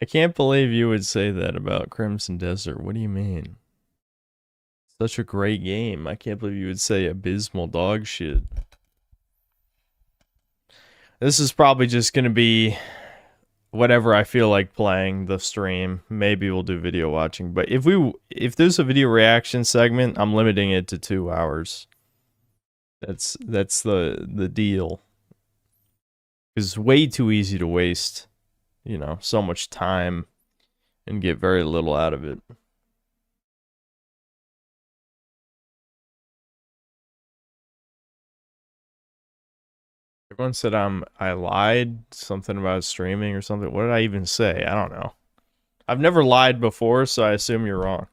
I can't believe you would say that about Crimson Desert. What do you mean? Such a great game. I can't believe you would say abysmal dog shit. This is probably just gonna be whatever I feel like playing the stream. Maybe we'll do video watching, but if there's a video reaction segment, I'm limiting it to 2 hours. That's the deal. It's way too easy to waste, you know, so much time and get very little out of it. Everyone said I lied, something about streaming or something. What did I even say? I don't know. I've never lied before, so I assume you're wrong.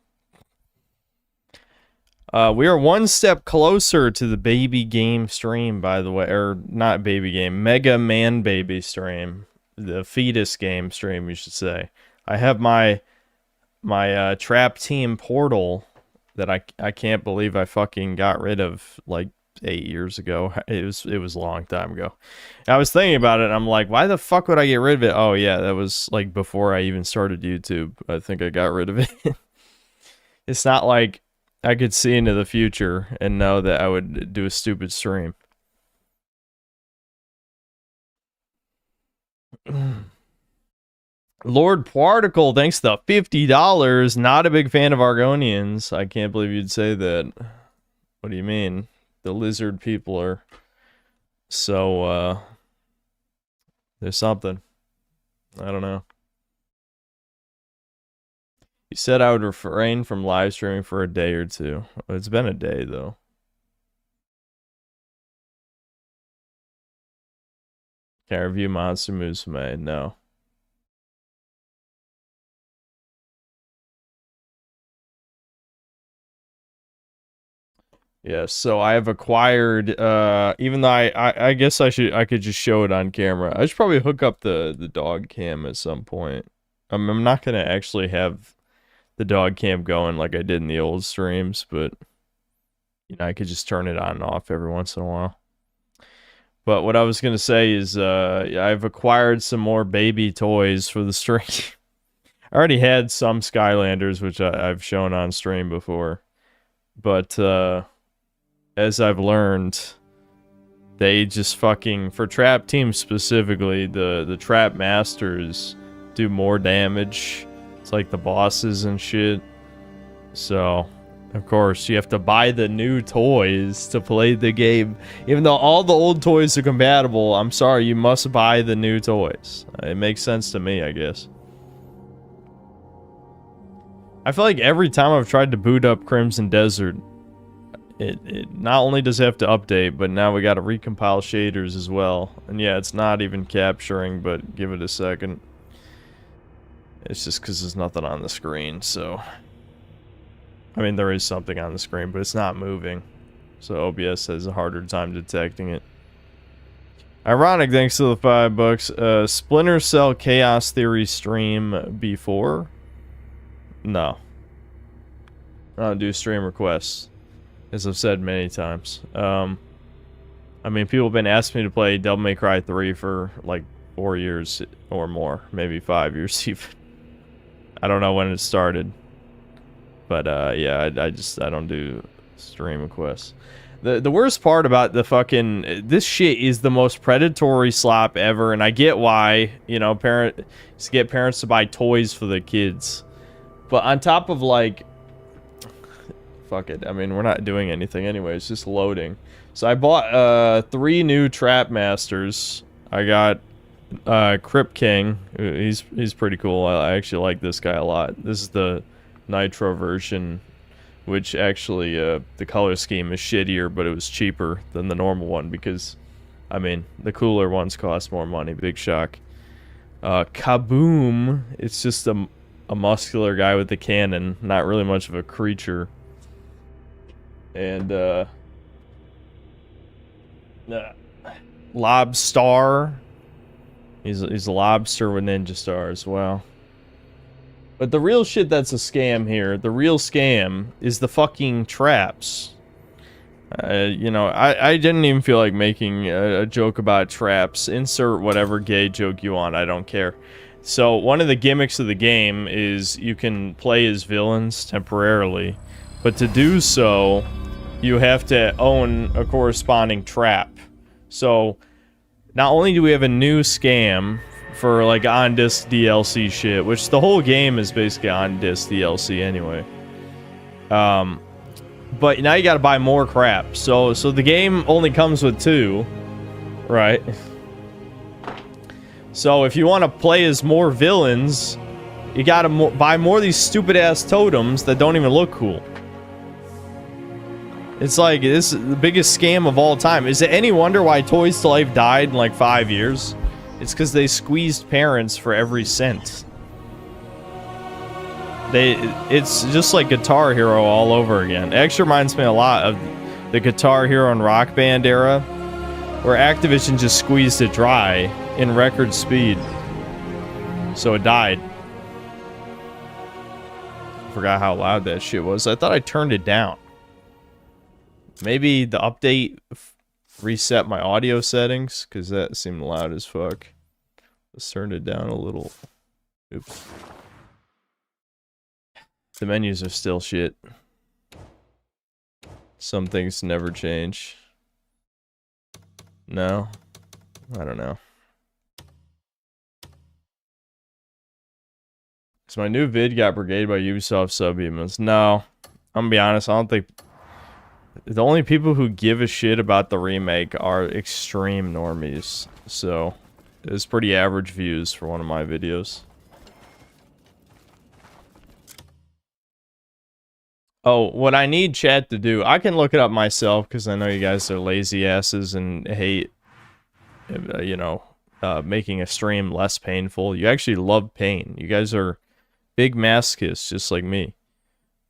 We are one step closer to the baby game stream, by the way, or not baby game, Mega Man Baby stream, the fetus game stream, you should say. I have my trap team portal that I can't believe I fucking got rid of like 8 years ago. It was a long time ago. I was thinking about it, and I'm like, why the fuck would I get rid of it? Oh yeah, that was like before I even started YouTube. I think I got rid of it. It's not like I could see into the future and know that I would do a stupid stream. Lord Particle, thanks to $50. Not a big fan of Argonians. I can't believe you'd say that. What do you mean? The lizard people are so, there's something. I don't know. You said I would refrain from live streaming for a day or two. It's been a day, though. Can't review Monster Musume. No. Yes, so I have acquired, even though I guess I could just show it on camera. I should probably hook up the dog cam at some point. I'm not gonna actually have the dog cam going like I did in the old streams, but you know, I could just turn it on and off every once in a while. But what I was gonna say is, I've acquired some more baby toys for the stream. I already had some Skylanders, which I've shown on stream before, but as I've learned, they just fucking, for trap teams specifically, the trap masters do more damage. It's like the bosses and shit. So, of course, you have to buy the new toys to play the game. Even though all the old toys are compatible, I'm sorry, you must buy the new toys. It makes sense to me, I guess. I feel like every time I've tried to boot up Crimson Desert, it not only does it have to update, but now we gotta recompile shaders as well. And yeah, it's not even capturing, but give it a second. It's just because there's nothing on the screen, so... I mean, there is something on the screen, but it's not moving. So OBS has a harder time detecting it. Ironic, thanks to the $5. Splinter Cell Chaos Theory stream before? No. I don't do stream requests, as I've said many times. I mean, people have been asking me to play Devil May Cry 3 for like 4 years or more, maybe 5 years even. I don't know when it started, but yeah, I don't do stream requests. The worst part about the fucking, this shit is the most predatory slop ever, and I get why, you know, parents get parents to buy toys for their kids, but on top of like, fuck it, I mean, we're not doing anything anyway, it's just loading. So I bought 3 new Trap Masters. I got Crypt King. He's pretty cool. I actually like this guy a lot. This is the Nitro version, which actually the color scheme is shittier, but it was cheaper than the normal one because, I mean, the cooler ones cost more money. Big shock. Kaboom. It's just a muscular guy with a cannon, not really much of a creature. And Lobstar. He's a lobster with ninja star as well. But the real shit that's a scam here, the real scam, is the fucking traps. You know, I didn't even feel like making a joke about traps. Insert whatever gay joke you want, I don't care. So one of the gimmicks of the game is you can play as villains temporarily, but to do so, you have to own a corresponding trap. So not only do we have a new scam for like on-disc DLC shit, which the whole game is basically on-disc DLC anyway. But now you gotta buy more crap. So the game only comes with 2, right? So if you want to play as more villains, you gotta buy more of these stupid-ass totems that don't even look cool. It's like, this is the biggest scam of all time. Is it any wonder why Toys to Life died in like 5 years? It's because they squeezed parents for every cent. It's just like Guitar Hero all over again. It actually reminds me a lot of the Guitar Hero and Rock Band era, where Activision just squeezed it dry in record speed. So it died. Forgot how loud that shit was. I thought I turned it down. Maybe the update reset my audio settings, because that seemed loud as fuck. Let's turn it down a little. Oops. The menus are still shit. Some things never change. No? I don't know. So my new vid got brigaded by Ubisoft subhumans. No. I'm gonna be honest, I don't think... The only people who give a shit about the remake are extreme normies. So, it's pretty average views for one of my videos. Oh, what I need chat to do, I can look it up myself, because I know you guys are lazy asses and hate, you know, making a stream less painful. You actually love pain. You guys are big masochists, just like me.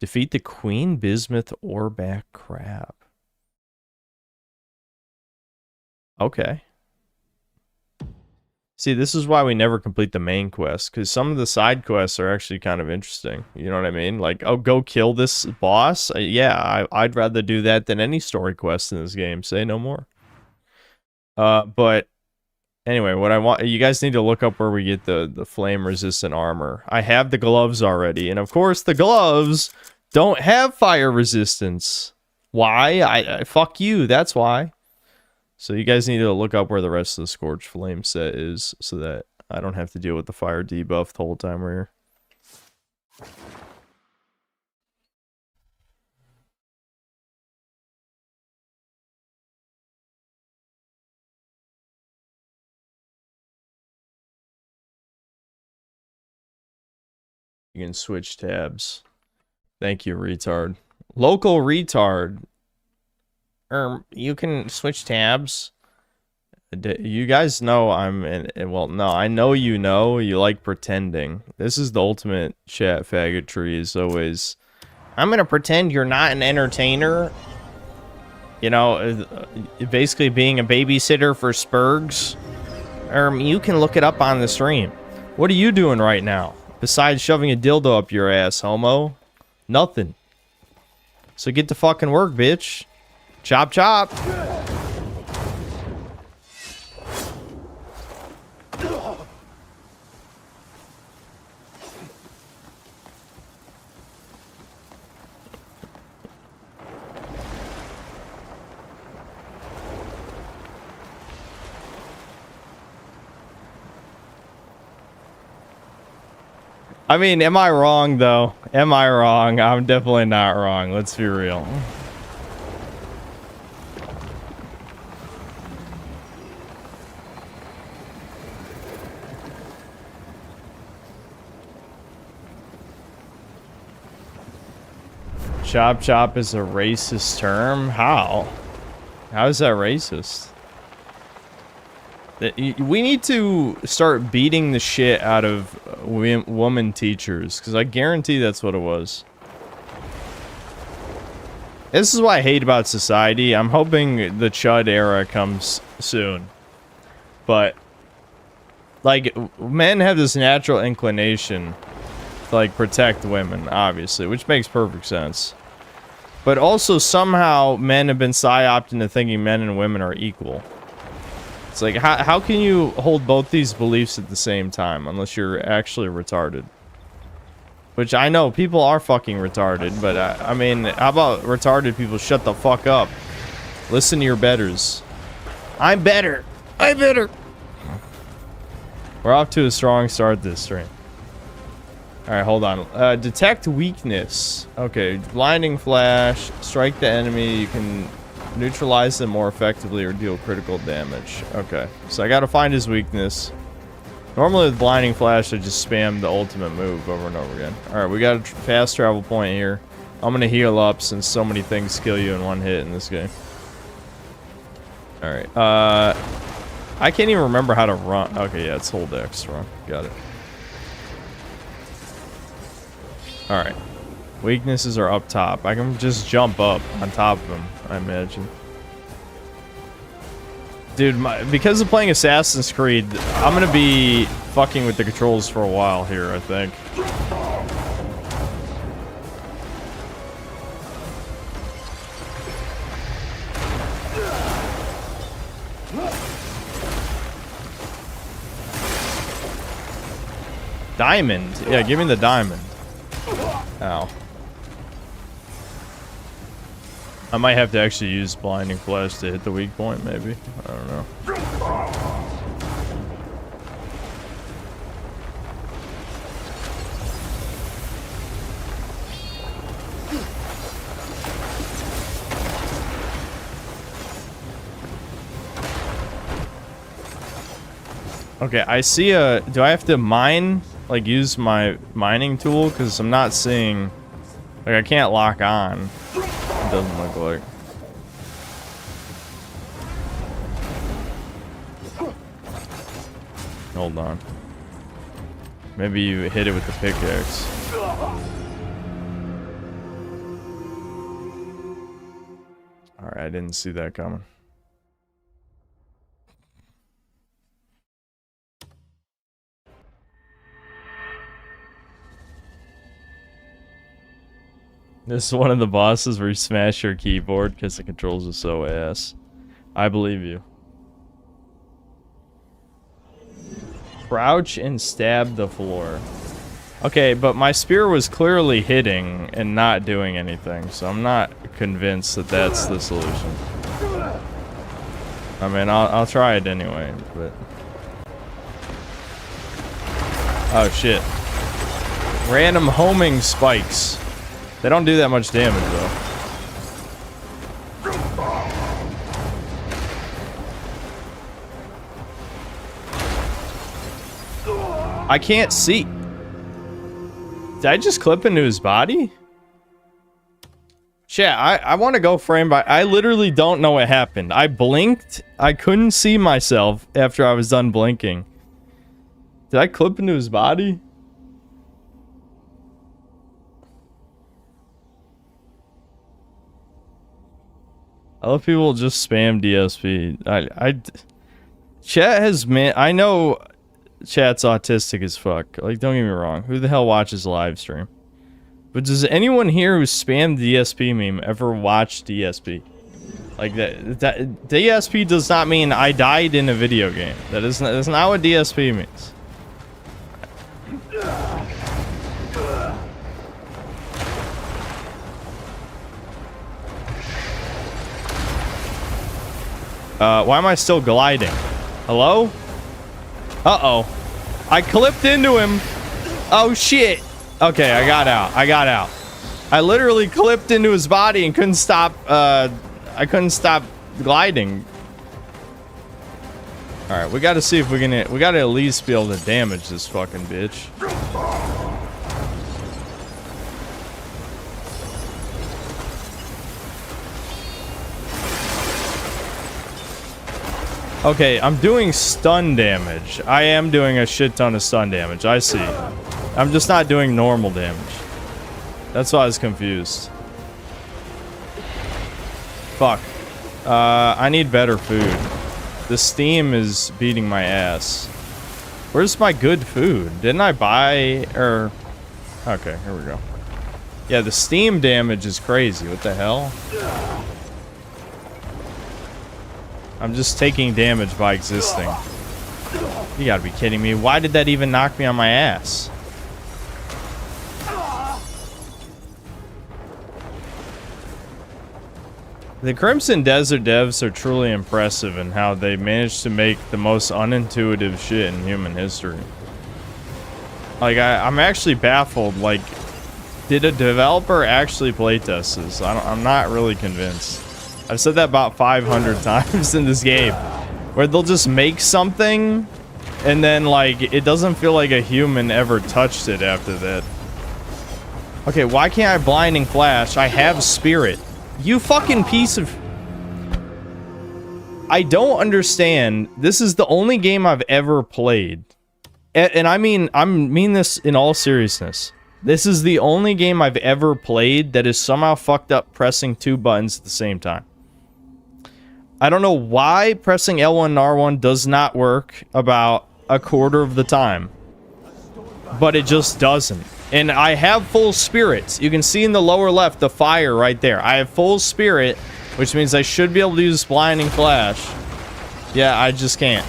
Defeat the Queen Bismuth Oreback Crab. Okay. See, this is why we never complete the main quest, because some of the side quests are actually kind of interesting. You know what I mean? Like, oh, go kill this boss? Yeah, I'd rather do that than any story quest in this game. Say no more. But anyway, what I want... You guys need to look up where we get the flame-resistant armor. I have the gloves already, and of course the gloves don't have fire resistance. Why? I fuck you, that's why. So you guys need to look up where the rest of the Scorched Flame set is, so that I don't have to deal with the fire debuff the whole time we're here. You can switch tabs. Thank you, retard. Local retard. You can switch tabs. You guys know I'm in... Well, no, I know you know. You like pretending. This is the ultimate chat faggotry, is always... I'm gonna pretend you're not an entertainer. You know, basically being a babysitter for Spurgs. You can look it up on the stream. What are you doing right now? Besides shoving a dildo up your ass, homo? Nothing. So get to fucking work, bitch. Chop chop. I mean, am I wrong, though? Am I wrong? I'm definitely not wrong. Let's be real. Chop chop is a racist term? How? How is that racist? We need to start beating the shit out of woman teachers, because I guarantee that's what it was. This is what I hate about society. I'm hoping the Chud era comes soon. But, like, men have this natural inclination to, like, protect women, obviously, which makes perfect sense. But also, somehow, men have been psyoped into thinking men and women are equal. It's like, how can you hold both these beliefs at the same time unless you're actually retarded? Which I know people are fucking retarded, but I mean, how about retarded people shut the fuck up? Listen to your betters. I'm better. I'm better. We're off to a strong start this stream. Alright, hold on. Detect weakness. Okay, blinding flash. Strike the enemy. You can neutralize them more effectively or deal critical damage. Okay, so I gotta find his weakness. Normally with blinding flash, I just spam the ultimate move over and over again. Alright, we got a fast travel point here. I'm gonna heal up since so many things kill you in one hit in this game. Alright, I can't even remember how to run. Okay, yeah, it's hold X run. Got it. Alright. Weaknesses are up top. I can just jump up on top of them, I imagine. Dude, because of playing Assassin's Creed, I'm gonna be fucking with the controls for a while here, I think. Diamond? Yeah, give me the diamond. Ow. I might have to actually use blinding flash to hit the weak point, maybe. I don't know. Okay, I see a... Do I have to mine? Like, use my mining tool? Because I'm not seeing... Like, I can't lock on. It doesn't look like. Hold on. Maybe you hit it with the pickaxe. Alright, I didn't see that coming. This is one of the bosses where you smash your keyboard because the controls are so ass. I believe you. Crouch and stab the floor. Okay, but my spear was clearly hitting and not doing anything, so I'm not convinced that that's the solution. I mean, I'll try it anyway, but... Oh, shit. Random homing spikes. They don't do that much damage, though. I can't see. Did I just clip into his body? Chat, I want to go frame by... I literally don't know what happened. I blinked. I couldn't see myself after I was done blinking. Did I clip into his body? I love people just spam DSP. Chat has I know chat's autistic as fuck. Like, don't get me wrong. Who the hell watches a live stream? But does anyone here who spammed DSP meme ever watch DSP? Like that DSP does not mean I died in a video game. That's not what DSP means. Why am I still gliding? Hello? Uh-oh. I clipped into him. Oh, shit. Okay, I got out. I literally clipped into his body and couldn't stop, I couldn't stop gliding. Alright, we gotta see if we can... We gotta at least be able to damage this fucking bitch. Okay, I'm doing stun damage. I am doing a shit ton of stun damage. I see. I'm just not doing normal damage. That's why I was confused. Fuck. I need better food. The steam is beating my ass. Where's my good food? Didn't I buy... Okay, here we go. Yeah, the steam damage is crazy. What the hell? I'm just taking damage by existing. You gotta be kidding me. Why did that even knock me on my ass? The Crimson Desert devs are truly impressive in how they managed to make the most unintuitive shit in human history. Like, I'm actually baffled. Like, did a developer actually playtest this? I'm not really convinced. I've said that about 500 times in this game. Where they'll just make something, and then, like, it doesn't feel like a human ever touched it after that. Okay, why can't I blinding flash? I have spirit. You fucking piece of... I don't understand. This is the only game I've ever played. And I mean this in all seriousness. This is the only game I've ever played that is somehow fucked up pressing 2 buttons at the same time. I don't know why pressing L1 and R1 does not work about a quarter of the time. But it just doesn't. And I have full spirit. You can see in the lower left the fire right there. I have full spirit, which means I should be able to use blinding flash. Yeah, I just can't.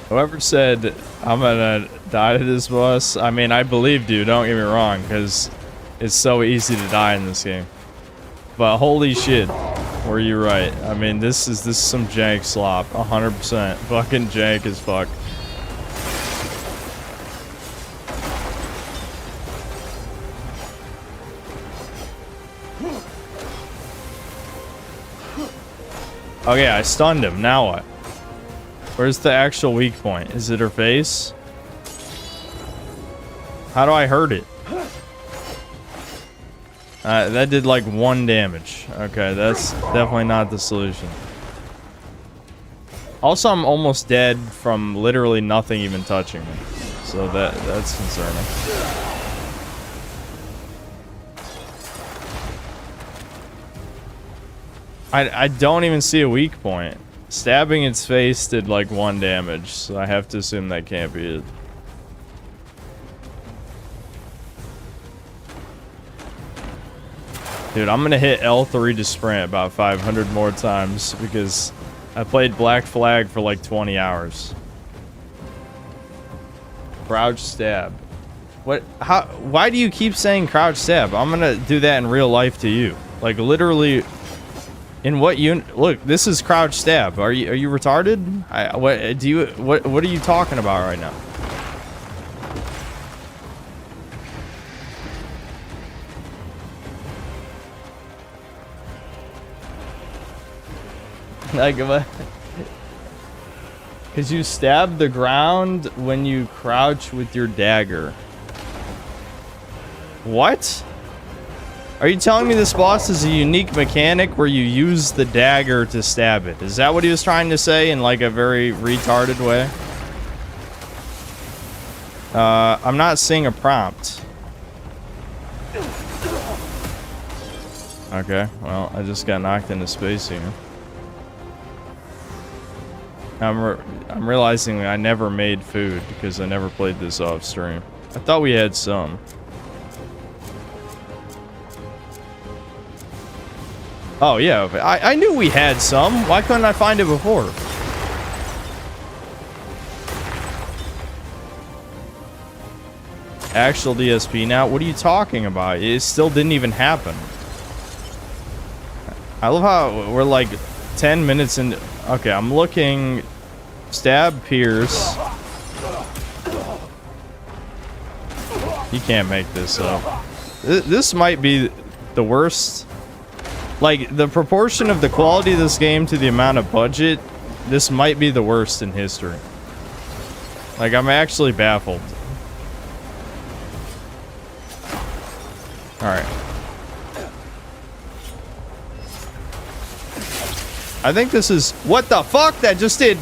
Whoever said I'm gonna die to this boss, I mean, I believed you, don't get me wrong, because it's so easy to die in this game. But holy shit, were you right. I mean, this is some jank slop, 100%. Fucking jank as fuck. Okay, I stunned him, now what? Where's the actual weak point? Is it her face? How do I hurt it? That did like 1 damage. Okay, that's definitely not the solution. Also, I'm almost dead from literally nothing even touching me. So that's concerning. I don't even see a weak point. Stabbing its face did like 1 damage, so I have to assume that can't be it. Dude, I'm gonna hit L3 to sprint about 500 more times because I played Black Flag for like 20 hours. Crouch stab. What? How? Why do you keep saying crouch stab? I'm gonna do that in real life to you. Like literally. In what unit? Look, this is crouch stab. Are you retarded? What are you talking about right now? Like what? Because you stab the ground when you crouch with your dagger. What? Are you telling me this boss is a unique mechanic where you use the dagger to stab it? Is that what he was trying to say in like a very retarded way? I'm not seeing a prompt. Okay, well, I just got knocked into space here. I'm realizing that I never made food because I never played this off stream. I thought we had some. Oh, yeah, I knew we had some. Why couldn't I find it before? Actual DSP now? What are you talking about? It still didn't even happen. I love how we're like 10 minutes in. Okay, I'm looking. Stab, pierce. You can't make this up. This might be the worst. Like, the proportion of the quality of this game to the amount of budget, this might be the worst in history. Like, I'm actually baffled. Alright. I think this is... What the fuck? That just did...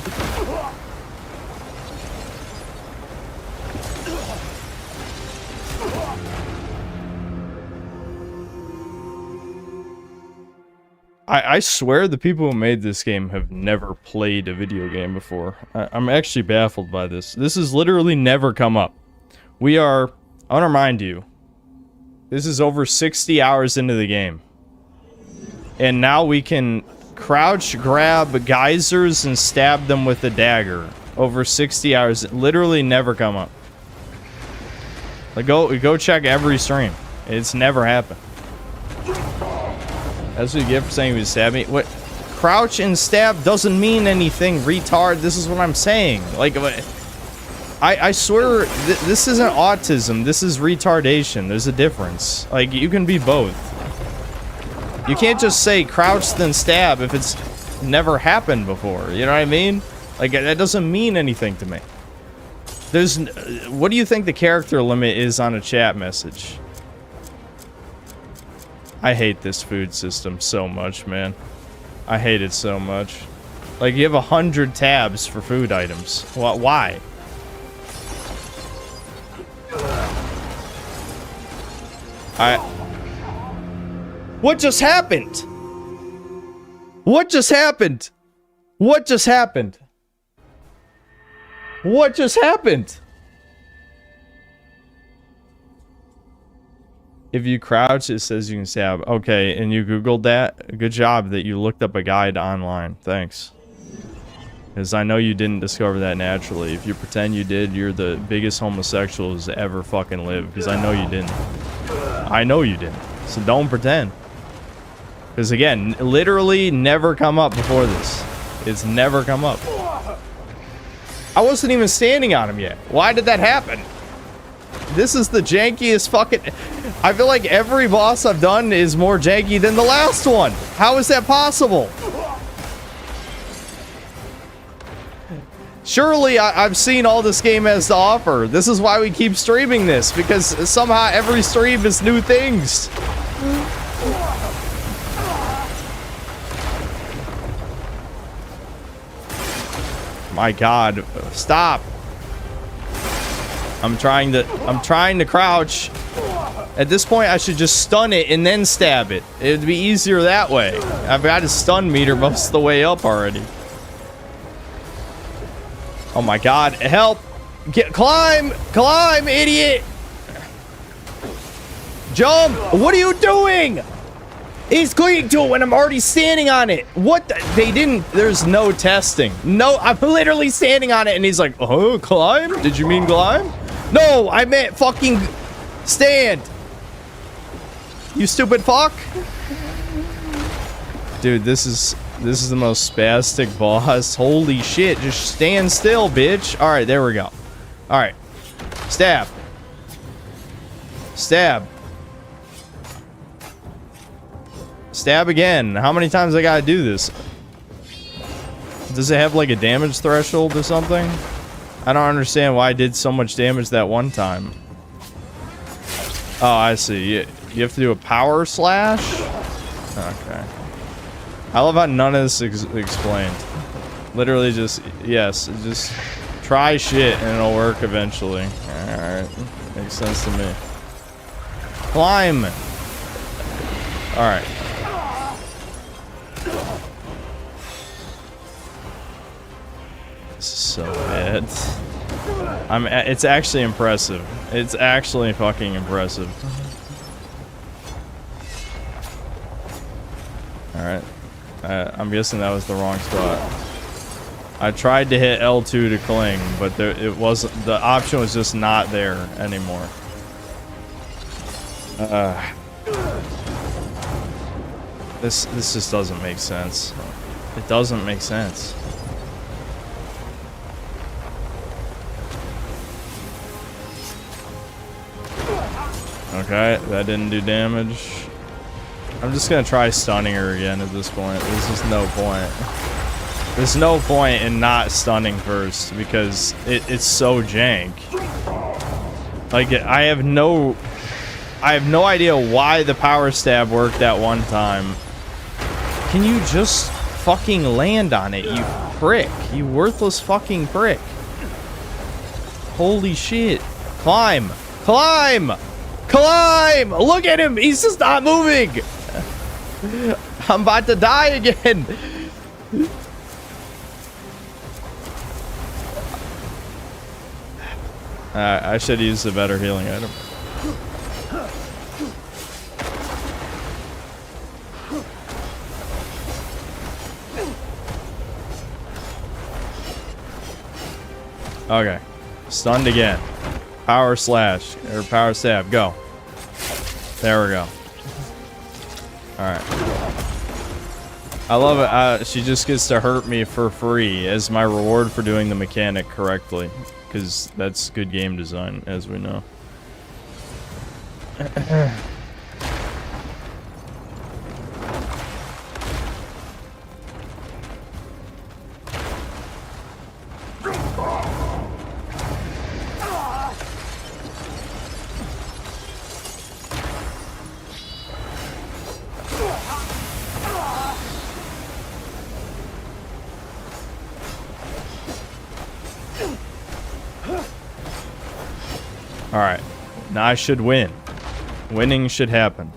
I swear the people who made this game have never played a video game before. I'm actually baffled by this. This has literally never come up. We are, I want to remind you, this is over 60 hours into the game. And now we can crouch, grab geysers, and stab them with a dagger. Over 60 hours. It literally never come up. Like, go check every stream. It's never happened. That's what you get for saying he was stabbing me. What? Crouch and stab doesn't mean anything, retard. This is what I'm saying. Like, I swear, this isn't autism. This is retardation. There's a difference. Like, you can be both. You can't just say crouch then stab if it's never happened before. You know what I mean? Like, that doesn't mean anything to me. There's... What do you think the character limit is on a chat message? I hate this food system so much, man. I hate it so much. Like, you have 100 tabs for food items. Why? What just happened? What just happened? What just happened? What just happened? If you crouch, it says you can stab. Okay, and you Googled that? Good job that you looked up a guide online. Thanks. Because I know you didn't discover that naturally. If you pretend you did, you're the biggest homosexual who's ever fucking lived. Because I know you didn't. I know you didn't. So don't pretend. Because again, literally never come up before this. It's never come up. I wasn't even standing on him yet. Why did that happen? This is the jankiest fucking... I feel like every boss I've done is more janky than the last one. How is that possible? Surely I've seen all this game has to offer. This is why we keep streaming this, because somehow every stream is new things. My God, stop. I'm trying to crouch. At this point, I should just stun it and then stab it. It'd be easier that way. I've got a stun meter most of the way up already. Oh my God, help! Climb, idiot! Jump! What are you doing? He's clinging to it when I'm already standing on it. What? They didn't. There's no testing. No, I'm literally standing on it, and he's like, "Oh, climb? Did you mean climb?" No, I meant fucking stand. You stupid fuck. Dude, this is the most spastic boss. Holy shit! Just stand still, bitch. All right, there we go. All right, stab. Stab. Stab again. How many times I gotta do this? Does it have like a damage threshold or something? I don't understand why I did so much damage that one time. Oh, I see. You have to do a power slash? Okay. I love how none of this is explained. Literally just, yes, just try shit and it'll work eventually. Alright. Makes sense to me. Climb! Alright. This is so bad. It's actually impressive. It's actually fucking impressive. Alright. I'm guessing that was the wrong spot. I tried to hit L2 to cling, but it wasn't. The option was just not there anymore. This just doesn't make sense. It doesn't make sense. Okay, that didn't do damage. I'm just gonna try stunning her again at this point. There's just no point. There's no point in not stunning first because it's so jank. Like, I have no idea why the power stab worked that one time. Can you just fucking land on it, you prick? You worthless fucking prick. Holy shit. Climb! Climb! Climb! Look at him! He's just not moving! I'm about to die again. I should use a better healing item. Okay. Stunned again. Power slash. Or power stab. Go. There we go. Alright. I love it. She just gets to hurt me for free as my reward for doing the mechanic correctly. Because that's good game design, as we know. Alright. Now I should win. Winning should happen.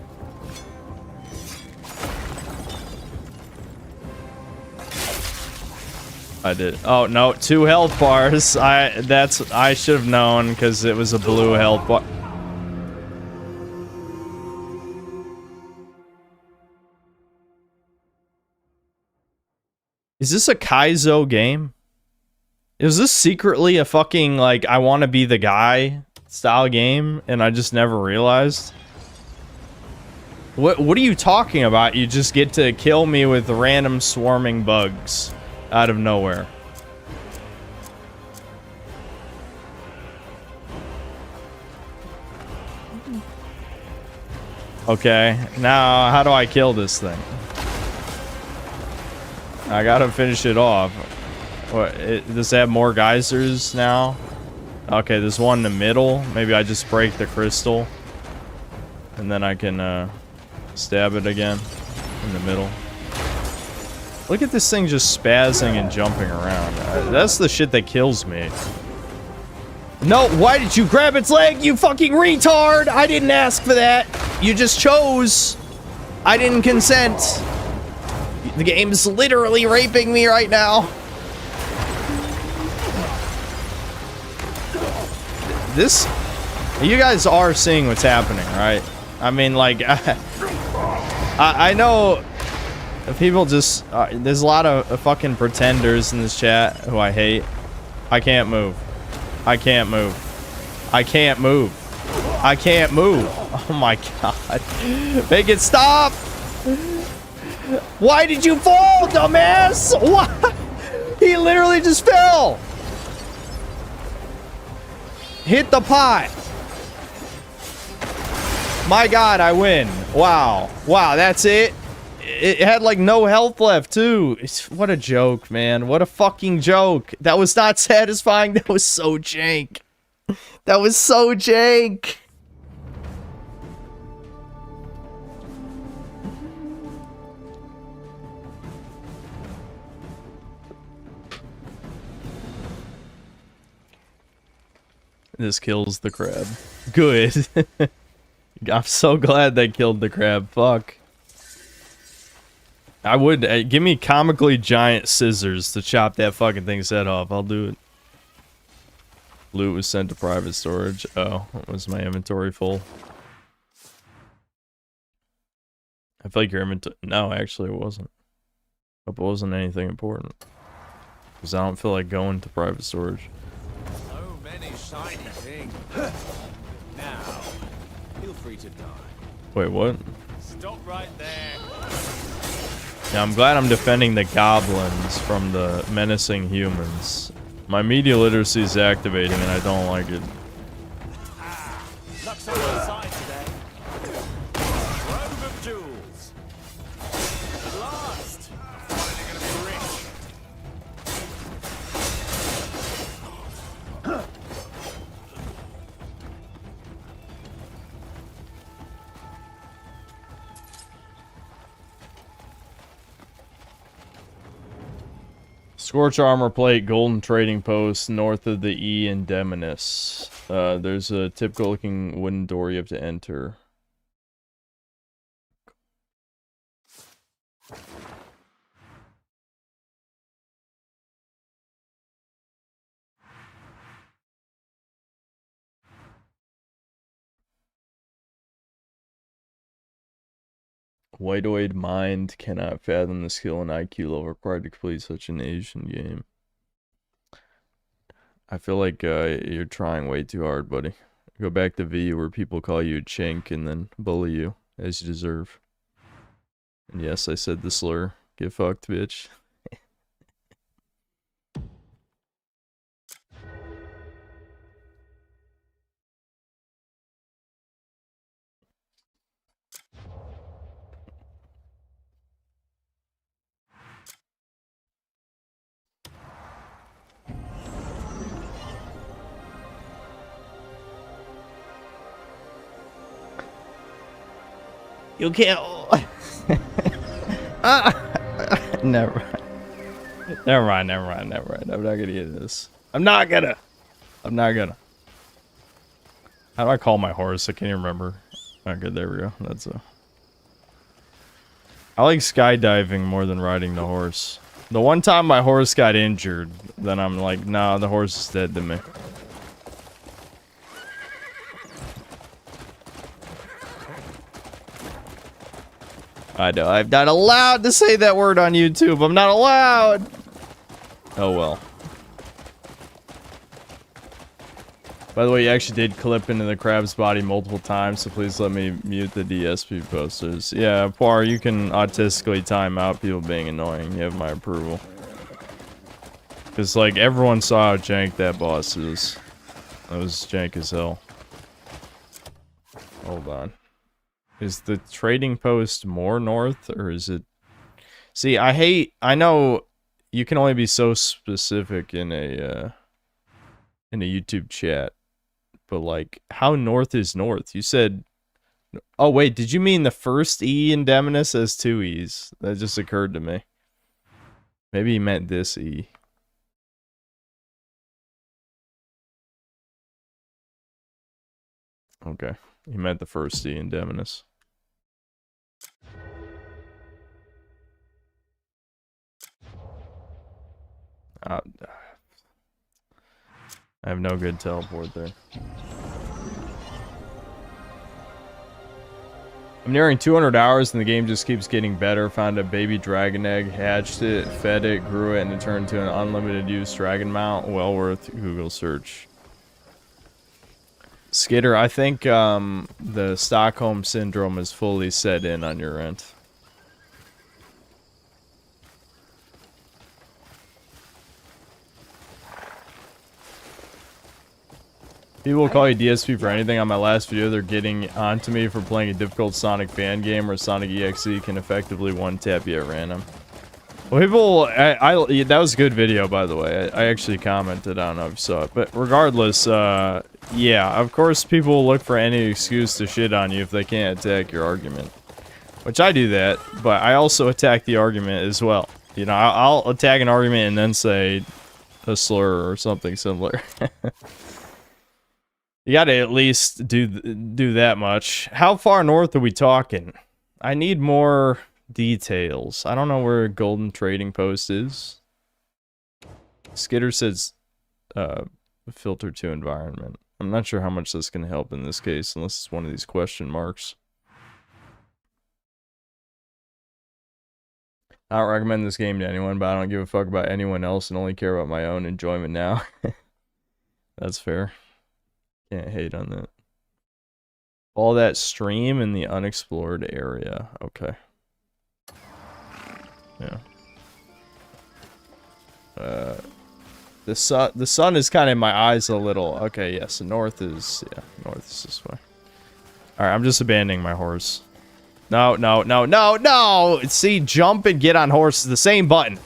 I did. Oh, no. 2 health bars. I should have known because it was a blue health bar. Is this a Kaizo game? Is this secretly a fucking, like, I want to be the guy style game, and I just never realized? What are you talking about? You just get to kill me with random swarming bugs out of nowhere. Okay, now how do I kill this thing? I gotta finish it off. What, does it have more geysers now? Okay, there's one in the middle. Maybe I just break the crystal. And then I can stab it again in the middle. Look at this thing just spazzing and jumping around. That's the shit that kills me. No, why did you grab its leg, you fucking retard? I didn't ask for that. You just chose. I didn't consent. The game's literally raping me right now. This, you guys are seeing what's happening, right? I mean, like, I know people just, there's a lot of fucking pretenders in this chat who I hate. I can't move. I can't move. I can't move. I can't move. Oh my god. Make it stop! Why did you fall, dumbass? What? He literally just fell! Hit the pot. My god, I win. Wow. Wow, that's it? It had like no health left too. What a joke, man. What a fucking joke. That was not satisfying. That was so jank. That was so jank. This kills the crab. Good. I'm so glad they killed the crab. Fuck. I would. Give me comically giant scissors to chop that fucking thing's head off. I'll do it. Loot was sent to private storage. Oh, was my inventory full? I feel like your inventory... No, actually it wasn't. Hope it wasn't anything important. Because I don't feel like going to private storage. So many shiny things. Now, feel free to die. Wait, what? Stop right there. Yeah, I'm glad I'm defending the goblins from the menacing humans. My media literacy is activating and I don't like it. Luck's on your side today. Grove of jewels. At last, I'm finally gonna be rich. Scorch armor plate, golden trading post, north of the E in Demonis. There's a typical looking wooden door you have to enter. White-eyed mind cannot fathom the skill and IQ level required to complete such an Asian game. I feel like you're trying way too hard, buddy. Go back to V where people call you a chink and then bully you as you deserve. And yes, I said the slur. Get fucked, bitch. You can't. Never mind. Never mind. I'm not gonna get this. I'm not gonna. How do I call my horse? I can't even remember. Okay, there we go. That's a. I like skydiving more than riding the horse. The one time my horse got injured, then I'm like, nah, the horse is dead to me. I know, I'm not allowed to say that word on YouTube. I'm not allowed. Oh well. By the way, you actually did clip into the crab's body multiple times, so please let me mute the DSP posters. Yeah, Poir, you can autistically time out people being annoying. You have my approval. Because, like, everyone saw how jank that boss is. That was jank as hell. Hold on. Is the trading post more north, or is it... See, I know you can only be so specific in a YouTube chat. But, like, how north is north? You said... Oh, wait, did you mean the first E in Demonis has two E's? That just occurred to me. Maybe he meant this E. Okay. He meant the first E in Demonis. I have no good teleport there. I'm nearing 200 hours and the game just keeps getting better. Found a baby dragon egg, hatched it, fed it, grew it, and it turned into an unlimited use dragon mount. Well worth Google search. Skitter, I think the Stockholm Syndrome is fully set in on your end. People will call you DSP for anything. On my last video, they're getting onto me for playing a difficult Sonic fan game where Sonic EXE can effectively one-tap you at random. Well, people, that was a good video, by the way. I actually commented, I don't know if you saw it. But regardless, yeah, of course people will look for any excuse to shit on you if they can't attack your argument. Which I do that, but I also attack the argument as well. You know, I'll attack an argument and then say a slur or something similar. You gotta at least do that much. How far north are we talking? I need more details. I don't know where Golden Trading Post is. Skitter says filter to environment. I'm not sure how much this can help in this case, unless it's one of these question marks. I don't recommend this game to anyone, but I don't give a fuck about anyone else and only care about my own enjoyment now. That's fair. Can't hate on that. All that stream in the unexplored area. Okay. Yeah. The sun is kind of in my eyes a little. Okay, yes, the north is, yeah, north is this way. Alright, I'm just abandoning my horse. No. See, jump and get on horse is the same button.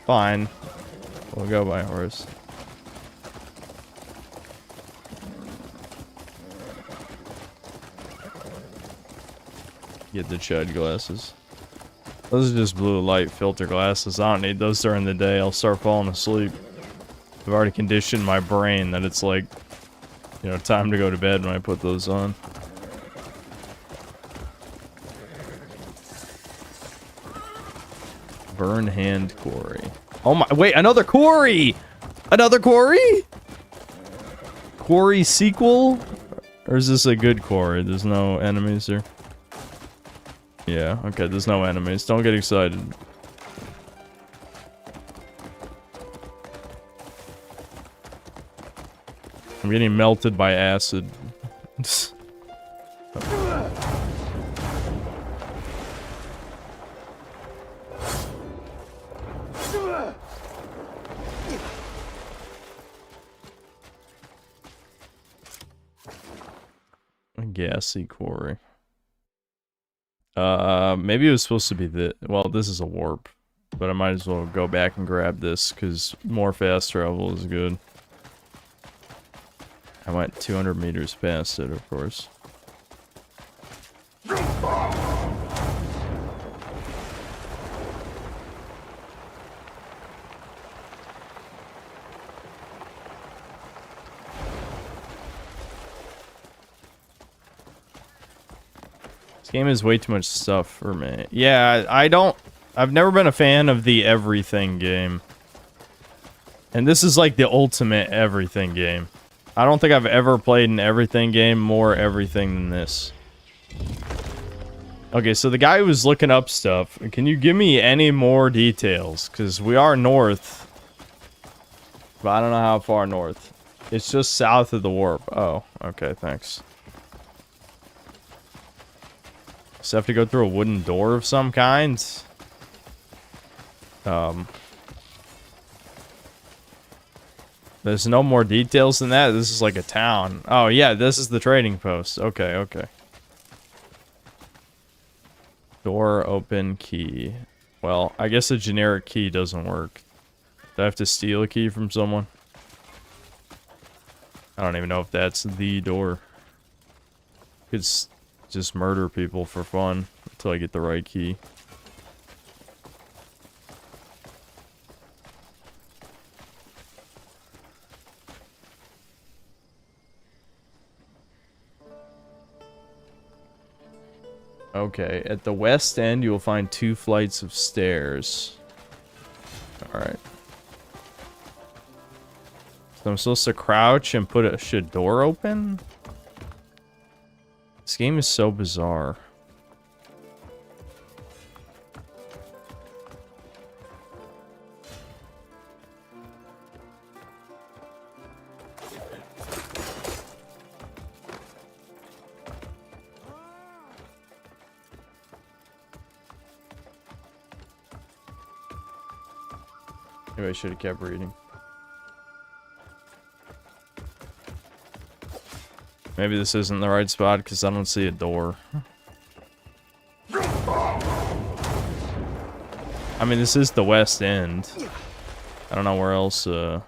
Fine. We'll go by horse. Get the Chud glasses. Those are just blue light filter glasses. I don't need those during the day. I'll start falling asleep. I've already conditioned my brain that it's like, you know, time to go to bed when I put those on. Burn hand quarry. Oh my, wait, another quarry! Another quarry? Quarry sequel? Or is this a good quarry? There's no enemies here. Yeah, okay, there's no enemies. Don't get excited. I'm getting melted by acid. A gassy quarry. Maybe it was supposed to be the... Well, this is a warp. But I might as well go back and grab this, because more fast travel is good. I went 200 meters past it, of course. This game is way too much stuff for me. Yeah, I've never been a fan of the everything game. And this is like the ultimate everything game. I don't think I've ever played an everything game more everything than this. Okay, so the guy who was looking up stuff, can you give me any more details? Because we are north. But I don't know how far north. It's just south of the warp. Oh, okay, thanks. So I have to go through a wooden door of some kind. There's no more details than that. This is like a town. Oh yeah, this is the trading post. Okay, okay. Door open key. Well, I guess a generic key doesn't work. Do I have to steal a key from someone? I don't even know if that's the door. Could just murder people for fun until I get the right key. Okay, at the west end you will find 2 flights of stairs. Alright. So I'm supposed to crouch and put a door open? This game is so bizarre. Maybe I should have kept reading. Maybe this isn't the right spot because I don't see a door. I mean, this is the west end. I don't know where else, I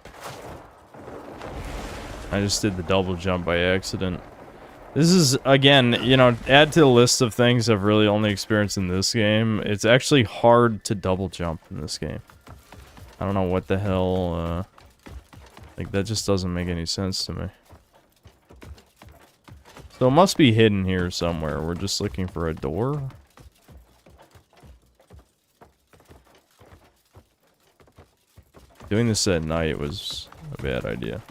just did the double jump by accident. This is, again, you know, add to the list of things I've really only experienced in this game. It's actually hard to double jump in this game. I don't know what the hell, like, that just doesn't make any sense to me. So it must be hidden here somewhere. We're just looking for a door. Doing this at night was a bad idea.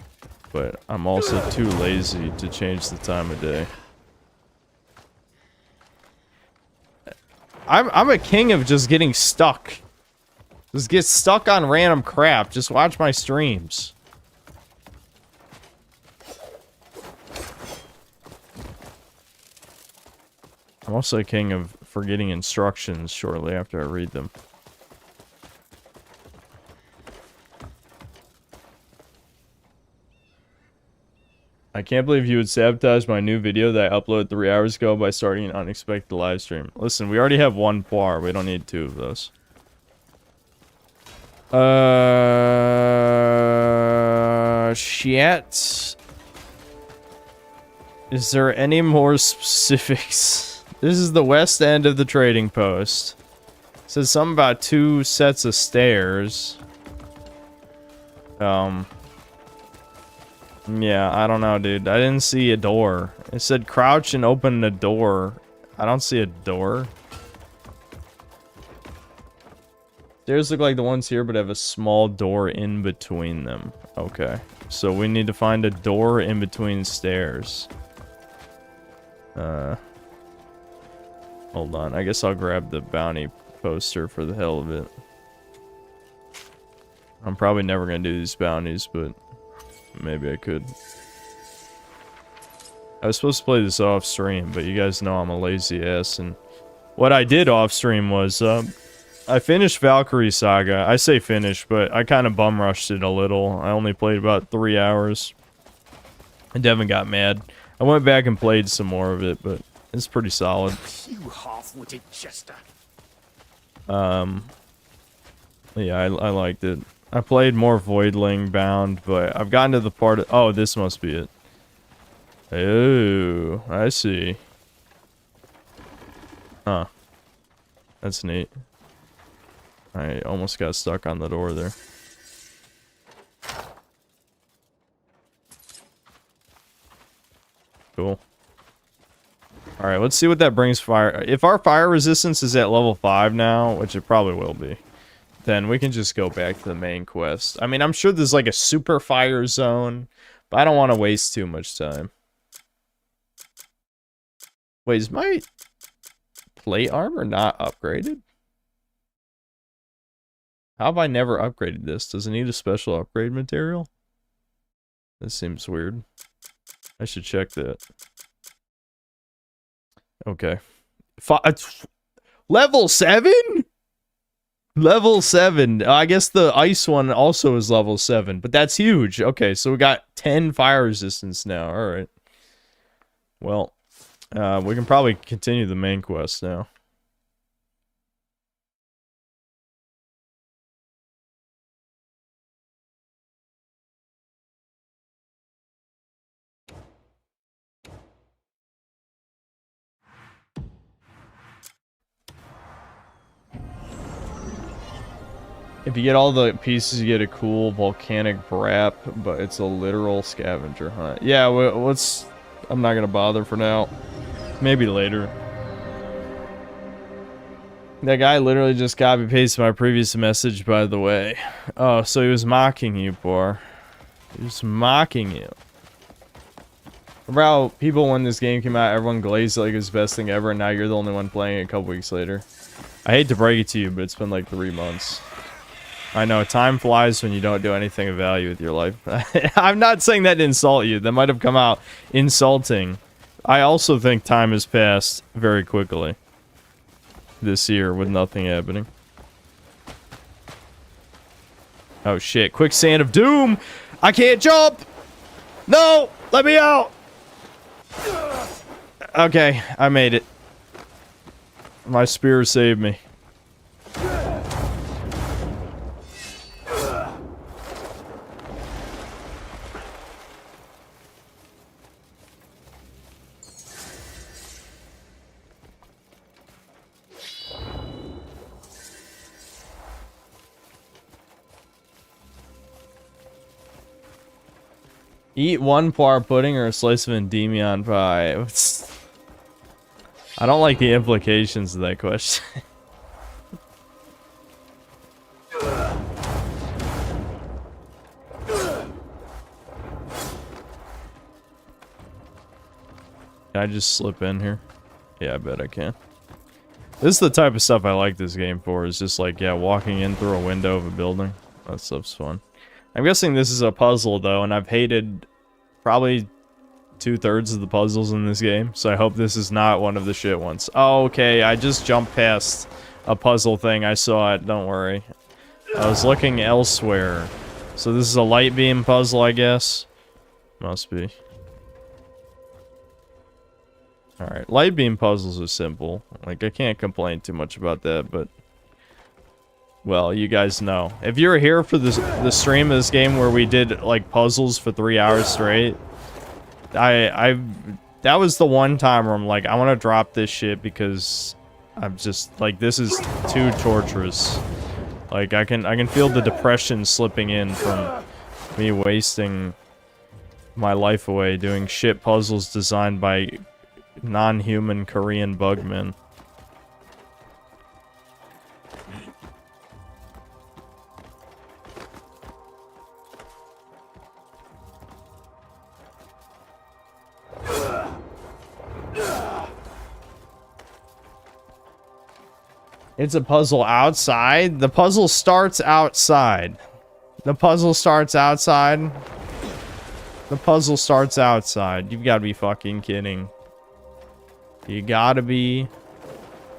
But I'm also too lazy to change the time of day. I'm a king of just getting stuck. Just get stuck on random crap. Just watch my streams. I'm also a king of forgetting instructions shortly after I read them. I can't believe you would sabotage my new video that I uploaded 3 hours ago by starting an unexpected live stream. Listen, we already have 1 poir. We don't need 2 of those. Shit. Is there any more specifics? This is the west end of the trading post. It says something about 2 sets of stairs. Yeah, I don't know, dude. I didn't see a door. It said crouch and open the door. I don't see a door. Stairs look like the ones here, but have a small door in between them. Okay. So we need to find a door in between stairs. Hold on, I guess I'll grab the bounty poster for the hell of it. I'm probably never gonna do these bounties, but maybe I could. I was supposed to play this off stream, but you guys know I'm a lazy ass, and what I did off stream was, I finished Valkyrie Saga. I say finished, but I kind of bum rushed it a little. I only played about 3 hours. And Devin got mad. I went back and played some more of it, but it's pretty solid. You half-witted jester. Yeah, I liked it. I played more Voidling Bound, but I've gotten to the part of... Oh, this must be it. Oh, I see. Huh. That's neat. I almost got stuck on the door there. Cool. Alright, let's see what that brings fire. If our fire resistance is at level 5 now, which it probably will be, then we can just go back to the main quest. I mean, I'm sure there's like a super fire zone, but I don't want to waste too much time. Wait, is my plate armor not upgraded? How have I never upgraded this? Does it need a special upgrade material? This seems weird. I should check that. Okay. Level 7? Level 7. I guess the ice one also is level 7, but that's huge. Okay, so we got 10 fire resistance now. Alright. Well, we can probably continue the main quest now. If you get all the pieces, you get a cool volcanic brap, but it's a literal scavenger hunt. Yeah, let's... I'm not gonna bother for now. Maybe later. That guy literally just copy-pasted my previous message, by the way. Oh, so he was mocking you, Boar. He was mocking you. Remember how people, when this game came out, everyone glazed like it was the best thing ever, and now you're the only one playing it a couple weeks later? I hate to break it to you, but it's been like 3 months. I know, time flies when you don't do anything of value with your life. I'm not saying that to insult you. That might have come out insulting. I also think time has passed very quickly this year with nothing happening. Oh shit, quicksand of doom! I can't jump! No! Let me out! Okay, I made it. My spear saved me. Eat one poire pudding or a slice of Endymion pie. I don't like the implications of that question. Can I just slip in here? Yeah, I bet I can. This is the type of stuff I like this game for, is just like, yeah, walking in through a window of a building. That stuff's fun. I'm guessing this is a puzzle, though, and I've hated probably 2/3 of the puzzles in this game, so I hope this is not one of the shit ones. Oh, okay, I just jumped past a puzzle thing. I saw it, don't worry. I was looking elsewhere. So this is a light beam puzzle, I guess? Must be. Alright, light beam puzzles are simple. Like, I can't complain too much about that, but... Well, you guys know. If you're here for the stream of this game where we did, like, puzzles for 3 hours straight, that was the one time where I'm like, I want to drop this shit because I'm just, like, this is too torturous. Like, I can feel the depression slipping in from me wasting my life away doing shit puzzles designed by non-human Korean bugmen. It's a puzzle outside. The puzzle starts outside. The puzzle starts outside. The puzzle starts outside. You've got to be fucking kidding. You gotta be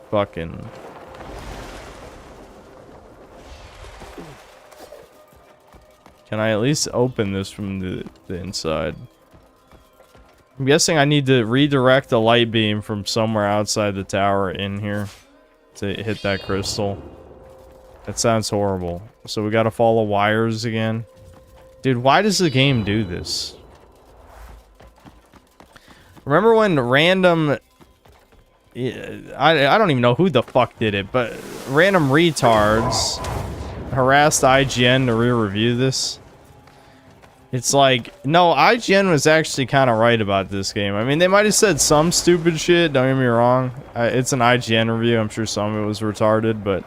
fucking. Can I at least open this from the inside? I'm guessing I need to redirect a light beam from somewhere outside the tower in here to hit that crystal. That sounds horrible. So we gotta follow wires again. Dude, why does the game do this? Remember when random... I don't even know who the fuck did it, but random retards harassed IGN to re-review this? It's like, no, IGN was actually kind of right about this game. I mean, they might have said some stupid shit, don't get me wrong. It's an IGN review, I'm sure some of it was retarded, but...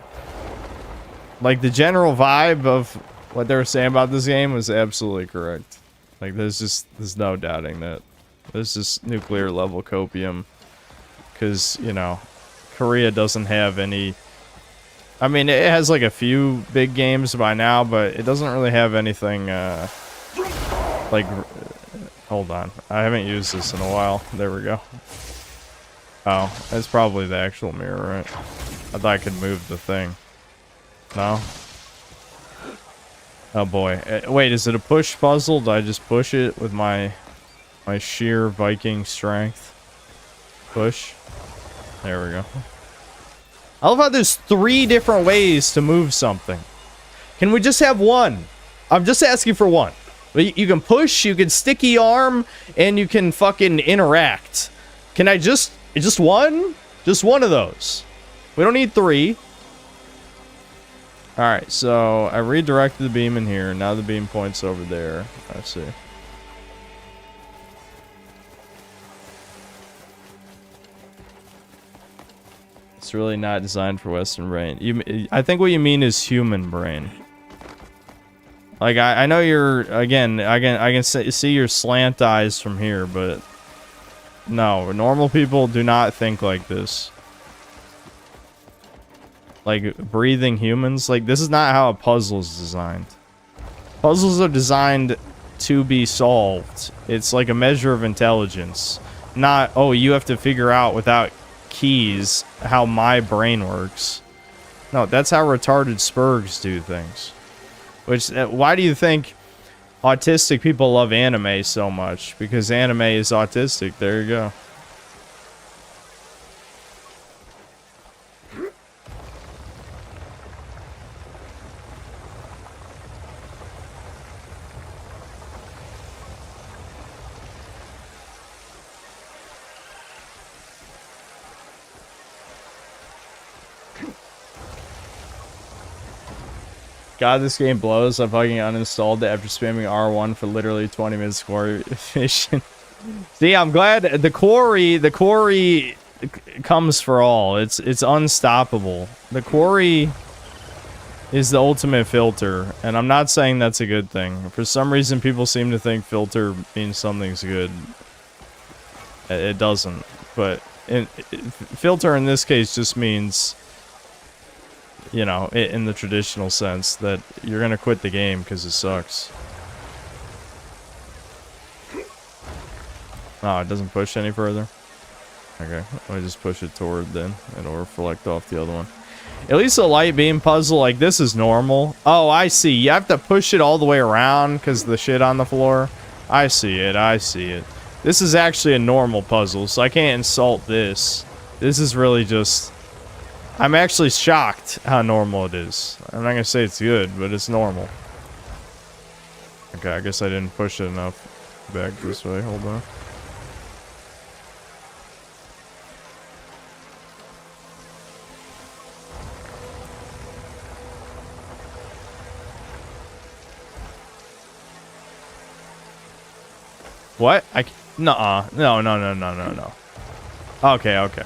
like, the general vibe of what they were saying about this game was absolutely correct. Like, there's no doubting that. There's just nuclear level copium. Because, you know, Korea doesn't have any... I mean, it has like a few big games by now, but it doesn't really have anything, like... hold on. I haven't used this in a while. There we go. Oh, that's probably the actual mirror, right? I thought I could move the thing. No? Oh boy. Wait, is it a push puzzle? Did I just push it with my sheer Viking strength? Push. There we go. I love how there's 3 different ways to move something. Can we just have one? I'm just asking for one. You can push, you can sticky arm, and you can fucking interact. Can I just one? Just one of those. We don't need 3. Alright, so I redirected the beam in here. Now the beam points over there. I see. It's really not designed for Western brain. I think what you mean is human brain. Like, I know you're, again, I can see your slant eyes from here, but no, normal people do not think like this. Like, breathing humans, like, this is not how a puzzle is designed. Puzzles are designed to be solved. It's like a measure of intelligence. Not, oh, you have to figure out without keys how my brain works. No, that's how retarded spurgs do things. Which, why do you think autistic people love anime so much? Because anime is autistic. There you go. God, this game blows. I fucking uninstalled it after spamming R1 for literally 20 minutes quarry mission. See, I'm glad the quarry comes for all. It's unstoppable. The quarry is the ultimate filter, and I'm not saying that's a good thing. For some reason, people seem to think filter means something's good. It doesn't. But filter in this case just means, you know, in the traditional sense, that you're gonna quit the game because it sucks. Oh, it doesn't push any further? Okay, let me just push it toward then. It'll reflect off the other one. At least a light beam puzzle like this is normal. Oh, I see. You have to push it all the way around because of the shit on the floor. I see it. I see it. This is actually a normal puzzle, so I can't insult this. This is really just... I'm actually shocked how normal it is. I'm not gonna say it's good, but it's normal. Okay, I guess I didn't push it enough back this way. Hold on. What? Nuh-uh. No. Okay, okay.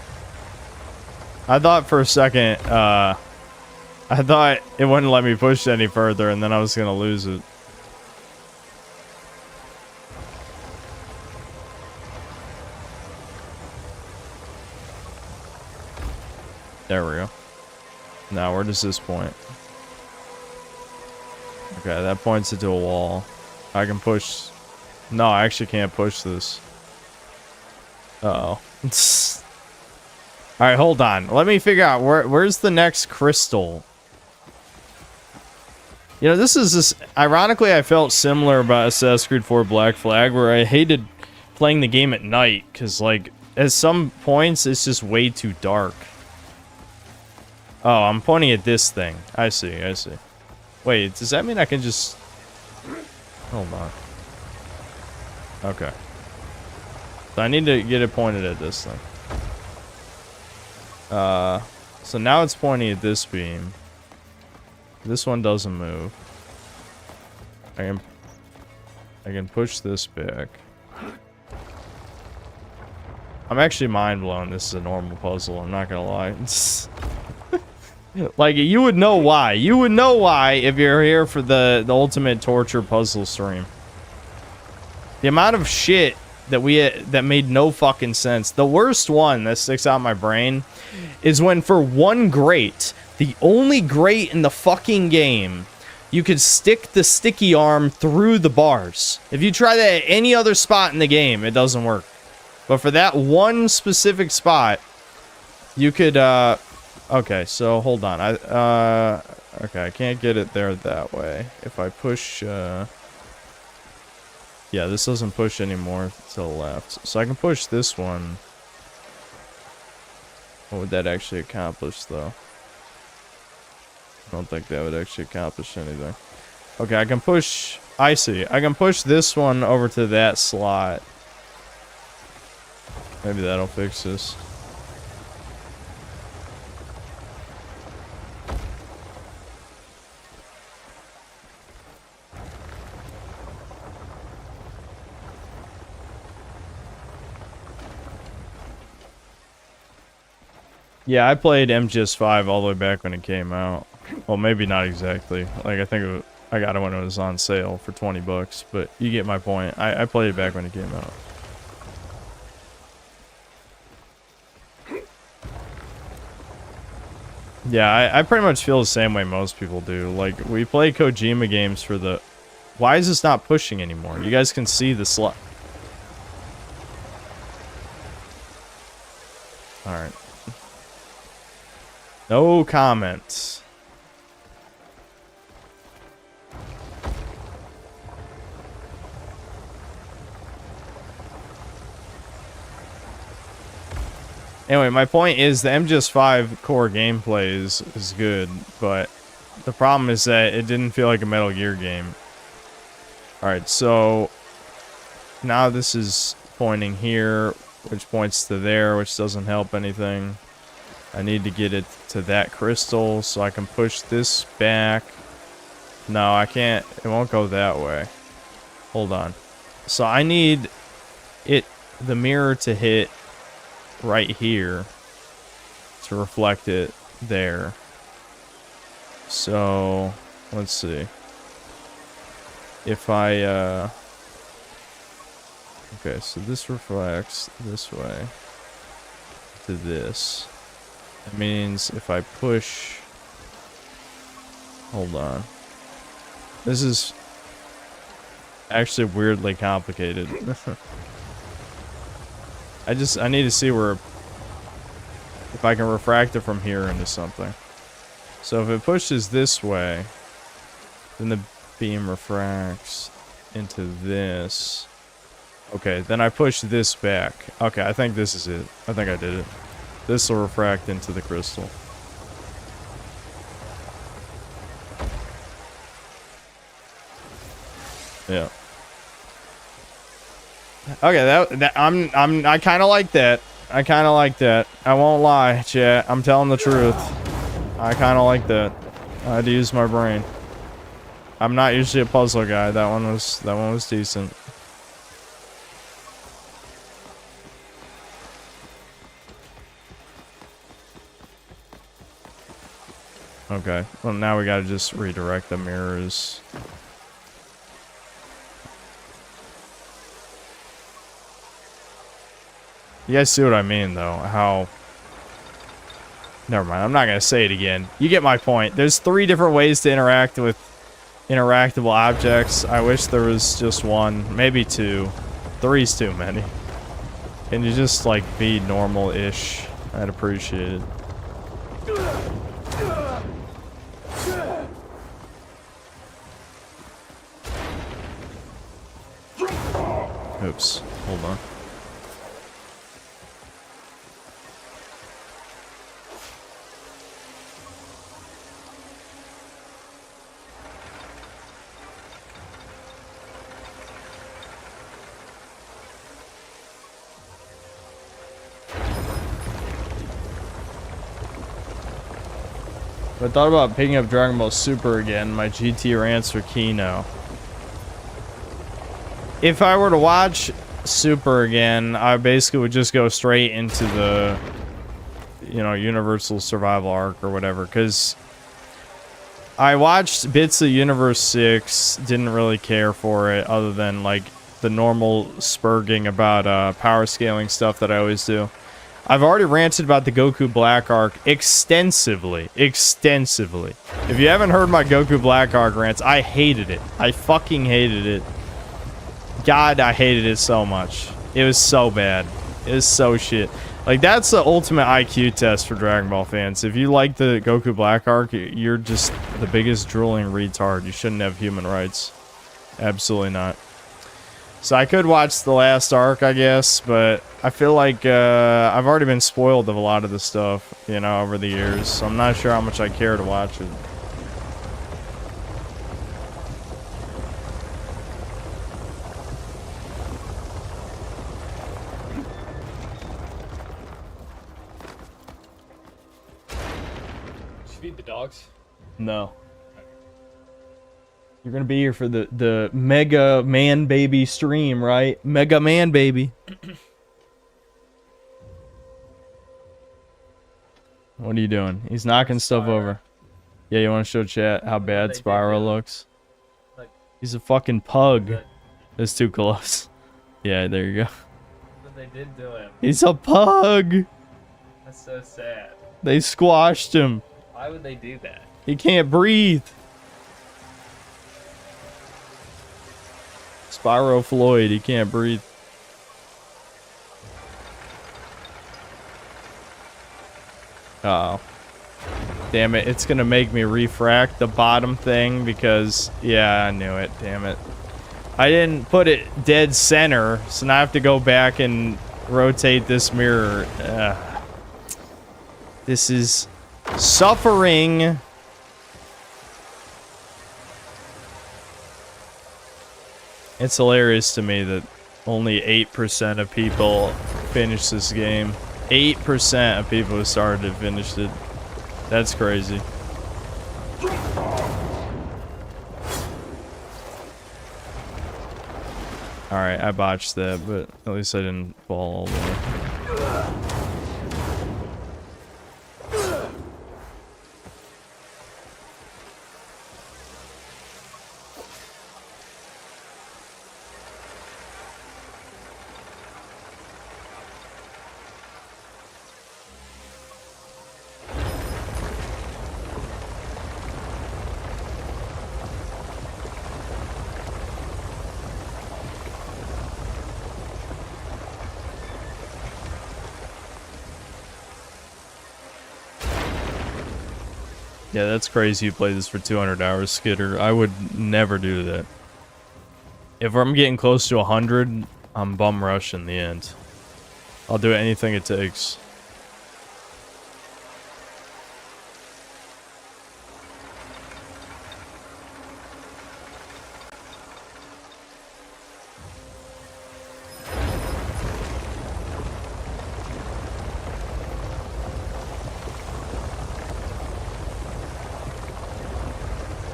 I thought for a second, I thought it wouldn't let me push any further, and then I was gonna lose it. There we go. Now, where does this point? Okay, that points it to a wall. I can push... No, I actually can't push this. Uh-oh. Alright, hold on. Let me figure out where's the next crystal. You know, this is this... Ironically, I felt similar about Assassin's Creed 4 Black Flag, where I hated playing the game at night, because, like, at some points, it's just way too dark. Oh, I'm pointing at this thing. I see, I see. Wait, does that mean I can just... Hold on. Okay. So I need to get it pointed at this thing. So now it's pointing at this beam. This one doesn't move. I can push this back. I'm actually mind blown. This is a normal puzzle. I'm not gonna lie. Like, you would know why. You would know why if you're here for the ultimate torture puzzle stream. The amount of shit that made no fucking sense. The worst one that sticks out in my brain is when, for one grate, the only grate in the fucking game, you could stick the sticky arm through the bars. If you try that at any other spot in the game, it doesn't work. But for that one specific spot, you could, okay, so hold on. Okay, I can't get it there that way. If I push, yeah, this doesn't push anymore to the left. So I can push this one. What would that actually accomplish, though? I don't think that would actually accomplish anything. Okay, I can push... I see. I can push this one over to that slot. Maybe that'll fix this. Yeah, I played MGS5 all the way back when it came out. Well, maybe not exactly. Like, I think I got it when it was on sale for 20 bucks, but you get my point. I played it back when it came out. Yeah, I pretty much feel the same way most people do. Like, we play Kojima games for the... Why is this not pushing anymore? You guys can see the slot. Alright. No comments. Anyway, my point is the MGS5 core gameplay is good, but the problem is that it didn't feel like a Metal Gear game. Alright, so now this is pointing here, which points to there, which doesn't help anything. I need to get it to that crystal so I can push this back. No, I can't. It won't go that way. Hold on. So I need the mirror to hit right here to reflect it there. So let's see. If I okay, so this reflects this way to this. That means if I push... Hold on. This is actually weirdly complicated. I need to see where... If I can refract it from here into something. So if it pushes this way, then the beam refracts into this. Okay, then I push this back. Okay, I think this is it. I think I did it. This will refract into the crystal. Yeah. Okay, I kind of like that. I kind of like that. I won't lie, chat. I'm telling the truth. I kind of like that. I had to use my brain. I'm not usually a puzzle guy. That one was decent. Okay. Well, now we gotta just redirect the mirrors. You guys see what I mean, though? How Never mind, I'm not gonna say it again. You get my point. There's 3 different ways to interact with interactable objects. I wish there was just 1, maybe 2. 3's too many. Can you just, like, be normal-ish? I'd appreciate it. Oops, hold on. I thought about picking up Dragon Ball Super again. My GT rants are key now. If I were to watch Super again, I basically would just go straight into the, you know, Universal Survival Arc or whatever. Because I watched bits of Universe 6, didn't really care for it other than, like, the normal spurging about power scaling stuff that I always do. I've already ranted about the Goku Black Arc extensively. Extensively. If you haven't heard my Goku Black Arc rants, I hated it. I fucking hated it. God, I hated it so much. It was so bad. It was so shit. Like, that's the ultimate IQ test for Dragon Ball fans. If you like the Goku Black Arc, you're just the biggest drooling retard. You shouldn't have human rights. Absolutely not. So I could watch the last arc, I guess, but I feel like I've already been spoiled of a lot of the stuff, you know, over the years. So I'm not sure how much I care to watch it. Did you feed the dogs? No. You're gonna be here for the Mega Man Baby stream, right? Mega Man Baby. What are you doing? He's knocking stuff over. Yeah, you want to show chat how bad Spyro looks? He's a fucking pug. It's too close. Yeah, there you go. But they did do him. He's a pug. That's so sad. They squashed him. Why would they do that? He can't breathe. Spyro Floyd, he can't breathe. Uh oh. Damn it, it's gonna make me refract the bottom thing because, yeah, I knew it, damn it. I didn't put it dead center, so now I have to go back and rotate this mirror. This is suffering. It's hilarious to me that only 8% of people finish this game. 8% of people who started it finished it. That's crazy. Alright, I botched that, but at least I didn't fall all the way. Yeah, that's crazy you play this for 200 hours, Skitter. I would never do that. If I'm getting close to 100, I'm bum rushing the end. I'll do anything it takes.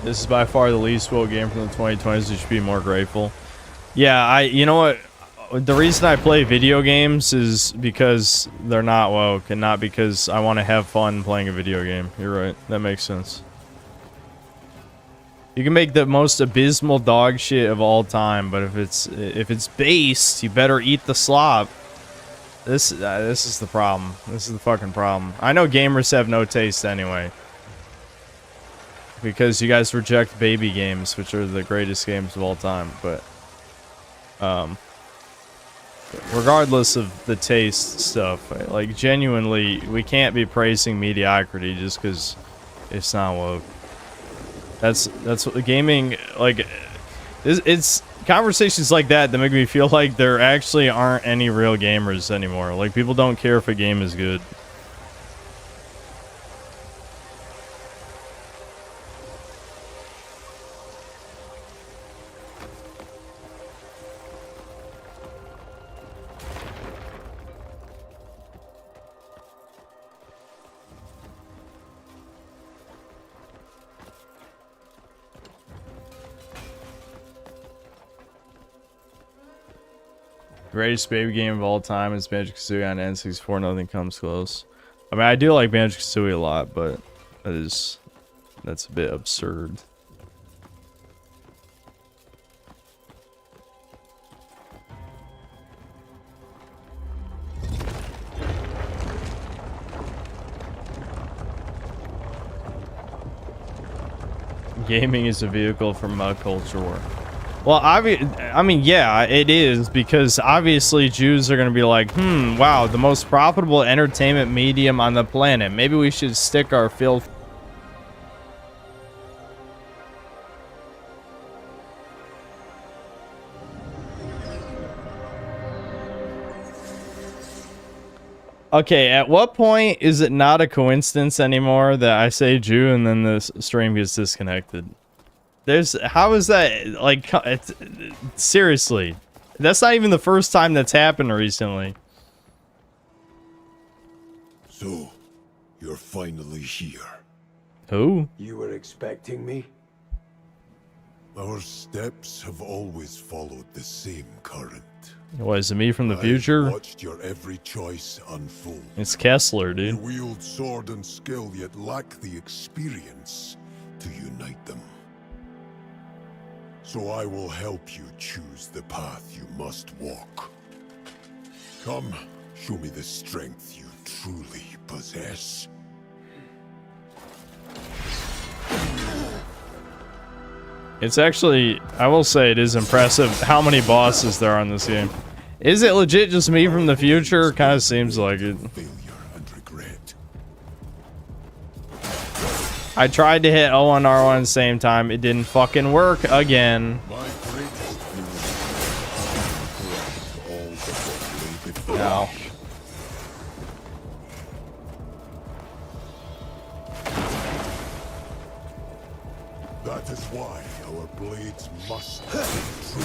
This is by far the least woke game from the 2020s. You should be more grateful. Yeah, you know what? The reason I play video games is because they're not woke and not because I want to have fun playing a video game. You're right. That makes sense. You can make the most abysmal dog shit of all time, but if it's based, you better eat the slop. This is the problem. This is the fucking problem. I know gamers have no taste anyway. Because you guys reject baby games, which are the greatest games of all time, but regardless of the taste stuff, like genuinely, we can't be praising mediocrity just because it's not woke. That's what the gaming, like, it's conversations like that that make me feel like there actually aren't any real gamers anymore. Like, people don't care if a game is good. Greatest baby game of all time is Banjo-Kazooie on N64. Nothing comes close. I mean, I do like Banjo-Kazooie a lot, but that's a bit absurd. Gaming is a vehicle for mud culture war. Well, I mean, yeah, it is, because obviously Jews are going to be like, wow, the most profitable entertainment medium on the planet. Maybe we should stick our filth. Okay, at what point is it not a coincidence anymore that I say Jew and then the stream gets disconnected? How is that, like, seriously, that's not even the first time that's happened recently. So, you're finally here. Who? You were expecting me? Our steps have always followed the same current. What, is it me from the I've future? watched your every choice unfold. It's Kessler, You dude. wield sword and skill, yet lack the experience to unite them. So I will help you choose the path you must walk. Come, show me the strength you truly possess. It's actually, I will say, it is impressive how many bosses there are in this game. Is it legit just me from the future? Kind of seems like it. Failure and regret. I tried to hit O and R1 at the same time. It didn't fucking work again. My greatest fear all but what lay before No. me. That is why our blades must be true.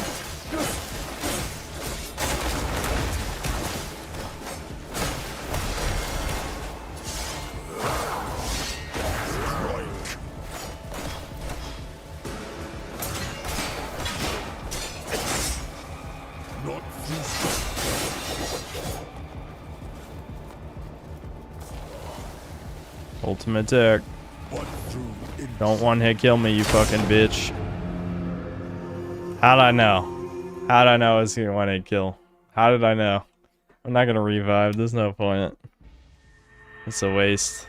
Not through Ultimate attack. but through Don't one hit kill me, you fucking bitch. How'd I know? How'd I know it's gonna one hit kill? How did I know? I'm not gonna revive. There's no point. It's a waste.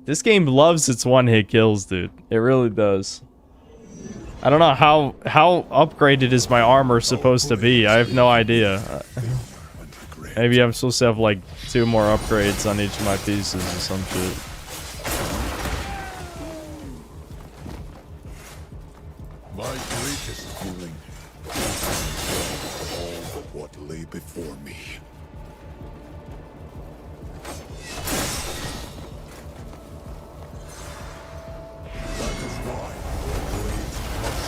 This game loves its one-hit kills, dude. It really does. I don't know how upgraded is my armor supposed to be. I have no idea. and regret. Maybe I'm supposed to have like 2 more upgrades on each of my pieces or some shit. My greatest feeling is all but what lay before me. That is why the blades must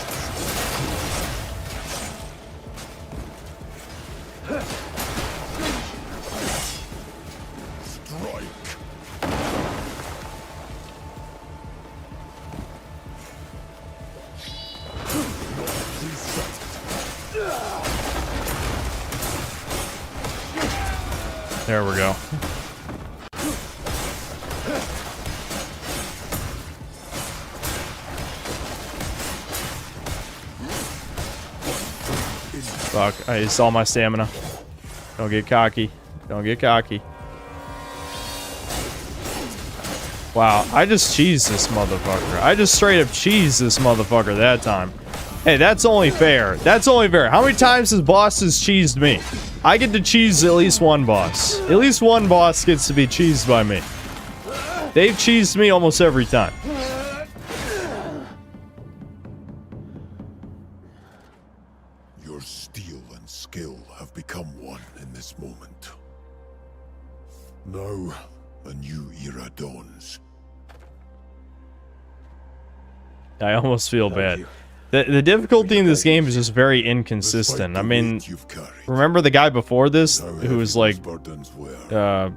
strike. There we go. Fuck, I used all my stamina. Don't get cocky. Don't get cocky. Wow, I just cheesed this motherfucker. I just straight up cheesed this motherfucker that time. Hey, that's only fair. That's only fair. How many times has bosses cheesed me? I get to cheese at least one boss. At least one boss gets to be cheesed by me. They've cheesed me almost every time. Your steel and skill have become one in this moment. Now, a new era dawns. I almost feel bad. The difficulty in this game is just very inconsistent. I mean, remember the guy before this who was like the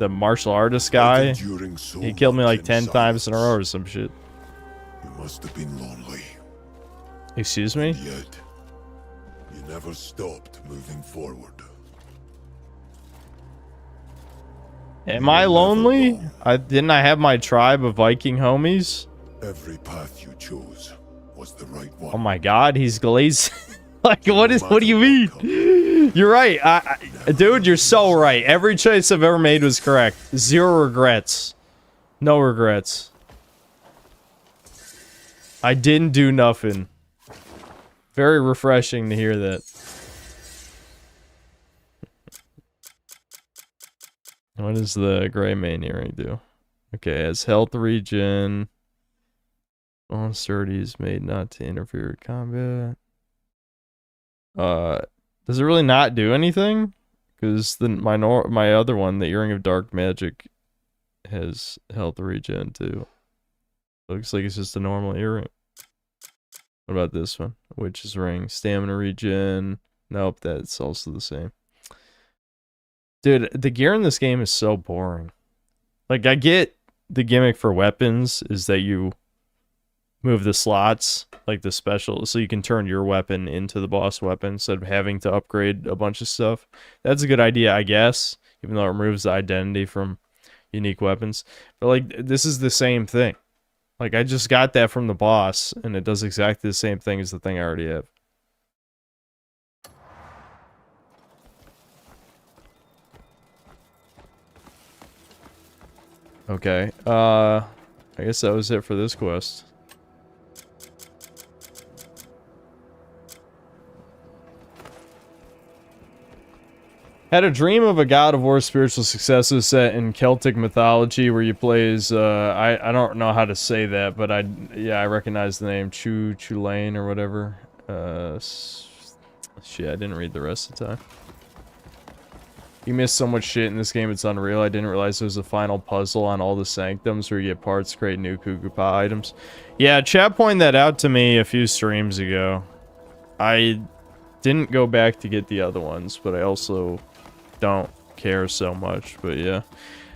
martial artist guy? He killed me like 10 times in a row or some shit. You must have been lonely. Excuse me? Yet, you never stopped moving forward. Am I lonely? Didn't I have my tribe of Viking homies? Every path you chose was the right one. Oh my god, he's glazed. Like, what do you mean? You're right. Dude, you're so right. Every choice I've ever made was correct. Zero regrets. No regrets. I didn't do nothing. Very refreshing to hear that. What does the gray main earring do? Okay, as health regen. Bone sturdy is made not to interfere with combat. Does it really not do anything? Because my other one, the earring of dark magic, has health regen too. Looks like it's just a normal earring. What about this one? Witch's ring, stamina regen. Nope, that's also the same. Dude, the gear in this game is so boring. Like, I get the gimmick for weapons is that you move the slots, like the special, so you can turn your weapon into the boss weapon instead of having to upgrade a bunch of stuff. That's a good idea, I guess, even though it removes the identity from unique weapons. But, like, this is the same thing. Like, I just got that from the boss, and it does exactly the same thing as the thing I already have. Okay, I guess that was it for this quest. Had a dream of a God of War spiritual successor set in Celtic mythology where you play as, I don't know how to say that, but I recognize the name, Chulain or whatever. Shit, I didn't read the rest of the time. You missed so much shit in this game, it's unreal. I didn't realize there was a final puzzle on all the sanctums where you get parts, create new Kukupa items. Yeah, chat pointed that out to me a few streams ago. I didn't go back to get the other ones, but I also don't care so much. But yeah,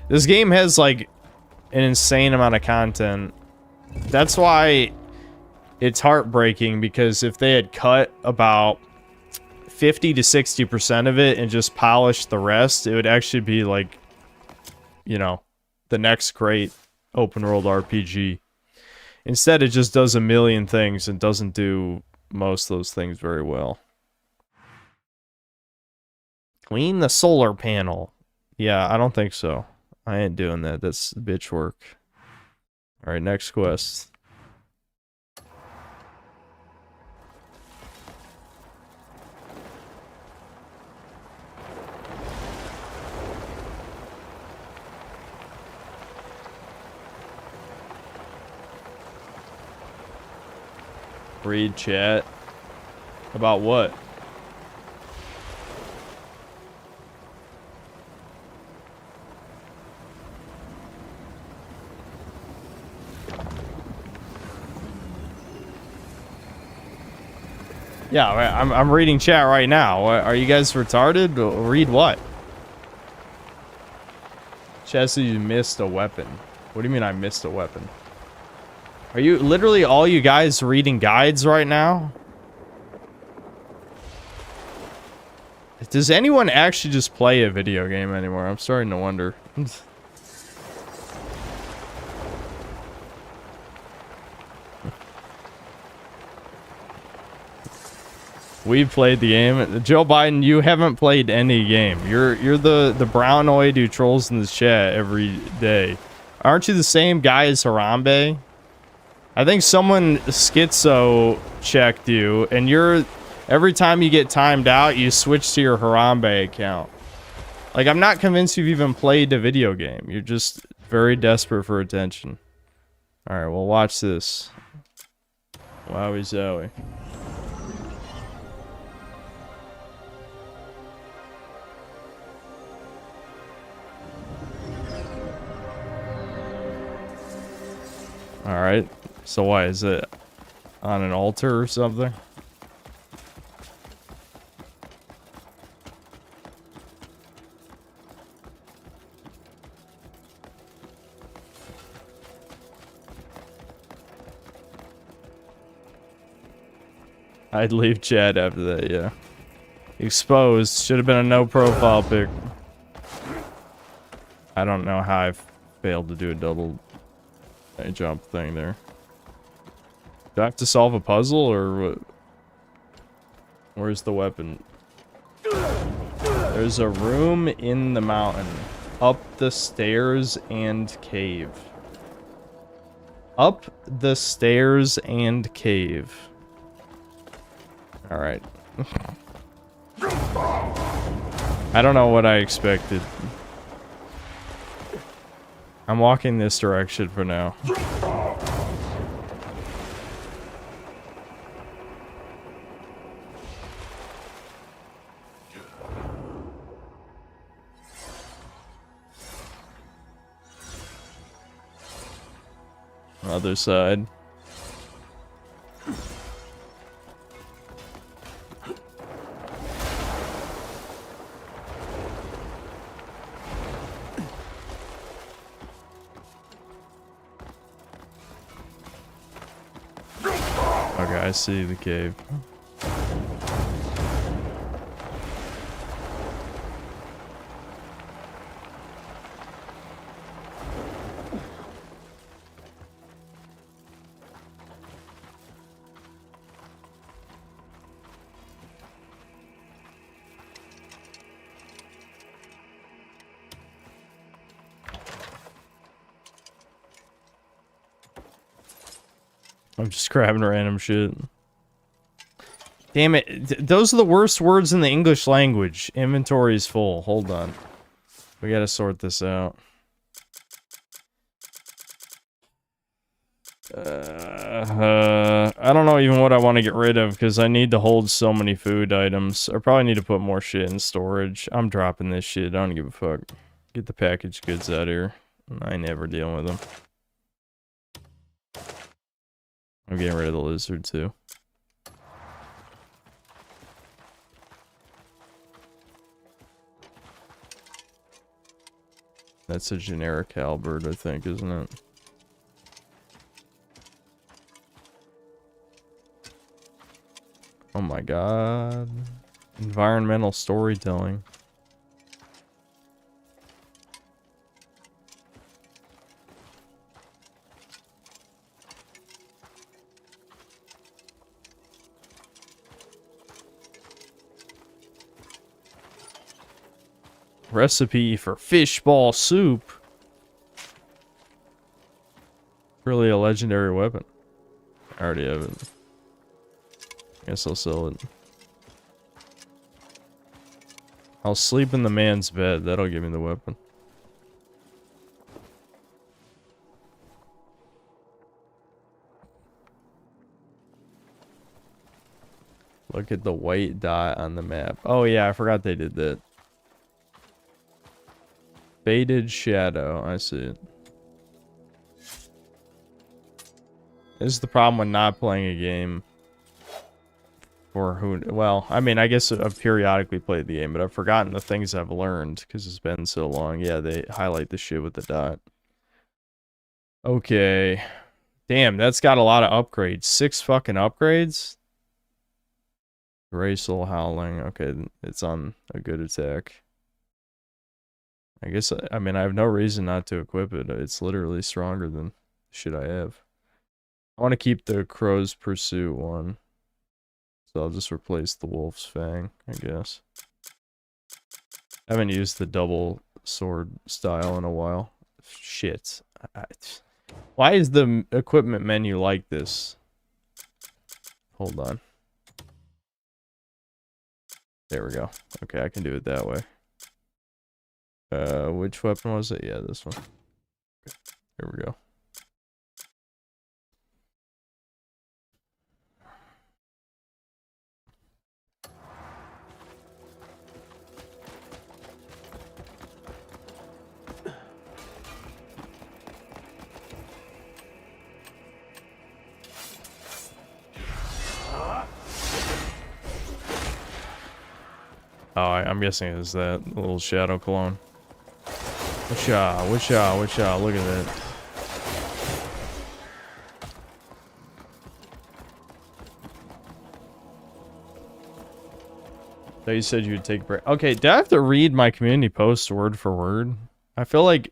this game has like an insane amount of content. That's why it's heartbreaking, because if they had cut about 50 to 60% of it and just polished the rest, it would actually be like, you know, the next great open world RPG. Instead, it just does a million things and doesn't do most of those things very well. Clean the solar panel. Yeah, I don't think so. I ain't doing that. That's bitch work. Alright, next quest. Read chat. About what? Yeah, I'm reading chat right now. Are you guys retarded? Read what? Chat says you missed a weapon. What do you mean I missed a weapon? Are you literally all you guys reading guides right now? Does anyone actually just play a video game anymore? I'm starting to wonder. We've played the game. Joe Biden, you haven't played any game. You're the brownoid who trolls in the chat every day. Aren't you the same guy as Harambe? I think someone schizo checked you, and you're every time you get timed out, you switch to your Harambe account. Like, I'm not convinced you've even played a video game. You're just very desperate for attention. All right, well, watch this. Wowie zowie. Alright, so why is it on an altar or something? I'd leave chat after that, yeah. Exposed. Should have been a no profile pic. I don't know how I failed to do a double jump thing there. Do I have to solve a puzzle or what? Where's the weapon? There's a room in the mountain. Up the stairs and cave. Up the stairs and cave. Alright. I don't know what I expected. I'm walking this direction for now. Other side. Okay, I see the cave. I'm just grabbing random shit. Damn it. Those are the worst words in the English language. Inventory is full. Hold on. We gotta sort this out. I don't know even what I want to get rid of because I need to hold so many food items. I probably need to put more shit in storage. I'm dropping this shit. I don't give a fuck. Get the packaged goods out of here. I ain't never dealing with them. I'm getting rid of the lizard too. That's a generic halberd, I think, isn't it? Oh my god. Environmental storytelling. Recipe for fishball soup. Really a legendary weapon. I already have it. Guess I'll sell it. I'll sleep in the man's bed. That'll give me the weapon. Look at the white dot on the map. Oh yeah, I forgot they did that. Faded shadow. I see it. This is the problem with not playing a game. For who? Well, I mean, I guess I've periodically played the game, but I've forgotten the things I've learned because it's been so long. Yeah, they highlight the shit with the dot. Okay. Damn, that's got a lot of upgrades. 6 fucking upgrades? Graceful Howling. Okay, it's on a good attack. I guess, I mean, I have no reason not to equip it. It's literally stronger than shit I have. I want to keep the Crow's Pursuit one. So I'll just replace the wolf's fang, I guess. I haven't used the double sword style in a while. Shit. Why is the equipment menu like this? Hold on. There we go. Okay, I can do it that way. Which weapon was it? Yeah, this one. Okay, here we go. Oh, I'm guessing it's that little shadow clone. Whatcha, look at that. So you said you'd take a break. Okay, do I have to read my community post word for word? I feel like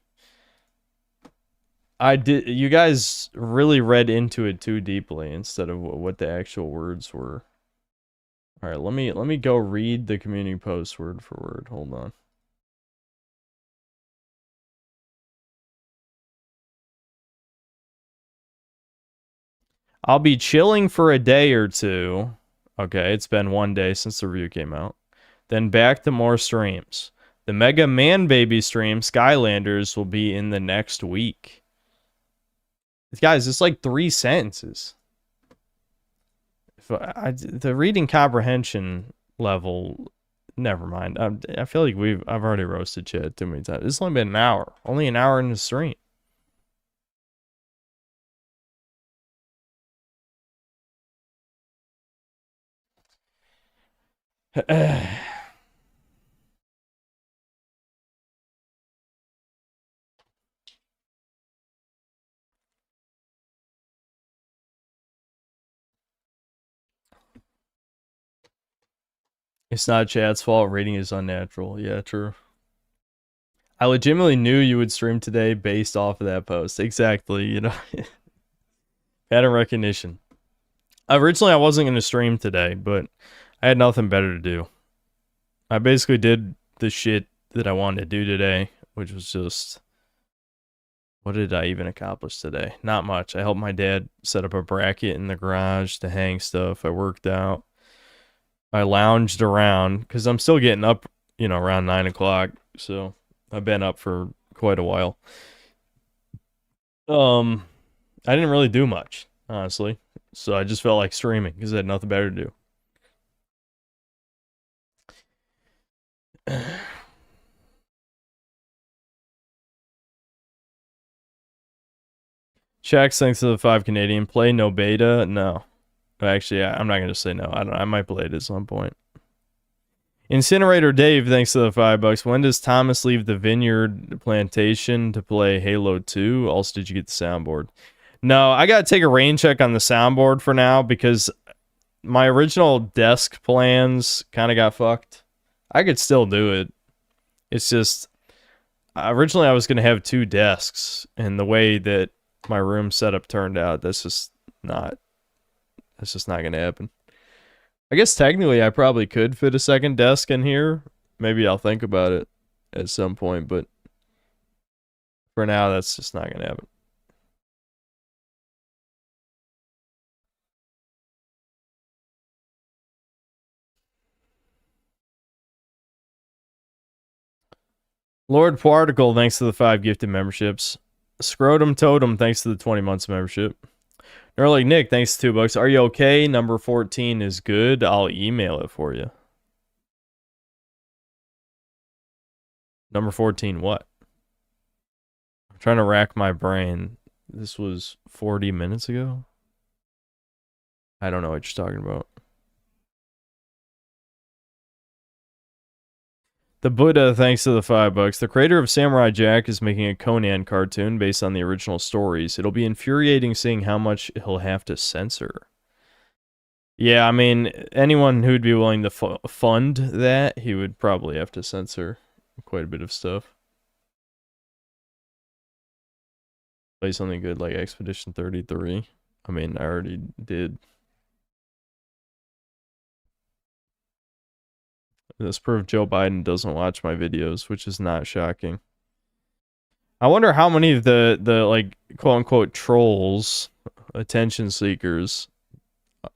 I did. You guys really read into it too deeply instead of what the actual words were. All right, let me go read the community post word for word. Hold on. I'll be chilling for a day or two. Okay, it's been 1 day since the review came out. Then back to more streams. The Mega Man Baby stream, Skylanders, will be in the next week. Guys, it's like 3 sentences. The reading comprehension level, never mind. I feel like I've already roasted Chad too many times. It's only been an hour. Only an hour in the stream. It's not Chad's fault. Rating is unnatural. Yeah, true. I legitimately knew you would stream today based off of that post. Exactly, you know. Pattern recognition. Originally, I wasn't going to stream today, but I had nothing better to do. I basically did the shit that I wanted to do today, which was just... What did I even accomplish today? Not much. I helped my dad set up a bracket in the garage to hang stuff. I worked out. I lounged around, because I'm still getting up, you know, around 9 o'clock, so I've been up for quite a while. I didn't really do much, honestly, so I just felt like streaming, because I had nothing better to do. Shax, thanks to the 5 Canadian. Play no beta? No. Actually, I'm not going to say no. I might play it at some point. Incinerator Dave, thanks to the $5. When does Thomas leave the vineyard plantation to play Halo 2? Also, did you get the soundboard? No, I got to take a rain check on the soundboard for now because my original desk plans kind of got fucked. I could still do it. It's just, originally I was going to have 2 desks, and the way that my room setup turned out, that's just not going to happen. I guess technically I probably could fit a second desk in here. Maybe I'll think about it at some point, but for now, that's just not going to happen. Lord Particle, thanks to the 5 gifted memberships. Scrotum Totem, thanks to the 20 months membership. Nerlig Nick, thanks to $2. Are you okay? Number 14 is good. I'll email it for you. Number 14, what? I'm trying to rack my brain. This was 40 minutes ago? I don't know what you're talking about. The Buddha, thanks to the $5. The creator of Samurai Jack is making a Conan cartoon based on the original stories. It'll be infuriating seeing how much he'll have to censor. Yeah, I mean, anyone who'd be willing to fund that, he would probably have to censor quite a bit of stuff. Play something good like Expedition 33. I mean, I already did. This proves Joe Biden doesn't watch my videos, which is not shocking. I wonder how many of the like quote unquote trolls, attention seekers,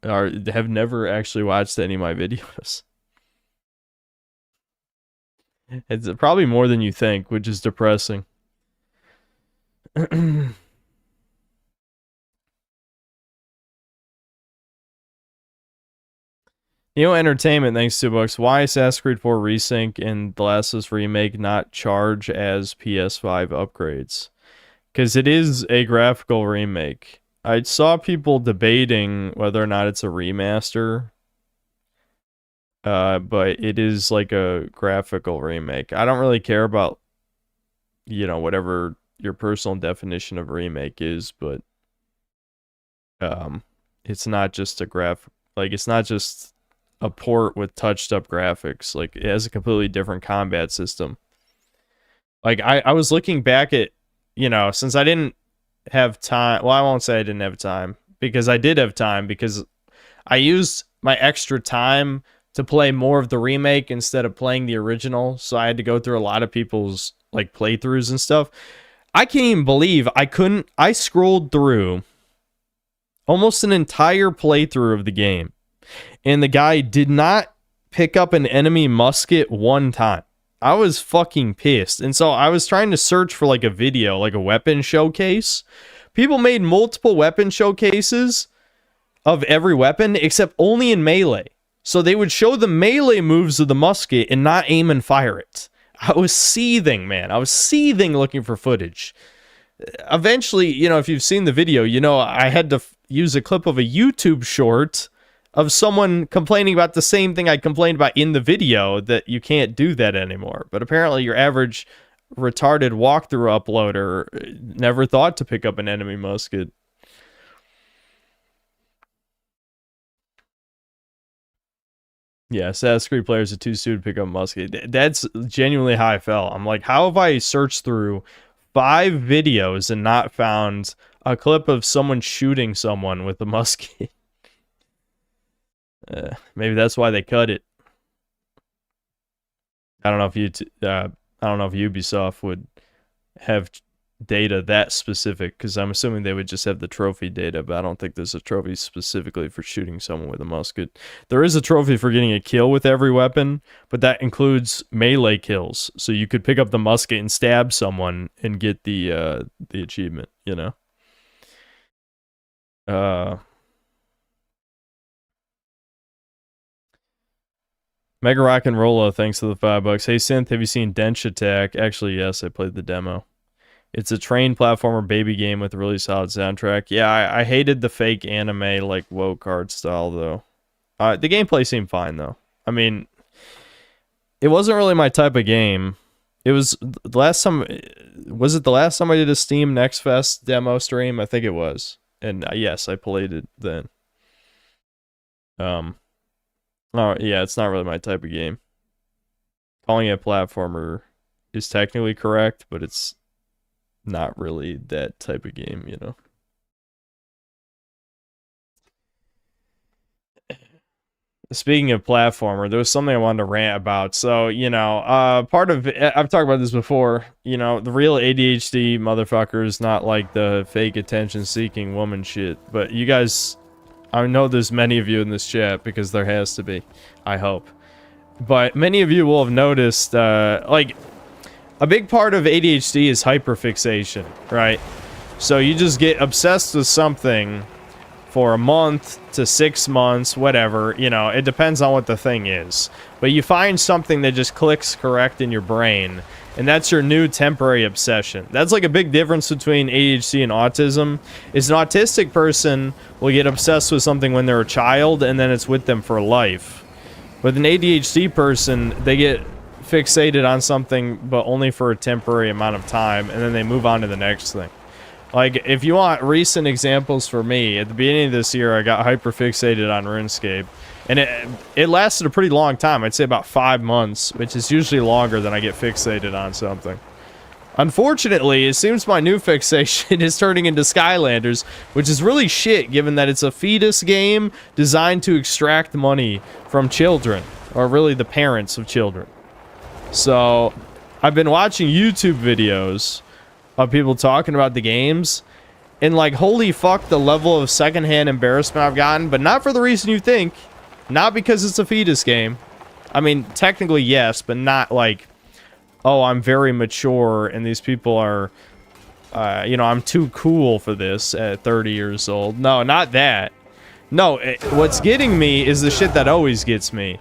have never actually watched any of my videos. It's probably more than you think, which is depressing. Entertainment, thanks $2. Why Assassin's Creed 4 Resync and The Last of Us Remake not charge as PS5 upgrades? Because it is a graphical remake. I saw people debating whether or not it's a remaster. But it is like a graphical remake. I don't really care about, whatever your personal definition of remake is, but it's not just it's not just a port with touched up graphics. Like, it has a completely different combat system. Like, I was looking back at, since I didn't have time, well, I won't say I didn't have time, because I did have time, because I used my extra time to play more of the remake instead of playing the original, so I had to go through a lot of people's, like, playthroughs and stuff. I can't even believe I scrolled through almost an entire playthrough of the game, and the guy did not pick up an enemy musket one time. I was fucking pissed. And so I was trying to search for like a video, like a weapon showcase. People made multiple weapon showcases of every weapon, except only in melee. So they would show the melee moves of the musket and not aim and fire it. I was seething, man. I was seething looking for footage. Eventually, if you've seen the video, I had to use a clip of a YouTube short of someone complaining about the same thing I complained about in the video, that you can't do that anymore. But apparently your average retarded walkthrough uploader never thought to pick up an enemy musket. Yeah, Assassin's Creed players are too soon to pick up a musket. That's genuinely how I felt. I'm like, how have I searched through 5 videos and not found a clip of someone shooting someone with a musket? Maybe that's why they cut it. I don't know if Ubisoft would have data that specific, because I'm assuming they would just have the trophy data, but I don't think there's a trophy specifically for shooting someone with a musket. There is a trophy for getting a kill with every weapon, but that includes melee kills. So you could pick up the musket and stab someone and get the achievement, Mega Rock and Rolla, thanks to the $5. Hey Synth, have you seen Dench Attack? Actually, yes, I played the demo. It's a train platformer baby game with a really solid soundtrack. Yeah, I hated the fake anime, like, woke art style, though. The gameplay seemed fine, though. I mean, it wasn't really my type of game. It was the last time... Was it the last time I did a Steam Next Fest demo stream? I think it was. And yes, I played it then. Oh, yeah, it's not really my type of game. Calling it a platformer is technically correct, but it's not really that type of game, Speaking of platformer, there was something I wanted to rant about. So, part of it, I've talked about this before, the real ADHD motherfucker is not like the fake attention-seeking woman shit. But you guys, I know there's many of you in this chat, because there has to be, I hope. But many of you will have noticed, like, a big part of ADHD is hyperfixation, right? So you just get obsessed with something for a month to 6 months, whatever, it depends on what the thing is. But you find something that just clicks correct in your brain, and that's your new temporary obsession. That's like a big difference between ADHD and autism. Is an autistic person will get obsessed with something when they're a child, and then it's with them for life. With an ADHD person, they get fixated on something, but only for a temporary amount of time, and then they move on to the next thing. Like, if you want recent examples for me, at the beginning of this year, I got hyperfixated on RuneScape, and it lasted a pretty long time. I'd say about 5 months, which is usually longer than I get fixated on something. Unfortunately, it seems my new fixation is turning into Skylanders, which is really shit, given that it's a fetus game designed to extract money from children. or really the parents of children. So I've been watching YouTube videos of people talking about the games, and like, holy fuck, the level of secondhand embarrassment I've gotten, but not for the reason you think. Not because it's a fetus game. I mean, technically yes, but not like, oh, I'm very mature and these people are, you know, I'm too cool for this at 30 years old. No, not that. No, what's getting me is the shit that always gets me.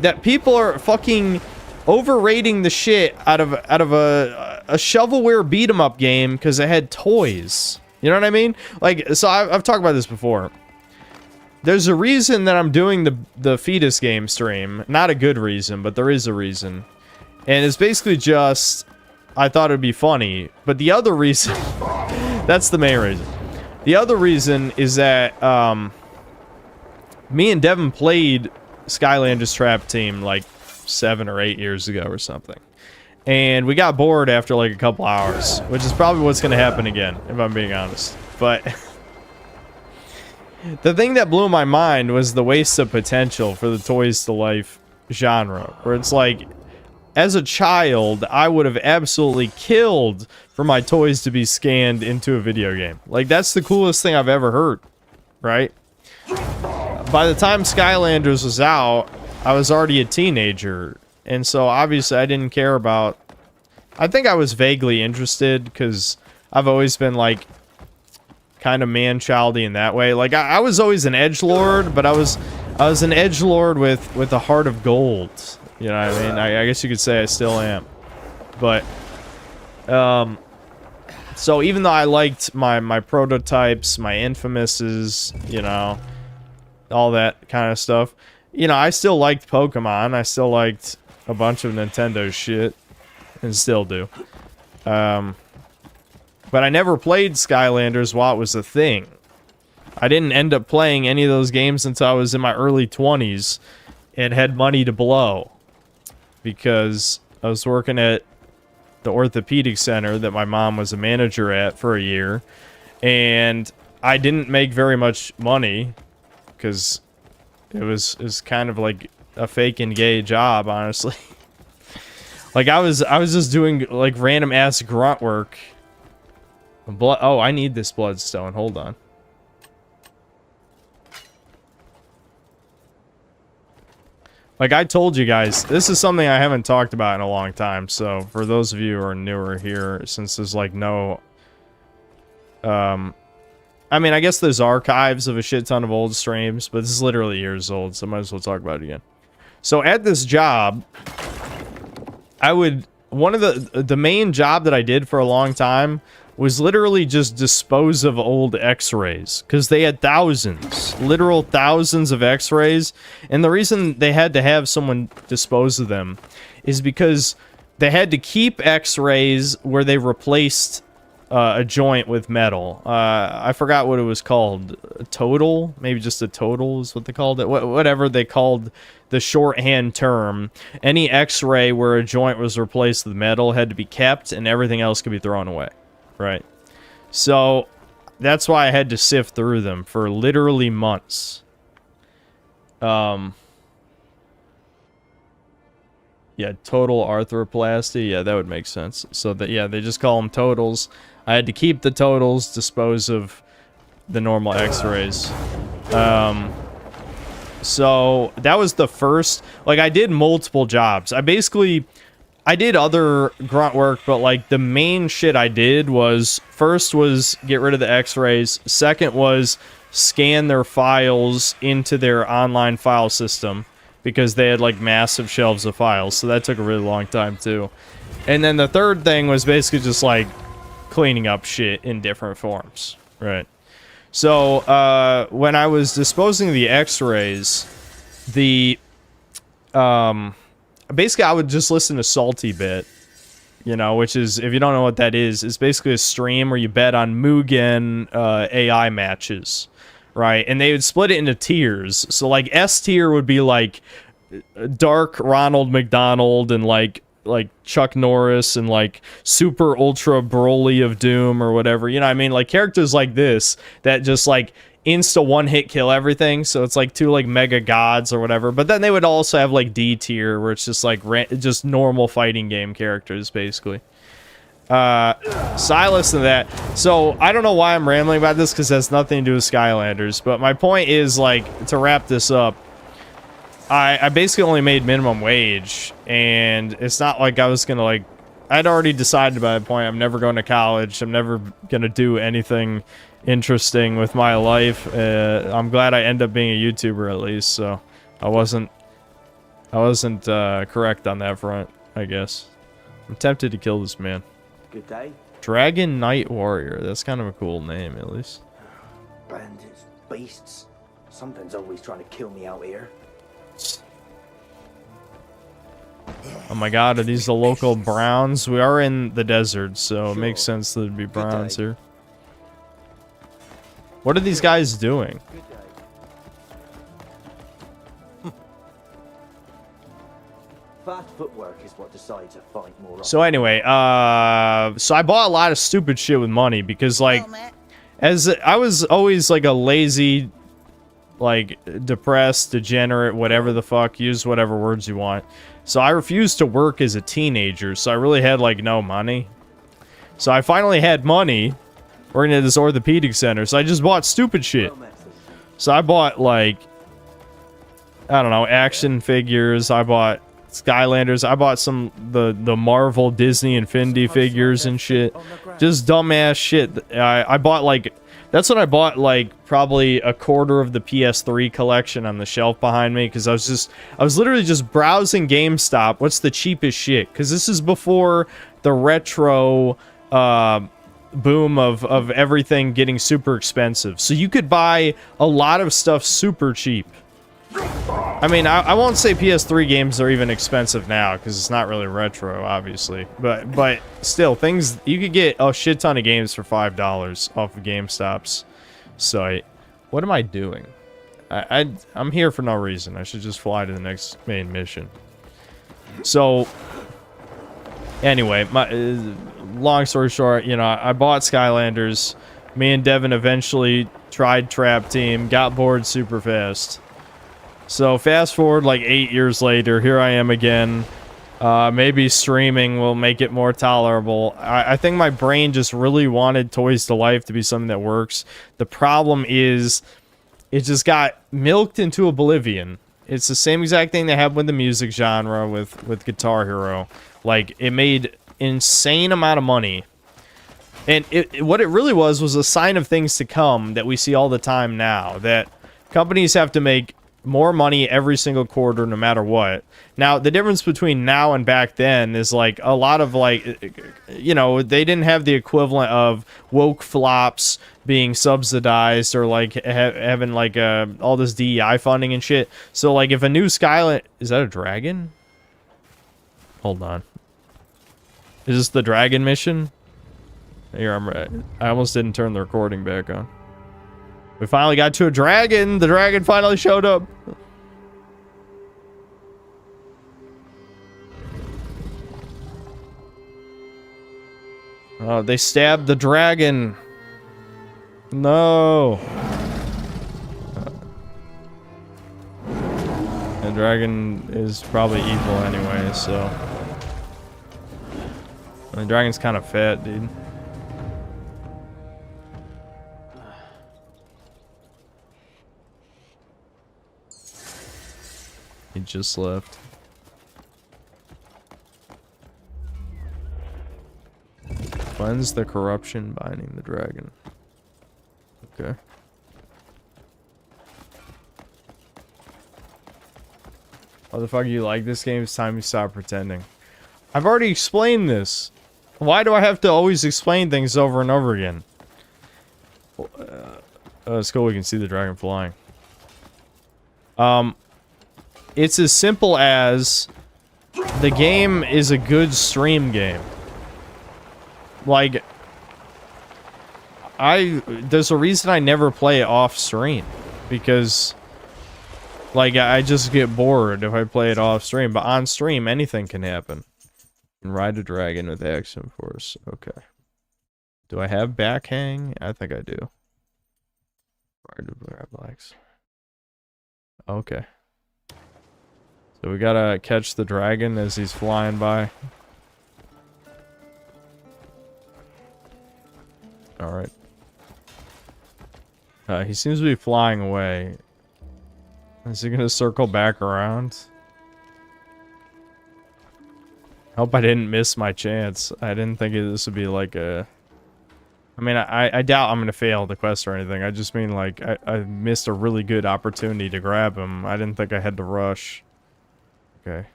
That people are fucking overrating the shit out of a shovelware beat 'em up game because it had toys. You know what I mean? Like, so I've talked about this before. There's a reason that I'm doing the fetus game stream. Not a good reason, but there is a reason. And it's basically just, I thought it'd be funny. But the other reason, that's the main reason. The other reason is that, me and Devin played Skylanders Trap Team like 7 or 8 years ago or something. And we got bored after like a couple hours, which is probably what's going to happen again, if I'm being honest. But the thing that blew my mind was the waste of potential for the Toys to Life genre, where it's like, as a child, I would have absolutely killed for my toys to be scanned into a video game. Like, that's the coolest thing I've ever heard, right? By the time Skylanders was out, I was already a teenager, and so obviously I didn't care about... I think I was vaguely interested, because I've always been, like, kind of man-childy in that way. Like, I was always an edgelord, but I was an edgelord with a heart of gold. You know what I mean? I guess you could say I still am. But, so even though I liked my prototypes, my infamouses, you know, all that kind of stuff, you know, I still liked Pokemon. I still liked a bunch of Nintendo shit, and still do. But I never played Skylanders while it was a thing. I didn't end up playing any of those games until I was in my early 20s and had money to blow. Because I was working at the orthopedic center that my mom was a manager at for a year. And I didn't make very much money because it was kind of like a fake and gay job, honestly. Like, I was just doing like random ass grunt work. Oh, I need this bloodstone. Hold on. Like I told you guys, this is something I haven't talked about in a long time. So for those of you who are newer here, since there's like no... I mean, I guess there's archives of a shit ton of old streams, but this is literally years old, so I might as well talk about it again. So at this job, I would... One of the main job that I did for a long time was literally just dispose of old x-rays, because they had thousands, literal thousands of x-rays, and the reason they had to have someone dispose of them is because they had to keep x-rays where they replaced a joint with metal. I forgot what it was called. A total? Maybe just a total is what they called it. Whatever they called the shorthand term. Any x-ray where a joint was replaced with metal had to be kept, and everything else could be thrown away. Right. So that's why I had to sift through them for literally months. Yeah, total arthroplasty. Yeah, that would make sense. So that, yeah, they just call them totals. I had to keep the totals, dispose of the normal x-rays. So that was the first, like, I did multiple jobs. I did other grunt work, but like the main shit I did was, first was get rid of the x-rays, second was scan their files into their online file system, because they had like massive shelves of files, so that took a really long time too. And then the third thing was basically just like cleaning up shit in different forms, right? So when I was disposing of the x-rays, basically, I would just listen to Salty Bit, you know, which is, if you don't know what that is, it's basically a stream where you bet on Mugen AI matches, right? And they would split it into tiers. So, like, S tier would be, like, Dark Ronald McDonald and, like Chuck Norris and, like, Super Ultra Broly of Doom or whatever. You know what I mean? Like, characters like this that just, like, insta one-hit kill everything. So it's like 2 like mega gods or whatever. But then they would also have like D tier, where it's just like just normal fighting game characters, basically. So I listen to that. So I don't know why I'm rambling about this, because it has nothing to do with Skylanders. But my point is, like, to wrap this up, I basically only made minimum wage, and it's not like I was gonna, like, I'd already decided by that point I'm never going to college, I'm never gonna do anything interesting with my life. I'm glad I end up being a YouTuber at least, so I wasn't correct on that front, I guess. I'm tempted to kill this man. Good day. Dragon Knight Warrior, that's kind of a cool name, at least. Bandits, beasts. Something's always trying to kill me out here. Oh my god, are these the local browns? We are in the desert, so it makes sense that there'd be browns here. What are these guys doing? Good day. Fast footwork is what decides a fight more often. So anyway, so I bought a lot of stupid shit with money, because, like, as I was always like a lazy, like, depressed, degenerate, whatever the fuck, use whatever words you want. So I refused to work as a teenager, so I really had, like, no money. So I finally had money working at this orthopedic center, so I just bought stupid shit. So I bought, like, I don't know, action figures, I bought Skylanders, I bought some, the Marvel, Disney, Infinity figures and shit. Just dumbass shit. I bought, like, that's when I bought, like, probably a quarter of the PS3 collection on the shelf behind me, because I was literally just browsing GameStop. What's the cheapest shit? Because this is before the retro boom of everything getting super expensive. So you could buy a lot of stuff super cheap. I mean, I won't say PS3 games are even expensive now, because it's not really retro, obviously. But still, things, you could get a shit ton of games for $5 off of GameStop's site. What am I doing? I'm here for no reason. I should just fly to the next main mission. So, anyway, long story short, you know, I bought Skylanders. Me and Devin eventually tried Trap Team, got bored super fast. So fast forward like 8 years later, here I am again. Maybe streaming will make it more tolerable. I think my brain just really wanted Toys to Life to be something that works. The problem is, it just got milked into oblivion. It's the same exact thing they have with the music genre with Guitar Hero. Like, it made insane amount of money. And what it really was a sign of things to come that we see all the time now. That companies have to make more money every single quarter, no matter what. Now, the difference between now and back then is, like, a lot of, like, you know, they didn't have the equivalent of woke flops being subsidized, or, like, having, like, all this DEI funding and shit. So, like, if a new Skyland... Is that a dragon? Hold on. Is this the dragon mission? Here, I almost didn't turn the recording back on. We finally got to a dragon. The dragon finally showed up. Oh, they stabbed the dragon. No. The dragon is probably evil anyway, so. The dragon's kind of fat, dude. He just left. Cleanse the corruption binding the dragon. Okay. Motherfucker, you like this game? It's time you stop pretending. I've already explained this. Why do I have to always explain things over and over again? It's cool we can see the dragon flying. It's as simple as the game is a good stream game. Like, there's a reason I never play it off stream, because, like, I just get bored if I play it off stream. But on stream, anything can happen. And ride a dragon with action force. Okay. Do I have back hang? I think I do. Hard to grab legs. Okay. So we gotta catch the dragon as he's flying by. Alright. He seems to be flying away. Is he gonna circle back around? I hope I didn't miss my chance. I didn't think this would be like a... I mean, I doubt I'm gonna fail the quest or anything. I just mean, like, I missed a really good opportunity to grab him. I didn't think I had to rush. Okay.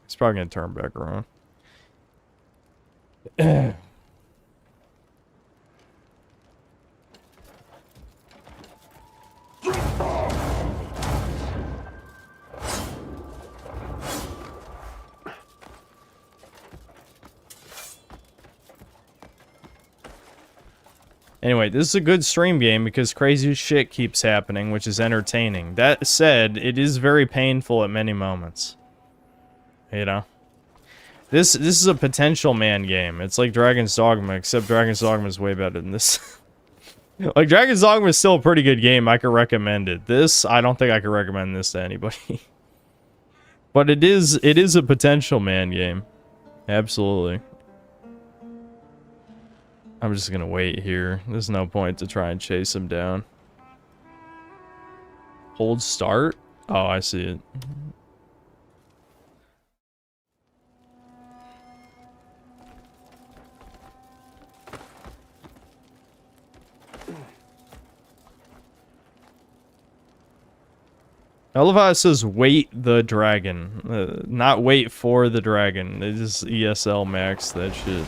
He's probably gonna turn back around. Anyway, this is a good stream game because crazy shit keeps happening, which is entertaining. That said, it is very painful at many moments. You know? This is a potential man game. It's like Dragon's Dogma, except Dragon's Dogma is way better than this. Like, Dragon's Dogma is still a pretty good game. I could recommend it. This, I don't think I could recommend this to anybody. But it is a potential man game. Absolutely. I'm just gonna wait here. There's no point to try and chase him down. Hold start? Oh, I see it. I love how it says wait the dragon. Not wait for the dragon. It just ESL max that shit.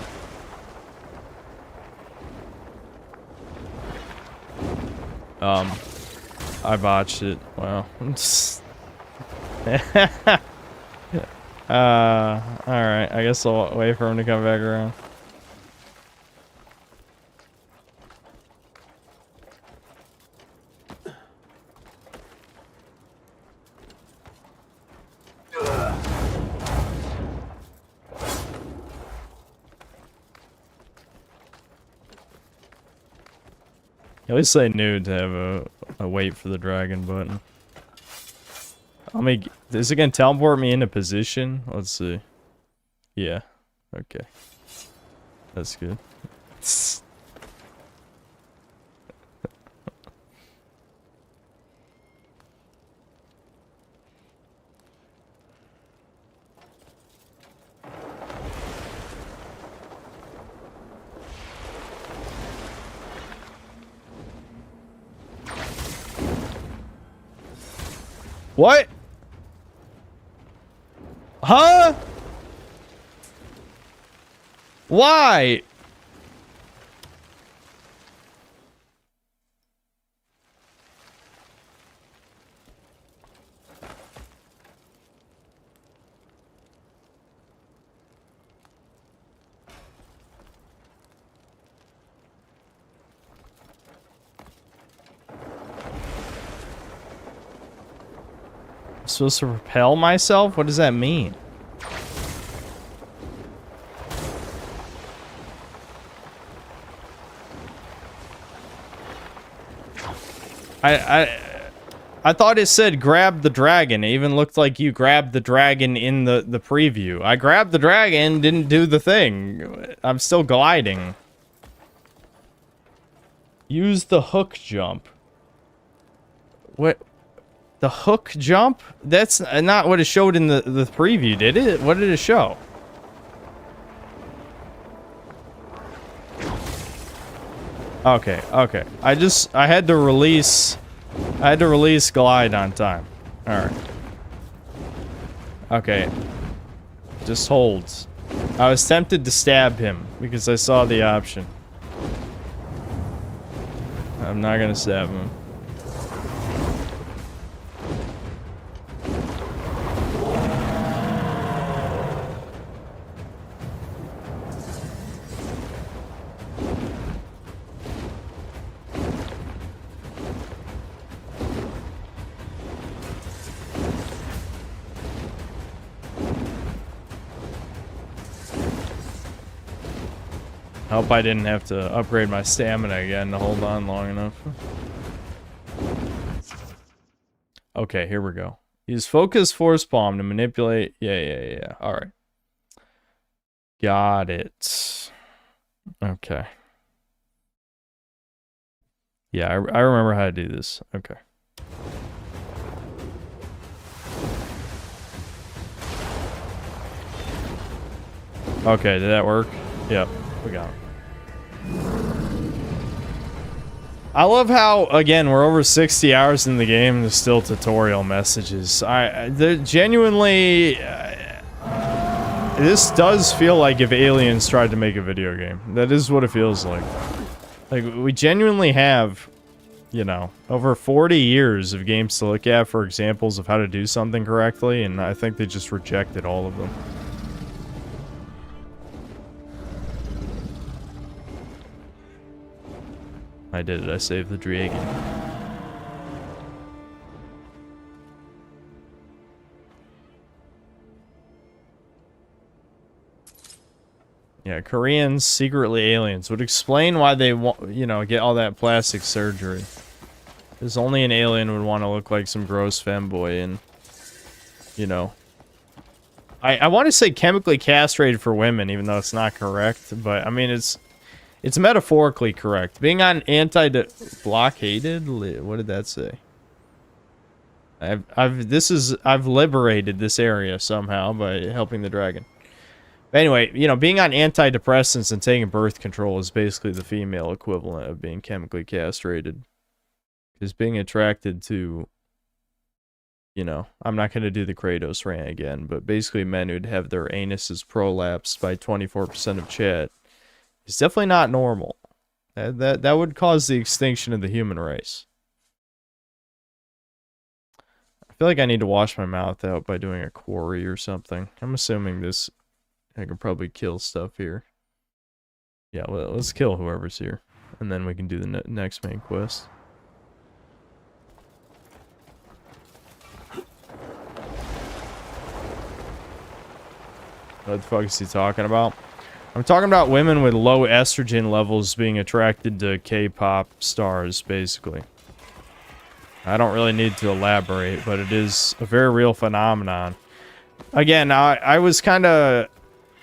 I botched it. Wow. Alright. I guess I'll wait for him to come back around. At least I knew to have a wait for the dragon button. Is it gonna teleport me into position? Let's see. Yeah. Okay. That's good. What? Huh? Why? Supposed to repel myself? What does that mean? I thought it said grab the dragon. It even looked like you grabbed the dragon in the preview. I grabbed the dragon, didn't do the thing. I'm still gliding. Use the hook jump. What? The hook jump? That's not what it showed in the preview, did it? What did it show? Okay, okay. I had to release glide on time. Alright. Okay. Just holds. I was tempted to stab him because I saw the option. I'm not gonna stab him. I hope I didn't have to upgrade my stamina again to hold on long enough. Okay, here we go. Use focus force palm to manipulate. Yeah. All right. Got it. Okay. Yeah, I remember how to do this. Okay. Okay, did that work? Yep, we got it. I love how, again, we're over 60 hours in the game and there's still tutorial messages. They're genuinely... this does feel like if aliens tried to make a video game. That is what it feels like. Like, we genuinely have, you know, over 40 years of games to look at for examples of how to do something correctly, and I think they just rejected all of them. I did it. I saved the dragon. Yeah, Koreans, secretly aliens. Would explain why they want, you know, get all that plastic surgery. Because only an alien would want to look like some gross femboy and, you know. I want to say chemically castrated for women, even though it's not correct. But, I mean, it's metaphorically correct. Being on blockaded? What did that say? I've liberated this area somehow by helping the dragon. But anyway, you know, being on antidepressants and taking birth control is basically the female equivalent of being chemically castrated. Because being attracted to, you know, I'm not going to do the Kratos rant again, but basically men who'd have their anuses prolapsed by 24% of chat. It's definitely not normal. That would cause the extinction of the human race. I feel like I need to wash my mouth out by doing a quarry or something. I'm assuming this... I can probably kill stuff here. Yeah, well, let's kill whoever's here. And then we can do the next main quest. What the fuck is he talking about? I'm talking about women with low estrogen levels being attracted to K-pop stars, basically. I don't really need to elaborate, but it is a very real phenomenon. Again, I was kind of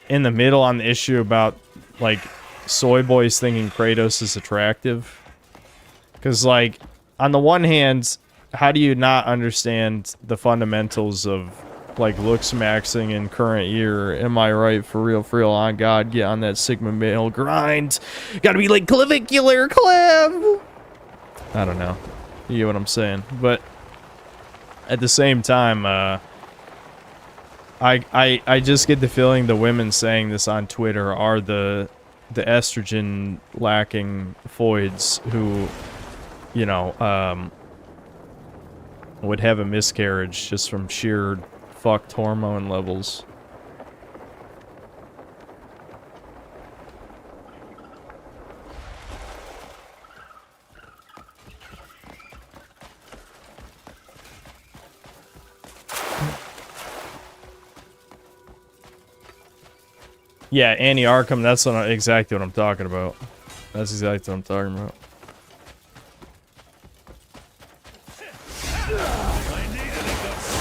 in the middle on the issue about, like, soy boys thinking Kratos is attractive. Because, like, on the one hand, how do you not understand the fundamentals of, like, looks maxing in current year? Am I right? For real, on God, get on that Sigma male grind. Gotta be, like, clavicular clav! I don't know. You get what I'm saying. But, at the same time, I just get the feeling the women saying this on Twitter are the estrogen lacking foids who, you know, would have a miscarriage just from sheer fucked hormone levels. Yeah, Annie Arkham, that's exactly what I'm talking about. That's exactly what I'm talking about.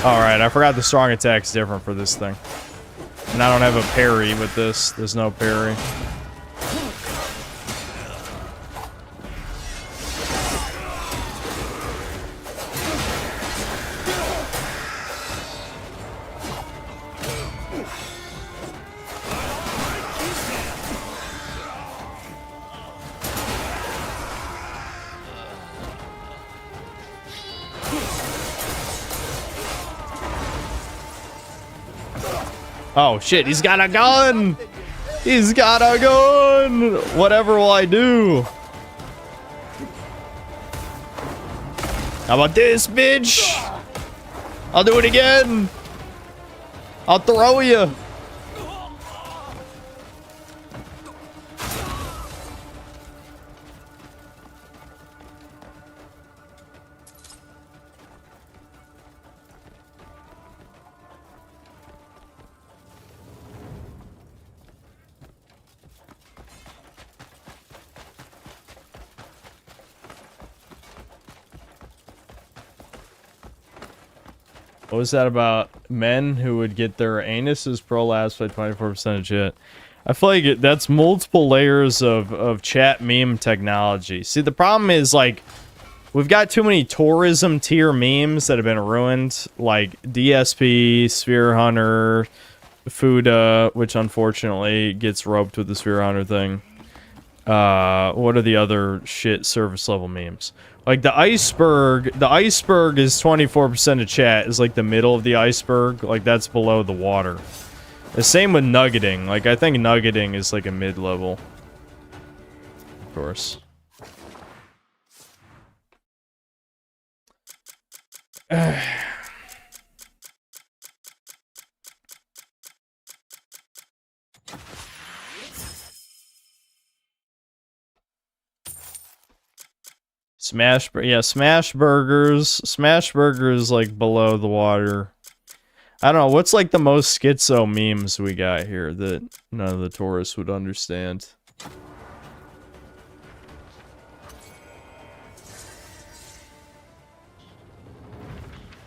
Alright, I forgot the strong attack's different for this thing. And I don't have a parry with this. There's no parry. Oh shit, he's got a gun! He's got a gun! Whatever will I do? How about this, bitch? I'll do it again! I'll throw you! What was that about men who would get their anuses prolapsed by 24% of chat? I feel like that's multiple layers of chat meme technology. See, the problem is, like, we've got too many tourism tier memes that have been ruined, like DSP, Sphere Hunter, Fuda, which unfortunately gets roped with the Sphere Hunter thing. What are the other shit service level memes? Like the iceberg is 24% of chat, is like the middle of the iceberg, like that's below the water. The same with nuggeting, like I think nuggeting is like a mid-level. Of course. Smash burgers like below the water. I don't know, what's like the most schizo memes we got here that none of the tourists would understand?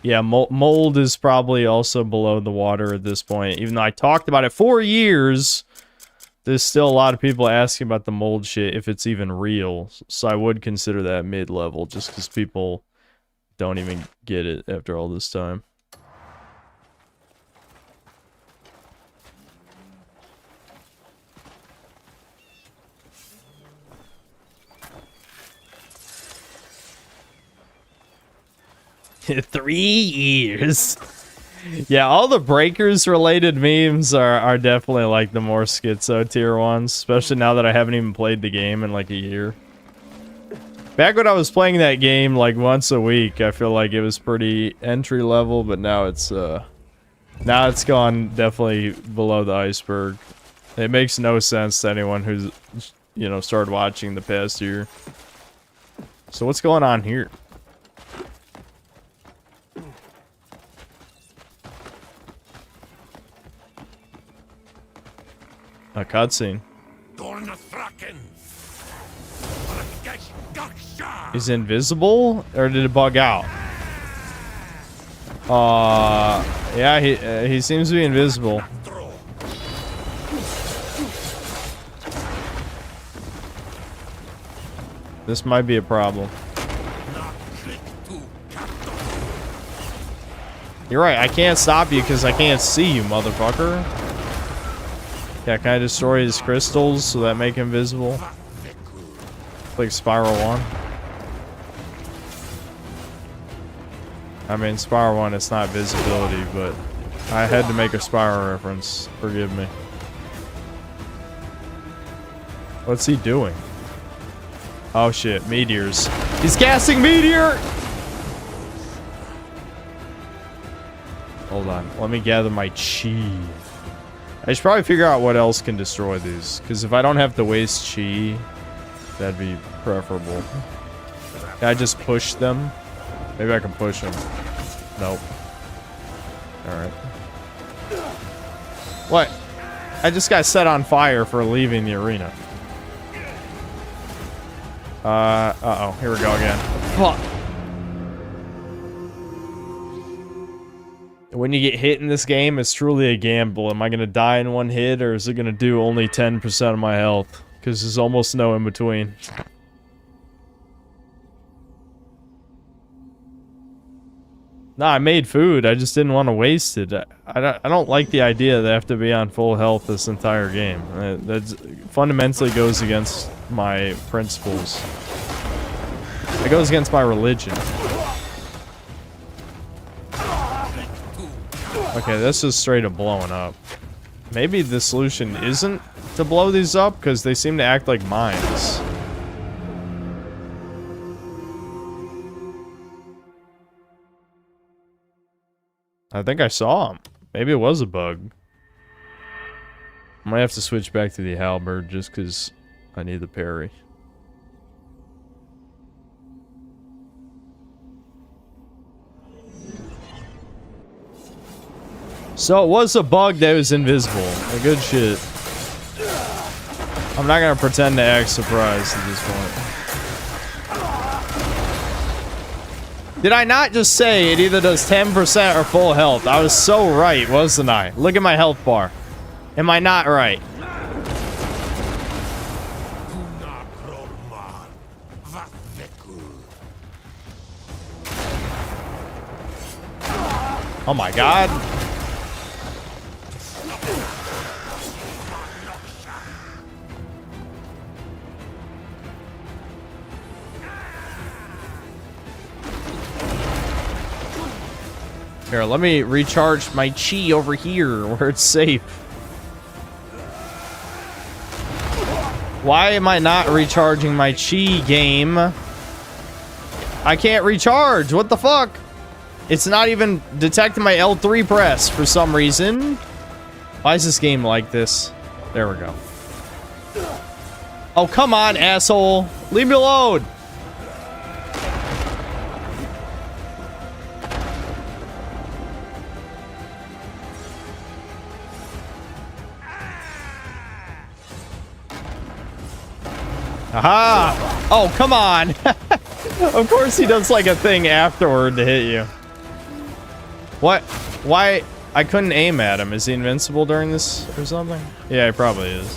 Yeah, mold is probably also below the water at this point. Even though I talked about it for years, there's still a lot of people asking about the mold shit, if it's even real. So I would consider that mid-level, just because people don't even get it after all this time. Three years. Yeah, all the breakers related memes are definitely like the more schizo tier ones, especially now that I haven't even played the game in like a year. Back when I was playing that game like once a week, I feel like it was pretty entry level, but now it's gone definitely below the iceberg. It makes no sense to anyone who's, you know, started watching the past year. So what's going on here? A cutscene. He's invisible, or did it bug out? Yeah, he seems to be invisible. This might be a problem. You're right, I can't stop you because I can't see you, motherfucker. Yeah, can I destroy his crystals so that make him visible? Like Spiral 1. I mean, Spiral 1, it's not visibility, but I had to make a Spiral reference. Forgive me. What's he doing? Oh shit, meteors. He's casting meteor! Hold on, let me gather my chi. I should probably figure out what else can destroy these, because if I don't have to waste chi, that'd be preferable. Can I just push them? Maybe I can push them. Nope. Alright. What? I just got set on fire for leaving the arena. Uh-oh. Here we go again. Fuck. When you get hit in this game, it's truly a gamble. Am I going to die in one hit, or is it going to do only 10% of my health? Because there's almost no in between. Nah, I made food. I just didn't want to waste it. I don't like the idea that I have to be on full health this entire game. That fundamentally goes against my principles. It goes against my religion. Okay, this is straight up blowing up. Maybe the solution isn't to blow these up, because they seem to act like mines. I think I saw him. Maybe it was a bug. I might have to switch back to the halberd just because I need the parry. So it was a bug that was invisible. A good shit. I'm not gonna pretend to act surprised at this point. Did I not just say it either does 10% or full health? I was so right, wasn't I? Look at my health bar. Am I not right? Oh my god. Here, let me recharge my chi over here where it's safe. Why am I not recharging my chi, game? I can't recharge. What the fuck? It's not even detecting my L3 press for some reason. Why is this game like this? There we go. Oh, come on, asshole. Leave me alone. Aha! Oh, come on. Of course he does like a thing afterward to hit you. What? Why? I couldn't aim at him. Is he invincible during this or something? Yeah, he probably is.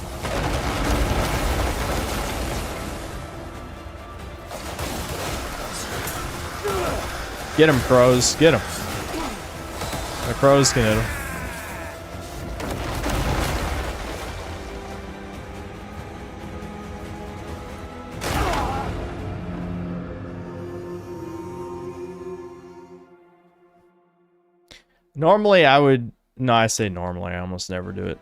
Get him, crows. Get him. The crows can hit him. Normally, I would... No, I say normally. I almost never do it.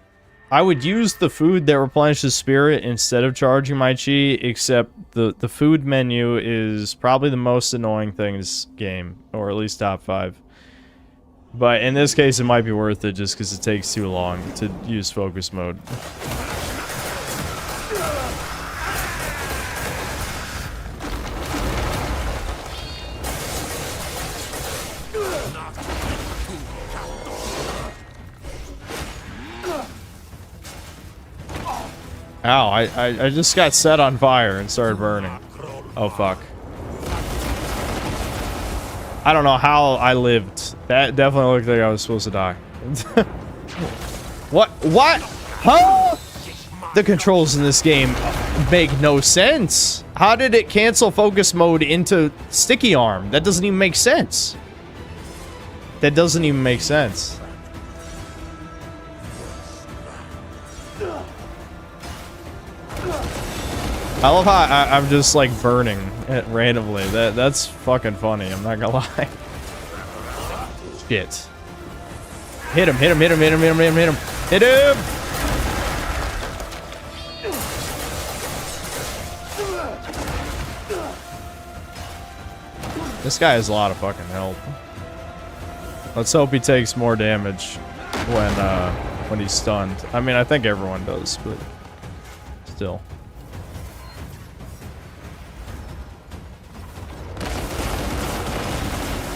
I would use the food that replenishes spirit instead of charging my chi, except the food menu is probably the most annoying thing in this game, or at least top 5. But in this case, it might be worth it just because it takes too long to use focus mode. Ow, I just got set on fire and started burning. Oh, fuck. I don't know how I lived. That definitely looked like I was supposed to die. What? What? Huh? The controls in this game make no sense. How did it cancel focus mode into sticky arm? That doesn't even make sense. That doesn't even make sense. I love how I'm just like burning it randomly. That's fucking funny. I'm not gonna lie. Shit. Hit him! Hit him! Hit him! Hit him! Hit him! Hit him! Hit him! Hit him! This guy has a lot of fucking help. Let's hope he takes more damage when he's stunned. I mean, I think everyone does, but still.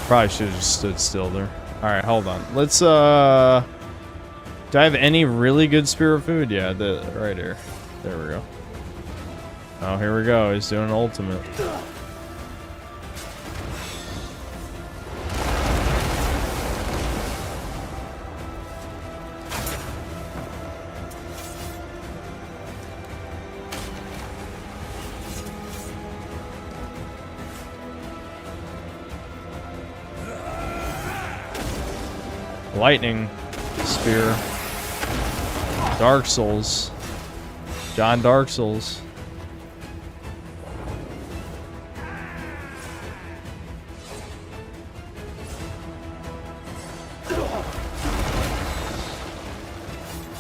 Probably should have just stood still there. Alright, hold on. Let's, do I have any really good spirit food? Yeah, right here. There we go. Oh, here we go. He's doing an ultimate. Lightning Spear. Dark Souls. John Dark Souls.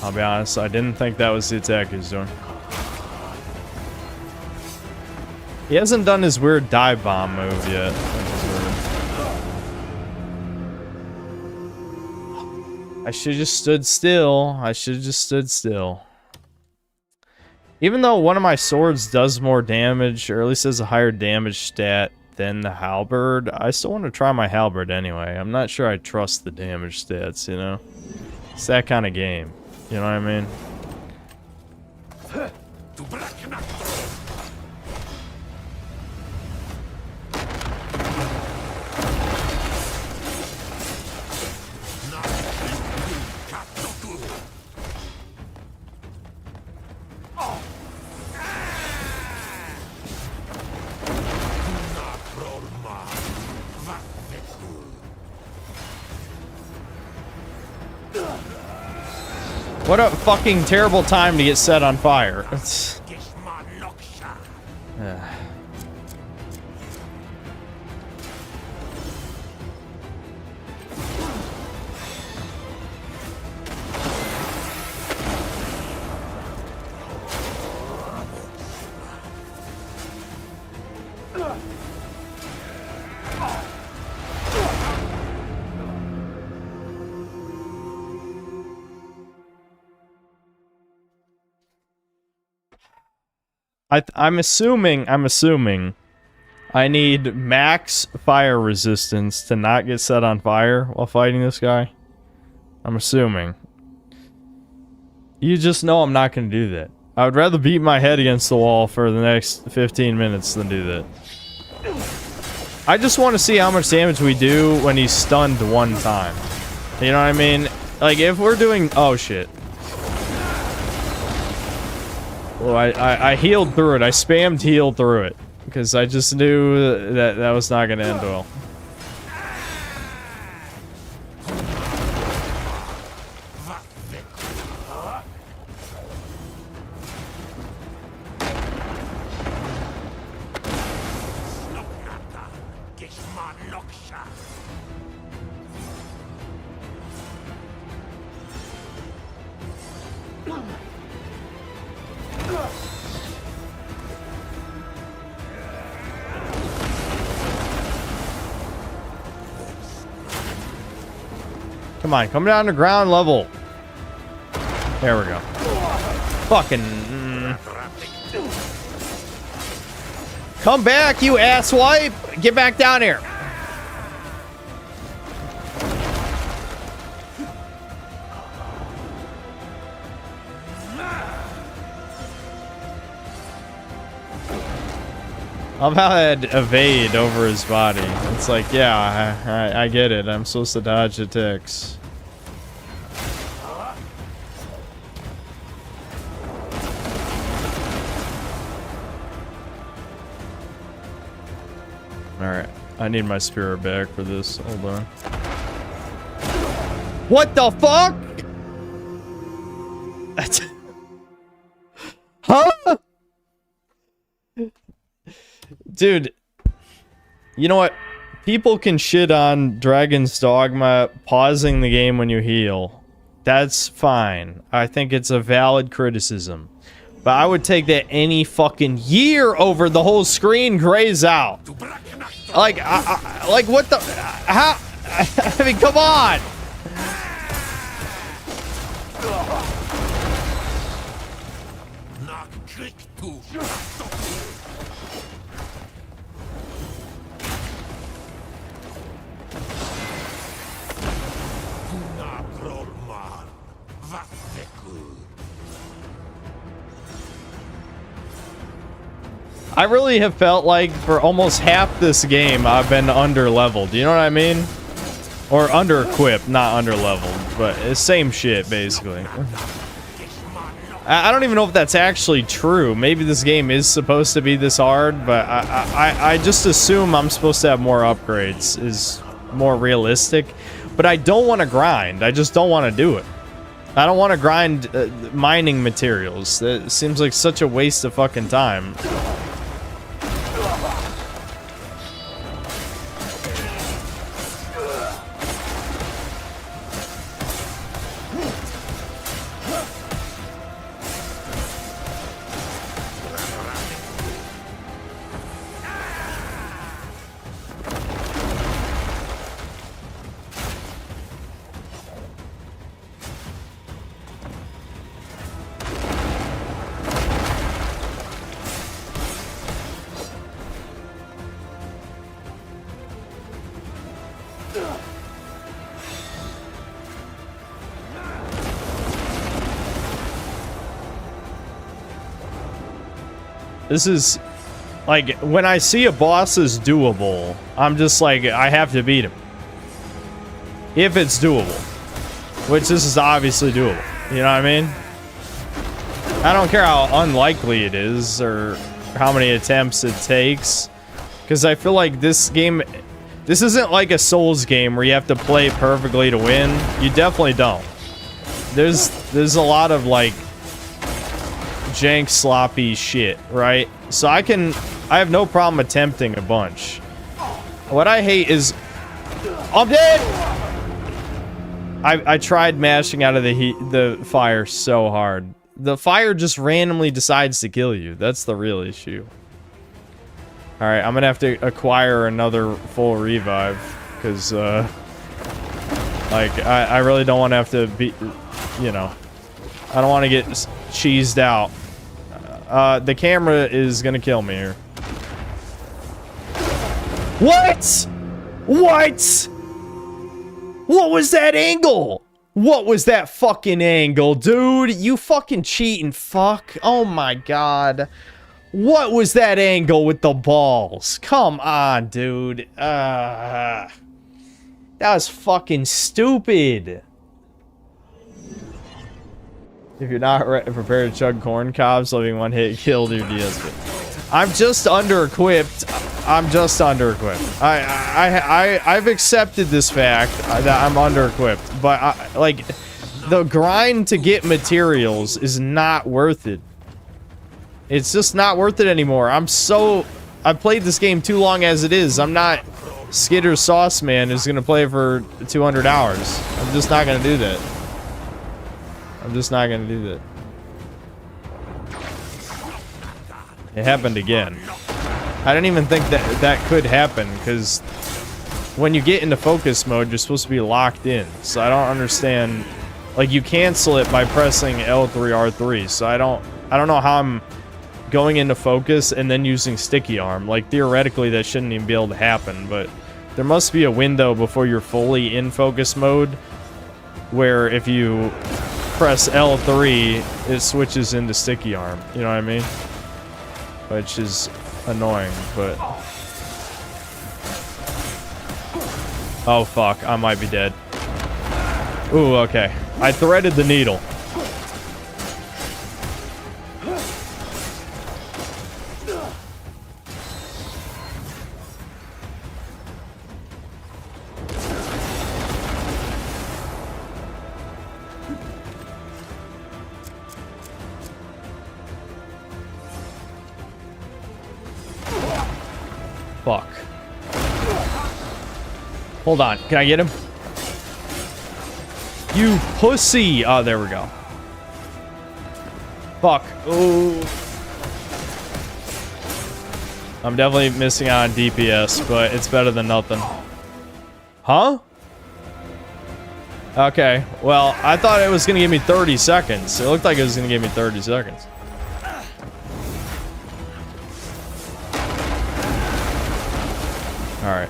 I'll be honest, I didn't think that was the attack he was doing. He hasn't done his weird dive bomb move yet. I should have just stood still. I should have just stood still. Even though one of my swords does more damage, or at least has a higher damage stat than the halberd, I still want to try my halberd anyway. I'm not sure I trust the damage stats, you know? It's that kind of game. You know what I mean? What a fucking terrible time to get set on fire. It's... I'm assuming I need max fire resistance to not get set on fire while fighting this guy. I'm assuming. You just know I'm not going to do that. I would rather beat my head against the wall for the next 15 minutes than do that. I just want to see how much damage we do when he's stunned one time. You know what I mean? Like, if we're doing... Oh, shit. Well, I healed through it. I spammed heal through it. Because I just knew that that was not going to end well. Come on, come down to ground level. There we go. Fucking... Come back, you asswipe! Get back down here! How about that evade over his body? It's like, yeah, I get it. I'm supposed to dodge attacks. Alright, I need my spirit back for this. Hold on. What the fuck? That's... Huh? Dude, you know what? People can shit on Dragon's Dogma pausing the game when you heal. That's fine. I think it's a valid criticism. But I would take that any fucking year over the whole screen grays out. Like, like what the... How... I mean, come on! I really have felt like for almost half this game I've been under-leveled, you know what I mean? Or under-equipped, not under-leveled, but it's same shit, basically. I don't even know if that's actually true. Maybe this game is supposed to be this hard, but I just assume I'm supposed to have more upgrades, is more realistic. But I don't want to grind, I just don't want to do it. I don't want to grind mining materials. It seems like such a waste of fucking time. This is, like, when I see a boss is doable, I'm just like, I have to beat him. If it's doable. Which this is obviously doable. You know what I mean? I don't care how unlikely it is, or how many attempts it takes. Because I feel like this game, this isn't like a Souls game where you have to play perfectly to win. You definitely don't. there's a lot of like jank sloppy shit, right? So I have no problem attempting a bunch. What I hate is I'm dead. I tried mashing out of the fire so hard. The fire just randomly decides to kill you. That's the real issue. All right, I'm gonna have to acquire another full revive because like I really don't want to have to be, you know, I don't want to get cheesed out. The camera is gonna kill me here. What? What? What was that angle? What was that fucking angle, dude? You fucking cheating fuck. Oh my god. What was that angle with the balls? Come on, dude. That was fucking stupid. If you're not prepared to chug corn cobs, living one hit killed your DSP. I'm just under-equipped. I'm just under-equipped. I've accepted this fact that I'm under-equipped, but like the grind to get materials is not worth it. It's just not worth it anymore. I've played this game too long as it is. I'm not Skitter Sauce Man who's gonna play for 200 hours. I'm just not gonna do that. I'm just not gonna do that. It happened again. I didn't even think that could happen, because when you get into focus mode, you're supposed to be locked in. So I don't understand. Like, you cancel it by pressing L3, R3. So I don't know how I'm going into focus and then using sticky arm. Like, theoretically, that shouldn't even be able to happen. But there must be a window before you're fully in focus mode, where if you press L3, it switches into sticky arm. You know what I mean? Which is annoying, but... Oh, fuck. I might be dead. Ooh, okay. I threaded the needle. Fuck. Hold on. Can I get him? You pussy! Oh, there we go. Fuck. Ooh. I'm definitely missing out on DPS, but it's better than nothing. Huh? Okay. Well, I thought it was going to give me 30 seconds. It looked like it was going to give me 30 seconds. Alright.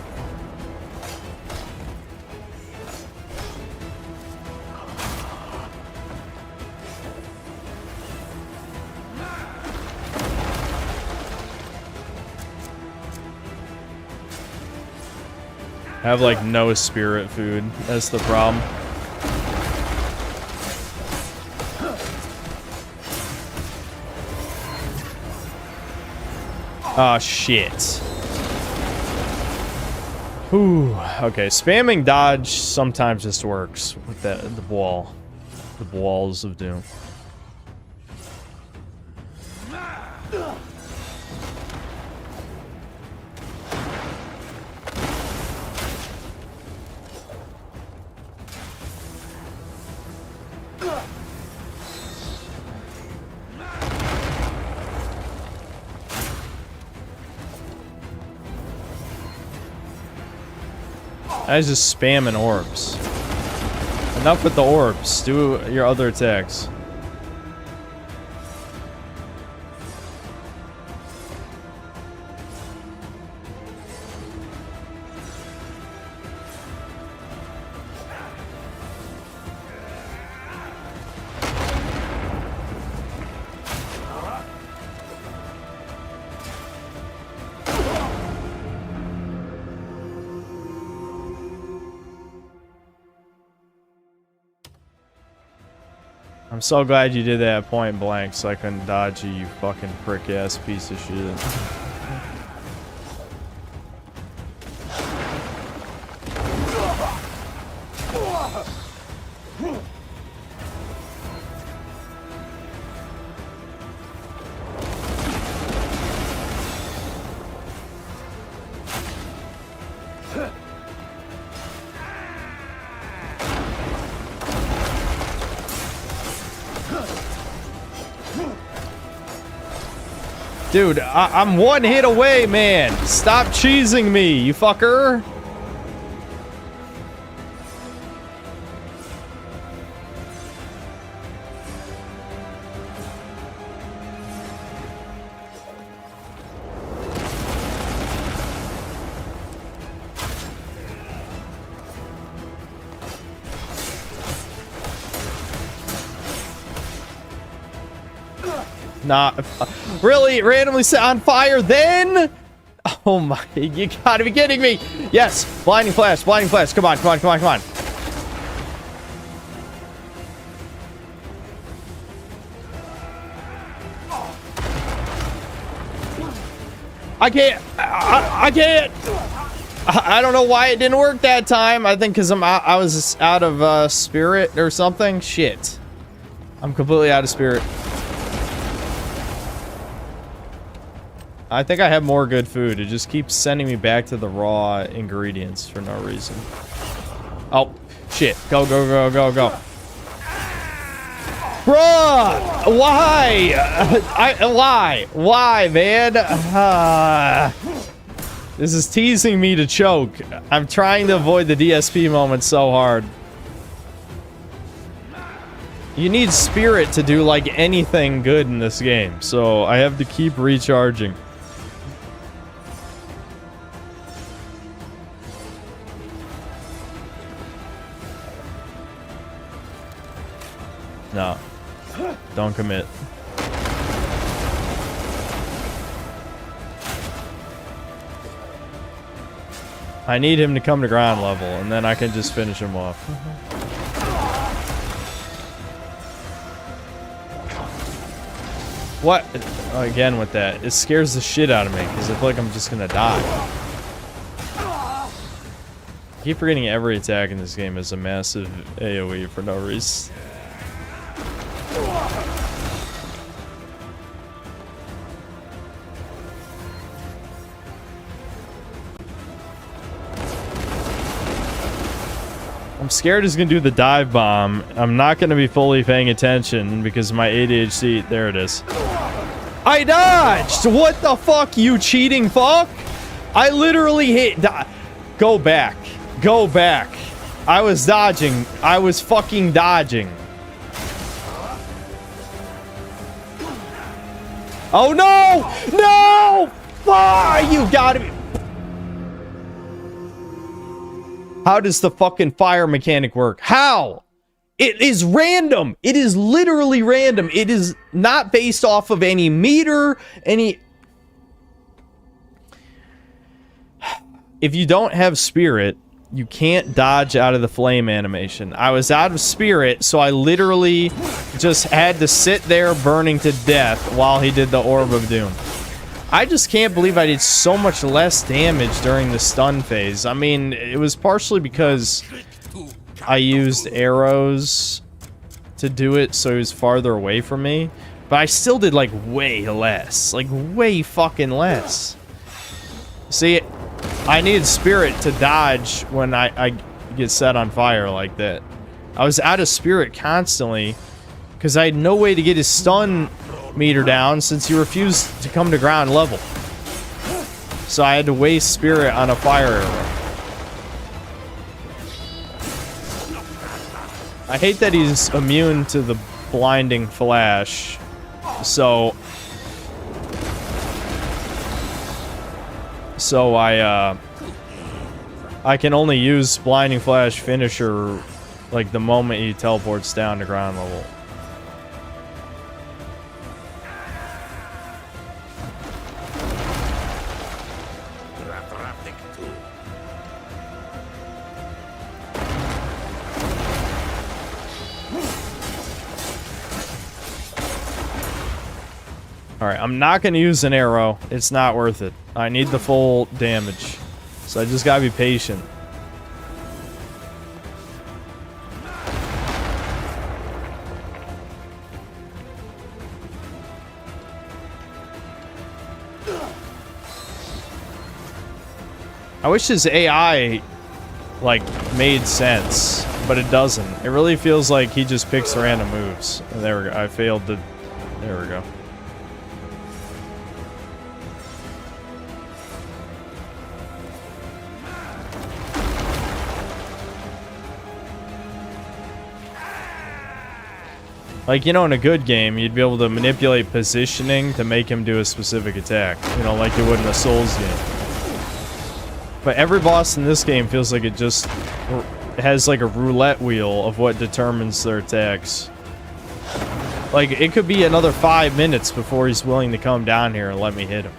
I have like no spirit food. That's the problem. Oh shit. Ooh, okay, spamming dodge sometimes just works with the wall. The walls of doom. I was just spamming orbs. Enough with the orbs. Do your other attacks. I'm so glad you did that at point blank so I couldn't dodge you, you fucking prick ass piece of shit. Dude, I'm one hit away, man. Stop cheesing me, you fucker. Nah, really? Randomly set on fire then? Oh my, you gotta be kidding me. Yes, blinding flash, blinding flash. Come on, come on, come on, come on. I can't, I can't. I don't know why it didn't work that time. I think because I was out of spirit or something. Shit. I'm completely out of spirit. I think I have more good food. It just keeps sending me back to the raw ingredients for no reason. Oh, shit. Go, go, go, go, go. Bruh! Why? Why? Why, man? This is teasing me to choke. I'm trying to avoid the DSP moment so hard. You need spirit to do, like, anything good in this game, so I have to keep recharging. No. Don't commit. I need him to come to ground level, and then I can just finish him off. What? Again with that. It scares the shit out of me, because I feel like I'm just gonna die. I keep forgetting every attack in this game is a massive AoE for no reason. I'm scared he's gonna do the dive bomb. I'm not gonna be fully paying attention because of my ADHD. There it is. I dodged! What the fuck, you cheating fuck? I literally hit. Go back. Go back. I was dodging. I was fucking dodging. Oh no! No! Ah, you gotta be. How does the fucking fire mechanic work? How? It is random. It is literally random. It is not based off of any meter, any... If you don't have spirit, you can't dodge out of the flame animation. I was out of spirit, so I literally just had to sit there burning to death while he did the Orb of Doom. I just can't believe I did so much less damage during the stun phase. I mean, it was partially because I used arrows to do it, so he was farther away from me. But I still did, like, way less. Like, way fucking less. See, I needed spirit to dodge when I get set on fire like that. I was out of spirit constantly because I had no way to get his stun meter down since he refused to come to ground level. So I had to waste spirit on a fire arrow. I hate that he's immune to the blinding flash. So I can only use blinding flash finisher like the moment he teleports down to ground level. Alright, I'm not going to use an arrow. It's not worth it. I need the full damage. So I just gotta be patient. I wish his AI, like, made sense, but it doesn't. It really feels like he just picks random moves. And there we go. I failed to... There we go. Like, you know, in a good game, you'd be able to manipulate positioning to make him do a specific attack. You know, like you would in a Souls game. But every boss in this game feels like it just has like a roulette wheel of what determines their attacks. Like, it could be another 5 minutes before he's willing to come down here and let me hit him.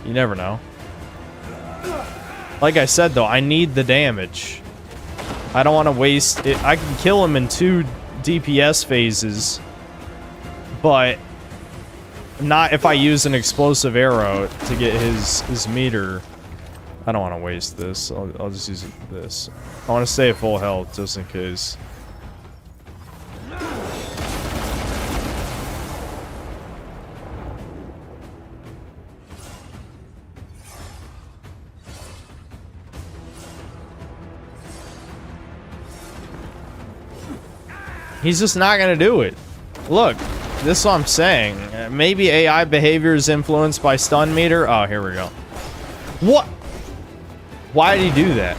You never know. Like I said, though, I need the damage. I don't want to waste it. I can kill him in 2 DPS phases, but not if I use an explosive arrow to get his meter. I don't want to waste this. I'll just use this. I want to stay at full health just in case. He's just not gonna do it. Look, this is what I'm saying. Maybe AI behavior is influenced by stun meter. Oh, here we go. What? Why did he do that?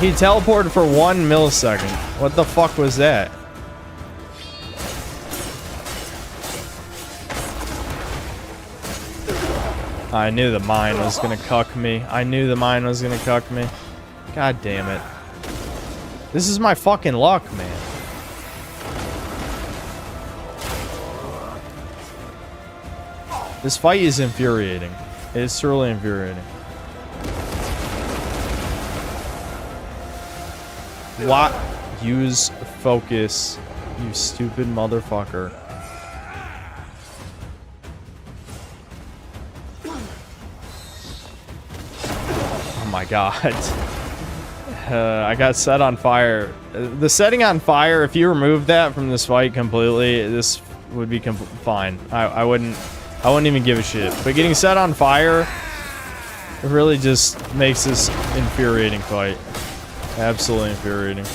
He teleported for 1 millisecond. What the fuck was that? I knew the mine was gonna cuck me. I knew the mine was gonna cuck me. God damn it. This is my fucking luck, man. This fight is infuriating. It's truly infuriating. What? Use focus, you stupid motherfucker. Oh my god. I got set on fire. The setting on fire, if you remove that from this fight completely, this would be fine. I wouldn't even give a shit. But getting set on fire, it really just makes this infuriating fight. Absolutely infuriating.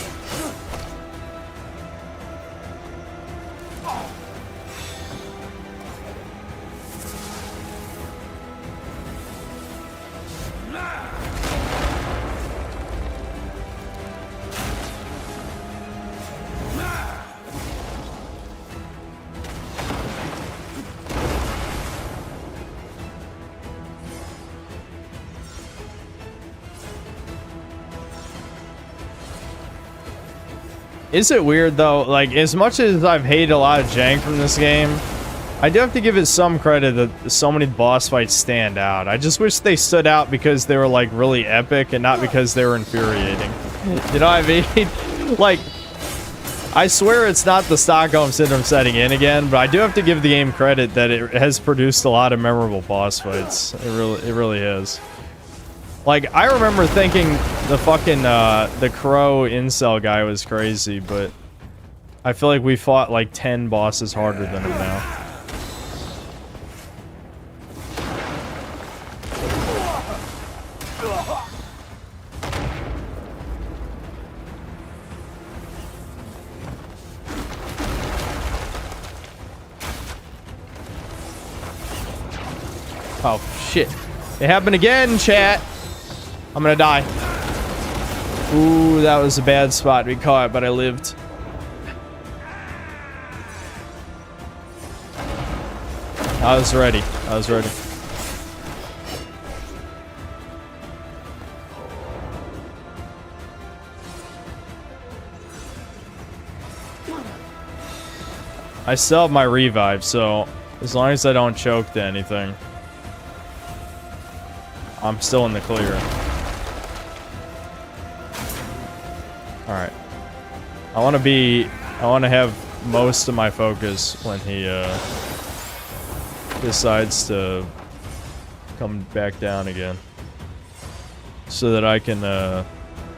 Is it weird though? Like, as much as I've hated a lot of jank from this game, I do have to give it some credit that so many boss fights stand out. I just wish they stood out because they were like really epic and not because they were infuriating. You know what I mean? Like, I swear it's not the Stockholm Syndrome setting in again, but I do have to give the game credit that it has produced a lot of memorable boss fights. It really has. Like, I remember thinking the fucking, the Crow incel guy was crazy, but I feel like we fought like 10 bosses harder than him now. Oh, shit. It happened again, chat. I'm gonna die. Ooh, that was a bad spot to be caught, but I lived. I was ready. I was ready. I still have my revive, so as long as I don't choke to anything, I'm still in the clear. Alright. I want to have most of my focus when he decides to come back down again. So that I can at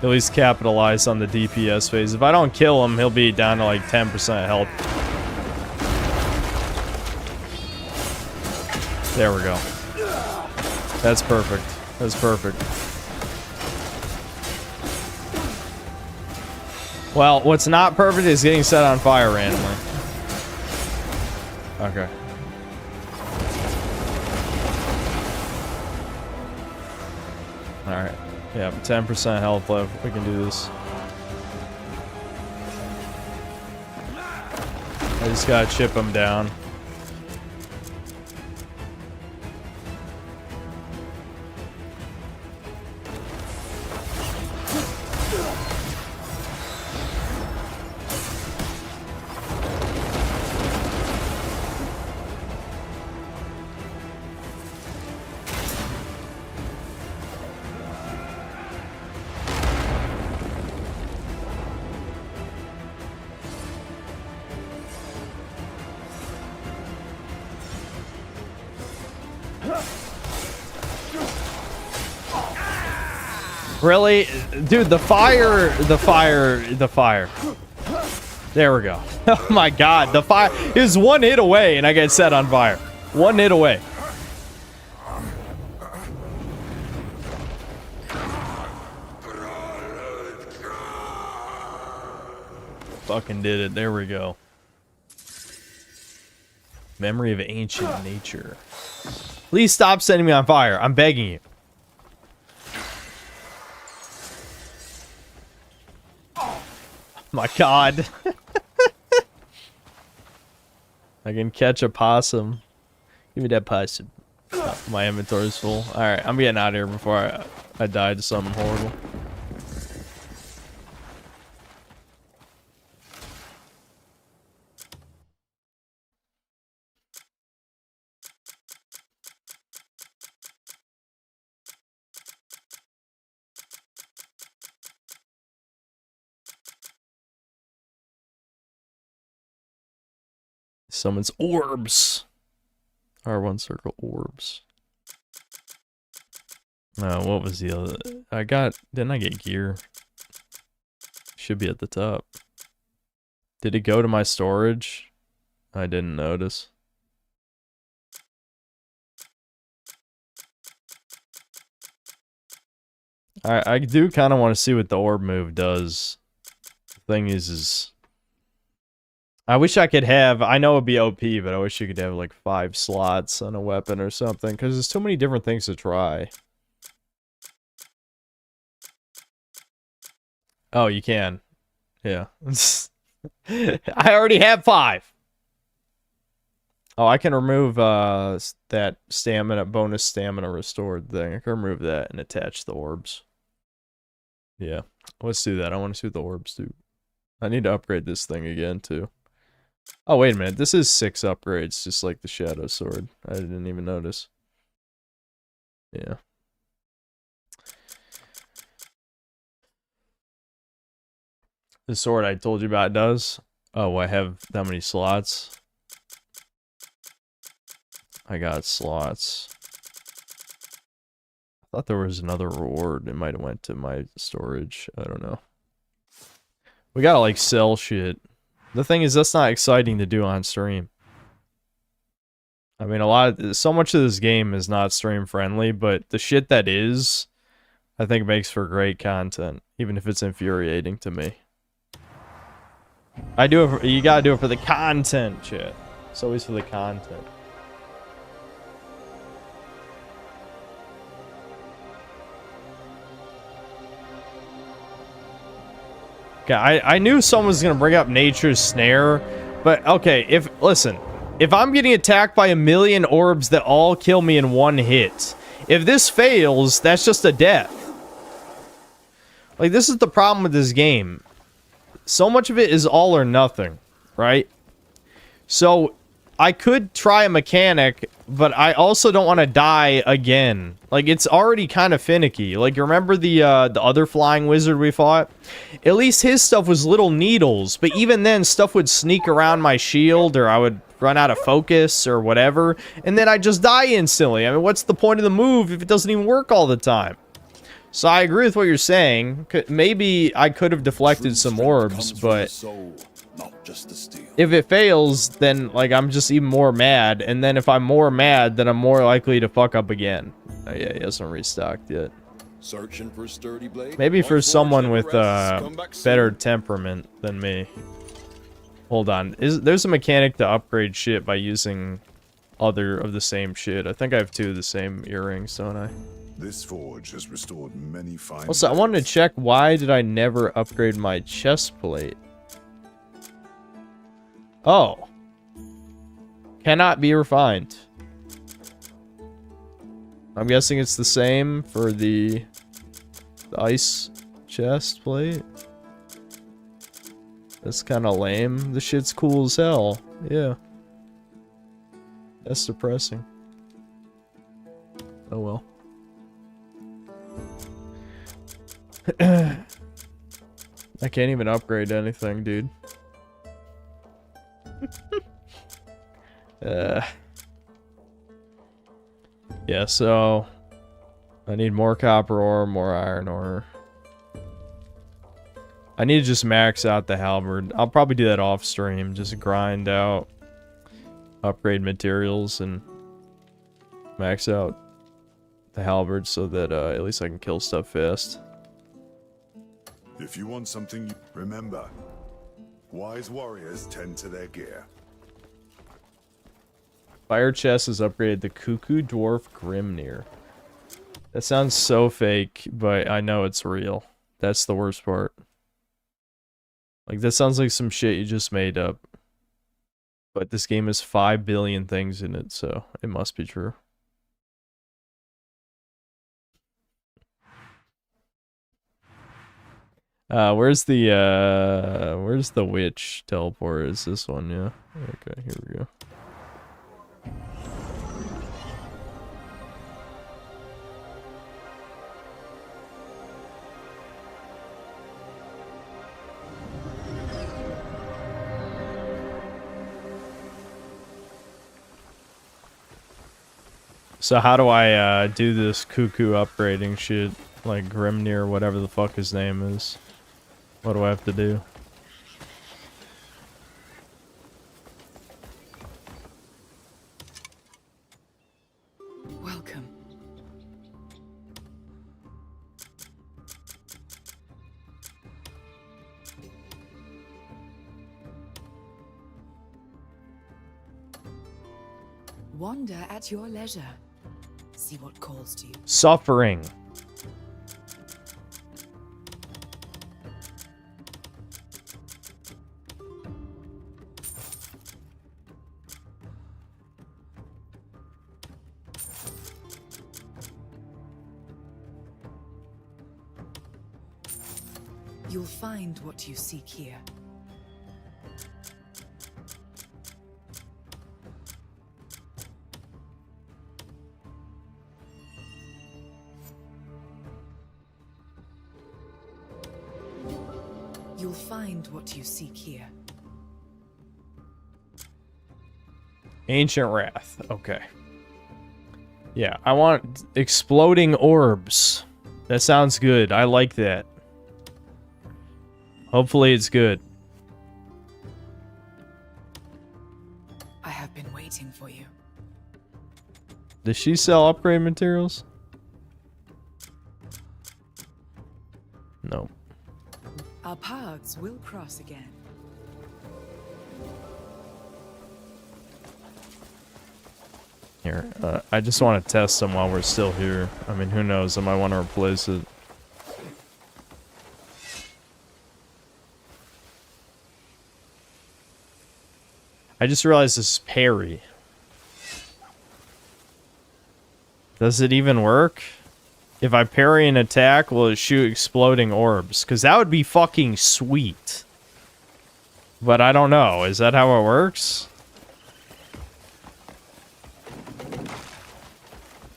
least capitalize on the DPS phase. If I don't kill him, he'll be down to like 10% health. There we go. That's perfect. That's perfect. Well, what's not perfect is getting set on fire randomly. Okay. Alright. Yeah, 10% health left. We can do this. I just gotta chip them down. Really? Dude, the fire. There we go. Oh my god, the fire is one hit away and I get set on fire. One hit away. Fucking did it. There we go. Memory of ancient nature. Please stop setting me on fire. I'm begging you. My god. I can catch a possum. Give me that possum. Oh, my inventory's full. Alright, I'm getting out of here before I die to something horrible. Summons orbs. R1 circle orbs. No, what was the other? Didn't I get gear? Should be at the top. Did it go to my storage? I didn't notice. I do kind of want to see what the orb move does. The thing is I wish I could have, I know it'd be OP, but I wish you could have like 5 slots on a weapon or something, because there's too many different things to try. Oh, you can. Yeah. I already have 5! Oh, I can remove that stamina, bonus stamina restored thing. I can remove that and attach the orbs. Yeah. Let's do that. I want to see what the orbs do. I need to upgrade this thing again, too. Oh, wait a minute. This is 6 upgrades, just like the Shadow Sword. I didn't even notice. Yeah. The sword I told you about does? Oh, I have that many slots? I got slots. I thought there was another reward. It might have went to my storage. I don't know. We gotta, like, sell shit. The thing is, that's not exciting to do on stream. I mean, so much of this game is not stream friendly, but the shit that is, I think makes for great content, even if it's infuriating to me. You gotta do it for the content, shit. It's always for the content. Okay, I knew someone was gonna bring up Nature's Snare, but okay, listen, if I'm getting attacked by 1,000,000 orbs that all kill me in one hit, if this fails, that's just a death. Like, this is the problem with this game. So much of it is all or nothing, right? So, I could try a mechanic, but I also don't want to die again. Like, it's already kind of finicky. Like, you remember the other flying wizard we fought? At least his stuff was little needles, but even then, stuff would sneak around my shield, or I would run out of focus, or whatever, and then I'd just die instantly. I mean, what's the point of the move if it doesn't even work all the time? So I agree with what you're saying. Maybe I could have deflected some orbs, but if it fails, then, like, I'm just even more mad, and then if I'm more mad, then I'm more likely to fuck up again. Oh yeah, he hasn't restocked yet. Searching for a sturdy blade? Maybe for someone with better temperament than me. Hold on. There's a mechanic to upgrade shit by using other of the same shit. I think I have 2 of the same earrings, don't I? This forge has restored many fine. Also, I wanted to check, why did I never upgrade my chest plate? Oh, Cannot be refined. I'm guessing it's the same for the ice chest plate. That's kind of lame. The shit's cool as hell. Yeah. That's depressing. Oh well. I can't even upgrade anything, dude. Yeah, so I need more copper ore, more iron ore. I need to just max out the halberd. I'll probably do that off stream. Just grind out, upgrade materials, and max out the halberd so that at least I can kill stuff fast. If you want something, remember, wise warriors tend to their gear. Fire chest is upgraded to Cuckoo Dwarf Grimnir. That sounds so fake, but I know it's real. That's the worst part. Like, that sounds like some shit you just made up. But this game has 5 billion things in it, so it must be true. Where's the witch teleport? Is this one? Yeah. Okay, here we go. So how do I do this cuckoo upgrading shit? Like Grimnir, whatever the fuck his name is. What do I have to do? Welcome. Wander at your leisure. See what calls to you. Suffering. You'll find what you seek here. You'll find what you seek here. Ancient Wrath. Okay. Yeah, I want exploding orbs. That sounds good. I like that. Hopefully it's good. I have been waiting for you. Does she sell upgrade materials? No. Our paths will cross again. Here, I just want to test them while we're still here. I mean, who knows? I might want to replace it. I just realized this is parry. Does it even work? If I parry an attack, will it shoot exploding orbs? Because that would be fucking sweet. But I don't know. Is that how it works?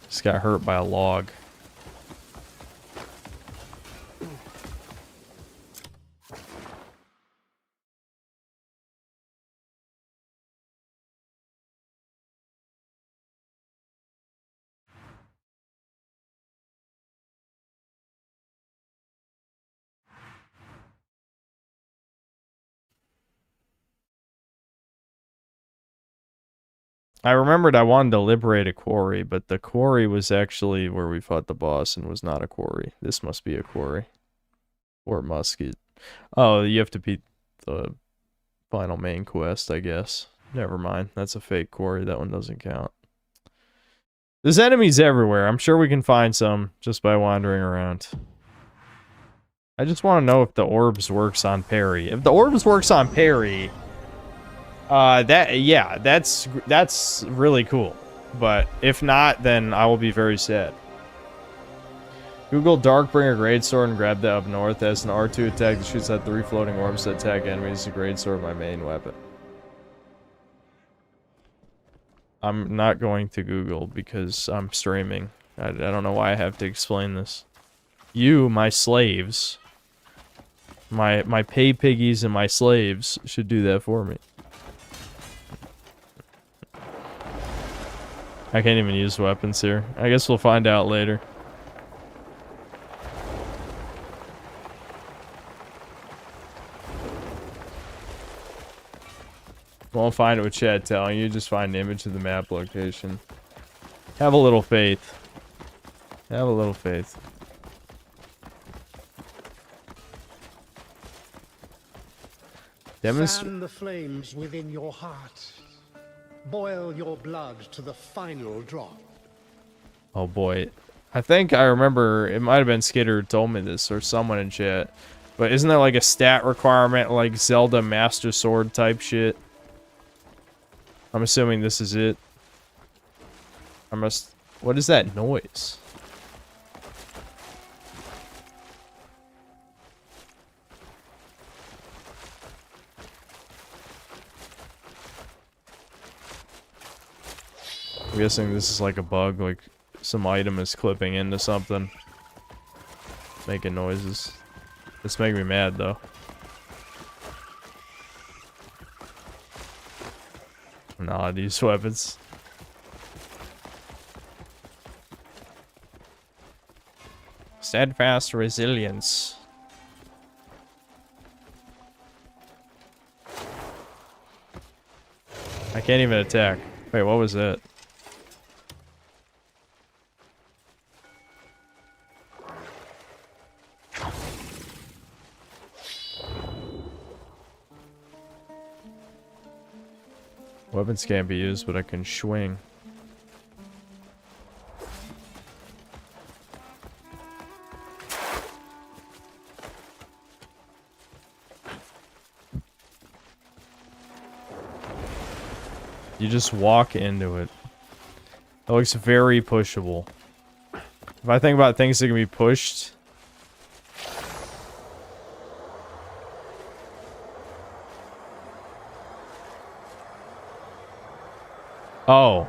Just got hurt by a log. I remembered I wanted to liberate a quarry, but the quarry was actually where we fought the boss and was not a quarry. This must be a quarry. Or musket. Oh, you have to beat the final main quest, I guess. Never mind. That's a fake quarry. That one doesn't count. There's enemies everywhere. I'm sure we can find some just by wandering around. I just want to know if the orbs works on parry. If the orbs works on parry, Yeah, that's really cool. But if not, then I will be very sad. Google Darkbringer Greatsword and grab that up north. As an R2 attack that shoots at 3 floating orbs that attack enemies. The Greatsword, my main weapon. I'm not going to Google because I'm streaming. I don't know why I have to explain this. You, my slaves, my pay piggies and my slaves should do that for me. I can't even use weapons here. I guess we'll find out later. Won't find it with chat telling you, just find an image of the map location. Have a little faith. Have a little faith. Fan the flames within your heart. Boil your blood to the final drop. Oh boy. I think I remember, it might have been Skidder who told me this, or someone in chat. But isn't there like a stat requirement, like Zelda Master Sword type shit? I'm assuming this is it. What is that noise? I'm guessing this is like a bug, like some item is clipping into something. Making noises. It's making me mad though. I'm not allowed to use weapons. Steadfast resilience. I can't even attack. Wait, what was that? Weapons can't be used, but I can swing. You just walk into it. It looks very pushable. If I think about things that can be pushed... Oh.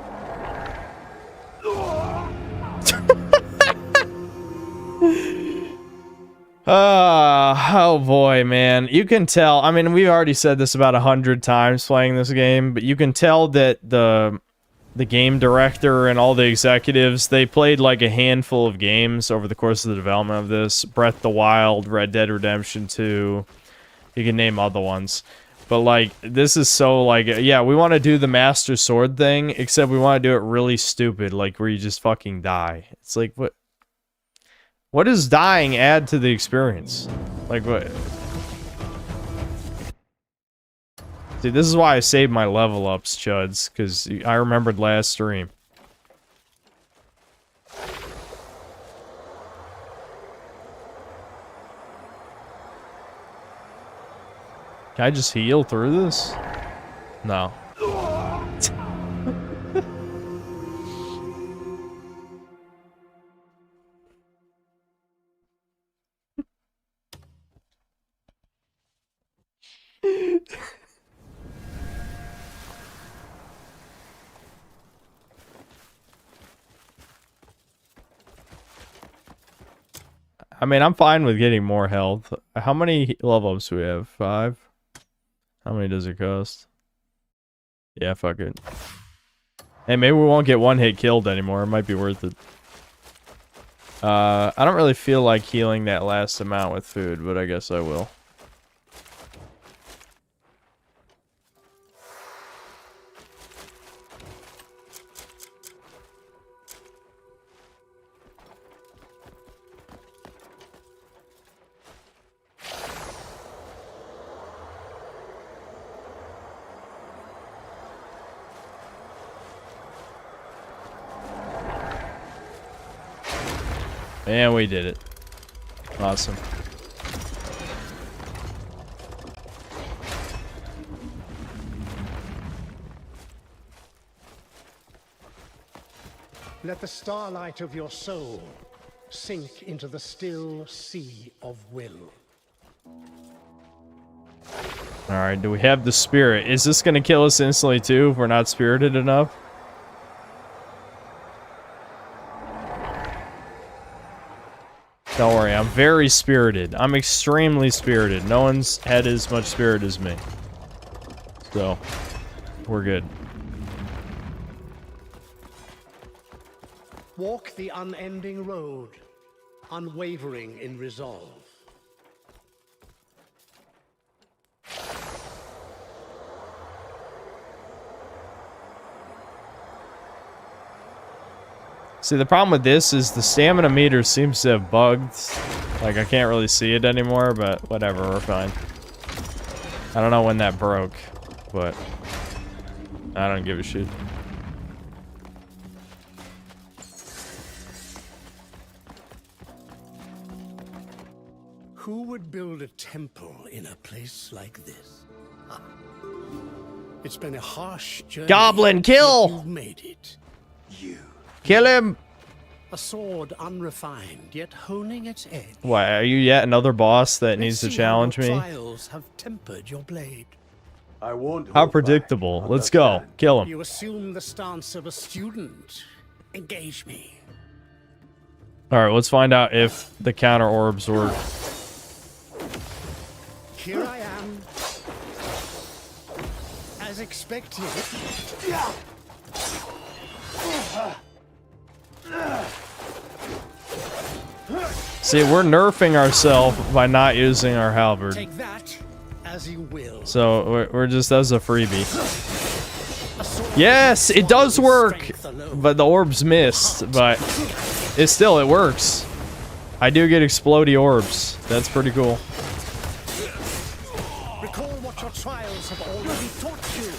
Oh boy, man. You can tell, I mean, we've already said this about 100 times playing this game, but you can tell that the game director and all the executives, they played like a handful of games over the course of the development of this. Breath of the Wild, Red Dead Redemption 2, you can name other ones. But like, this is so like, yeah, we want to do the Master Sword thing, except we want to do it really stupid, like where you just fucking die. It's like, what does dying add to the experience? Like, what? See, this is why I saved my level ups, chuds, because I remembered last stream. Can I just heal through this? No. I mean, I'm fine with getting more health. How many level ups do we have? 5? How many does it cost? Yeah, fuck it. Hey, maybe we won't get one hit killed anymore. It might be worth it. I don't really feel like healing that last amount with food, but I guess I will. And we did it. Awesome. Let the starlight of your soul sink into the still sea of will. Alright, do we have the spirit? Is this gonna kill us instantly too if we're not spirited enough? Don't worry, I'm very spirited. I'm extremely spirited. No one's had as much spirit as me. So, we're good. Walk the unending road, unwavering in resolve. See, the problem with this is the stamina meter seems to have bugged. Like, I can't really see it anymore, but whatever, we're fine. I don't know when that broke, but I don't give a shit. Who would build a temple in a place like this? Huh. It's been a harsh journey. Goblin, kill! You've made it. You. Kill him! A sword unrefined, yet honing its edge. Why, are you yet another boss that needs to Let's see challenge how your me? trials have tempered your blade. I won't. How hold back. predictable. Let's go. Understand? Kill him. You assume the stance of a student. Engage me. Alright, let's find out if the counter orbs work. Here I am. As expected. See, we're nerfing ourselves by not using our halberd. Take that as you will. So, we're just as a freebie. A sword Yes, it does with work! strength alone. But the orbs missed, but it works. I do get explodey orbs. That's pretty cool. Recall what your trials have already taught you.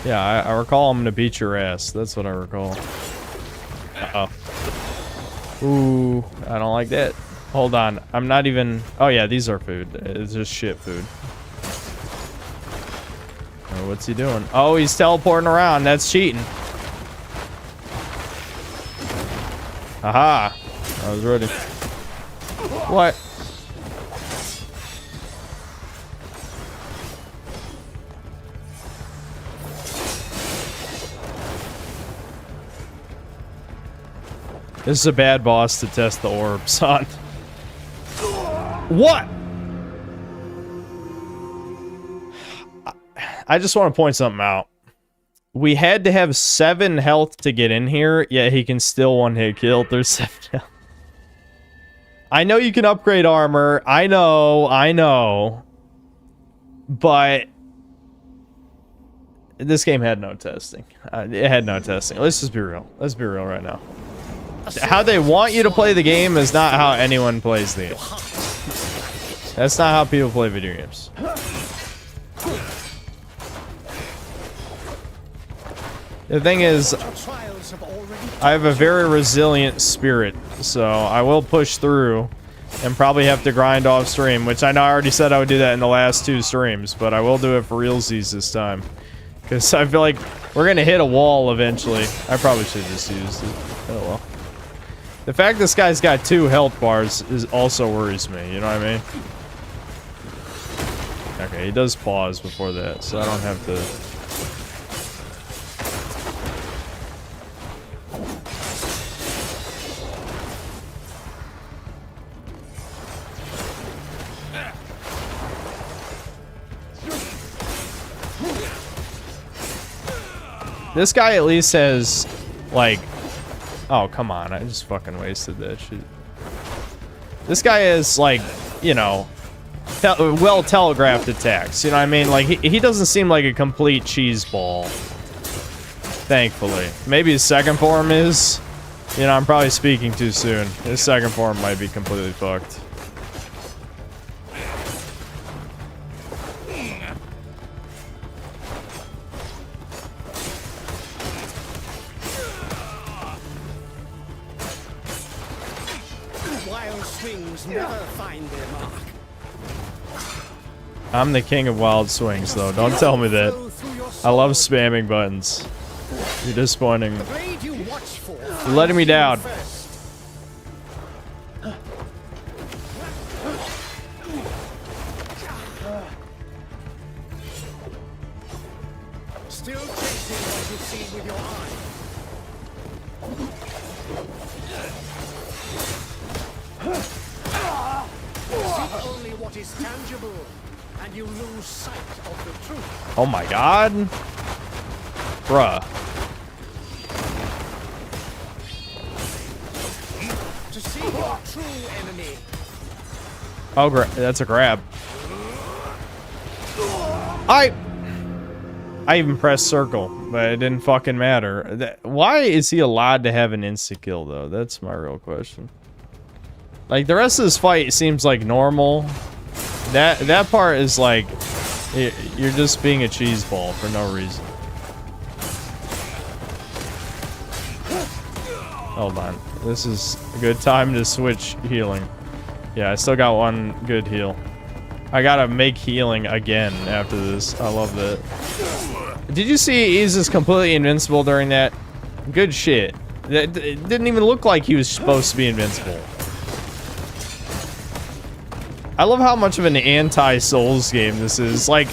Yeah, I recall I'm gonna beat your ass. That's what I recall. Uh-oh. Ooh, I don't like that. Hold on, I'm not even... Oh yeah, these are food. It's just shit food. Oh, what's he doing? Oh, he's teleporting around. That's cheating. Aha! I was ready. What? This is a bad boss to test the orbs on. What? I just want to point something out. We had to have 7 health to get in here, yet he can still one-hit kill. There's 7 health. I know you can upgrade armor. I know. But this game had no testing. It had no testing. Let's just be real. Let's be real right now. How they want you to play the game is not how anyone plays the game. That's not how people play video games. The thing is, I have a very resilient spirit, so I will push through and probably have to grind off stream, which I know I already said I would do that in the last 2 streams, but I will do it for realsies this time. Because I feel like we're going to hit a wall eventually. I probably should have just used it. Oh well. The fact this guy's got 2 health bars also worries me, you know what I mean? Okay, he does pause before that, so I don't have to... This guy at least has, like... Oh, come on. I just fucking wasted that shit. This guy is, like, you know, well-telegraphed attacks. You know what I mean? Like, he doesn't seem like a complete cheeseball. Thankfully. Maybe his second form is. You know, I'm probably speaking too soon. His second form might be completely fucked. I'm the king of wild swings, though. Don't tell me that. I love spamming buttons. You're disappointing. The blade you watch for. You're letting me down. First. Still chasing what you see with your eye. See only what is tangible, and you lose sight of the truth. Oh my god. Bruh. To see your true enemy. Oh, that's a grab. I even pressed circle, but it didn't fucking matter. Why is he allowed to have an insta kill though? That's my real question. Like the rest of this fight seems like normal. That part is like you're just being a cheese ball for no reason. Hold on. This is a good time to switch healing. Yeah, I still got one good heal. I gotta make healing again after this. I love that. Did you see he's just completely invincible during that? Good shit. It didn't even look like he was supposed to be invincible. I love how much of an anti-Souls game this is. Like,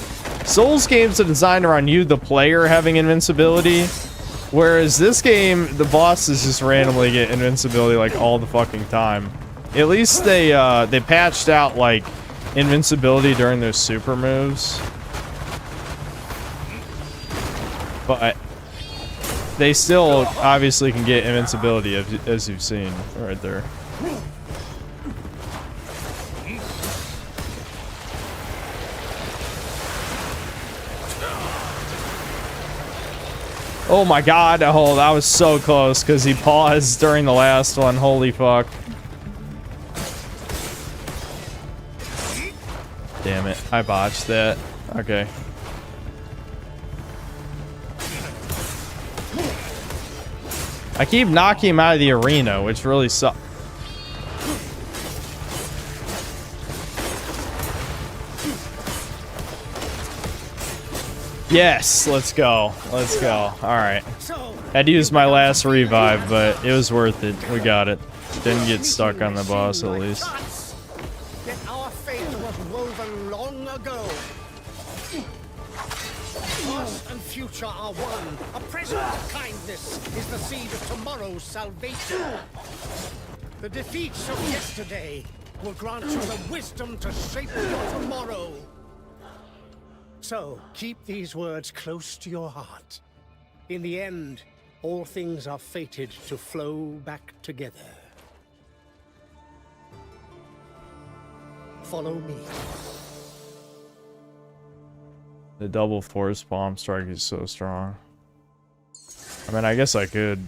Souls games are designed around you, the player, having invincibility. Whereas this game, the bosses just randomly get invincibility like all the fucking time. At least they patched out like invincibility during their super moves. But they still obviously can get invincibility as you've seen right there. Oh my god, oh, that was so close because he paused during the last one. Holy fuck. Damn it, I botched that. Okay. I keep knocking him out of the arena, which really sucks. Yes, let's go. Let's go. Alright. Had to use my last revive, but it was worth it. We got it. Didn't get stuck on the boss, at least. Yet our fate was woven long ago. Past and future are one. A present kindness is the seed of tomorrow's salvation. The defeats of yesterday will grant you the wisdom to shape your tomorrow. So, keep these words close to your heart. In the end, all things are fated to flow back together. Follow me. The double force bomb strike is so strong. I mean, I guess I could.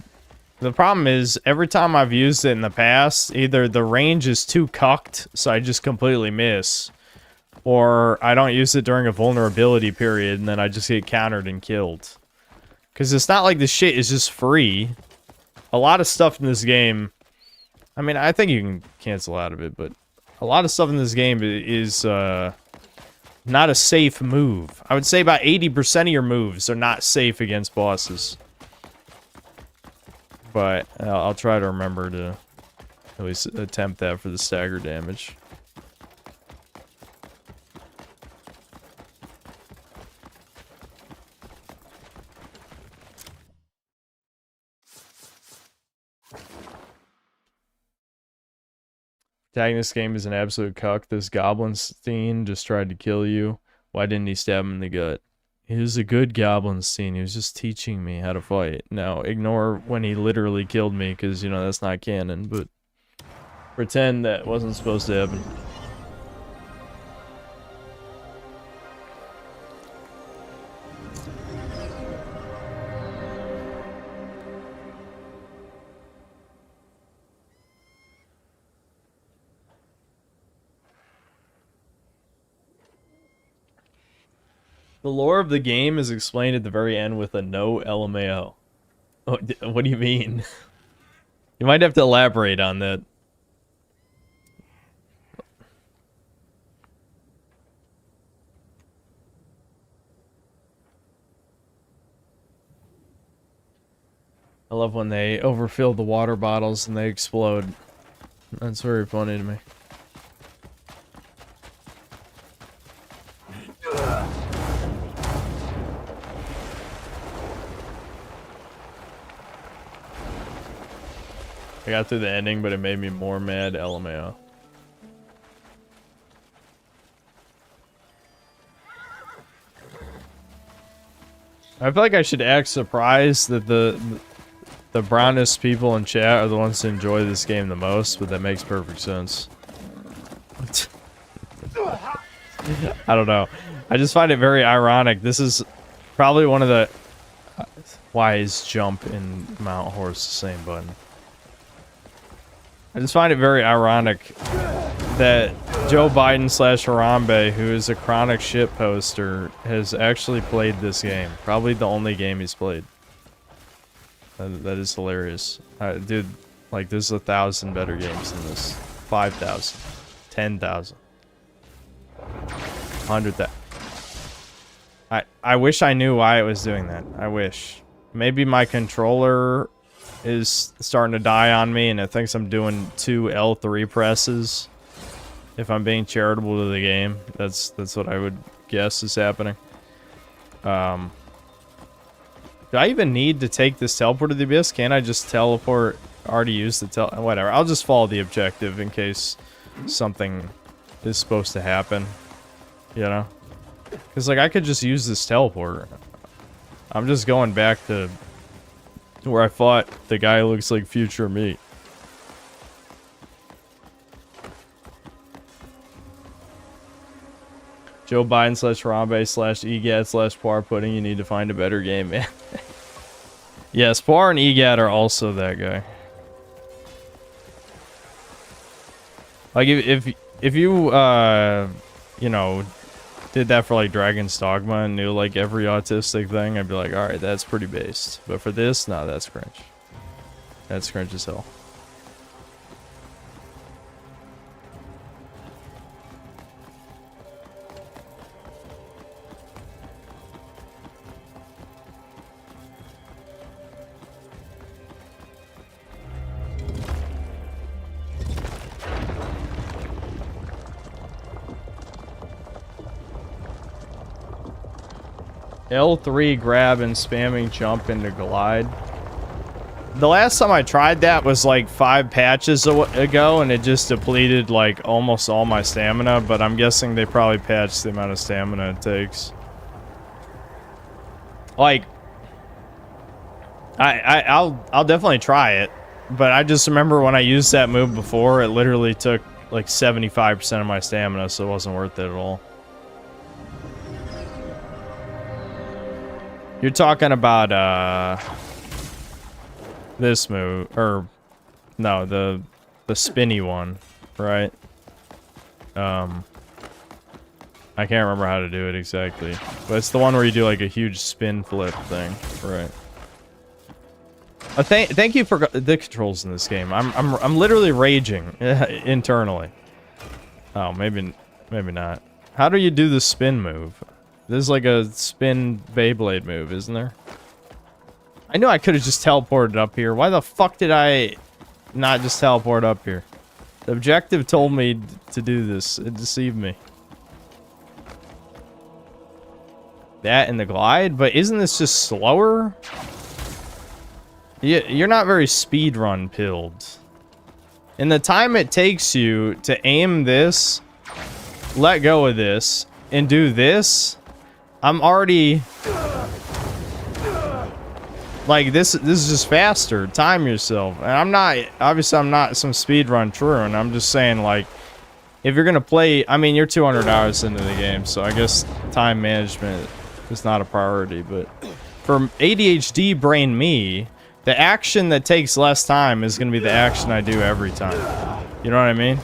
The problem is, every time I've used it in the past, either the range is too cucked, so I just completely miss, or I don't use it during a vulnerability period, and then I just get countered and killed. Because it's not like this shit is just free. A lot of stuff in this game... I mean, I think you can cancel out of it, but... A lot of stuff in this game is, not a safe move. I would say about 80% of your moves are not safe against bosses. But I'll try to remember to at least attempt that for the stagger damage. Tagging this game is an absolute cuck. This goblin scene just tried to kill you. Why didn't he stab him in the gut? He was a good goblin scene. He was just teaching me how to fight. Now, ignore when he literally killed me, because, you know, that's not canon, but pretend that wasn't supposed to happen. The lore of the game is explained at the very end with a no LMAO. Oh, what do you mean? You might have to elaborate on that. I love when they overfill the water bottles and they explode. That's very funny to me. I got through the ending, but it made me more mad, LMAO. I feel like I should act surprised that the brownest people in chat are the ones who enjoy this game the most, but that makes perfect sense. I don't know. I just find it very ironic. This is probably one of the... Why is jump and mount horse the same button? I just find it very ironic that Joe Biden / Harambe, who is a chronic shit poster, has actually played this game. Probably the only game he's played. That is hilarious. Dude, like, there's 1,000 better games than this. 5,000. 10,000. 100,000. I wish I knew why it was doing that. I wish. Maybe my controller is starting to die on me and it thinks I'm doing 2 L3 presses. If I'm being charitable to the game, that's what I would guess is happening. Do I even need to take this teleport to the abyss? Can't I just teleport? Already used the whatever. I'll just follow the objective in case something is supposed to happen. You know? Because, like, I could just use this teleport. I'm just going back to where I fought the guy who looks like future me. Joe Biden / Harambe / EGAT / Poir Pudding. You need to find a better game, man. Yes, Poir and EGAT are also that guy. Like, if you, you know, did that for, like, Dragon's Dogma and knew, like, every autistic thing, I'd be like, alright, that's pretty based. But for this, no, that's cringe. That's cringe as hell. L3 grab and spamming jump into glide. The last time I tried that was like 5 patches ago and it just depleted like almost all my stamina, but I'm guessing they probably patched the amount of stamina it takes. Like, I'll definitely try it, but I just remember when I used that move before, it literally took like 75% of my stamina, so it wasn't worth it at all. You're talking about this move, or no, the spinny one, right? I can't remember how to do it exactly, but it's the one where you do like a huge spin flip thing, right? Thank you for the controls in this game. I'm literally raging internally. Oh, maybe not. How do you do the spin move? There's like a spin Beyblade move, isn't there? I knew I could have just teleported up here. Why the fuck did I not just teleport up here? The objective told me to do this. It deceived me. That and the glide? But isn't this just slower? You're not very speedrun pilled. And the time it takes you to aim this, let go of this, and do this... I'm already like this is just faster. Time yourself. And I'm not, obviously I'm not some speedrun true, and I'm just saying, like, if you're gonna play, I mean, you're 200 hours into the game, so I guess time management is not a priority, but for ADHD brain me, the action that takes less time is gonna be the action I do every time. You know what I mean?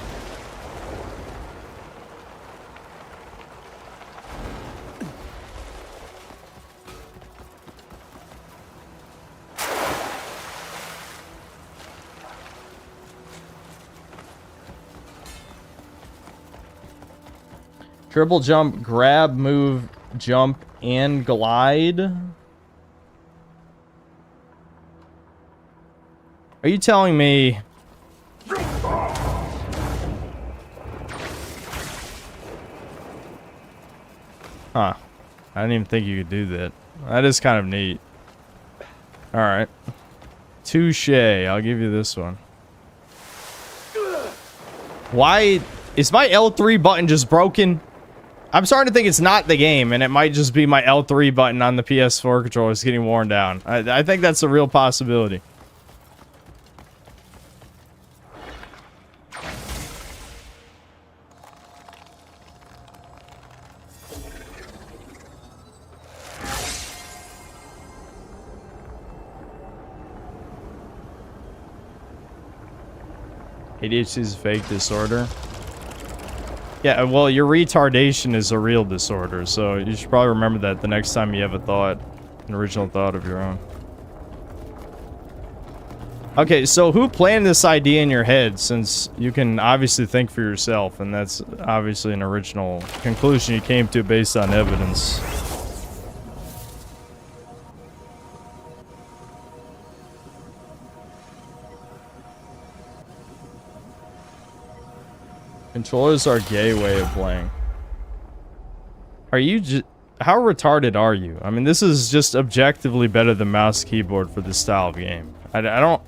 Triple jump, grab, move, jump, and glide. Are you telling me... Huh. I didn't even think you could do that. That is kind of neat. Alright. Touche. I'll give you this one. Why... Is my L3 button just broken? I'm starting to think it's not the game, and it might just be my L3 button on the PS4 controller is getting worn down. I think that's a real possibility. ADHD is a fake disorder. Yeah, well, your retardation is a real disorder, so you should probably remember that the next time you have a thought, an original thought of your own. Okay, so who planned this idea in your head, since you can obviously think for yourself, and that's obviously an original conclusion you came to based on evidence. Controllers are a gay way of playing. Are you just... How retarded are you? I mean, this is just objectively better than mouse keyboard for this style of game. I don't...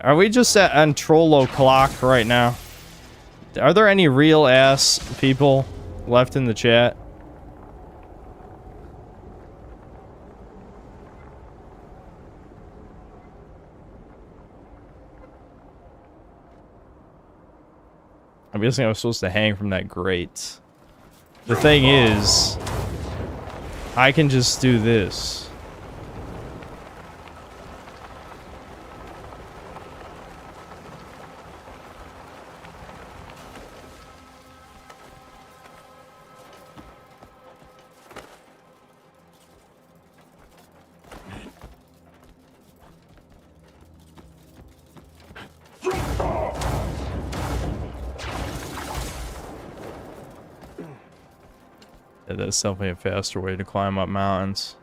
Are we just on Trollo clock right now? Are there any real-ass people left in the chat? I'm guessing I was supposed to hang from that grate. The thing is, I can just do this. Yeah, that's definitely a faster way to climb up mountains.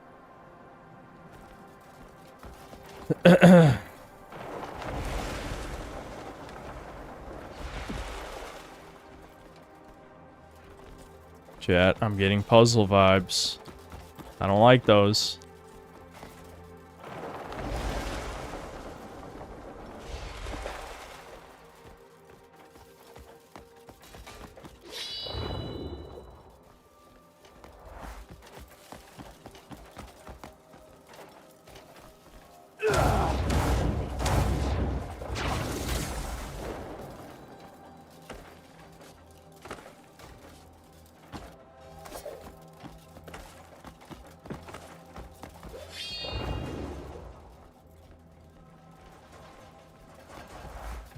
Chat, I'm getting puzzle vibes. I don't like those.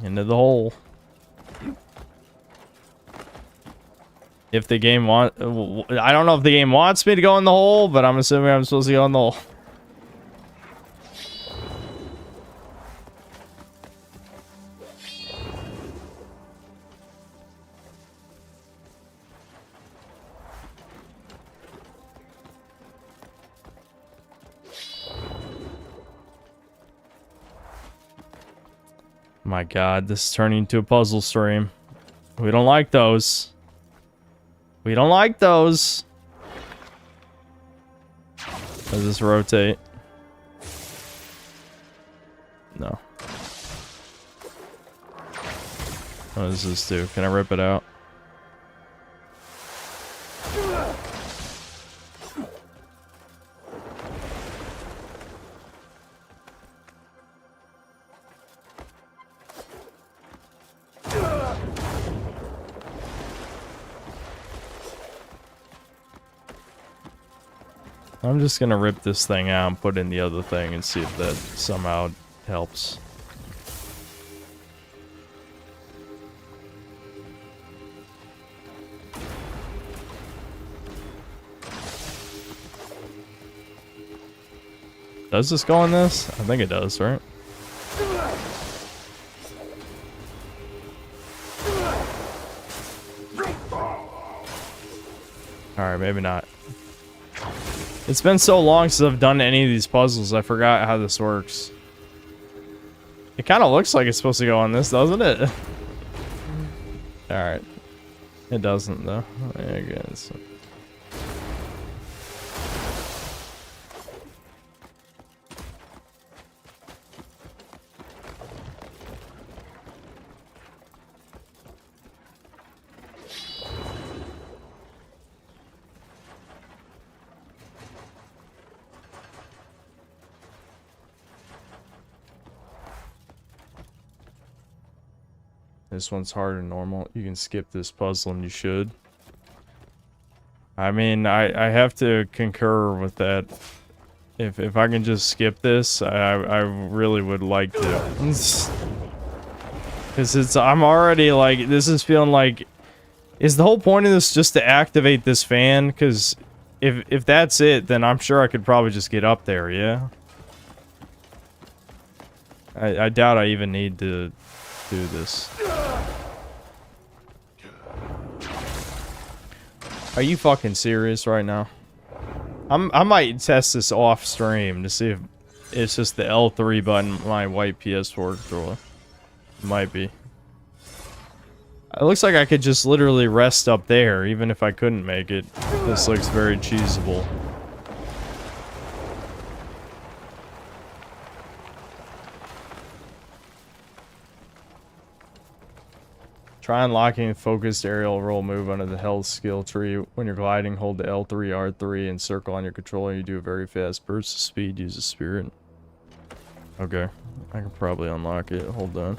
Into the hole. If the game I don't know if the game wants me to go in the hole, but I'm assuming I'm supposed to go in the hole. My god, this is turning into a puzzle stream. We don't like those. We don't like those. Does this rotate? No. What does this do? Can I rip it out? I'm just gonna rip this thing out and put in the other thing and see if that somehow helps. Does this go in this? I think it does, right? Alright, maybe not. It's been so long since I've done any of these puzzles, I forgot how this works. It kind of looks like it's supposed to go on this, doesn't it? Alright. It doesn't, though. I guess. This one's harder than normal. You can skip this puzzle and you should. I mean, I have to concur with that. If I can just skip this, I really would like to. Because I'm already like, this is feeling like, is the whole point of this just to activate this fan? Because if that's it, then I'm sure I could probably just get up there, yeah? I doubt I even need to do this. Are you fucking serious right now? I might test this off stream to see if it's just the L3 button my white PS4 controller. Might be. It looks like I could just literally rest up there even if I couldn't make it. This looks very cheesable. Try unlocking a focused aerial roll move under the health skill tree. When you're gliding, hold the L3, R3, and circle on your controller. You do a very fast burst of speed. Use a spirit. Okay. I can probably unlock it. Hold on.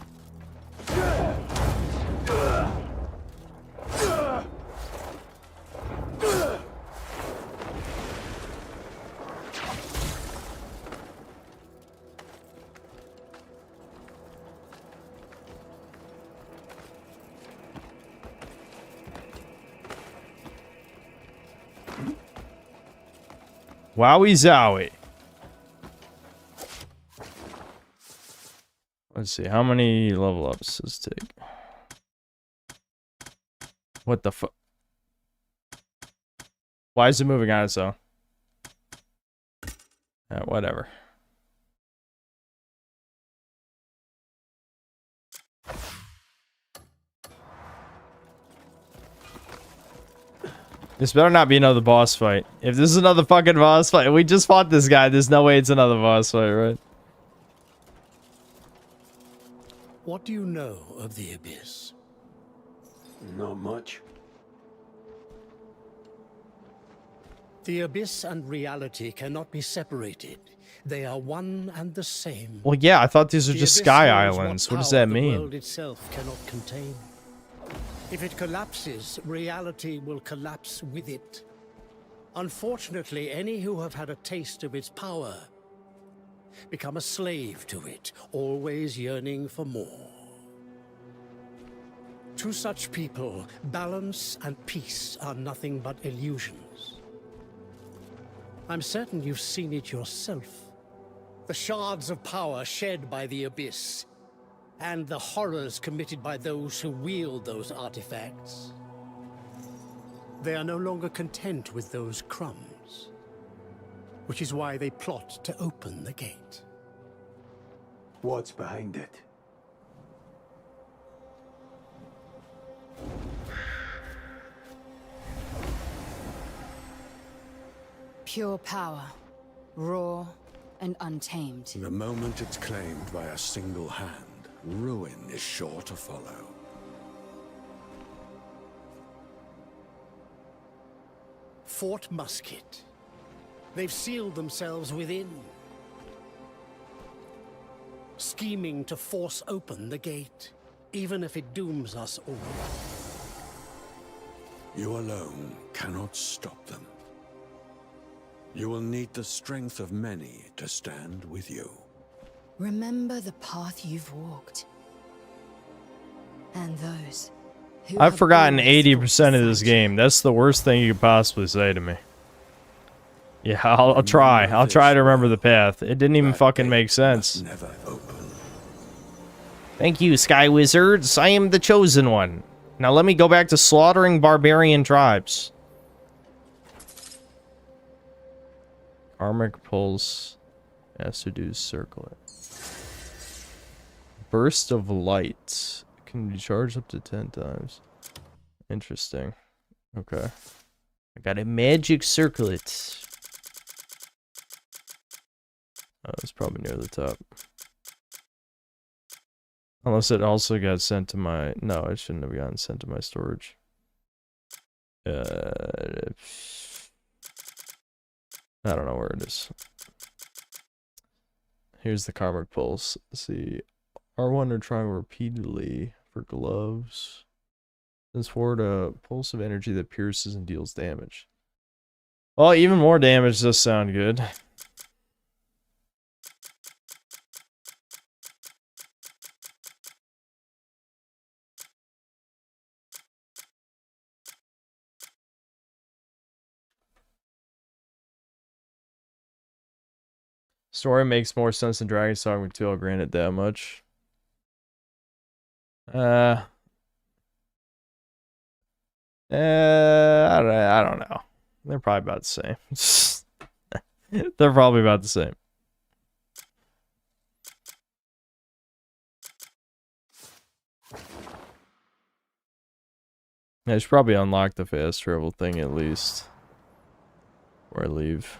Wowie zowie. Let's see, how many level ups does this take? What the fuck? Why is it moving on its own? Whatever. This better not be another boss fight. If this is another fucking boss fight, we just fought this guy. There's no way it's another boss fight, right? What do you know of the Abyss? Not much. The Abyss and reality cannot be separated. They are one and the same. Well, yeah, I thought these are The just Abyss sky holds islands. What does power that the mean? world itself cannot contain. If it collapses, reality will collapse with it. Unfortunately, any who have had a taste of its power become a slave to it, always yearning for more. To such people, balance and peace are nothing but illusions. I'm certain you've seen it yourself. The shards of power shed by the Abyss, and the horrors committed by those who wield those artifacts. They are no longer content with those crumbs, which is why they plot to open the gate. What's behind it? Pure power, raw and untamed. The moment it's claimed by a single hand, ruin is sure to follow. Fort Musket. They've sealed themselves within, scheming to force open the gate, even if it dooms us all. You alone cannot stop them. You will need the strength of many to stand with you. Remember the path you've walked. And those who I've have forgotten always 80% of fought this beside game. That's the worst thing you could possibly say to me. Yeah, I'll try. I'll try to remember the path. It didn't even That fucking gate make must sense. never open. Thank you, Sky Wizards. I am the chosen one. Now let me go back to slaughtering barbarian tribes. Karmic Pulse. Has to do circle it. Burst of light. Can be charged up to 10 times. Interesting. Okay. I got a magic circlet. Oh, it's probably near the top. Unless it also got sent to my... No, it shouldn't have gotten sent to my storage. I don't know where it is. Here's the karmic pulse. Let's see. R1 to try repeatedly for gloves. Sends forward a pulse of energy that pierces and deals damage. Well, even more damage does sound good. Story makes more sense than Dragon Song with 2, I'll grant it that much. I don't know. They're probably about the same. They're probably about the same. I should probably unlock the fast travel thing at least. Before I leave.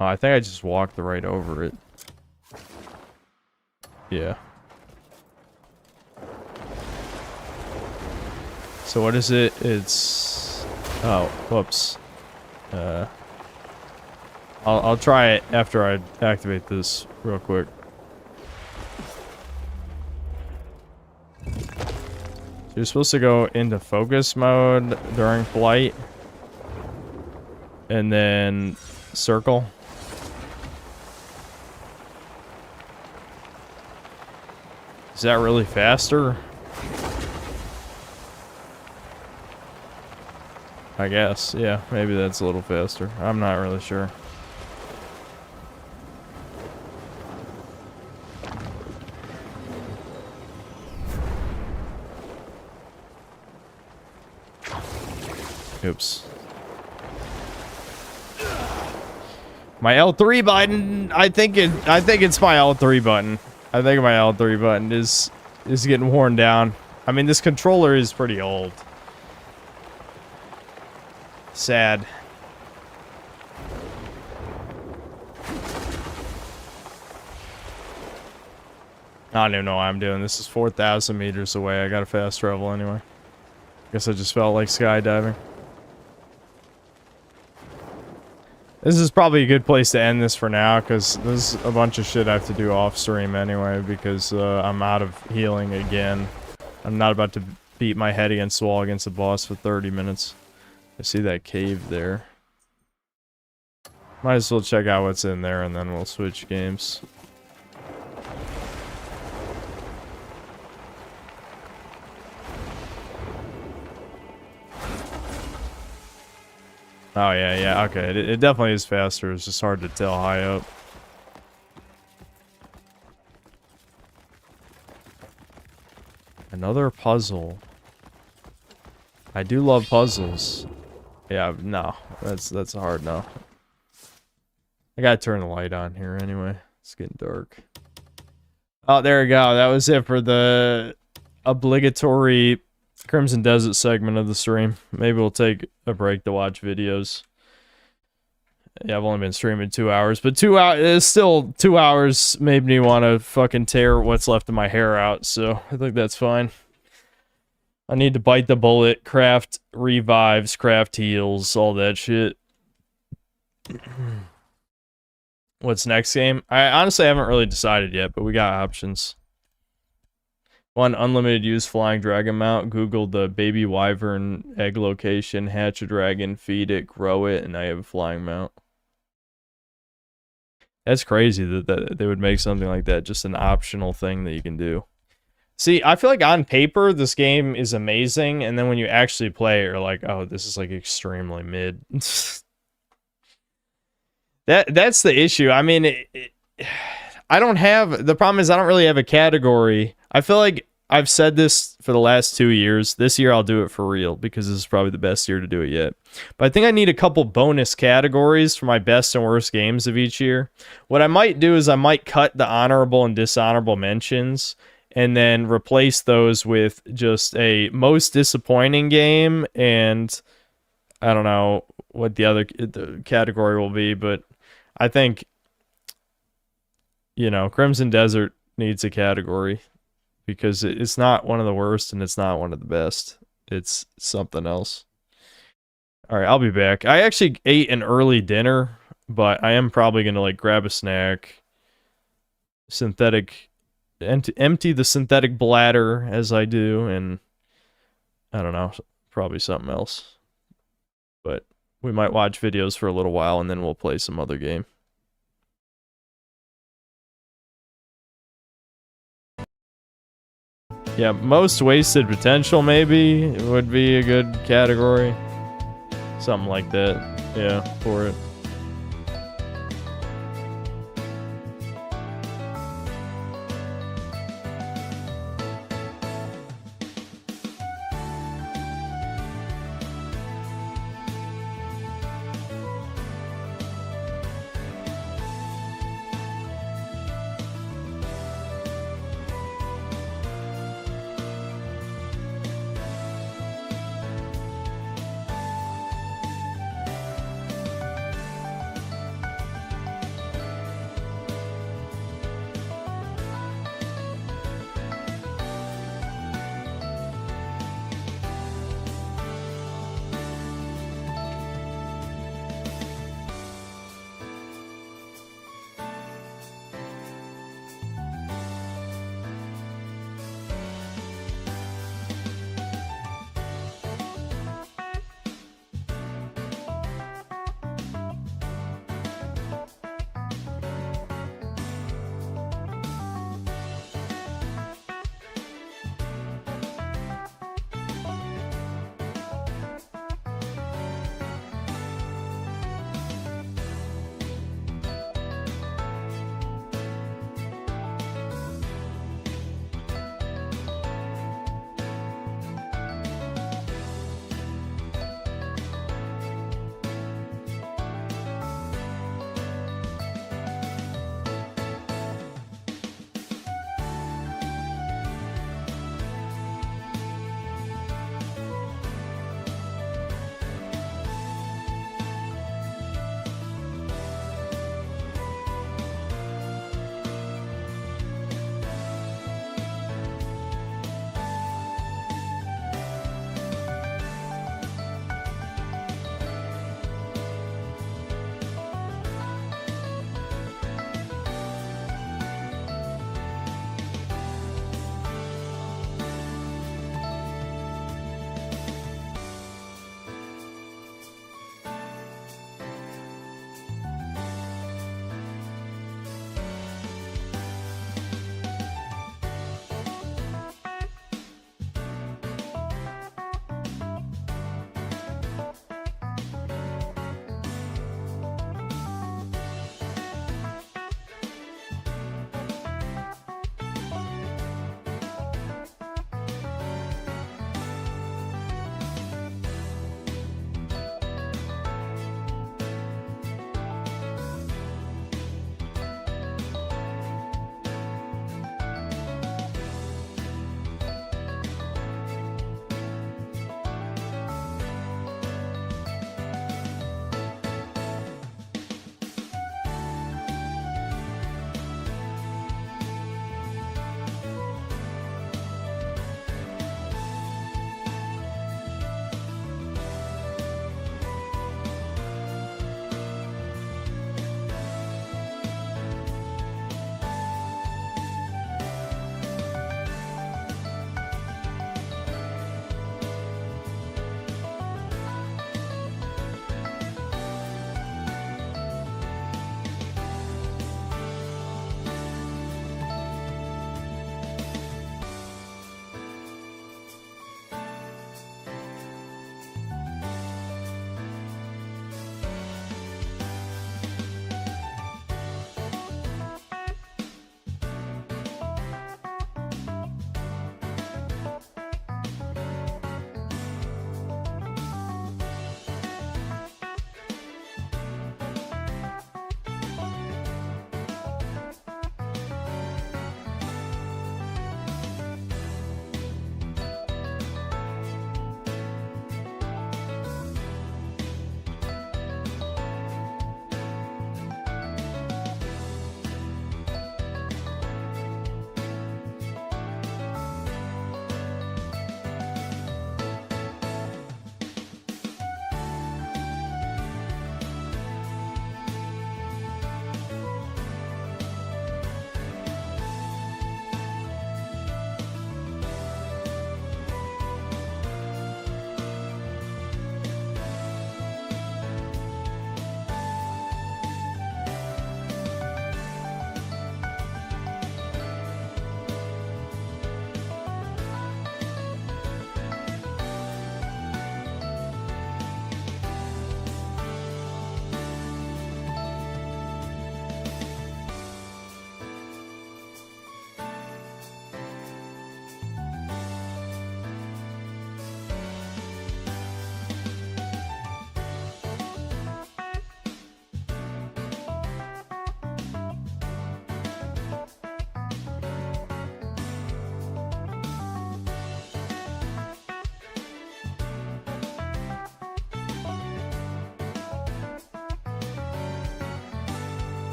Oh, I think I just walked right over it. Yeah. So what is it? It's... Oh, whoops. I'll try it after I activate this real quick. So you're supposed to go into focus mode during flight. And then circle. Is that really faster? I guess, yeah, maybe that's a little faster. I'm not really sure. Oops. My L3 button, I think it's my L3 button. I think my L3 button is getting worn down. I mean, this controller is pretty old. Sad. I don't even know what I'm doing. This is 4,000 meters away. I gotta fast travel anyway. Guess I just felt like skydiving. This is probably a good place to end this for now, because there's a bunch of shit I have to do off stream anyway, because I'm out of healing again. I'm not about to beat my head against the wall against the boss for 30 minutes. I see that cave there. Might as well check out what's in there, and then we'll switch games. Oh, yeah, okay. It definitely is faster. It's just hard to tell high up. Another puzzle. I do love puzzles. Yeah, no. That's a hard no. I gotta turn the light on here anyway. It's getting dark. Oh, there we go. That was it for the obligatory Crimson Desert segment of the stream. Maybe we'll take a break to watch videos. Yeah, I've only been streaming 2 hours, but 2 hours is still 2 hours made me want to fucking tear what's left of my hair out, so I think that's fine. I need to bite the bullet, craft revives, craft heals, all that shit. What's next game? I honestly haven't really decided yet, but we got options. One, unlimited use flying dragon mount. Google the baby wyvern egg location, hatch a dragon, feed it, grow it, and I have a flying mount. That's crazy that they would make something like that just an optional thing that you can do. See, I feel like on paper, this game is amazing, and then when you actually play it, you're like, oh, this is like extremely mid. That's the issue. I mean, I don't have, the problem is I don't really have a category. I feel like I've said this for the last 2 years. This year I'll do it for real because this is probably the best year to do it yet. But I think I need a couple bonus categories for my best and worst games of each year. What I might do is I might cut the honorable and dishonorable mentions and then replace those with just a most disappointing game, and I don't know what the category will be, but I think, you know, Crimson Desert needs a category because it's not one of the worst and it's not one of the best. It's something else. All right, I'll be back. I actually ate an early dinner, but I am probably going to like grab a snack, empty the synthetic bladder as I do, and I don't know, probably something else. But we might watch videos for a little while and then we'll play some other game. Yeah, most wasted potential maybe would be a good category. Something like that. Yeah, for it.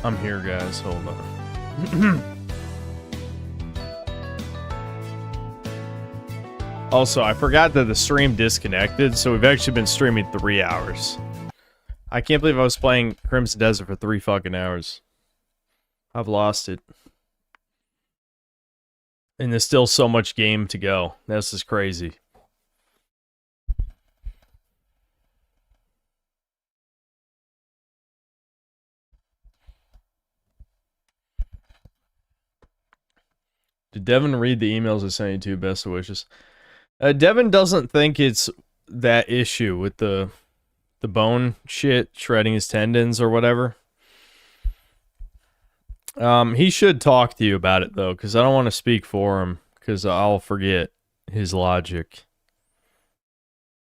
I'm here, guys. Hold on. Also, I forgot that the stream disconnected, so we've actually been streaming 3 hours. I can't believe I was playing Crimson Desert for 3 fucking hours. I've lost it. And there's still so much game to go. This is crazy. Did Devin read the emails I sent you to? Best of wishes. Devin doesn't think it's that issue with the bone shit, shredding his tendons or whatever. He should talk to you about it, though, because I don't want to speak for him, because I'll forget his logic.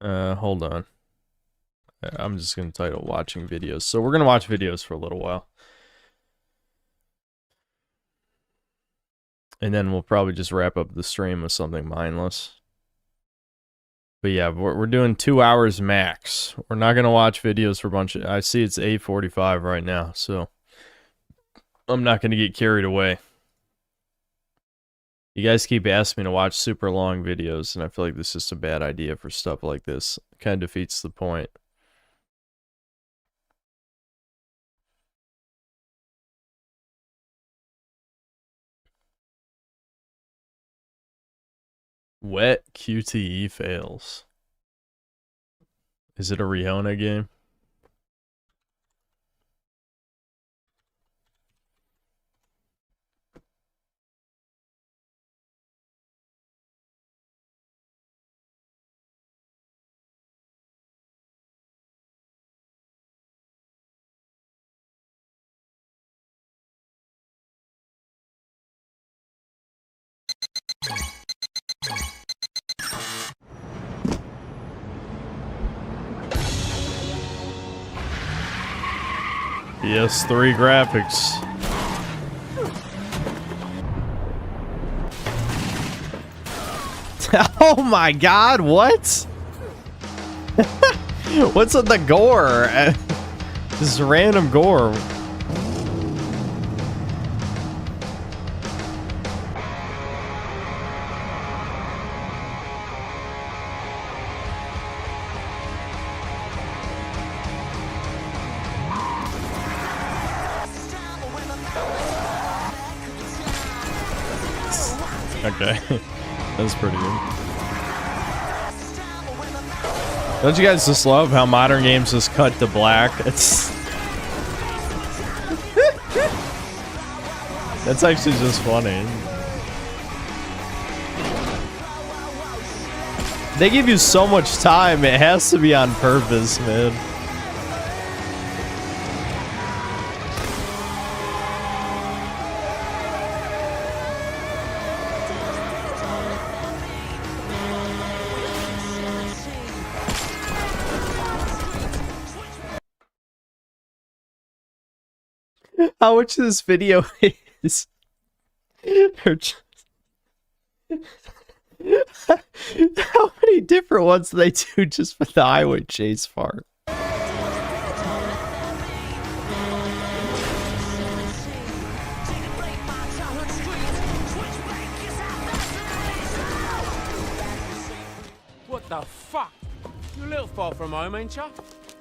Hold on. I'm just going to title watching videos. So we're going to watch videos for a little while. And then we'll probably just wrap up the stream with something mindless. But yeah, we're doing 2 hours max. We're not going to watch videos for a bunch of... I see it's 8:45 right now, so... I'm not going to get carried away. You guys keep asking me to watch super long videos, and I feel like this is just a bad idea for stuff like this. It kind of defeats the point. Wet QTE fails. Is it a Rihanna game? PS3 graphics. Oh my god, what? What's with the gore? This random gore. Okay, that's pretty good. Don't you guys just love how modern games just cut to black? It's that's actually just funny. They give you so much time, it has to be on purpose, man. How much of this video is how many different ones do they do just for the highway chase part? What the fuck? You a little far from home, ain't ya?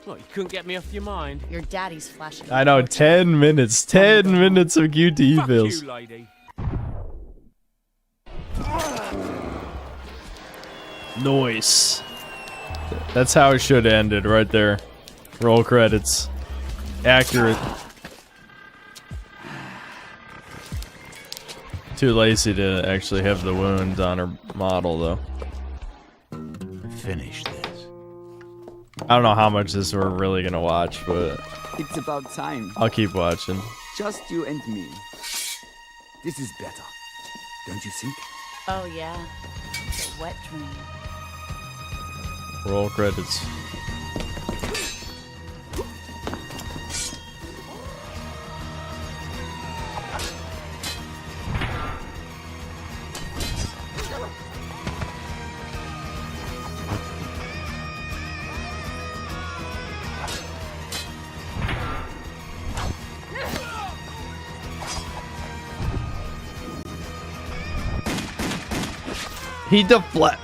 Look, you couldn't get me off your mind. Your daddy's flashing. I know, 10 minutes. 10 minutes of QTE Fuck bills. you, lady. Nice. That's how it should have ended, right there. Roll credits. Accurate. Too lazy to actually have the wound on her model, though. Finish this. I don't know how much this we're really gonna watch, but It's about time. I'll keep watching. Just you and me. This is better. Don't you think? Oh yeah, it's a wet dream. Roll credits. He deflect.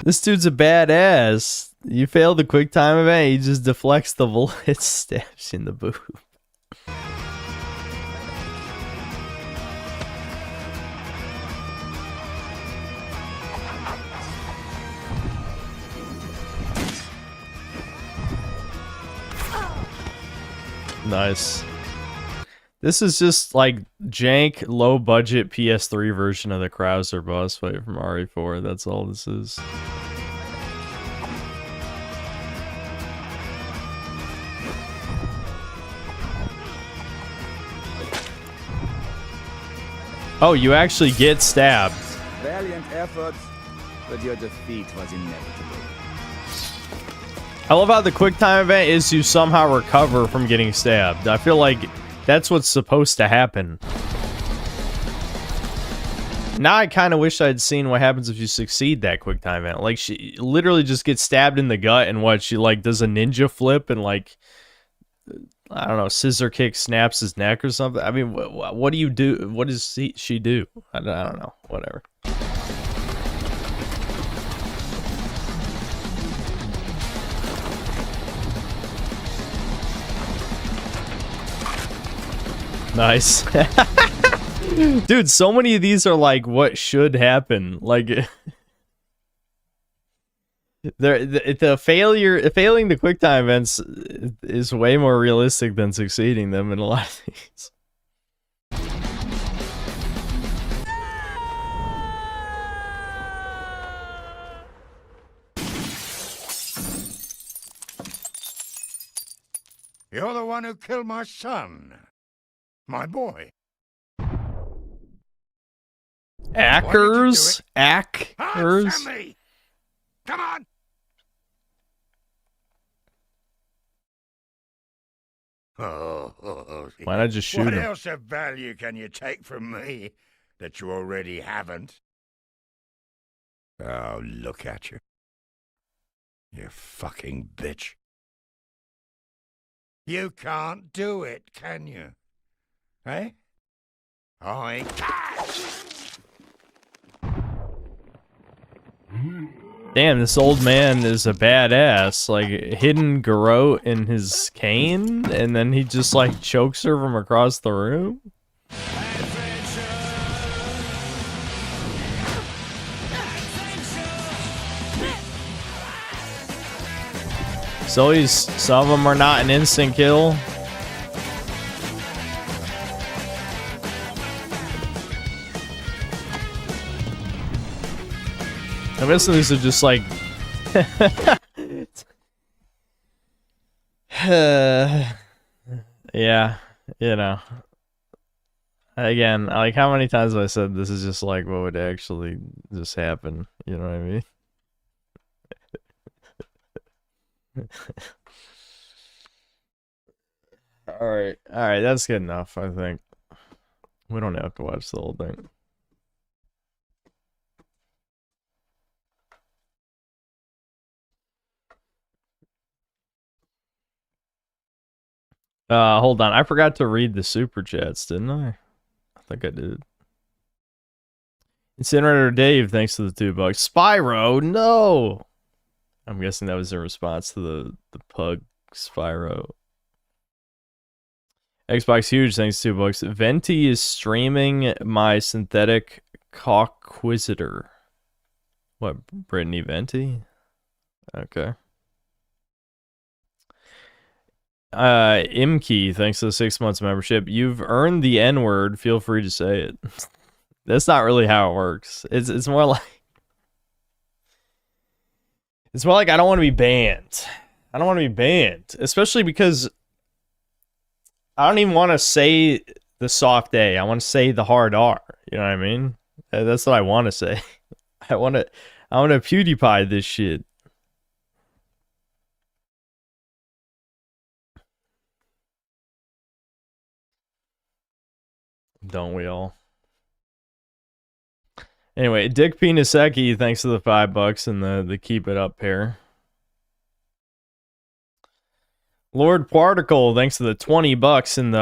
This dude's a badass. You failed the quick time event, he just deflects the bullet, stabs you in the boob. Nice. This is just like jank, low budget PS3 version of the Krauser boss fight from RE4. That's all this is. Oh, you actually get stabbed. Valiant efforts, but your defeat was inevitable. I love how the quick time event is you somehow recover from getting stabbed. I feel like that's what's supposed to happen. Now I kind of wish I'd seen what happens if you succeed that quick time event. Like, she literally just gets stabbed in the gut and what, she like does a ninja flip and like, I don't know, scissor kick snaps his neck or something. I mean, what do you do? What does she do? I don't know. Whatever. Nice. Dude, so many of these are like what should happen. Like failing the quick time events is way more realistic than succeeding them in a lot of these. You're the one who killed my son. My boy. Ackers? Answer Ackers? me! Come on! Oh, Why not just shoot what him? else of value can you take from me that you already haven't? Oh, look at you. You fucking bitch. You can't do it, can you? Eh? I can! Damn, this old man is a badass. Like, hidden garrote in his cane, and then he just, like, chokes her from across the room? So some of them are not an instant kill. I'm guessing these are just like yeah, you know. Again, like, how many times have I said this is just like what would actually just happen? You know what I mean? Alright, that's good enough, I think. We don't have to watch the whole thing. Hold on. I forgot to read the super chats, didn't I? I think I did. Incinerator Dave, thanks to the $2. Spyro, no! I'm guessing that was in response to the pug Spyro. Xbox Huge, thanks to $2. Venti is streaming my synthetic cockquisitor. What, Brittany Venti? Okay. Imkey, thanks to the 6 months membership. You've earned the N-word. Feel free to say it. That's not really how it works. It's more like I don't want to be banned. I don't want to be banned, especially because I don't even want to say the soft A. I want to say the hard R. You know what I mean? That's what I want to say. I want to PewDiePie this shit. Don't we all? Anyway, Dick Penisecki, thanks to the $5 and the keep it up pair. Lord Particle, thanks to the $20 and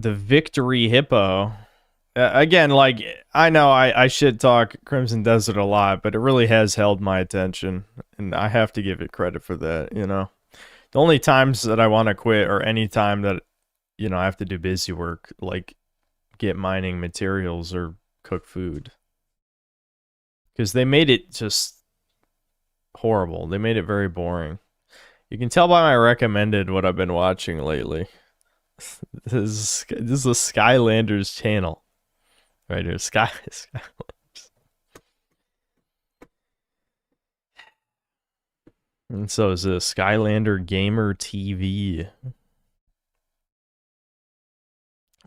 the Victory Hippo. Again, like, I know I shit talk Crimson Desert a lot, but it really has held my attention, and I have to give it credit for that, you know? The only times that I want to quit are any time that, you know, I have to do busy work, like get mining materials or cook food. Because they made it just horrible. They made it very boring. You can tell by my recommended what I've been watching lately. This is a Skylanders channel. Right here, Skylanders. And so is a Skylander Gamer TV.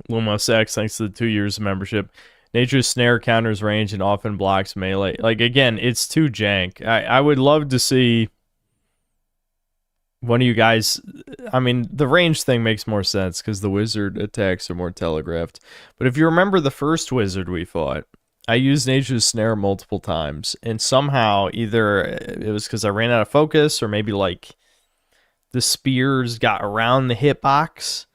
Lumos X, thanks to the 2 years of membership. Nature's snare counters range and often blocks melee. Like, again, it's too jank. I would love to see one of you guys. I mean, the range thing makes more sense because the wizard attacks are more telegraphed. But if you remember the first wizard we fought, I used Nature's snare multiple times. And somehow, either it was because I ran out of focus or maybe like the spears got around the hitbox.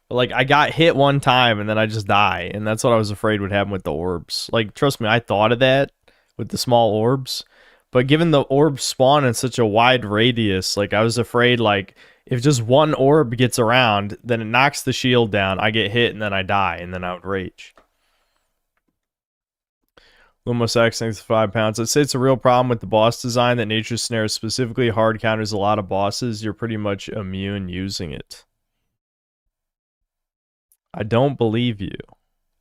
Like, I got hit one time and then I just die. And that's what I was afraid would happen with the orbs. Like, trust me, I thought of that with the small orbs. But given the orbs spawn in such a wide radius, like, I was afraid, like, if just one orb gets around, then it knocks the shield down, I get hit, and then I die, and then I would rage. Lumos X, thanks for 5 pounds. I'd say it's a real problem with the boss design that Nature's Snare specifically hard counters a lot of bosses. You're pretty much immune using it. I don't believe you.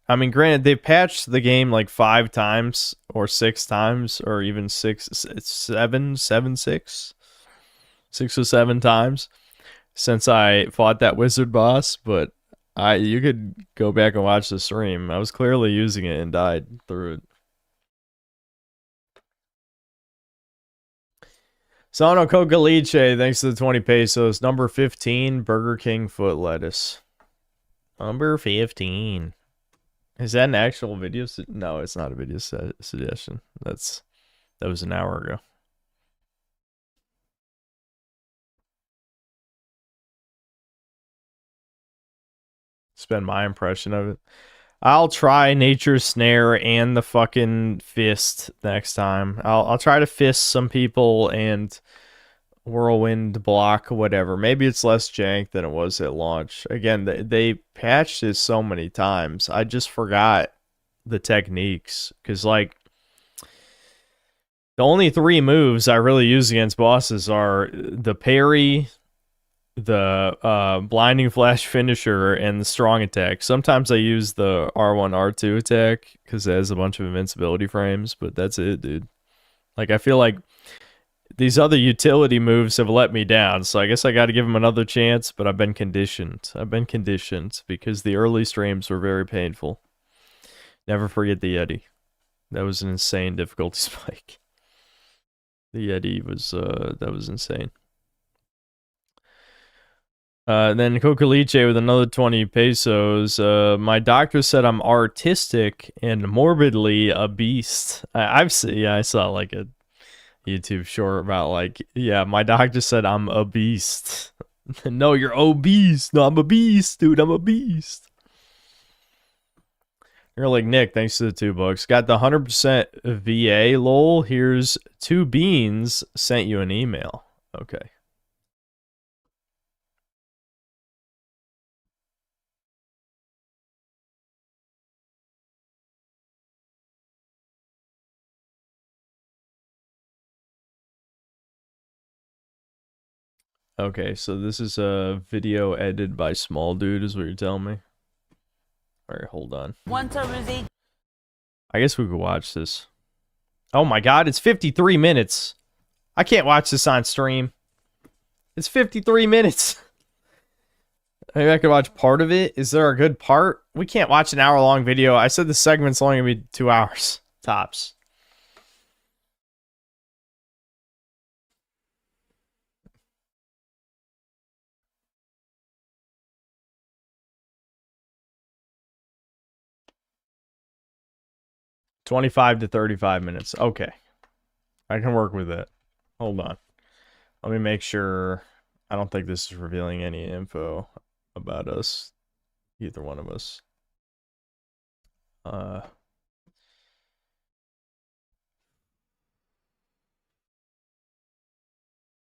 I mean, granted, they've patched the game like 5 times or 6 times or even 6 or 7 times since I fought that wizard boss, but you could go back and watch the stream. I was clearly using it and died through it. Sano Cocaliche, thanks to the 20 pesos. Number 15, Burger King foot lettuce. Number 15. Is that an actual video? No, it's not a video suggestion. That was an hour ago. It's been my impression of it. I'll try Nature's Snare and the fucking fist next time. I'll try to fist some people and whirlwind block, whatever. Maybe it's less jank than it was at launch. Again, they patched this so many times. I just forgot the techniques. Because, like, the only 3 moves I really use against bosses are the parry, the blinding flash finisher, and the strong attack. Sometimes I use the R1, R2 attack because it has a bunch of invincibility frames, but that's it, dude. Like, I feel like these other utility moves have let me down, so I guess I got to give them another chance, but I've been conditioned. I've been conditioned because the early streams were very painful. Never forget the Yeti. That was an insane difficulty spike. The Yeti was, that was insane. Then Cocaliche with another 20 pesos. My doctor said I'm artistic and morbidly a beast. I saw like a YouTube short about like, yeah, my doctor said I'm a beast. No, you're obese. No, I'm a beast, dude. I'm a beast. You're like, Nick, thanks to the $2. Got the 100% VA, lol. Here's 2 beans. Sent you an email. Okay. Okay, so this is a video edited by Small Dude, is what you're telling me? Alright, hold on. I guess we could watch this. Oh my god, it's 53 minutes. I can't watch this on stream. It's 53 minutes. Maybe I could watch part of it. Is there a good part? We can't watch an hour-long video. I said the segment's only going to be 2 hours. Tops. $25 to 35 minutes. Okay. I can work with it. Hold on. Let me make sure. I don't think this is revealing any info about us. Either one of us.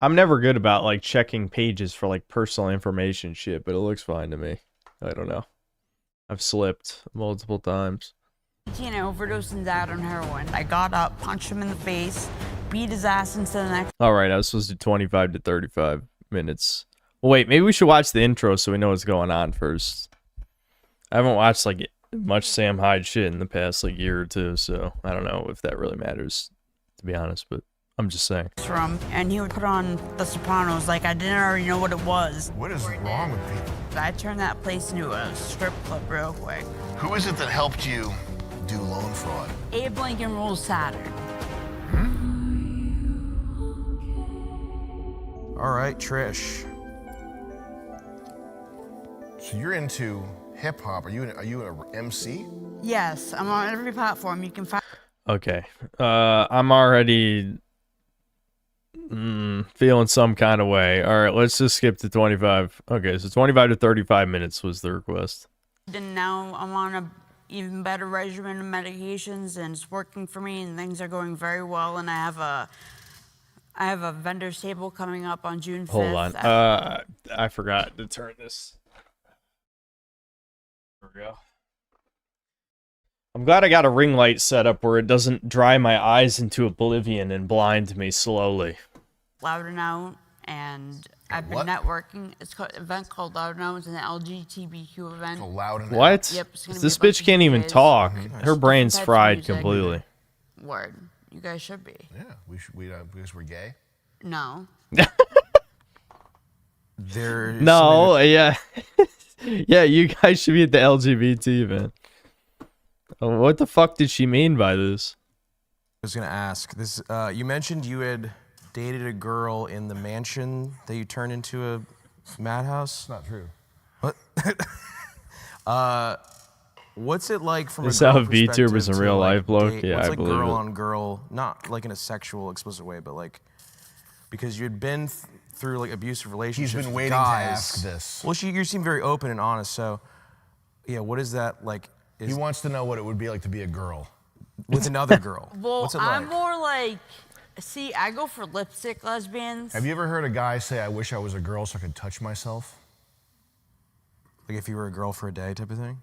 I'm never good about like checking pages for like personal information shit, but it looks fine to me. I don't know. I've slipped multiple times. Overdosed and died on heroin. I got up, punched him in the face, beat his ass into the next. All right, I was supposed to do 25 to 35 minutes. Well, wait, maybe we should watch the intro so we know what's going on first. I haven't watched like much Sam Hyde shit in the past like year or two, so I don't know if that really matters, to be honest, but I'm just saying. Room, and he would put on The Sopranos like I didn't already know what it was. What is wrong with people? I turned that place into a strip club real quick. Who is it that helped you do loan fraud? Abe Lincoln rules Saturn. All right, Trish. So you're into hip hop. Are you an MC? Yes, I'm on every platform you can find. Okay. I'm already feeling some kind of way. All right, let's just skip to 25. Okay, so 25 to 35 minutes was the request. And now I'm on a even better regimen of medications, and it's working for me, and things are going very well. And I have a vendor's table coming up on June 5th. Hold on. I forgot to turn this. There we go. I'm glad I got a ring light set up where it doesn't dry my eyes into oblivion and blind me slowly. Louder Now, and I've been networking. It's an event called Louder Now. It's an LGBTQ event. What? Yep. It's gonna This be a bitch can't even talk. Her brain's types of fried music. completely. Word. You guys should be. Yeah, because we're gay. No. No, yeah. Yeah, you guys should be at the LGBT event. What the fuck did she mean by this? I was gonna ask this. You mentioned you had dated a girl in the mansion that you turned into a madhouse. Not true. What? What's it like from This is a how girl VTuber is in perspective real to, life, bloke? date- Yeah, what's I like believe girl it. on girl, not like in a sexual, explicit way, but like because you'd been through like abusive relationships. been with waiting to guys. ask this. Well, you seem very open and honest. So, yeah, what is that like? He wants to know what it would be like to be a girl. With another girl. Well, What's it I'm like? more like, see, I go for lipstick lesbians. Have you ever heard a guy say, "I wish I was a girl so I could touch myself"? Like if you were a girl for a day type of thing?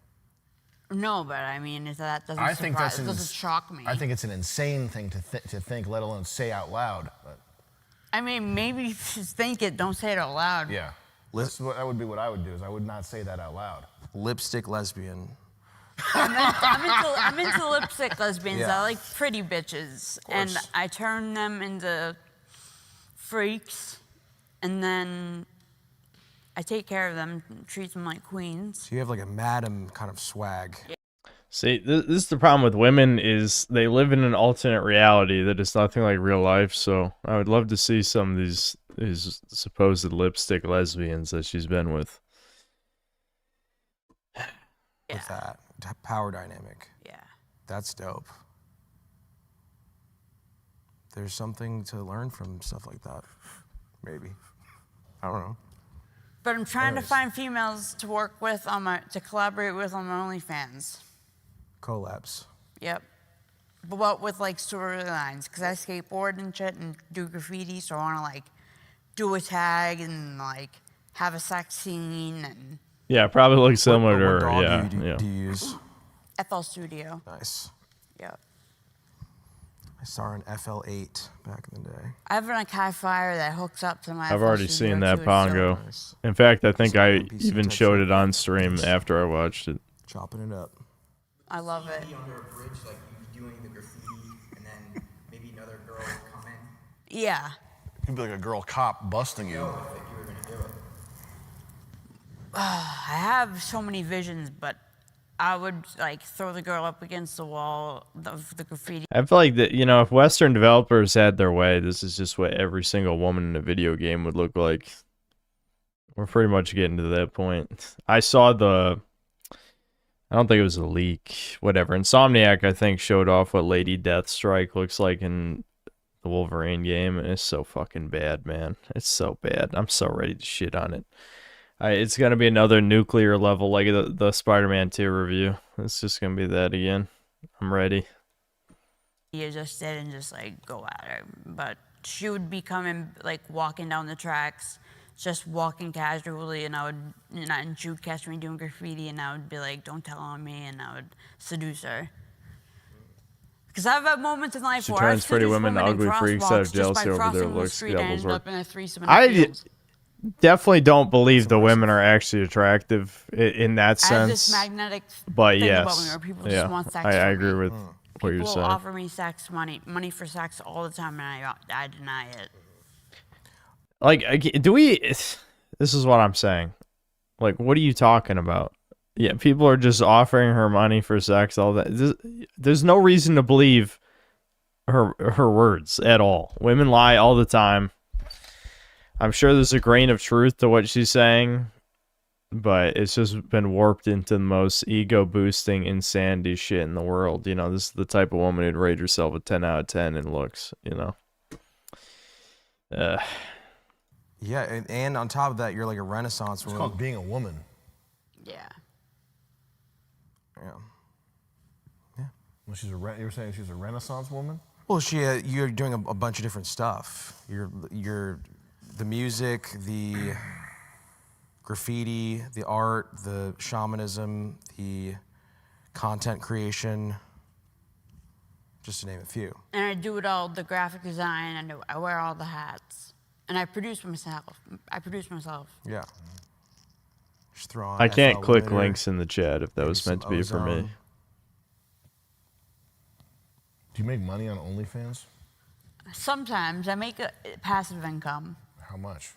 No, but I mean, that doesn't I think surprise, that's it doesn't shock me. I think it's an insane thing to think, let alone say out loud. But I mean, maybe if you think it, don't say it out loud. yeah, that would be what I would do. Is I would not say that out loud. Lipstick lesbian. I'm into lipstick lesbians. Yeah. I like pretty bitches, and I turn them into freaks, and then I take care of them, treat them like queens. So you have like a madam kind of swag. See, this is the problem with women is they live in an alternate reality that is nothing like real life. So I would love to see some of these supposed lipstick lesbians that she's been with. With that power dynamic. Yeah. That's dope. There's something to learn from stuff like that. Maybe. I don't know. But I'm trying to find females to work with to collaborate with on my OnlyFans. Collabs. Yep. But with like storylines, because I skateboard and shit and do graffiti, so I want to like do a tag and like have a sex scene and. Yeah, probably looks similar to What her. dog Yeah, do you yeah. use? FL Studio. Nice. Yep. I saw an FL8 back in the day. I have an Akai Fire that hooks up to my. I've FL already Studio seen that too, Pongo. so- In fact, I think I PC even type showed shit. it on stream after I watched it. Chopping it up. I love it. Under a bridge, like you doing the graffiti, and then maybe another girl would come in. Yeah. You'd be like a girl cop busting you. Like you were gonna do it. I have so many visions, but I would like throw the girl up against the wall of the graffiti. I feel like that, you know, if Western developers had their way, this is just what every single woman in a video game would look like. We're pretty much getting to that point. I saw I don't think it was a leak, whatever. Insomniac, I think, showed off what Lady Deathstrike looks like in the Wolverine game, and it's so fucking bad, man. It's so bad. I'm so ready to shit on it. It's gonna be another nuclear level like the Spider-Man 2 review. It's just gonna be that again. I'm ready. You just didn't just like go at her, but she would be coming like walking down the tracks, just walking casually, and and she would catch me doing graffiti, and I would be like, "Don't tell on me," and I would seduce her. Because I've had moments in life where I've pretty seduced women to women in ugly freaks out of crosswalks just by jealousy over their crossing the looks. street and I ended up in a threesome in the I fields. definitely don't believe the women are actually attractive in that I have sense. this magnetic But thing about yes, me where people just want sex I from agree me. with what you're People saying. offer me sex money for sex all the time, and I deny it. Like, do we? This is what I'm saying. Like, what are you talking about? Yeah, people are just offering her money for sex. All that. There's no reason to believe her words at all. Women lie all the time. I'm sure there's a grain of truth to what she's saying, but it's just been warped into the most ego-boosting insanity shit in the world. You know, this is the type of woman who'd rate herself a 10 out of 10 in looks, you know. Yeah, and on top of that, you're like a Renaissance It's woman. called being a woman. Yeah. Yeah. Well, you were saying she's a Renaissance woman? Well, you're doing a bunch of different stuff. You're the music, the graffiti, the art, the shamanism, the content creation, just to name a few. And I do it all, the graphic design, I wear all the hats. And I produce myself. Yeah. Just throw on I can't FL click limiter, links in the chat if that was meant to be for me. ozone. Do you make money on OnlyFans? Sometimes I make a passive income. How much?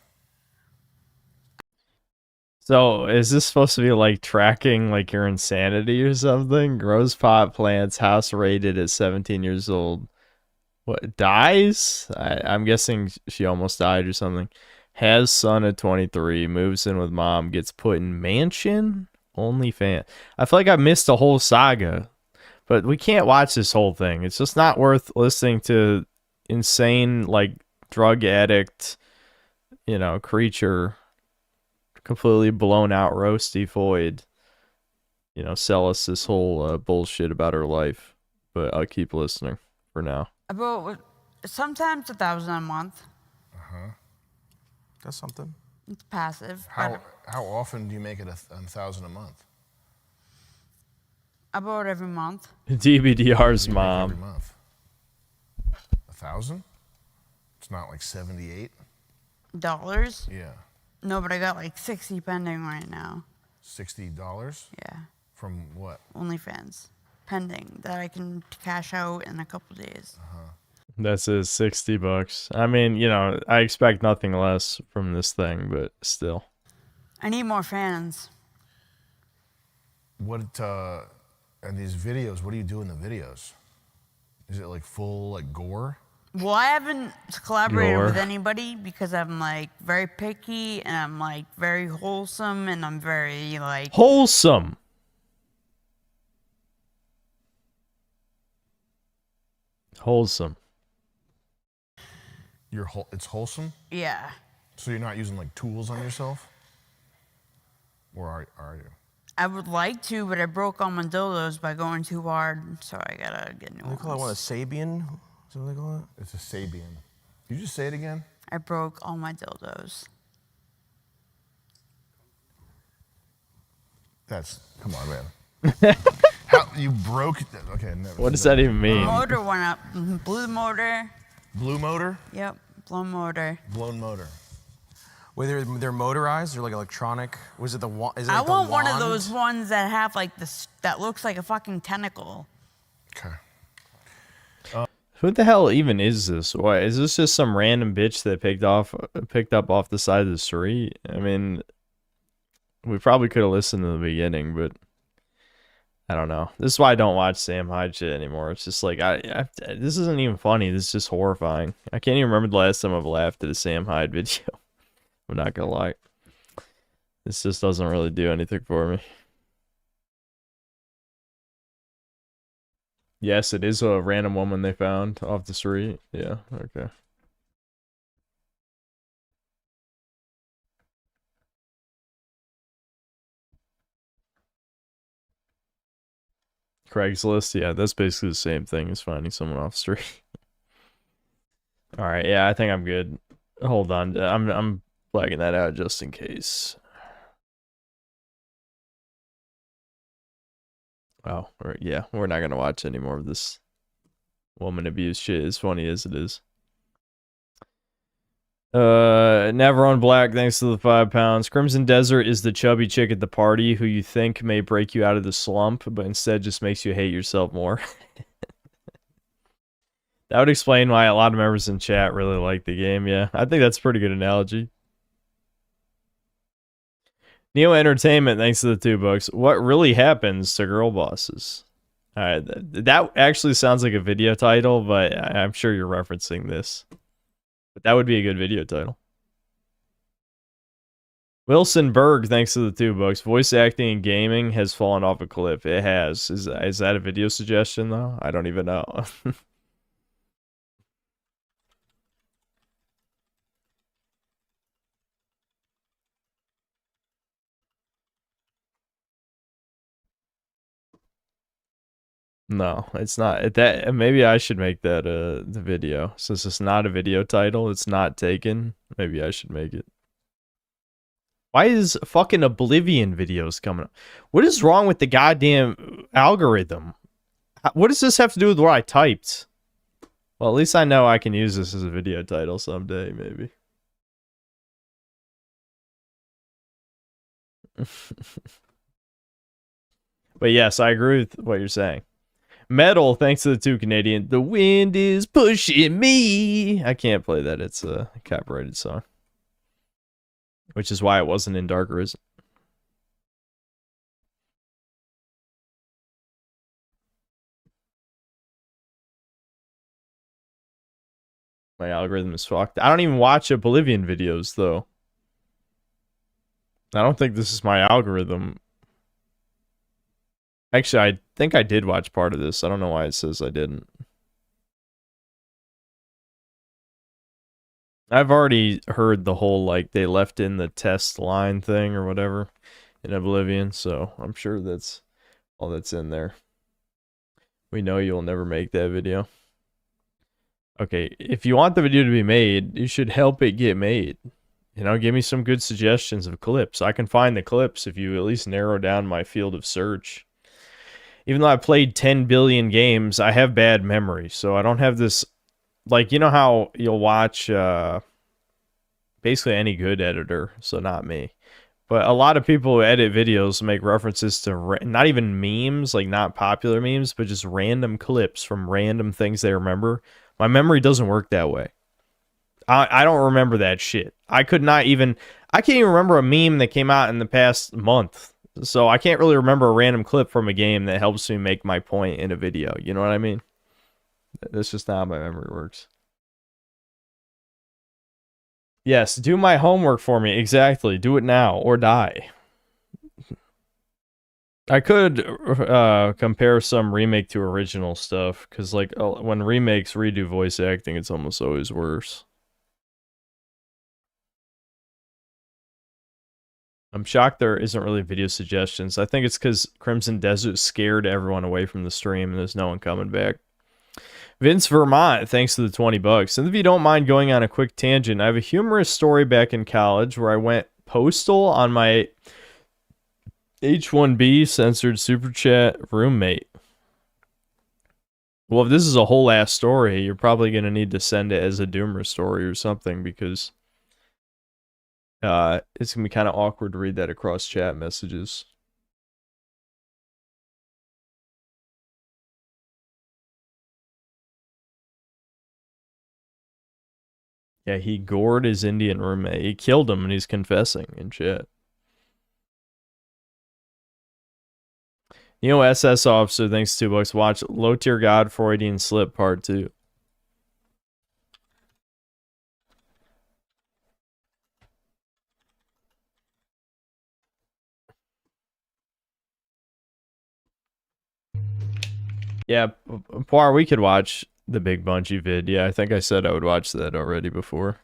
So, is this supposed to be like tracking like your insanity or something? Grows pot plants, house rated at 17 years old. What, dies? I'm guessing she almost died or something. Has son at 23, moves in with mom, gets put in mansion? OnlyFans. I feel like I missed a whole saga, but we can't watch this whole thing. It's just not worth listening to insane, like, drug addict, you know, creature, completely blown out, roasty Void, you know, sell us this whole bullshit about her life. But I'll keep listening for now. About sometimes 1,000 a month. That's something. It's passive. How often do you make it 1,000 a month? About every month. DBDR's Every mom. month. 1,000? It's not like 78? Dollars? Yeah. No, but I got like 60 pending right now. $60? Yeah. From what? OnlyFans. Pending that I can cash out in a couple days. That's it, $60. I mean, you know, I expect nothing less from this thing, but still. I need more fans. What, and these videos, what do you do in the videos? Is it like full, like, gore? Well, I haven't collaborated Gore. with anybody because I'm like very picky and I'm like very wholesome and I'm very like Wholesome. Wholesome. It's wholesome? Yeah. So you're not using, like, tools on yourself? Or are you? I would like to, but I broke all my dildos by going too hard, so I gotta get new They ones. call it what, a Sabian? Is that what they call it? It's a Sabian. Did you just say it again? I broke all my dildos. Come on, man. How, you broke, okay, never. What does that even mean? Motor went up. Blew the motor. Blue motor? Yep, blown motor. Blown motor. Wait, they're motorized or like electronic? Was it the one? Is it I like want the one of wand? those ones that have like this, that looks like a fucking tentacle. Okay. Who the hell even is this? Why is this just some random bitch that picked up off the side of the street? I mean, we probably could have listened to the beginning, but I don't know. This is why I don't watch Sam Hyde shit anymore. It's just like this isn't even funny. This is just horrifying. I can't even remember the last time I've laughed at a Sam Hyde video. I'm not gonna lie. This just doesn't really do anything for me. Yes, it is a random woman they found off the street. Yeah, okay. Craigslist. Yeah, that's basically the same thing as finding someone off the street. All right, yeah, I think I'm good. Hold on, I'm flagging that out just in case. Oh, yeah, we're not gonna watch any more of this woman abuse shit, as funny as it is. Never on Black, thanks to the 5 pounds. Crimson Desert is the chubby chick at the party who you think may break you out of the slump, but instead just makes you hate yourself more. That would explain why a lot of members in chat really like the game, yeah. I think that's a pretty good analogy. Neo Entertainment, thanks to the $2. What really happens to girl bosses? Alright, that actually sounds like a video title, but I'm sure you're referencing this. But that would be a good video title. Wilson Berg, thanks to the $2. Voice acting in gaming has fallen off a cliff. It has. Is that a video suggestion, though? I don't even know. No, it's not. That maybe I should make that the video. Since it's not a video title, it's not taken. Maybe I should make it. Why is fucking Oblivion videos coming up? What is wrong with the goddamn algorithm? What does this have to do with what I typed? Well, at least I know I can use this as a video title someday, maybe. But yes, I agree with what you're saying. Metal, thanks to the 2 Canadian. The wind is pushing me. I can't play that. It's a copyrighted song. Which is why it wasn't in Dark Arisen. My algorithm is fucked. I don't even watch Oblivion videos, though. I don't think this is my algorithm. Actually, I think I did watch part of this. I don't know why it says I didn't. I've already heard the whole, like, they left in the test line thing or whatever in Oblivion, so I'm sure that's all that's in there. We know you'll never make that video. Okay, if you want the video to be made, you should help it get made. You know, give me some good suggestions of clips. I can find the clips if you at least narrow down my field of search. Even though I played 10 billion games, I have bad memory, so I don't have this... Like, you know how you'll watch basically any good editor, so not me. But a lot of people who edit videos make references to not even memes, like not popular memes, but just random clips from random things they remember. My memory doesn't work that way. I don't remember that shit. I can't even remember a meme that came out in the past month. So I can't really remember a random clip from a game that helps me make my point in a video. You know what I mean? That's just not how my memory works. Yes, do my homework for me. Exactly. Do it now or die. I could compare some remake to original stuff, because like when remakes redo voice acting, it's almost always worse. I'm shocked there isn't really video suggestions. I think it's because Crimson Desert scared everyone away from the stream and there's no one coming back. Vince Vermont, thanks to the $20. And if you don't mind going on a quick tangent, I have a humorous story back in college where I went postal on my H1B censored super chat roommate. Well, if this is a whole ass story, you're probably going to need to send it as a Doomer story or something, because it's going to be kind of awkward to read that across chat messages. Yeah, he gored his Indian roommate. He killed him and he's confessing in chat. You know, SS Officer, thanks $2. Watch Low Tier God Freudian Slip Part 2. Yeah, Poir, we could watch the Big Bungie vid. Yeah, I think I said I would watch that already before.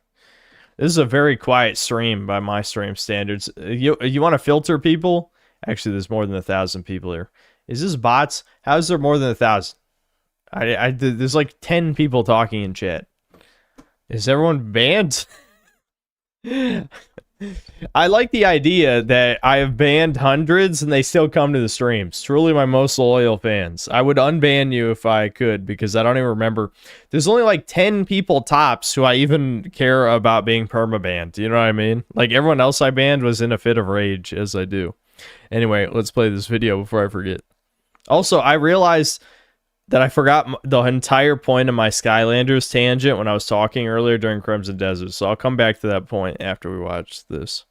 This is a very quiet stream by my stream standards. You want to filter people? Actually, there's more than 1,000 people here. Is this bots? How is there more than 1,000? There's like 10 people talking in chat. Is everyone banned? I like the idea that I have banned hundreds and they still come to the streams. Truly my most loyal fans. I would unban you if I could, because I don't even remember. There's only like 10 people tops who I even care about being permabanned. You know what I mean? Like everyone else I banned was in a fit of rage, as I do. Anyway, let's play this video before I forget. Also, I realized that I forgot the entire point of my Skylanders tangent when I was talking earlier during Crimson Desert, so I'll come back to that point after we watch this.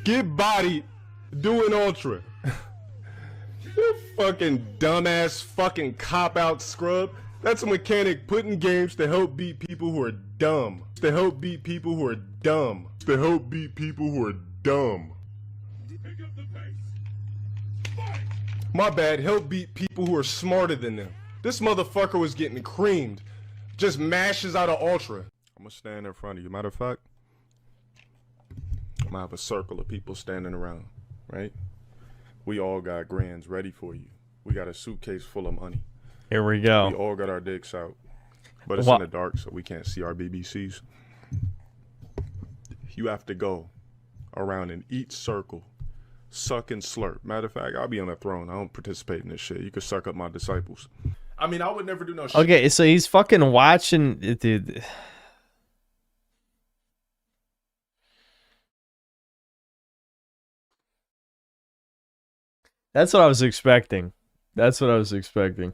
Get bodied doing Ultra. You fucking dumbass fucking cop-out scrub. That's a mechanic put in games to help beat people who are dumb. To help beat people who are dumb. To help beat people who are dumb. My bad, help beat people who are smarter than them. This motherfucker was getting creamed. Just mashes out of Ultra. I'm gonna stand in front of you. Matter of fact, I'm gonna have a circle of people standing around, right? We all got grands ready for you. We got a suitcase full of money. Here we go. We all got our dicks out. But it's in the dark, so we can't see our BBCs. You have to go around in each circle. Suck and slurp. Matter of fact, I'll be on a throne. I don't participate in this shit. You can suck up my disciples. I mean, I would never do no shit. Okay, so he's fucking watching, dude. That's what I was expecting. That's what I was expecting.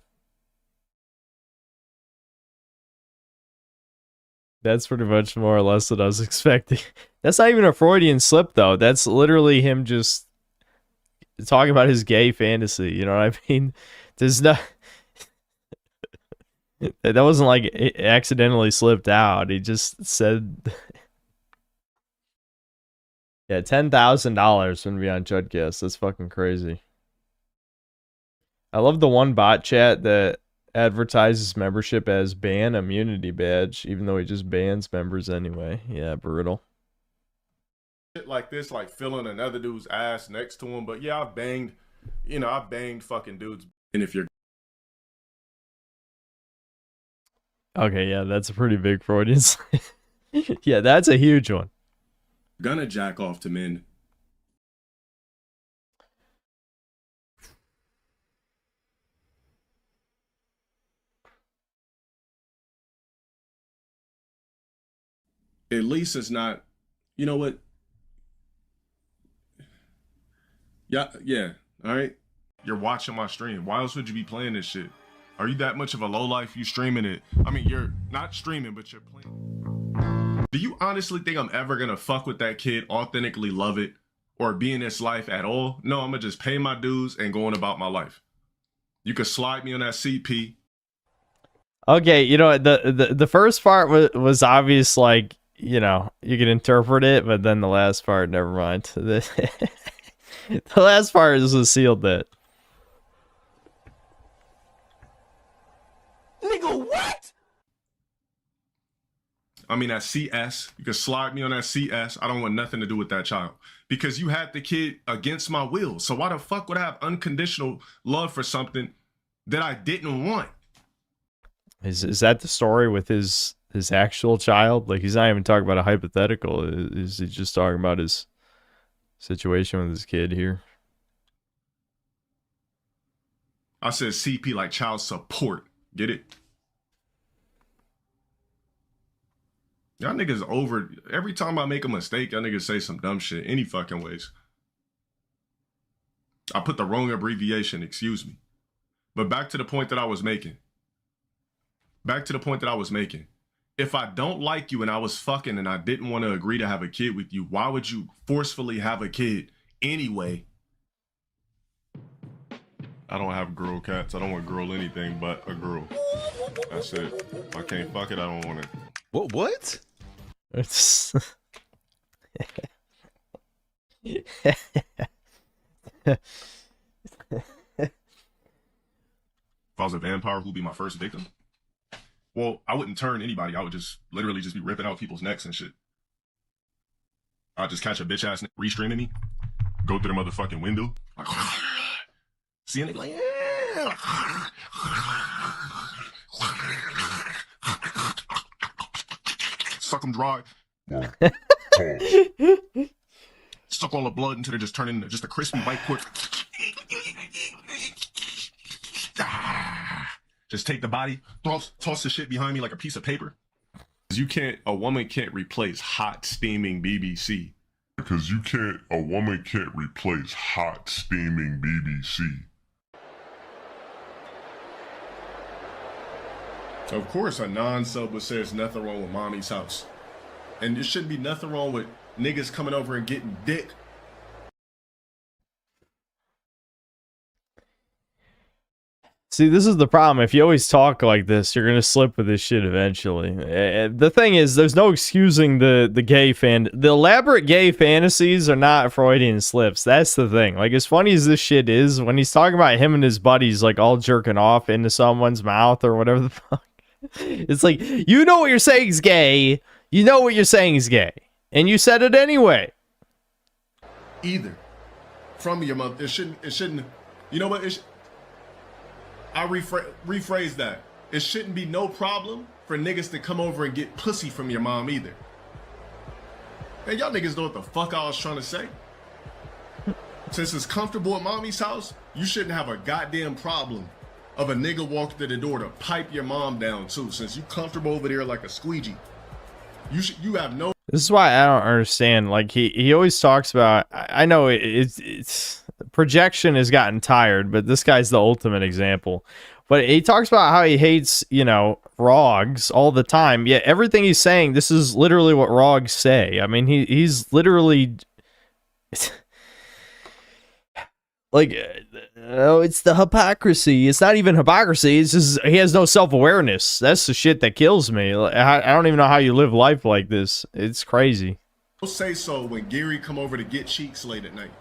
That's pretty much more or less what I was expecting. That's not even a Freudian slip, though. That's literally him just talking about his gay fantasy. You know what I mean? There's no... That wasn't like it accidentally slipped out. He just said... Yeah, $10,000 wouldn't be on Chudcast. That's fucking crazy. I love the one bot chat that advertises membership as ban immunity badge, even though he just bans members anyway. Yeah, brutal. Shit like this, like feeling another dude's ass next to him. But yeah, I've banged, you know, I've banged fucking dudes. And if you're... Okay, yeah, that's a pretty big Freudian slip. Yeah, that's a huge one. Gonna jack off to men. At least it's not, you know what? Yeah, all right? You're watching my stream. Why else would you be playing this shit? Are you that much of a lowlife? You streaming it? I mean, you're not streaming, but you're playing. Do you honestly think I'm ever gonna fuck with that kid, authentically love it, or be in this life at all? No, I'm gonna just pay my dues and go on about my life. You could slide me on that CP. Okay, you know, the first part was obvious, like, you know, you can interpret it, but then the last part, never mind. The last part is a sealed bit. Nigga, what? I mean, that CS, you can slide me on that CS. I don't want nothing to do with that child. Because you had the kid against my will. So why the fuck would I have unconditional love for something that I didn't want? Is that the story with his actual child? Like, he's not even talking about a hypothetical. Is he just talking about his situation with his kid here? I said CP like child support. Get it? Y'all niggas over. Every time I make a mistake, y'all niggas say some dumb shit any fucking ways. I put the wrong abbreviation, excuse me. But back to the point that I was making. If I don't like you and I was fucking and I didn't want to agree to have a kid with you, why would you forcefully have a kid anyway? I don't have girl cats. I don't want girl anything but a girl. That's it. If I can't fuck it, I don't want it. What? It's... If I was a vampire, who'd be my first victim? Well, I wouldn't turn anybody. I would just literally just be ripping out people's necks and shit. I'd just catch a bitch ass restreaming me. go through the motherfucking window. Like, see, and they be like, yeah. Suck them dry. Suck all the blood until they just turn into just a crispy white corpse. Just take the body, toss the shit behind me like a piece of paper. A woman can't replace hot, steaming BBC. Because a woman can't replace hot, steaming BBC. Of course, a non-sub would say there's nothing wrong with mommy's house. And there shouldn't be nothing wrong with niggas coming over and getting dick. See, this is the problem. If you always talk like this, you're gonna slip with this shit eventually. The thing is, there's no excusing the gay fan. The elaborate gay fantasies are not Freudian slips. That's the thing. Like, as funny as this shit is, when he's talking about him and his buddies, like, all jerking off into someone's mouth or whatever the fuck. It's like, you know what you're saying is gay. You know what you're saying is gay. And you said it anyway. Either. From your mother. It shouldn't. You know what? I rephrase that. It shouldn't be no problem for niggas to come over and get pussy from your mom either. And y'all niggas know what the fuck I was trying to say. Since it's comfortable at mommy's house, you shouldn't have a goddamn problem of a nigga walking to the door to pipe your mom down too. Since you comfortable over there like a squeegee. You have no. This is why I don't understand. Like, he always talks about. I know it's projection has gotten tired, but this guy's the ultimate example. But he talks about how he hates, rogs all the time. Yet everything he's saying, this is literally what rogs say. I mean, he's literally like, it's the hypocrisy. It's not even hypocrisy. It's just he has no self-awareness. That's the shit that kills me. I don't even know how you live life like this. It's crazy. Don't say so when Gary come over to get cheeks late at night.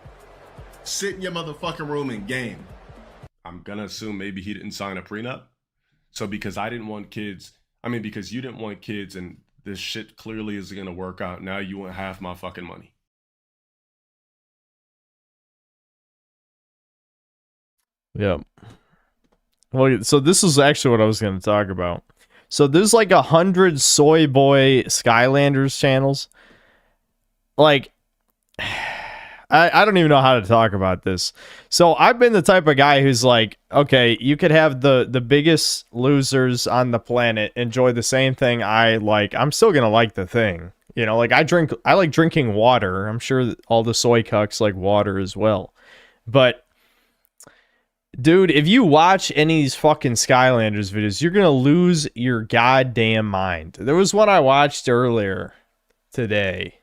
Sit in your motherfucking room and game. I'm gonna assume maybe he didn't sign a prenup. So because I didn't want kids, because you didn't want kids and this shit clearly is gonna work out, now you want half my fucking money. Yep. Well, so this is actually what I was going to talk about. So there's like 100 Soy Boy Skylanders channels. Like, I don't even know how to talk about this. So I've been the type of guy who's like, okay, you could have the biggest losers on the planet enjoy the same thing I like. I'm still going to like the thing. Like I like drinking water. I'm sure that all the soy cucks like water as well. But dude, if you watch any of these fucking Skylanders videos, you're going to lose your goddamn mind. There was one I watched earlier today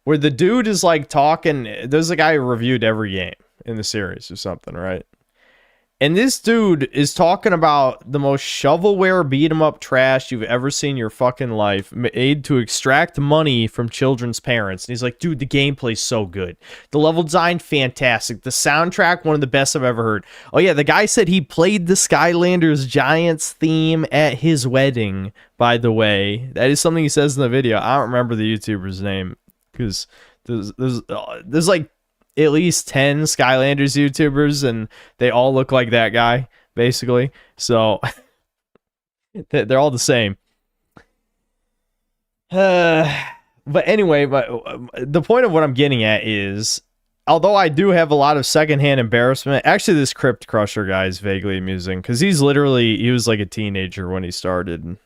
where the dude is like talking. There's a guy who reviewed every game in the series or something, right? And this dude is talking about the most shovelware beat 'em up trash you've ever seen in your fucking life, made to extract money from children's parents. And he's like, dude, the gameplay's so good. The level design, fantastic. The soundtrack, one of the best I've ever heard. Oh yeah, the guy said he played the Skylanders Giants theme at his wedding, by the way. That is something he says in the video. I don't remember the YouTuber's name, because there's like at least 10 Skylanders YouTubers, and they all look like that guy, basically. So they're all the same. But anyway, the point of what I'm getting at is, although I do have a lot of secondhand embarrassment, actually this Crypt Crusher guy is vaguely amusing, because he was like a teenager when he started.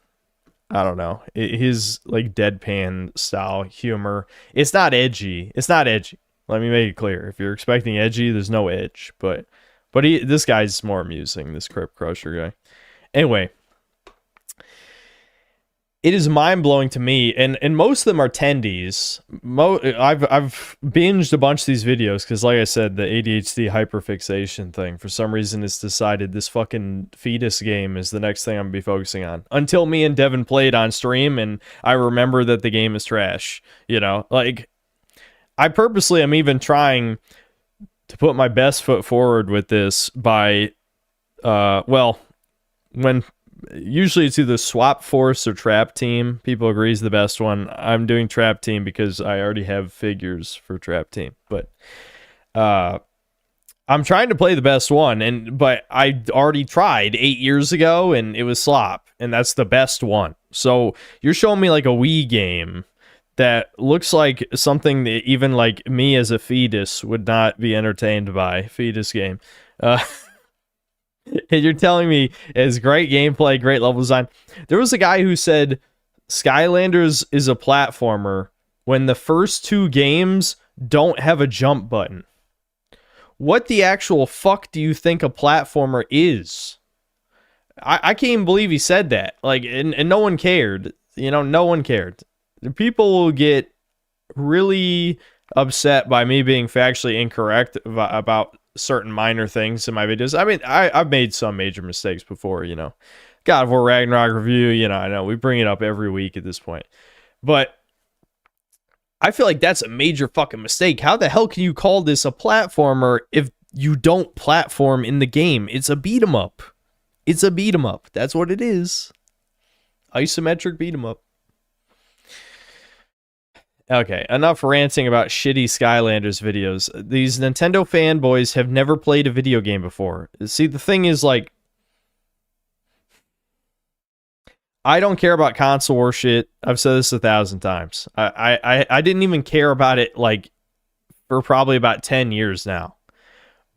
I don't know. His like deadpan style humor. It's not edgy. Let me make it clear. If you're expecting edgy, there's no edge. But this guy's more amusing, this Crypt Crusher guy. Anyway, it is mind-blowing to me, and most of them are tendies. I've binged a bunch of these videos because, like I said, the ADHD hyperfixation thing, for some reason, it's decided this fucking fetus game is the next thing I'm going to be focusing on. Until me and Devin played on stream, and I remember that the game is trash. Like, I purposely am even trying to put my best foot forward with this by, usually it's either Swap Force or Trap Team. People agree is the best one. I'm doing Trap Team because I already have figures for Trap Team. But I'm trying to play the best one, but I already tried 8 years ago, and it was slop, and that's the best one. So you're showing me like a Wii game that looks like something that even like me as a fetus would not be entertained by. Fetus game. And you're telling me it's great gameplay, great level design. There was a guy who said Skylanders is a platformer when the first 2 games don't have a jump button. What the actual fuck do you think a platformer is? I can't even believe he said that. Like, and no one cared. You know, no one cared. People will get really upset by me being factually incorrect about certain minor things in my videos. I mean, I've made some major mistakes before, you know. God of War Ragnarok review, you know, I know we bring it up every week at this point. But I feel like that's a major fucking mistake. How the hell can you call this a platformer if you don't platform in the game? It's a beat 'em up. It's a beat 'em up. That's what it is. Isometric beat 'em up. Okay, enough ranting about shitty Skylanders videos. These Nintendo fanboys have never played a video game before. See, the thing is, like, I don't care about console war shit. I've said this 1,000 times. I didn't even care about it, like, for probably about 10 years now.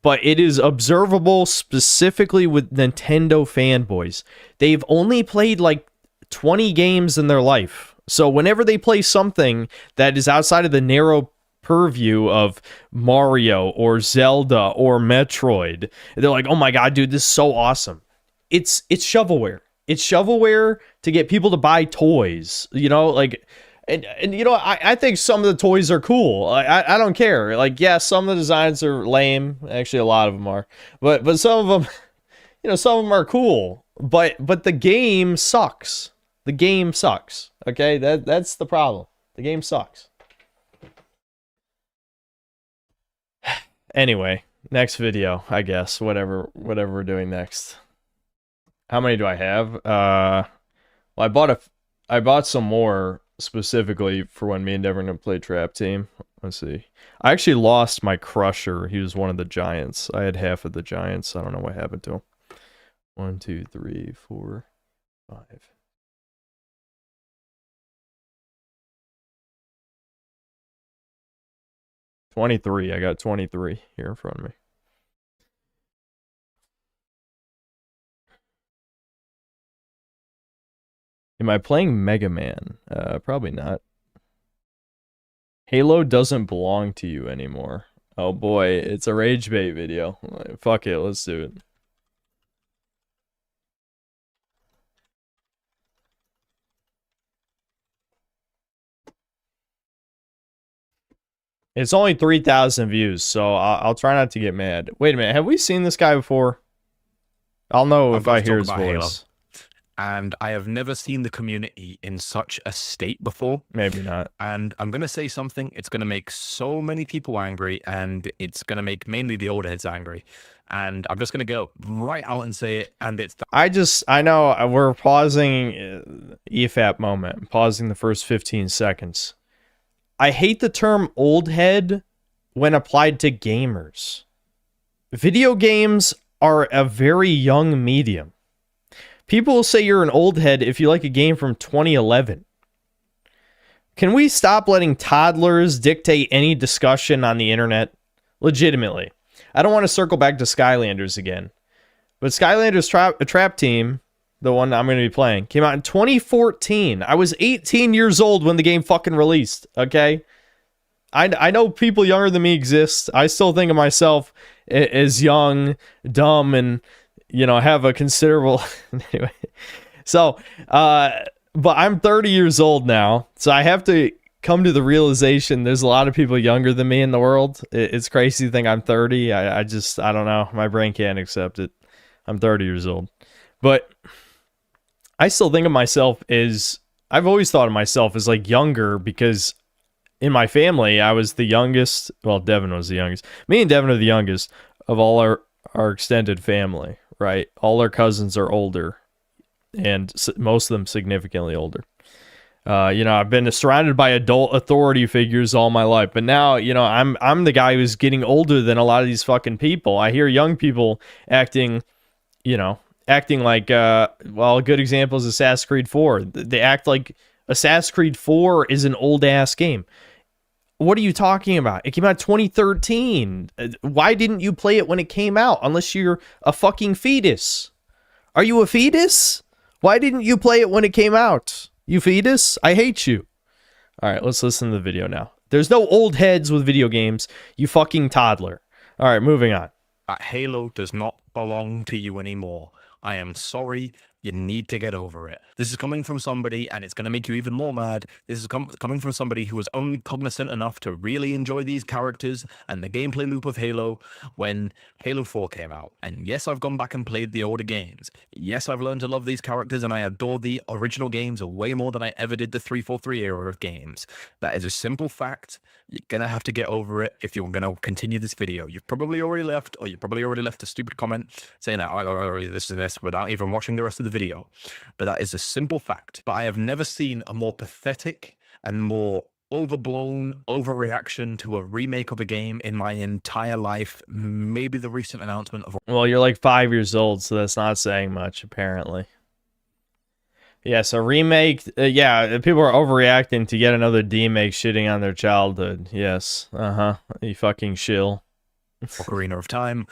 But it is observable specifically with Nintendo fanboys. They've only played, like, 20 games in their life. So whenever they play something that is outside of the narrow purview of Mario or Zelda or Metroid, they're like, oh my god, dude, this is so awesome. It's shovelware. It's shovelware to get people to buy toys, you know, like, and you know, I think some of the toys are cool. I don't care. Like, yeah, some of the designs are lame. Actually, a lot of them are, but some of them, you know, some of them are cool. But the game sucks. The game sucks. Okay, that's the problem. The game sucks. Anyway, next video, I guess. Whatever we're doing next. How many do I have? Well, I bought some more specifically for when me and Devin are gonna play Trap Team. Let's see. I actually lost my Crusher. He was one of the Giants. I had half of the Giants. I don't know what happened to him. 1, 2, 3, 4, 5. 23. I got 23 here in front of me. Am I playing Mega Man? Probably not. Halo doesn't belong to you anymore. Oh boy, it's a rage bait video. Fuck it, let's do it. It's only 3,000 views, so I'll try not to get mad. Wait a minute, have we seen this guy before? I'll know if I hear his voice. Halo. And I have never seen the community in such a state before. Maybe not. And I'm going to say something. It's going to make so many people angry, and it's going to make mainly the old heads angry. And I'm just going to go right out and say it, and it's... I know we're pausing EFAP moment, pausing the first 15 seconds. I hate the term old head when applied to gamers. Video games are a very young medium. People will say you're an old head if you like a game from 2011. Can we stop letting toddlers dictate any discussion on the internet? Legitimately. I don't want to circle back to Skylanders again. But Skylanders Trap Team, the one I'm going to be playing, came out in 2014. I was 18 years old when the game fucking released, okay? I know people younger than me exist. I still think of myself as young, dumb, and... you know, have a considerable... anyway. So, but I'm 30 years old now, so I have to come to the realization there's a lot of people younger than me in the world. It's crazy to think I'm 30. I don't know. My brain can't accept it. I'm 30 years old. But I still think of myself as... I've always thought of myself as, like, younger because in my family, I was the youngest. Well, Devin was the youngest. Me and Devin are the youngest of all our extended family. Right, all our cousins are older, and most of them significantly older. You know, I've been surrounded by adult authority figures all my life, but now, you know, I'm the guy who's getting older than a lot of these fucking people. I hear young people acting, you know, acting like, well, a good example is Assassin's Creed 4. They act like Assassin's Creed 4 is an old-ass game. What are you talking about? It came out 2013. Why didn't you play it when it came out? Unless you're a fucking fetus. Are you a fetus? Why didn't you play it when it came out? You fetus? I hate you. All right, let's listen to the video now. There's no old heads with video games, you fucking toddler. All right, moving on. Halo does not belong to you anymore. I am sorry. You need to get over it. This is coming from somebody, and it's going to make you even more mad. This is coming from somebody who was only cognizant enough to really enjoy these characters and the gameplay loop of Halo when Halo 4 came out. And yes, I've gone back and played the older games. Yes, I've learned to love these characters, and I adore the original games way more than I ever did the 343 era of games. That is a simple fact. You're going to have to get over it if you're going to continue this video. You've probably already left, or you probably already left a stupid comment saying that, oh, this is this, without even watching the rest of the video. But that is a simple fact. But I have never seen a more pathetic and more overblown overreaction to a remake of a game in my entire life. Maybe the recent announcement of... Well, you're like 5 years old, so that's not saying much, apparently. Yeah, so remake, yeah, people are overreacting to yet another demake shitting on their childhood. Yes, you fucking shill. Ocarina of Time,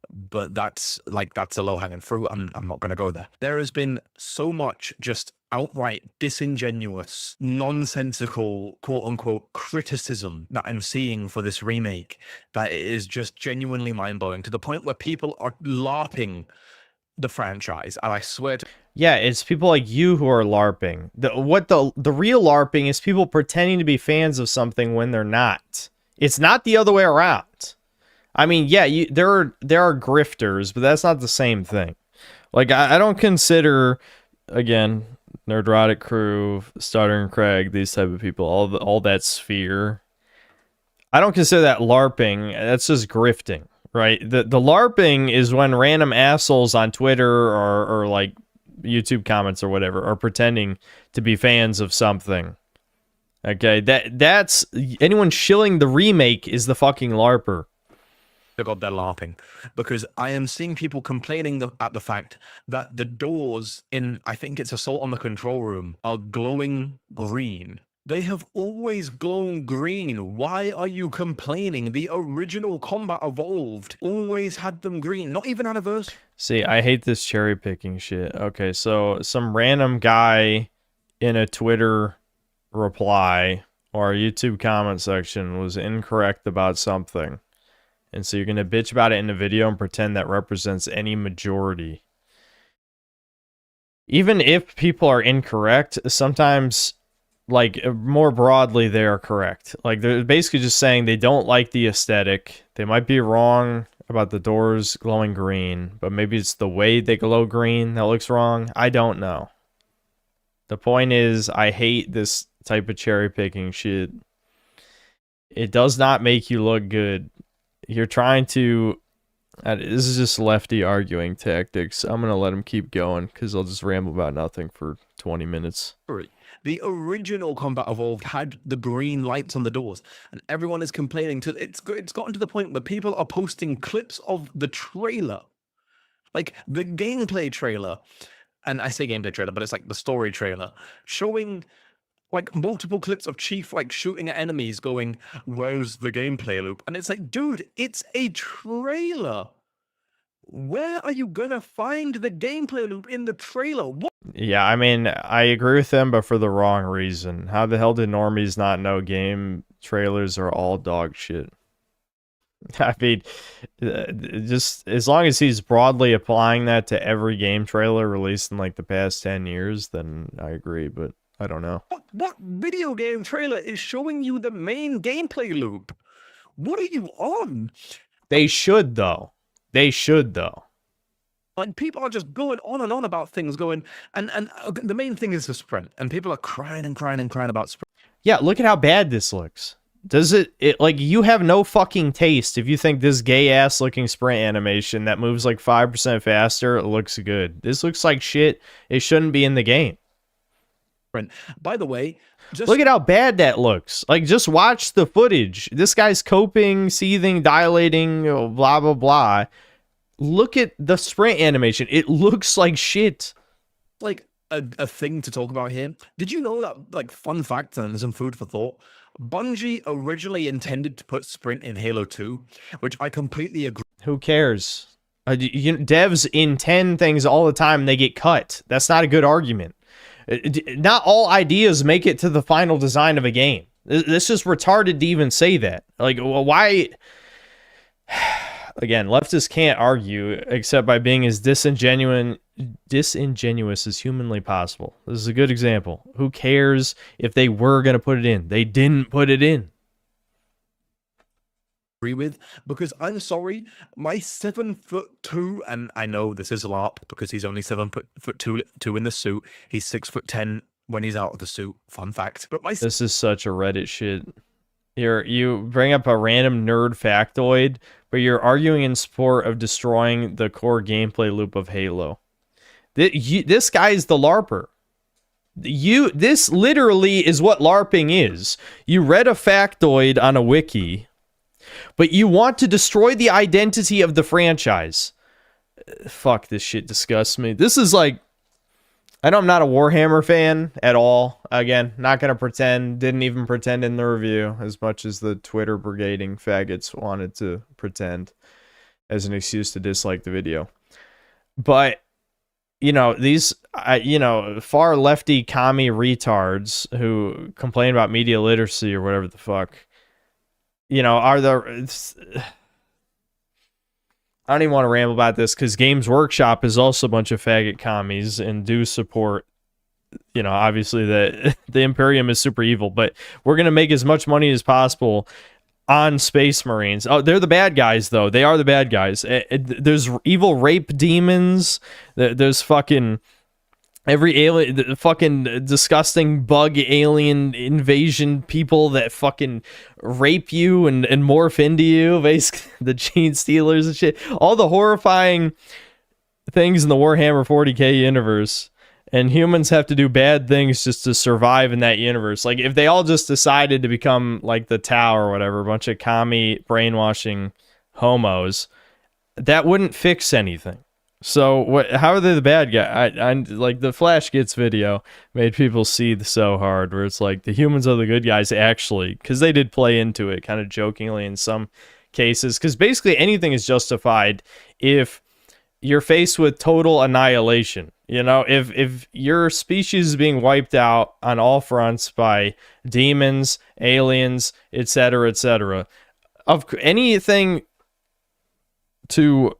but that's a low-hanging fruit. I'm not going to go there. There has been so much just outright disingenuous, nonsensical, quote-unquote, criticism that I'm seeing for this remake that it is just genuinely mind-blowing, to the point where people are LARPing the franchise, and I swear to... Yeah, it's people like you who are LARPing. The real LARPing is people pretending to be fans of something when they're not. It's not the other way around. I mean, yeah, there are grifters, but that's not the same thing. Like, I don't consider, again, Nerdrotic Crew, Stuttering Craig, these type of people, all that sphere. I don't consider that LARPing. That's just grifting, right? The LARPing is when random assholes on Twitter or like YouTube comments or whatever are pretending to be fans of something. Okay, that's anyone shilling the remake is the fucking LARPer. God, they're LARPing, because I am seeing people complaining at the fact that the doors in, I think it's Assault on the Control Room, are glowing green. They have always glown green. Why are you complaining? The original Combat Evolved always had them green, not even Anniversary. See, I hate this cherry picking shit. Okay, so some random guy in a Twitter reply or a YouTube comment section was incorrect about something. And so you're going to bitch about it in the video and pretend that represents any majority. Even if people are incorrect, sometimes, like, more broadly, they are correct. Like, they're basically just saying they don't like the aesthetic. They might be wrong about the doors glowing green, but maybe it's the way they glow green that looks wrong. I don't know. The point is, I hate this type of cherry picking shit. It does not make you look good. You're trying to... this is just lefty arguing tactics. I'm going to let him keep going because I'll just ramble about nothing for 20 minutes. The original Combat Evolved had the green lights on the doors, and everyone is complaining. It's gotten to the point where people are posting clips of the trailer, like the gameplay trailer, and I say gameplay trailer, but it's like the story trailer, showing like multiple clips of Chief like shooting at enemies, going, "Where's the gameplay loop?" And it's like, dude, it's a trailer. Where are you gonna find the gameplay loop in the trailer? What? Yeah, I mean, I agree with them, but for the wrong reason. How the hell did normies not know game trailers are all dog shit? I mean, just as long as he's broadly applying that to every game trailer released in like the past 10 years, then I agree, but I don't know. What video game trailer is showing you the main gameplay loop? What are you on? They should, though. They should, though. And people are just going on and on about things, going, and the main thing is the sprint, and people are crying and crying and crying about sprint. Yeah, look at how bad this looks. Does it like, you have no fucking taste if you think this gay-ass looking sprint animation that moves like 5% faster looks good. This looks like shit. It shouldn't be in the game. sprint. By the way, just look at how bad that looks. Like, just watch the footage. This guy's coping, seething, dilating, blah, blah, blah. Look at the sprint animation. It looks like shit. Like a thing to talk about here. Did you know that, like, fun fact and some food for thought? Bungie originally intended to put sprint in Halo 2, which I completely agree. Who cares? Devs intend things all the time. They get cut. That's not a good argument. Not all ideas make it to the final design of a game. It's just retarded to even say that. Like, why? Again, leftists can't argue except by being as disingenuous as humanly possible. This is a good example. Who cares if they were going to put it in? They didn't put it in. Agree with, because I'm sorry, my 7'2", and I know this is a LARP because he's only 7'2" in the suit. He's 6'10" when he's out of the suit. Fun fact. But this is such a Reddit shit. You bring up a random nerd factoid, but you're arguing in support of destroying the core gameplay loop of Halo. This guy's the LARPer. This literally is what LARPing is. You read a factoid on a wiki, but you want to destroy the identity of the franchise. Fuck, this shit disgusts me. This is like, I know I'm not a Warhammer fan at all. Again, not going to pretend. Didn't even pretend in the review as much as the Twitter brigading faggots wanted to pretend as an excuse to dislike the video. But, you know, these, far lefty commie retards who complain about media literacy or whatever the fuck, are the... I don't even want to ramble about this because Games Workshop is also a bunch of faggot commies and do support, obviously the Imperium is super evil, but we're going to make as much money as possible on Space Marines. Oh, they're the bad guys, though. They are the bad guys. There's evil rape demons. There's fucking... every alien, the fucking disgusting bug alien invasion people that fucking rape you and morph into you, basically the gene stealers and shit. All the horrifying things in the Warhammer 40k universe. And humans have to do bad things just to survive in that universe. Like, if they all just decided to become like the Tau or whatever, a bunch of commie brainwashing homos, that wouldn't fix anything. So how are they the bad guy? I like the Flash Gets video made people seethe so hard, where it's like the humans are the good guys actually, because they did play into it kind of jokingly in some cases, because basically anything is justified if you're faced with total annihilation. If your species is being wiped out on all fronts by demons, aliens, etc., of anything to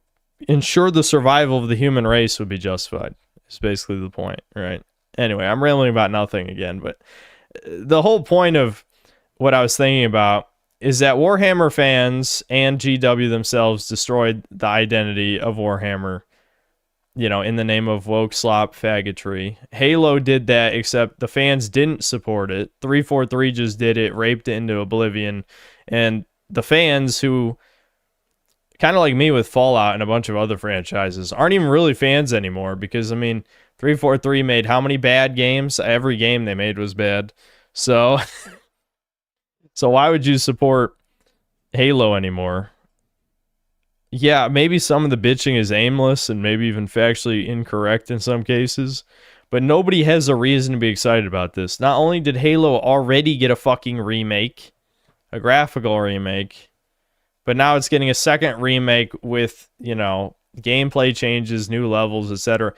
ensure the survival of the human race would be justified. Is basically the point, right? Anyway, I'm rambling about nothing again, but the whole point of what I was thinking about is that Warhammer fans and GW themselves destroyed the identity of Warhammer, in the name of woke slop faggotry. Halo did that, except the fans didn't support it. 343 just did it, raped it into oblivion, and the fans who, kind of like me with Fallout and a bunch of other franchises, aren't even really fans anymore, because, 343 made how many bad games? Every game they made was bad. So, so why would you support Halo anymore? Yeah, maybe some of the bitching is aimless and maybe even factually incorrect in some cases, but nobody has a reason to be excited about this. Not only did Halo already get a fucking remake, a graphical remake, but now it's getting a second remake with, gameplay changes, new levels, etc.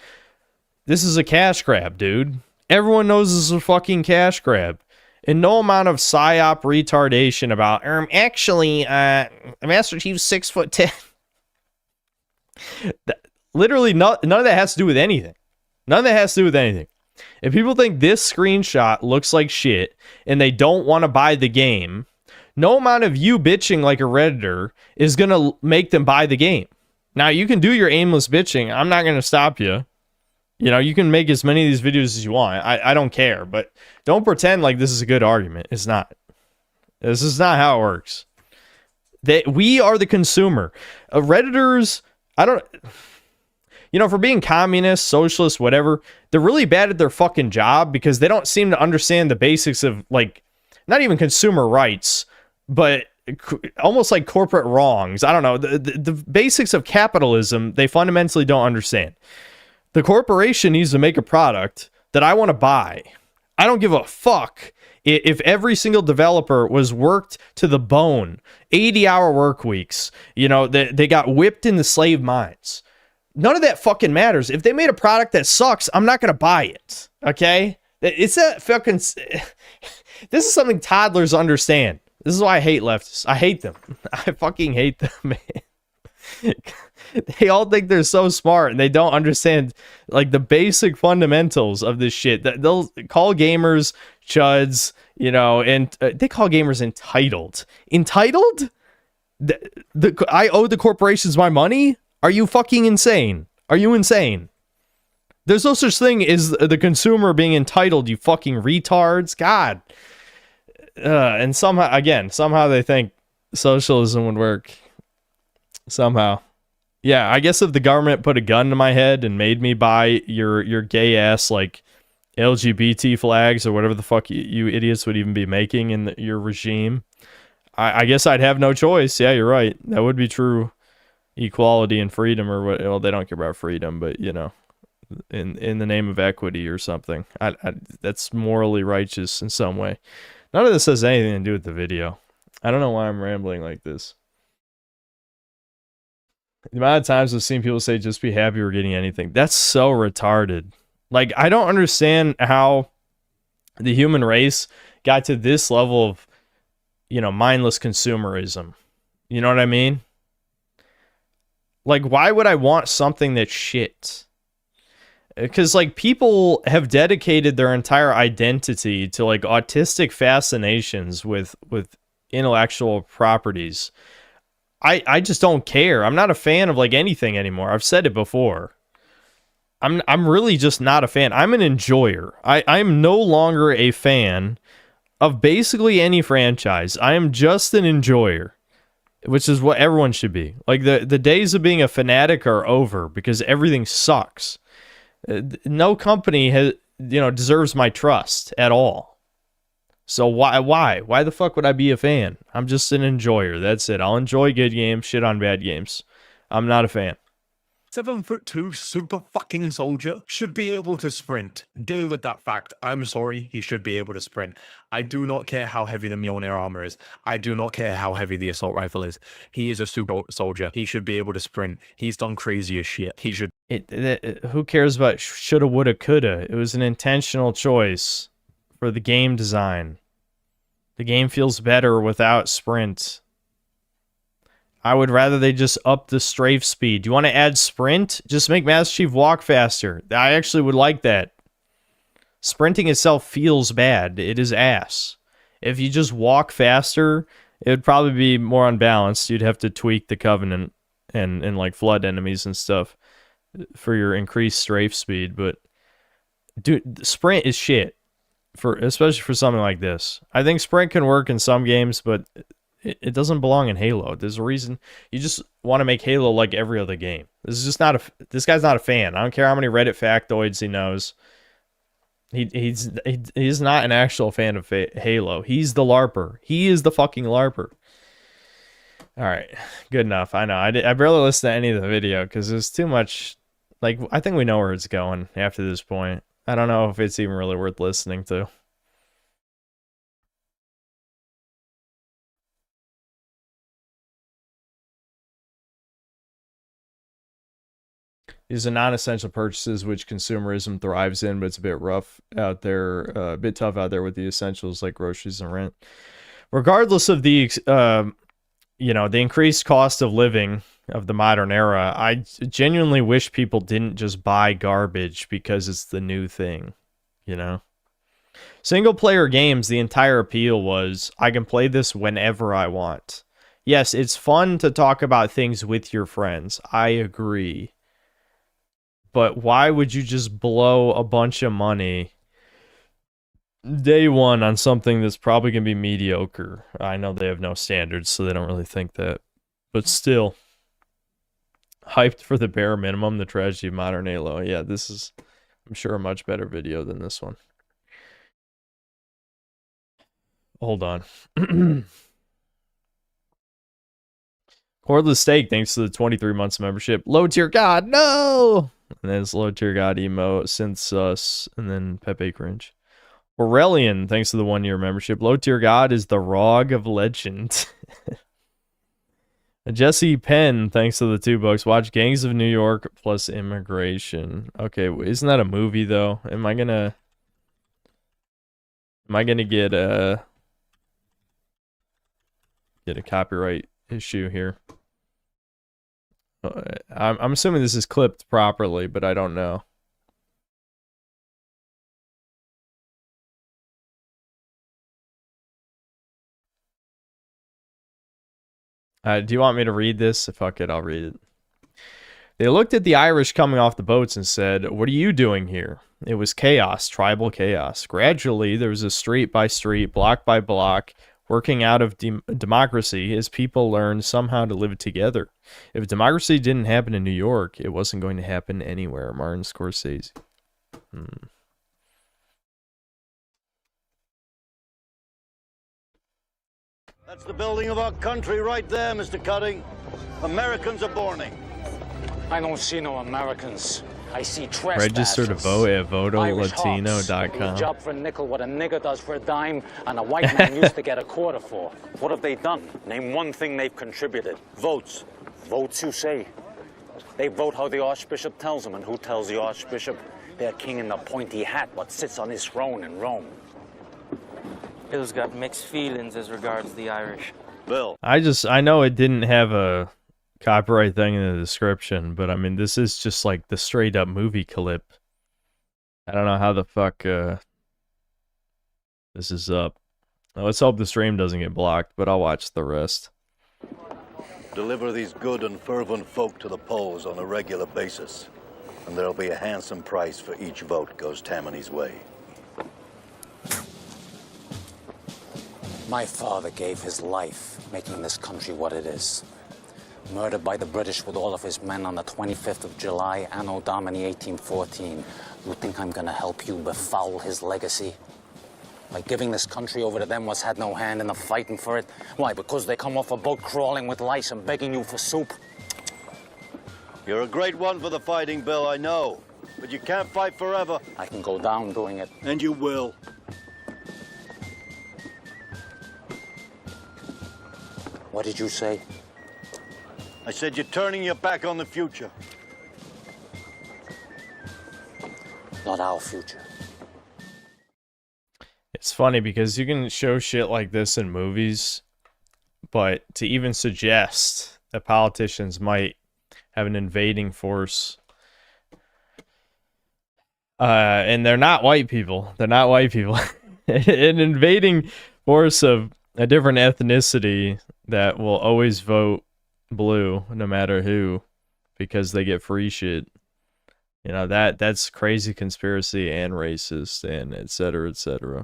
This is a cash grab, dude. Everyone knows this is a fucking cash grab. And no amount of psyop retardation about, actually, Master Chief's 6'10". Literally, none of that has to do with anything. None of that has to do with anything. If people think this screenshot looks like shit and they don't want to buy the game, no amount of you bitching like a Redditor is going to make them buy the game. Now, you can do your aimless bitching. I'm not going to stop you. You can make as many of these videos as you want. I don't care. But don't pretend like this is a good argument. It's not. This is not how it works. We are the consumer. Redditors, you know, for being communist, socialist, whatever, they're really bad at their fucking job because they don't seem to understand the basics of, like, not even consumer rights, but almost like corporate wrongs. I don't know. The basics of capitalism, they fundamentally don't understand. The corporation needs to make a product that I want to buy. I don't give a fuck if every single developer was worked to the bone, 80-hour work weeks, you know, they got whipped in the slave mines. None of that fucking matters. If they made a product that sucks, I'm not going to buy it. Okay? It's that fucking... This is something toddlers understand. This is why I hate leftists. I hate them. I fucking hate them, man. They all think they're so smart and they don't understand, like, the basic fundamentals of this shit. They'll call gamers chuds, you know, and they call gamers entitled. Entitled? I owe the corporations my money? Are you fucking insane? Are you insane? There's no such thing as the consumer being entitled, you fucking retards. God. And somehow they think socialism would work. Somehow. Yeah, I guess if the government put a gun to my head and made me buy your gay ass, like, LGBT flags or whatever the fuck you idiots would even be making in your regime, I guess I'd have no choice. Yeah, you're right. That would be true equality and freedom, or what? Well, they don't care about freedom, but, you know, in the name of equity or something. That's morally righteous in some way. None of this has anything to do with the video. I don't know why I'm rambling like this. The amount of times I've seen people say, just be happy we're getting anything. That's so retarded. Like, I don't understand how the human race got to this level of, you know, mindless consumerism. You know what I mean? Like, why would I want something that's shit? Because, like, people have dedicated their entire identity to, like, autistic fascinations with intellectual properties. I just don't care. I'm not a fan of, like, anything anymore. I've said it before. I'm really just not a fan. I'm an enjoyer. I'm no longer a fan of basically any franchise. I am just an enjoyer, which is what everyone should be. Like, the days of being a fanatic are over because everything sucks. No company has, you know, deserves my trust at all. So why the fuck would I be a fan? I'm just an enjoyer. That's it. I'll enjoy good games, shit on bad games. I'm not a fan. 7'2" super fucking soldier should be able to sprint. Deal with that fact. I'm sorry, he should be able to sprint. I do not care how heavy the Mjolnir armor is. I do not care how heavy the assault rifle is. He is a super soldier. He should be able to sprint. He's done crazy as shit. He should. Who cares about shoulda, woulda, coulda? It was an intentional choice for the game design. The game feels better without sprint. I would rather they just up the strafe speed. Do you want to add sprint? Just make Master Chief walk faster. I actually would like that. Sprinting itself feels bad. It is ass. If you just walk faster, it would probably be more unbalanced. You'd have to tweak the Covenant and like flood enemies and stuff for your increased strafe speed. But dude, sprint is shit. Especially for something like this. I think sprint can work in some games, but it doesn't belong in Halo. There's a reason. You just want to make Halo like every other game. This guy's not a fan. I don't care how many Reddit factoids he knows. He's not an actual fan of Halo. He's the LARPer. He is the fucking LARPer. All right, good enough. I know. I barely listened to any of the video because there's too much. Like, I think we know where it's going after this point. I don't know if it's even really worth listening to. These are non-essential purchases which consumerism thrives in, but it's a bit rough out there, a bit tough out there with the essentials like groceries and rent. Regardless of the, you know, the increased cost of living of the modern era, I genuinely wish people didn't just buy garbage because it's the new thing, you know? Single-player games, the entire appeal was, I can play this whenever I want. Yes, it's fun to talk about things with your friends. I agree. But why would you just blow a bunch of money day one on something that's probably going to be mediocre? I know they have no standards, so they don't really think that. But still, Hyped for the bare minimum, the tragedy of modern Halo. Yeah, this is, I'm sure, a much better video than this one. Hold on. Cordless Steak, thanks to the 23 months membership. Low tier God, no! And then it's low tier God emo, Synth Sus, and then Pepe Cringe. Aurelian, thanks to the 1 year membership. Low tier God is the Rog of Legend. Jesse Penn, thanks to the $2. Watch Gangs of New York plus Immigration. Okay, isn't that a movie though? Am I gonna get a copyright issue here? I'm assuming this is clipped properly, but I don't know. Do you want me to read this? Fuck it, I'll read it. They looked at the Irish coming off the boats and said, "What are you doing here?" It was chaos, tribal chaos. Gradually, there was a street by street, block by block, working out of democracy as people learned somehow to live together. If democracy didn't happen in New York, it wasn't going to happen anywhere. Martin Scorsese. That's the building of our country right there, Mr. Cutting. Americans are borning. I don't see no Americans. I see trespassers. Register to vote at votolatino.com. Job for a nickel what a nigger does for a dime and a white man used to get a quarter for. What have they done? Name one thing they've contributed. Votes. Votes, you say? They vote how the Archbishop tells them, and who tells the Archbishop? Their king in the pointy hat what sits on his throne in Rome. Bill's got mixed feelings as regards the Irish. Bill. I know it didn't have a copyright thing in the description, but I mean, this is just like the straight up movie clip. I don't know how the fuck this is up. Let's hope the stream doesn't get blocked, but I'll watch the rest. Deliver these good and fervent folk to the polls on a regular basis, and there'll be a handsome price for each vote goes Tammany's way. My father gave his life making this country what it is. Murdered by the British with all of his men on the 25th of July, Anno Domini 1814. You think I'm gonna help you befoul his legacy? By giving this country over to them what's had no hand in the fighting for it? Why, because they come off a boat crawling with lice and begging you for soup? You're a great one for the fighting, Bill, I know. But you can't fight forever. I can go down doing it. And you will. What did you say? I said you're turning your back on the future. Not our future. It's funny because you can show shit like this in movies, but to even suggest that politicians might have an invading force, and they're not white people. They're not white people. An invading force of a different ethnicity that will always vote blue no matter who because they get free shit. You know, that's crazy conspiracy and racist and et cetera,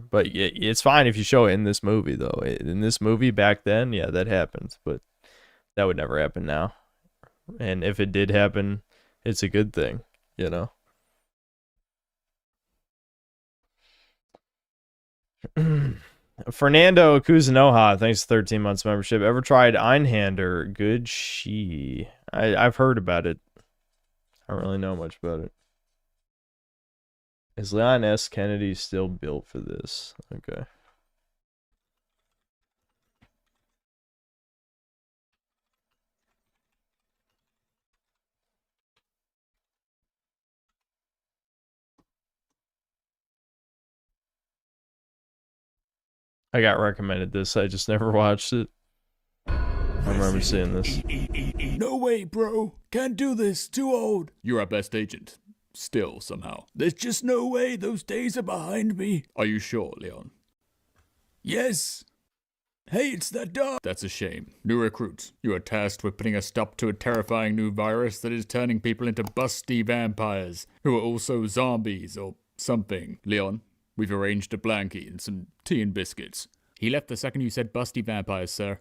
but it's fine if you show it in this movie though. In this movie back then, yeah, that happened, but that would never happen now. And if it did happen, it's a good thing, you know. Fernando Kuzanoha, thanks for 13 months membership. Ever tried Einhander? Good she. I've heard about it. I don't really know much about it. Is Leon S. Kennedy still built for this? Okay. I got recommended this. I just never watched it. I remember seeing this. No way, bro. Can't do this. Too old. You're our best agent. Still, somehow. There's just no way. Those days are behind me. Are you sure, Leon? Yes. Hey, it's that dog. That's a shame. New recruits, you are tasked with putting a stop to a terrifying new virus that is turning people into busty vampires, who are also zombies or something. Leon, we've arranged a blankie and some tea and biscuits. He left the second you said busty vampires, sir.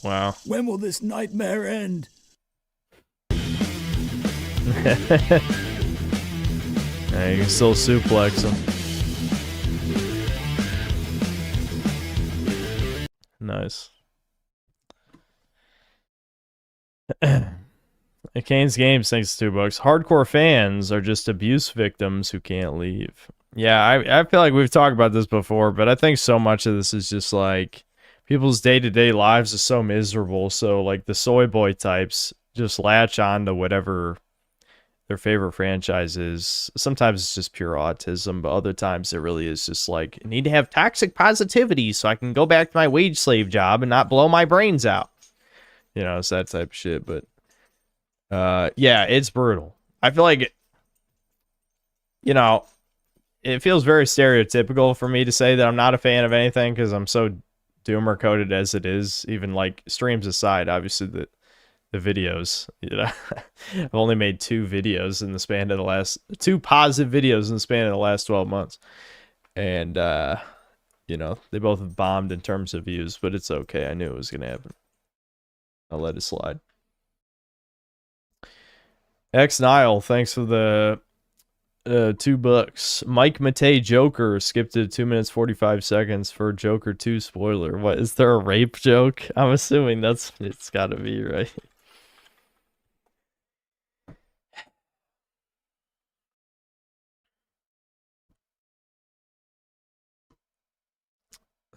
Wow. When will this nightmare end? Yeah, you can still suplex him. Nice. Kane's Games, thanks to $2. Hardcore fans are just abuse victims who can't leave. Yeah, I feel like we've talked about this before, but I think so much of this is just like people's day-to-day lives are so miserable. So like the soy boy types just latch on to whatever their favorite franchise is. Sometimes it's just pure autism, but other times it really is just like, I need to have toxic positivity so I can go back to my wage slave job and not blow my brains out. You know, it's that type of shit. But yeah, it's brutal. I feel like, you know, it feels very stereotypical for me to say that I'm not a fan of anything because I'm so doomer coded as it is. Even like streams aside, obviously the videos, you know, I've only made 2 videos in the span of the last 2 positive videos in the span of the last 12 months. And, you know, they both have bombed in terms of views, but it's okay. I knew it was going to happen. I'll let it slide. X Nile, thanks for the $2. Mike Matei Joker skipped it 2 minutes 45 seconds for Joker 2 spoiler. What, is there a rape joke? I'm assuming it's gotta be, right?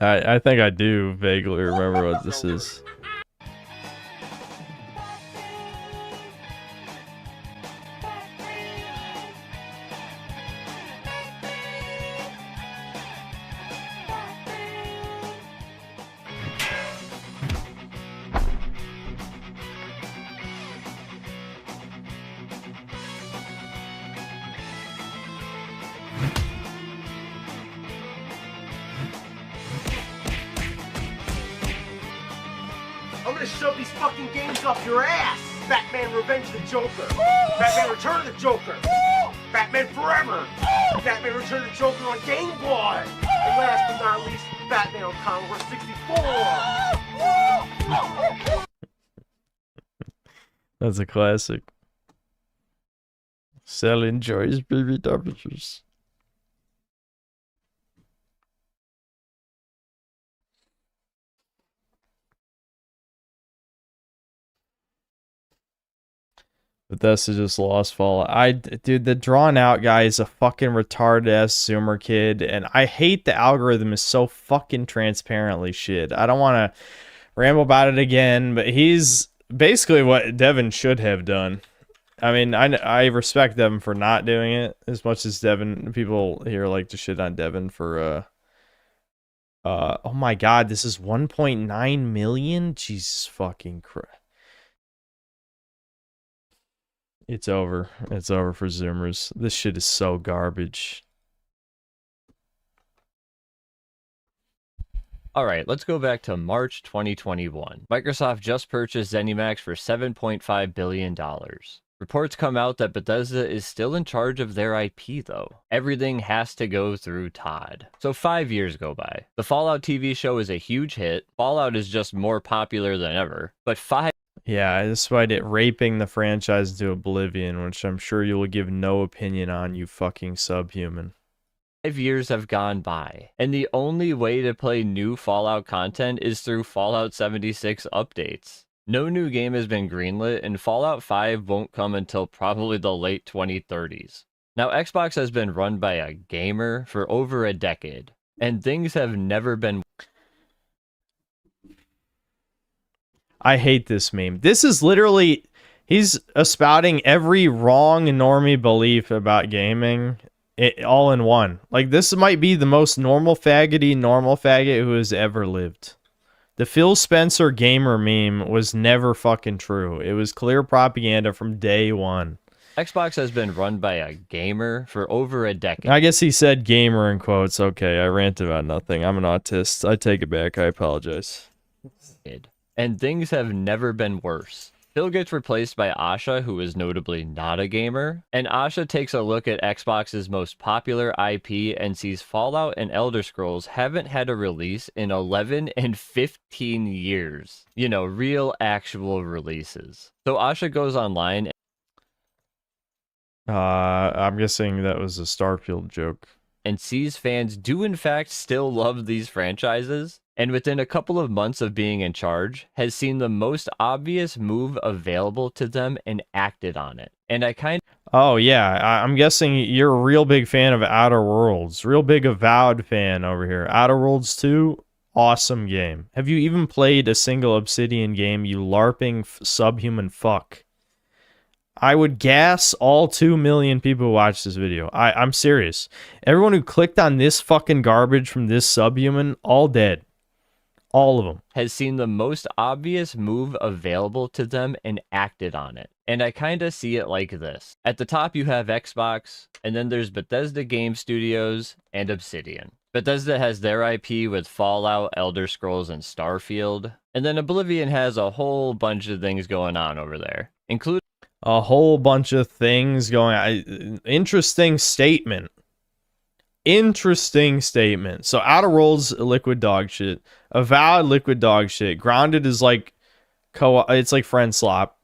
I think I do vaguely remember what this is. I'm gonna shove these fucking games up your ass! Batman Revenge of the Joker! Batman Return of the Joker! Batman Forever! Batman Return of the Joker on Game Boy! And last but not least, Batman on Commodore 64! That's a classic. Selling Joy's BBWs. Bethesda just lost Fallout. Dude, the drawn out guy is a fucking retarded ass Zoomer kid, and I hate the algorithm is so fucking transparently shit. I don't want to ramble about it again, but he's basically what Devin should have done. I mean, I respect Devin for not doing it as much as Devin. People here like to shit on Devin for oh my god, this is 1.9 million. Jesus fucking Christ. It's over. It's over for Zoomers. This shit is so garbage. Alright, let's go back to March 2021. Microsoft just purchased ZeniMax for $7.5 billion. Reports come out that Bethesda is still in charge of their IP though. Everything has to go through Todd. So 5 years go by. The Fallout TV show is a huge hit. Fallout is just more popular than ever. But yeah, despite it raping the franchise into oblivion, which I'm sure you will give no opinion on, you fucking subhuman. 5 years have gone by, and the only way to play new Fallout content is through Fallout 76 updates. No new game has been greenlit, and Fallout 5 won't come until probably the late 2030s. Now, Xbox has been run by a gamer for over a decade, and things have never been... I hate this meme. This is literally... He's espouting every wrong normie belief about gaming all in one. Like, this might be the most normal faggot who has ever lived. The Phil Spencer gamer meme was never fucking true. It was clear propaganda from day one. Xbox has been run by a gamer for over a decade. I guess he said gamer in quotes. Okay, I ranted about nothing. I'm an autist. I take it back. I apologize. And things have never been worse. Phil gets replaced by Asha, who is notably not a gamer, and Asha takes a look at Xbox's most popular IP and sees Fallout and Elder Scrolls haven't had a release in 11 and 15 years. You know, real, actual releases. So Asha goes online. I'm guessing that was a Starfield joke. And sees fans do in fact still love these franchises, and within a couple of months of being in charge, has seen the most obvious move available to them and acted on it. And I kind of... Oh, yeah. I'm guessing you're a real big fan of Outer Worlds. Real big Avowed fan over here. Outer Worlds 2, awesome game. Have you even played a single Obsidian game, you LARPing subhuman fuck? I would gas all 2 million people who watch this video. I'm serious. Everyone who clicked on this fucking garbage from this subhuman, all dead. All of them. Has seen the most obvious move available to them and acted on it. And I kind of see it like this. At the top you have Xbox, and then there's Bethesda Game Studios and Obsidian. Bethesda has their IP with Fallout, Elder Scrolls, and Starfield. And then Oblivion has a whole bunch of things going on over there, including a whole bunch of things going on. Interesting statement. Interesting statement. So Outer Worlds, liquid dog shit. Avowed, liquid dog shit. Grounded is like it's like friend slop.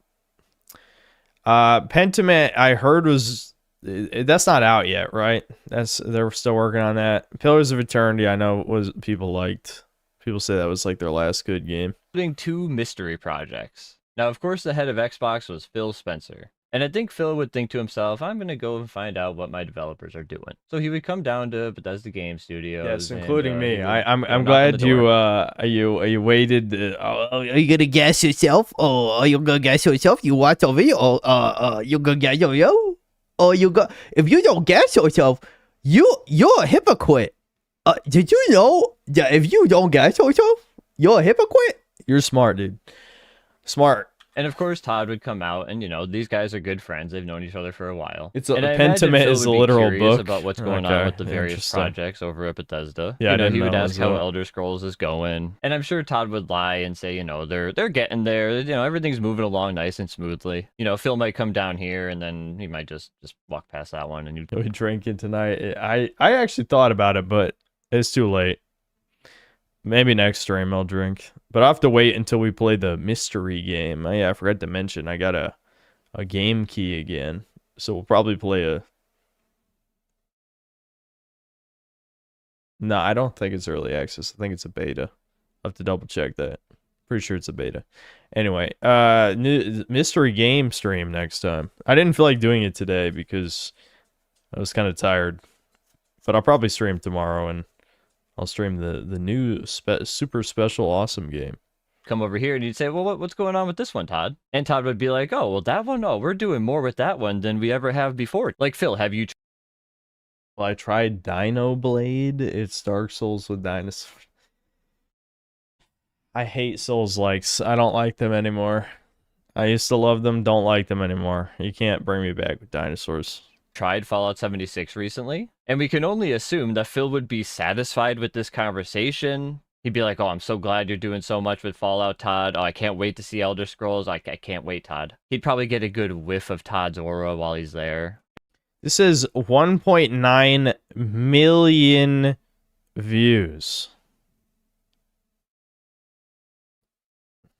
Pentiment, I heard that's not out yet, right? They're still working on that. Pillars of Eternity, I know was people liked. People say that was like their last good game. Including 2 mystery projects. Now, of course, the head of Xbox was Phil Spencer. And I think Phil would think to himself, I'm going to go and find out what my developers are doing. So he would come down to Bethesda Game Studios. Yes, including me. I'm glad you waited. Are you going to gas yourself? Oh, are you going to gas yourself? You watch a video? You going to gas yourself? Or if you don't gas yourself, you're a hypocrite. Did you know that if you don't gas yourself, you're a hypocrite? You're smart, dude. Smart. And of course, Todd would come out, and you know these guys are good friends. They've known each other for a while. It's Pentiment is a literal book about what's going on with the various projects over at Bethesda. Yeah, he would ask how Elder Scrolls is going, and I'm sure Todd would lie and say, you know, they're getting there. You know, everything's moving along nice and smoothly. You know, Phil might come down here, and then he might just walk past that one, and you'd be drinking tonight. I actually thought about it, but it's too late. Maybe next stream I'll drink. But I'll have to wait until we play the mystery game. Oh, yeah, I forgot to mention I got a game key again. So we'll probably play a... No, I don't think it's early access. I think it's a beta. I'll have to double check that. Pretty sure it's a beta. Anyway, new mystery game stream next time. I didn't feel like doing it today because I was kind of tired. But I'll probably stream tomorrow and I'll stream the new super special awesome game. Come over here and you'd say, well, what's going on with this one, Todd? And Todd would be like, oh, well, that one? Oh, we're doing more with that one than we ever have before. Like, Phil, have you... Well, I tried Dino Blade. It's Dark Souls with dinosaurs. I hate Souls-likes. I don't like them anymore. I used to love them, don't like them anymore. You can't bring me back with dinosaurs. Tried Fallout 76 recently, and we can only assume that Phil would be satisfied with this conversation. He'd be like, oh, I'm so glad you're doing so much with Fallout, Todd. Oh, I can't wait to see Elder Scrolls. I can't wait, Todd. He'd probably get a good whiff of Todd's aura while he's there. This is 1.9 million views.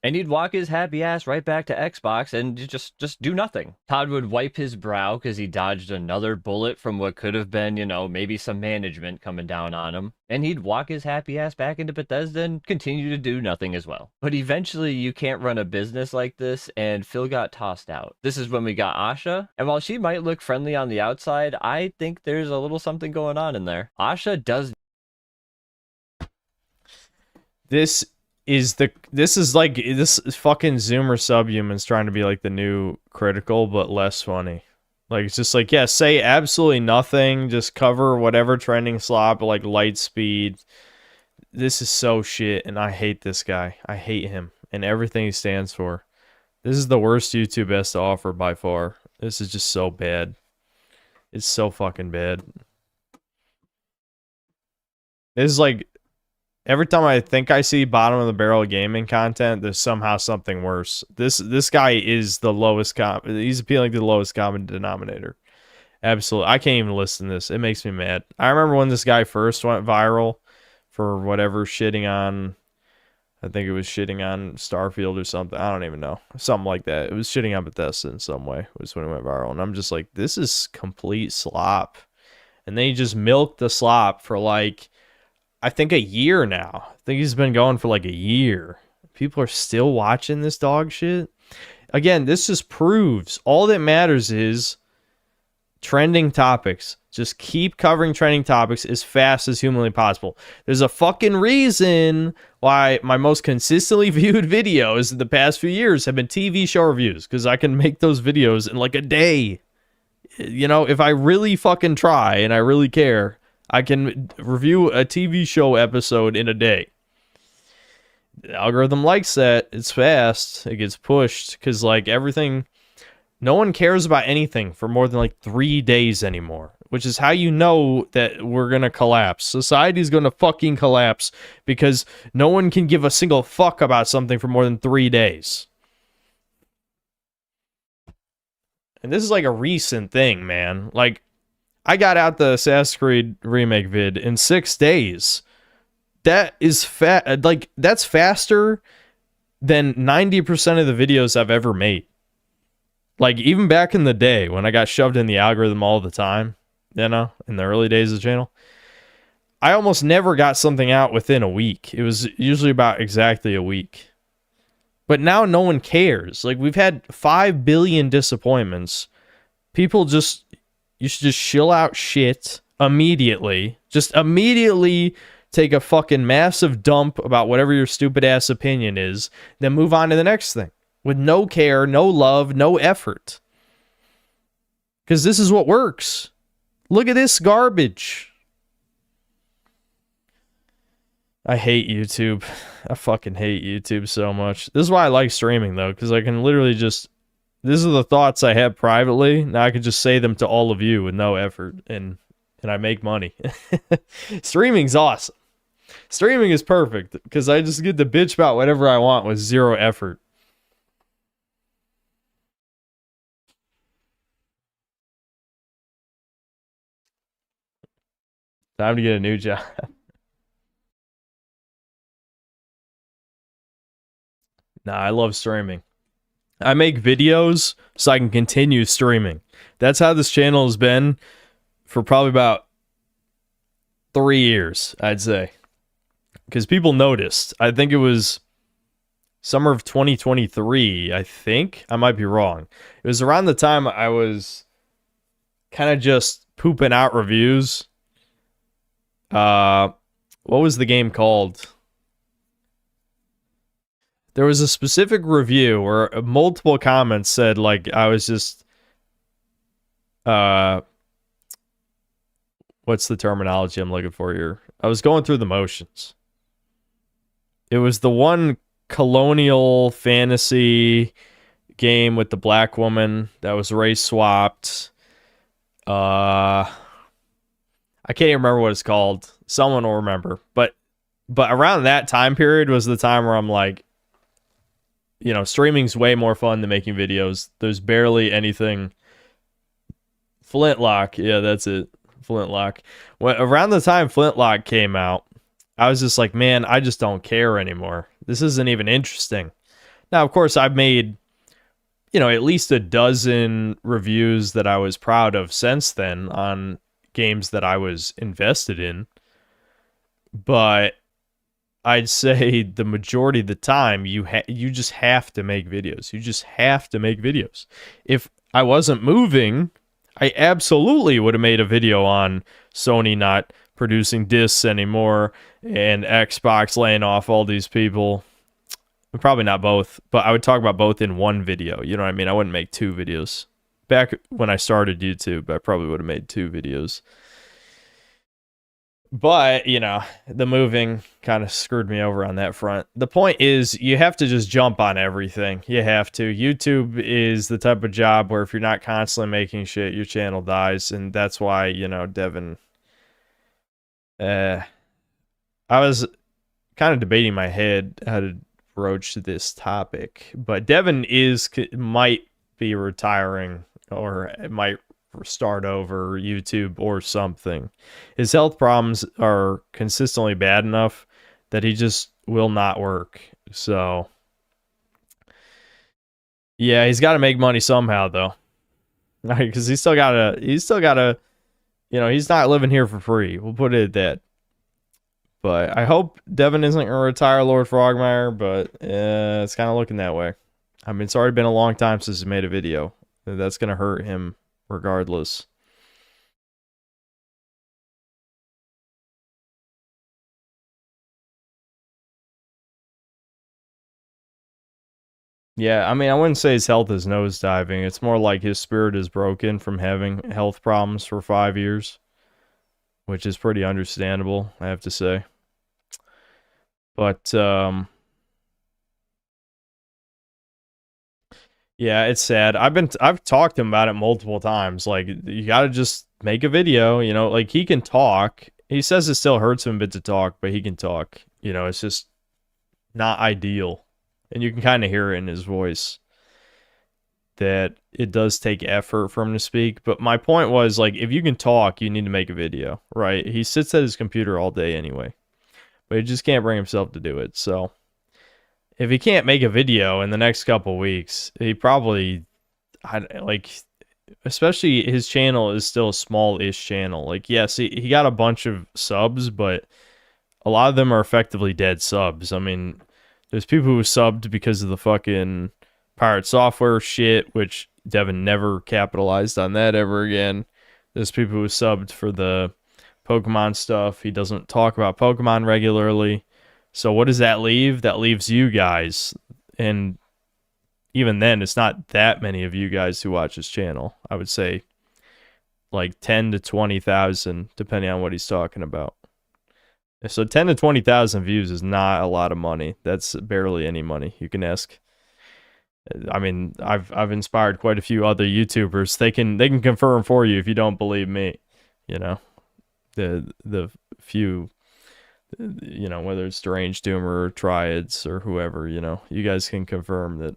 And he'd walk his happy ass right back to Xbox and just do nothing. Todd would wipe his brow because he dodged another bullet from what could have been, you know, maybe some management coming down on him. And he'd walk his happy ass back into Bethesda and continue to do nothing as well. But eventually you can't run a business like this, and Phil got tossed out. This is when we got Asha, and while she might look friendly on the outside, I think there's a little something going on in there. Asha does... This is fucking Zoomer Subhumans trying to be like the new Critical, but less funny. Like, it's just like, yeah, say absolutely nothing, just cover whatever trending slop, like light speed. This is so shit, and I hate this guy. I hate him and everything he stands for. This is the worst YouTube has to offer by far. This is just so bad. It's so fucking bad. This is like Every time I think I see bottom of the barrel gaming content, there's somehow something worse. This guy is the lowest he's appealing to the lowest common denominator. Absolutely. I can't even listen to this. It makes me mad. I remember when this guy first went viral for whatever shitting on, I think it was shitting on Starfield or something. I don't even know. Something like that. It was shitting on Bethesda in some way, was when it went viral. And I'm just like, this is complete slop. And then he just milked the slop for like, I think a year now. I think he's been going for like a year. People are still watching this dog shit. Again, this just proves all that matters is trending topics. Just keep covering trending topics as fast as humanly possible. There's a fucking reason why my most consistently viewed videos in the past few years have been TV show reviews, because I can make those videos in like a day. You know, if I really fucking try and I really care, I can review a TV show episode in a day. The algorithm likes that. It's fast. It gets pushed because, like, everything, no one cares about anything for more than like 3 days anymore, which is how you know that we're going to collapse. Society's going to fucking collapse because no one can give a single fuck about something for more than 3 days. And this is like a recent thing, man. Like, I got out the Assassin's Creed remake vid in 6 days. That is like, that's faster than 90% of the videos I've ever made. Like, even back in the day when I got shoved in the algorithm all the time, you know, in the early days of the channel, I almost never got something out within a week. It was usually about exactly a week. But now no one cares. Like, we've had 5 billion disappointments. People just, you should just chill out shit immediately. Just immediately take a fucking massive dump about whatever your stupid ass opinion is, then move on to the next thing. With no care, no love, no effort. Because this is what works. Look at this garbage. I hate YouTube. I fucking hate YouTube so much. This is why I like streaming, though, because I can literally just... These are the thoughts I have privately. Now I can just say them to all of you with no effort, and I make money. Streaming's awesome. Streaming is perfect, because I just get to bitch about whatever I want with zero effort. Time to get a new job. Nah, I love streaming. I make videos so I can continue streaming. That's how this channel has been for probably about 3 years, I'd say. Because people noticed. I think it was summer of 2023, I think. I might be wrong. It was around the time I was kind of just pooping out reviews. What was the game called? There was a specific review where multiple comments said, like, I was just, what's the terminology I'm looking for here? I was going through the motions. It was the one colonial fantasy game with the black woman that was race swapped. I can't even remember what it's called. Someone will remember. But around that time period was the time where I'm like, you know, streaming's way more fun than making videos. There's barely anything. Flintlock. Yeah, that's it. Flintlock. Around the time Flintlock came out, I was just like, man, I just don't care anymore. This isn't even interesting. Now, of course, I've made, you know, at least a dozen reviews that I was proud of since then on games that I was invested in. But I'd say the majority of the time, you just have to make videos. You just have to make videos. If I wasn't moving, I absolutely would have made a video on Sony not producing discs anymore and Xbox laying off all these people. Probably not both, but I would talk about both in one video. You know what I mean? I wouldn't make 2 videos. Back when I started YouTube, I probably would have made 2 videos. But, you know, the moving kind of screwed me over on that front. The point is, you have to just jump on everything. You have to. YouTube is the type of job where if you're not constantly making shit, your channel dies. And that's why, you know, Devin... kind of debating in my head how to broach this topic, but Devin might be retiring or might start over YouTube or something. His health problems are consistently bad enough that he just will not work. So yeah, he's got to make money somehow though. Because he's still gotta, you know, he's not living here for free. We'll put it at that. But I hope Devin isn't gonna retire Lord Frogmire, but it's kind of looking that way. I mean, it's already been a long time since he made a video. That's gonna hurt him regardless. Yeah, I mean, I wouldn't say his health is nosediving. It's more like his spirit is broken from having health problems for 5 years, which is pretty understandable, I have to say. But yeah, it's sad. I've talked to him about it multiple times. Like, you gotta just make a video, you know, like he can talk. He says it still hurts him a bit to talk, but he can talk. You know, it's just not ideal. And you can kind of hear it in his voice that it does take effort for him to speak. But my point was, like, if you can talk, you need to make a video, right? He sits at his computer all day anyway, but he just can't bring himself to do it. So if he can't make a video in the next couple weeks, he probably, like, especially his channel is still a small-ish channel. Like, yes, he got a bunch of subs, but a lot of them are effectively dead subs. I mean, there's people who subbed because of the fucking Pirate Software shit, which Devin never capitalized on that ever again. There's people who subbed for the Pokemon stuff. He doesn't talk about Pokemon regularly. So what does that leave? That leaves you guys. And even then, it's not that many of you guys who watch his channel. I would say like 10 to 20,000, depending on what he's talking about. So 10 to 20,000 views is not a lot of money. That's barely any money. You can ask. I mean, I've inspired quite a few other YouTubers. They can confirm for you if you don't believe me. You know, the few, you know, whether it's Deranged Doomer or Triads or whoever, you know, you guys can confirm that.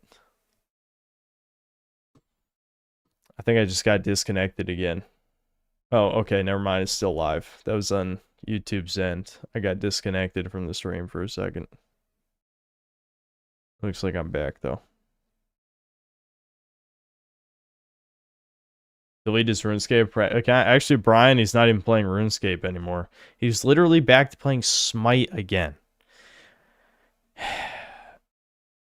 I think I just got disconnected again. Oh, okay, never mind. It's still live. That was on YouTube's end. I got disconnected from the stream for a second. Looks like I'm back though. Delete his RuneScape. Okay, actually, Brian, he's not even playing RuneScape anymore. He's literally back to playing Smite again.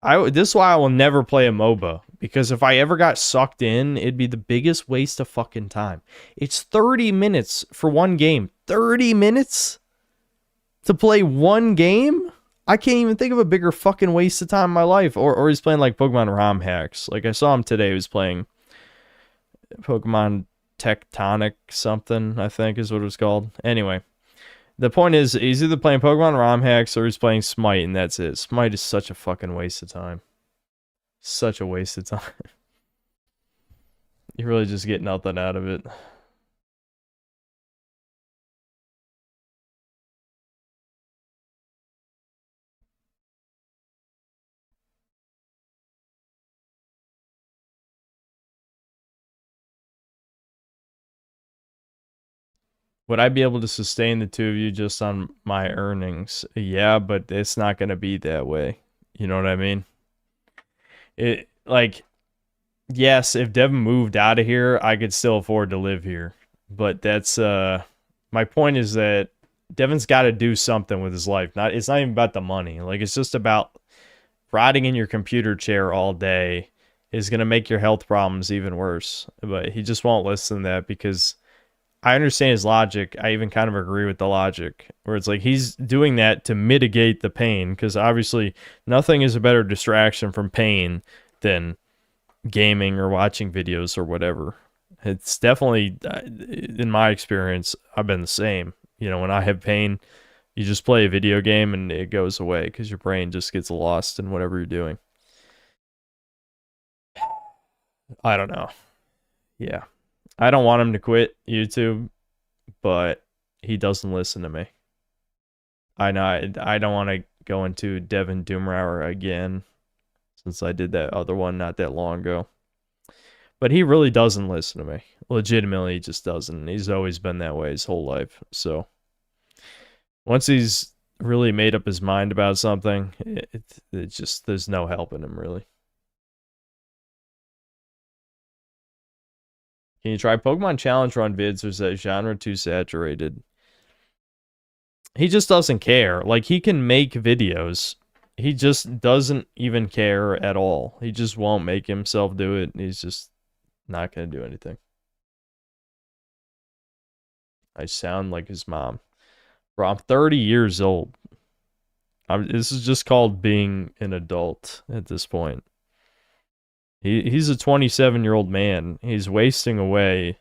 This is why I will never play a MOBA. Because if I ever got sucked in, it'd be the biggest waste of fucking time. It's 30 minutes for one game. 30 minutes to play one game? I can't even think of a bigger fucking waste of time in my life. Or he's playing like Pokemon ROM hacks. Like I saw him today, he was playing Pokemon Tectonic something, I think is what it was called. Anyway, the point is, he's either playing Pokemon ROM hacks or he's playing Smite, and that's it. Smite is such a fucking waste of time. Such a waste of time. You really just get nothing out of it. Would I be able to sustain the two of you just on my earnings? Yeah, but it's not going to be that way. You know what I mean? It, like, yes, if Devin moved out of here, I could still afford to live here. But that's, my point is that Devin's got to do something with his life. It's not even about the money. Like, it's just about rotting in your computer chair all day is going to make your health problems even worse. But he just won't listen to that because I understand his logic. I even kind of agree with the logic where it's like he's doing that to mitigate the pain because obviously nothing is a better distraction from pain than gaming or watching videos or whatever. It's definitely, in my experience, I've been the same. You know, when I have pain, you just play a video game and it goes away because your brain just gets lost in whatever you're doing. I don't know. Yeah. I don't want him to quit YouTube, but he doesn't listen to me. I know I don't want to going to Devin Doomrower again, since I did that other one not that long ago. But he really doesn't listen to me. Legitimately, he just doesn't. He's always been that way his whole life. So once he's really made up his mind about something, it just, there's no helping him, really. Can you try Pokemon Challenge Run vids, or is that genre too saturated? He just doesn't care. Like, he can make videos. He just doesn't even care at all. He just won't make himself do it. He's just not going to do anything. I sound like his mom. Bro, I'm 30 years old. This is just called being an adult at this point. He's a 27-year-old man. He's wasting away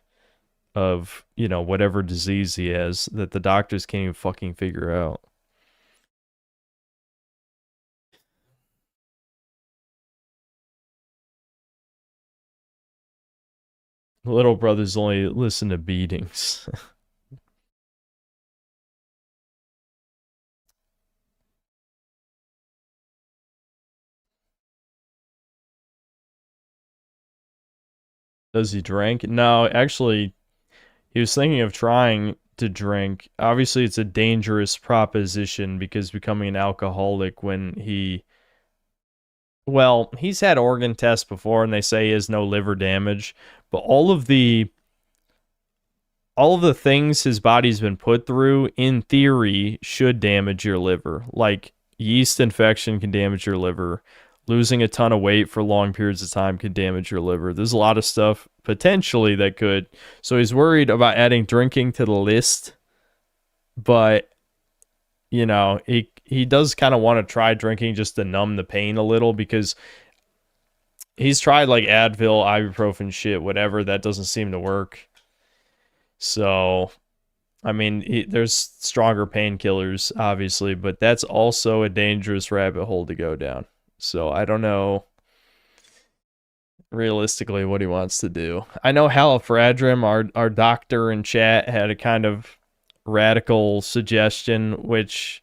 of, you know, whatever disease he has that the doctors can't even fucking figure out. Little brothers only listen to beatings. Does he drink? No, actually, he was thinking of trying to drink. Obviously, it's a dangerous proposition because becoming an alcoholic when he... Well, he's had organ tests before and they say he has no liver damage, but all of the things his body's been put through, in theory, should damage your liver. Like, yeast infection can damage your liver. Losing a ton of weight for long periods of time could damage your liver. There's a lot of stuff potentially that could. So he's worried about adding drinking to the list. But, you know, he does kind of want to try drinking just to numb the pain a little, because he's tried like Advil, ibuprofen, shit, whatever. That doesn't seem to work. So, I mean, there's stronger painkillers, obviously, but that's also a dangerous rabbit hole to go down. So I don't know realistically what he wants to do. I know Halifradrim, our doctor in chat, had a kind of radical suggestion, which,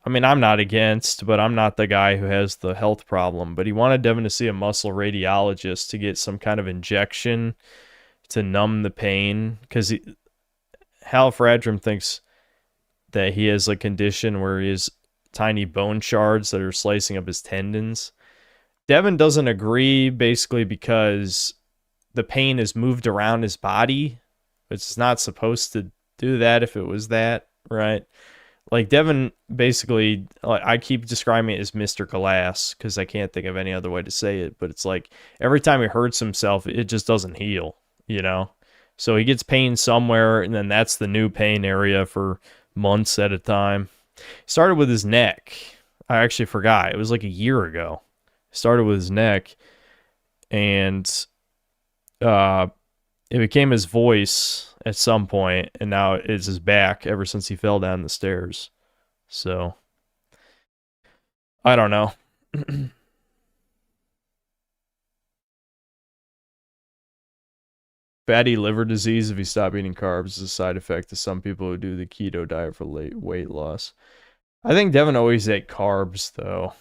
I mean, I'm not against, but I'm not the guy who has the health problem. But he wanted Devin to see a muscle radiologist to get some kind of injection to numb the pain, because Halifradrim thinks that he has a condition where he has tiny bone shards that are slicing up his tendons. Devin doesn't agree, basically because the pain is moved around his body. It's not supposed to do that if it was that, right? Like, Devin basically, like, I keep describing it as Mr. Glass because I can't think of any other way to say it, but it's like every time he hurts himself, it just doesn't heal, you know? So he gets pain somewhere, and then that's the new pain area for months at a time. Started with his neck. I actually forgot. It was like a year ago. Started with his neck, and it became his voice at some point, and now it's his back ever since he fell down the stairs. So, I don't know. Fatty liver disease if you stop eating carbs is a side effect to some people who do the keto diet for weight loss. I think Devin always ate carbs, though.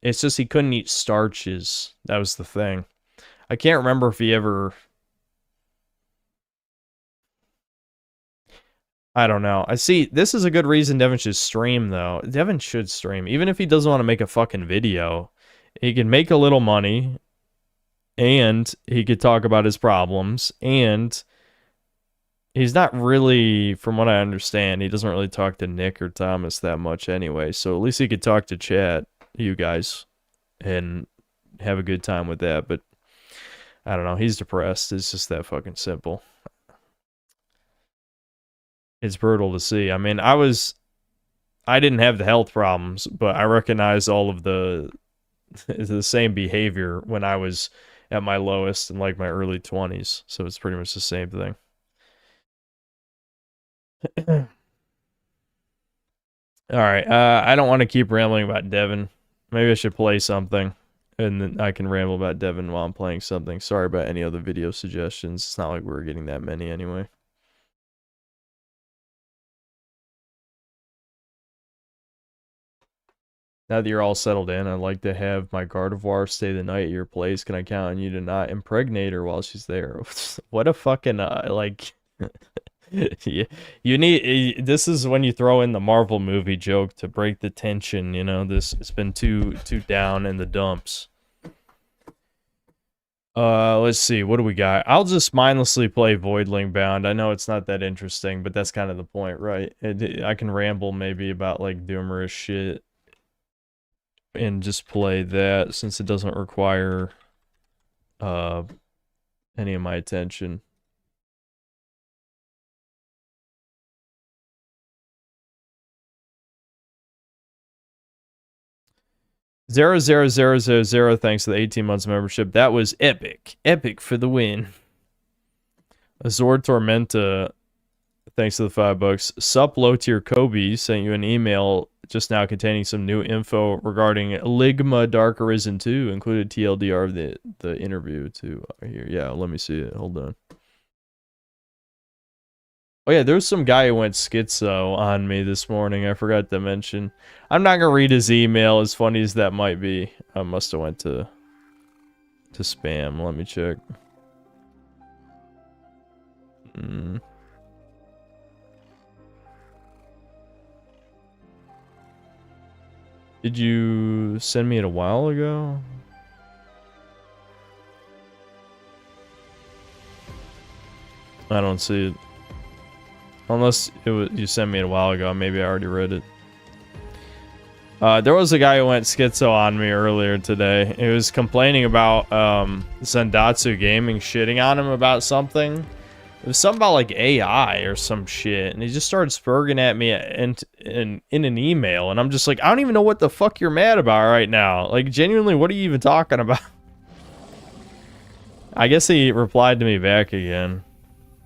It's just he couldn't eat starches. That was the thing. I can't remember if he ever... I don't know. I see, this is a good reason Devin should stream, though. Devin should stream. Even if he doesn't want to make a fucking video, he can make a little money, and he could talk about his problems, and he's not really, from what I understand, he doesn't really talk to Nick or Thomas that much anyway, so at least he could talk to chat, you guys, and have a good time with that. But I don't know, he's depressed. It's just that fucking simple. It's brutal to see. I mean, I didn't have the health problems, but I recognize all of the same behavior when I was at my lowest in like my early 20s. So it's pretty much the same thing. Alright, I don't want to keep rambling about Devin. Maybe I should play something, and then I can ramble about Devin while I'm playing something. Sorry about any other video suggestions. It's not like we're getting that many anyway. Now that you're all settled in, I'd like to have my Gardevoir stay the night at your place. Can I count on you to not impregnate her while she's there? What a fucking, like... you need... This is when you throw in the Marvel movie joke to break the tension, you know? It's been too down in the dumps. Let's see. What do we got? I'll just mindlessly play Voidling Bound. I know it's not that interesting, but that's kind of the point, right? I can ramble maybe about, like, Doomerous shit. And just play that since it doesn't require any of my attention. Zero thanks to the 18 months membership. That was epic. Epic for the win. Azor Tormenta, thanks to the $5. Sup low tier Kobe sent you an email just now containing some new info regarding Ligma Dark Arisen 2, included TLDR of the interview too here. Yeah, let me see it. Hold on. Oh yeah, there was some guy who went schizo on me this morning. I forgot to mention. I'm not gonna read his email, as funny as that might be. I must have went to spam. Let me check. Did you send me it a while ago? I don't see it. Unless you sent me it a while ago, maybe I already read it. There was a guy who went schizo on me earlier today. He was complaining about Zendatsu Gaming shitting on him about something. It was something about like AI or some shit, and he just started spurging at me in an email, and I'm just like, I don't even know what the fuck you're mad about right now. Like, genuinely, what are you even talking about? I guess he replied to me back again.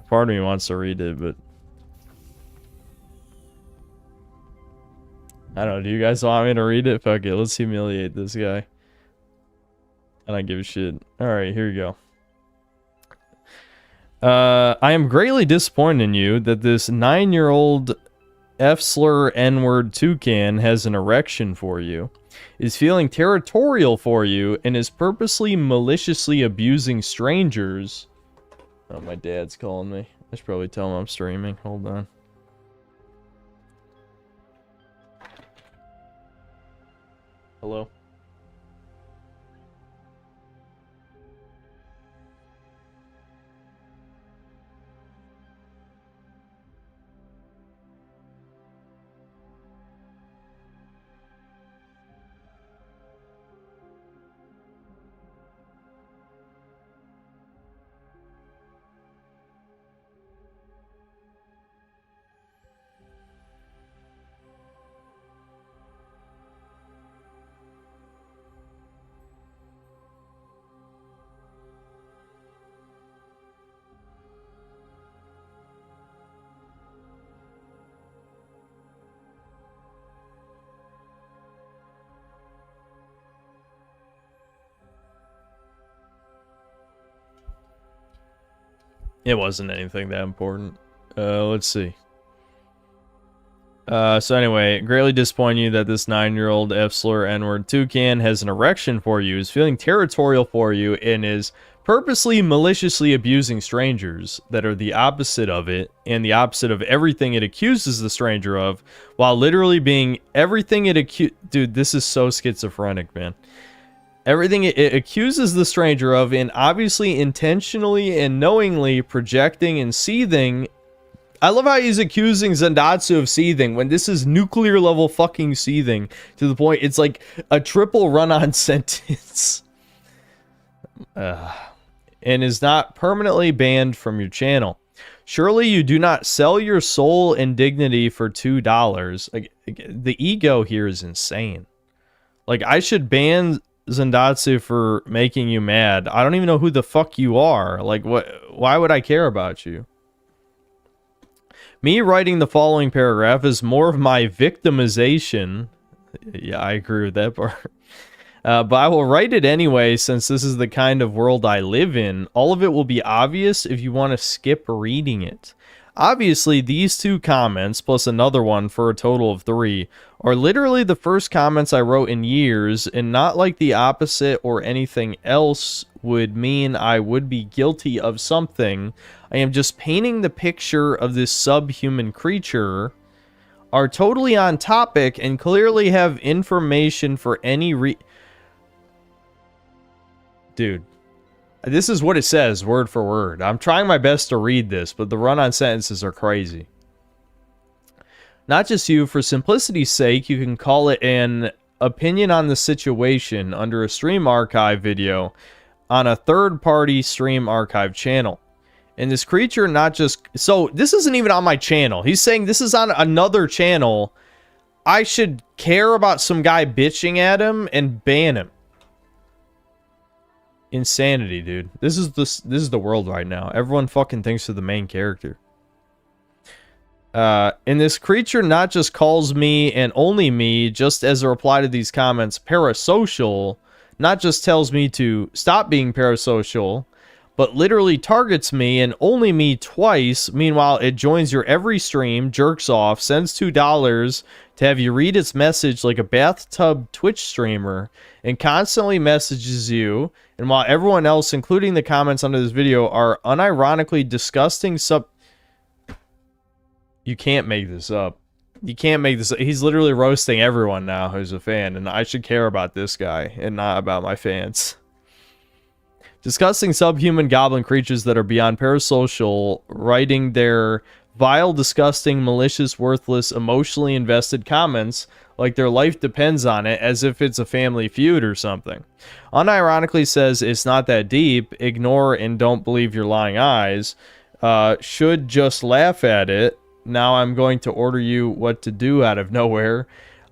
Part of me wants to read it, but I don't know. Do you guys want me to read it? Fuck it. Let's humiliate this guy. I don't give a shit. Alright, here you go. I am greatly disappointed in you that this 9-year-old F-slur N-word toucan has an erection for you, is feeling territorial for you, and is purposely maliciously abusing strangers. Oh, my dad's calling me. I should probably tell him I'm streaming. Hold on. Hello? It wasn't anything that important. Let's see. So anyway, greatly disappoint you that this 9-year-old F-slur N-word toucan has an erection for you, is feeling territorial for you, and is purposely maliciously abusing strangers that are the opposite of it, and the opposite of everything it accuses the stranger of, while literally being everything it Dude, this is so schizophrenic, man. Everything it accuses the stranger of, and obviously intentionally and knowingly projecting and seething. I love how he's accusing Zendatsu of seething when this is nuclear level fucking seething to the point it's like a triple run-on sentence. And is not permanently banned from your channel. Surely you do not sell your soul and dignity for $2. Like, the ego here is insane. Like, I should ban Zendatsu for making you mad. I don't even know who the fuck you are. Like, what? Why would I care about you? Me writing the following paragraph is more of my victimization. Yeah, I agree with that part. But I will write it anyway, since this is the kind of world I live in. All of it will be obvious if you want to skip reading it. Obviously, these 2 comments, plus another one for a total of 3, are literally the first comments I wrote in years, and not like the opposite or anything else would mean I would be guilty of something. I am just painting the picture of this subhuman creature, are totally on topic, and clearly have information for any Dude. This is what it says, word for word. I'm trying my best to read this, but the run-on sentences are crazy. Not just you, for simplicity's sake, you can call it an opinion on the situation under a stream archive video on a third-party stream archive channel. And this creature not just... So, this isn't even on my channel. He's saying this is on another channel. I should care about some guy bitching at him and ban him. Insanity, dude. This is the world right now. Everyone fucking thinks of the main character. And this creature not just calls me and only me, just as a reply to these comments, parasocial, not just tells me to stop being parasocial, but literally targets me and only me twice. Meanwhile, it joins your every stream, jerks off, sends $2 to have you read its message like a bathtub Twitch streamer, and constantly messages you. And while everyone else, including the comments under this video, are unironically disgusting You can't make this up. You can't make this up. He's literally roasting everyone now who's a fan, and I should care about this guy and not about my fans. Discussing subhuman goblin creatures that are beyond parasocial, writing their vile, disgusting, malicious, worthless, emotionally invested comments like their life depends on it, as if it's a family feud or something. Unironically says it's not that deep, ignore and don't believe your lying eyes, should just laugh at it, now I'm going to order you what to do out of nowhere.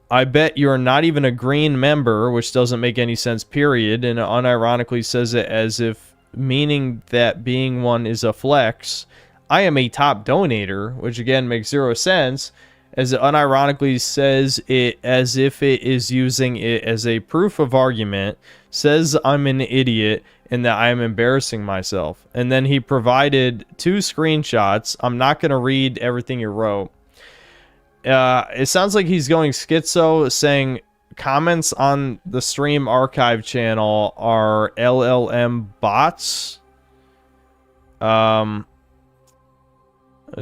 I bet you're not even a green member, which doesn't make any sense, period, and unironically says it as if meaning that being one is a flex. I am a top donator, which again makes 0 sense, as it unironically says it as if it is using it as a proof of argument, says I'm an idiot and that I am embarrassing myself. And then he provided 2 screenshots. I'm not going to read everything he wrote. It sounds like he's going schizo, saying comments on the stream archive channel are LLM bots. Let's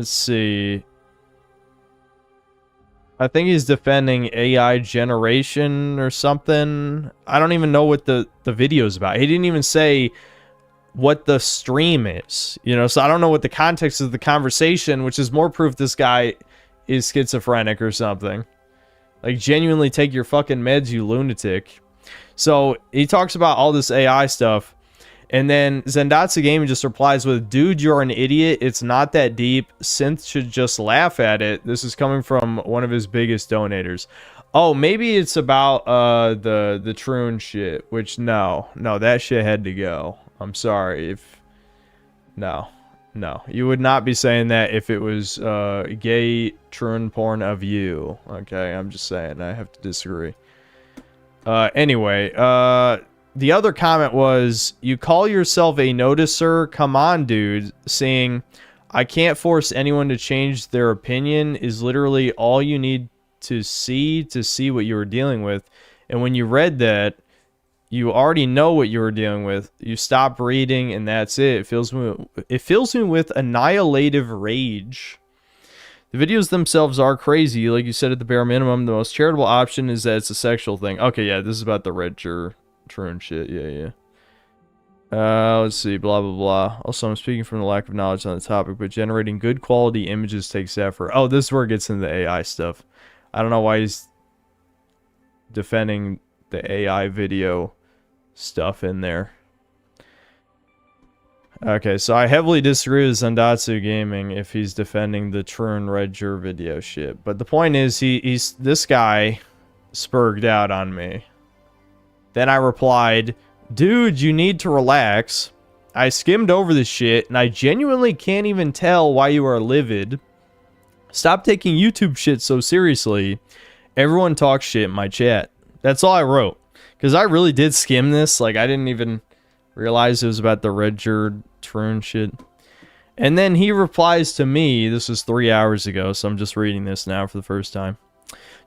see. I think he's defending AI generation or something. I don't even know what the video's about. He didn't even say what the stream is, you know, so I don't know what the context of the conversation, which is more proof this guy is schizophrenic or something. Like, genuinely take your fucking meds, you lunatic. So he talks about all this AI stuff, and then Zendatsu Gaming just replies with, dude, you're an idiot. It's not that deep. Synth should just laugh at it. This is coming from one of his biggest donators. Oh, maybe it's about the Troon shit, which no, that shit had to go. I'm sorry if no, you would not be saying that if it was gay Troon porn of you. Okay, I'm just saying, I have to disagree. Anyway, the other comment was, you call yourself a noticer? Come on, dude. Saying, I can't force anyone to change their opinion is literally all you need to see what you were dealing with. And when you read that, you already know what you were dealing with. You stop reading and that's it. It fills me with annihilative rage. The videos themselves are crazy. Like you said, at the bare minimum, the most charitable option is that it's a sexual thing. Okay, yeah, this is about the red True shit. Yeah. Let's see, blah, blah, blah. Also, I'm speaking from the lack of knowledge on the topic, but generating good quality images takes effort. Oh, this is where it gets into the AI stuff. I don't know why he's defending the AI video stuff in there. Okay, so I heavily disagree with Zendatsu Gaming if he's defending the Trun Redger video shit. But the point is, this guy spurged out on me. Then I replied, dude, you need to relax. I skimmed over this shit, and I genuinely can't even tell why you are livid. Stop taking YouTube shit so seriously. Everyone talks shit in my chat. That's all I wrote. Because I really did skim this. Like, I didn't even realize it was about the Redger Troon shit. And then he replies to me, this was 3 hours ago, so I'm just reading this now for the first time.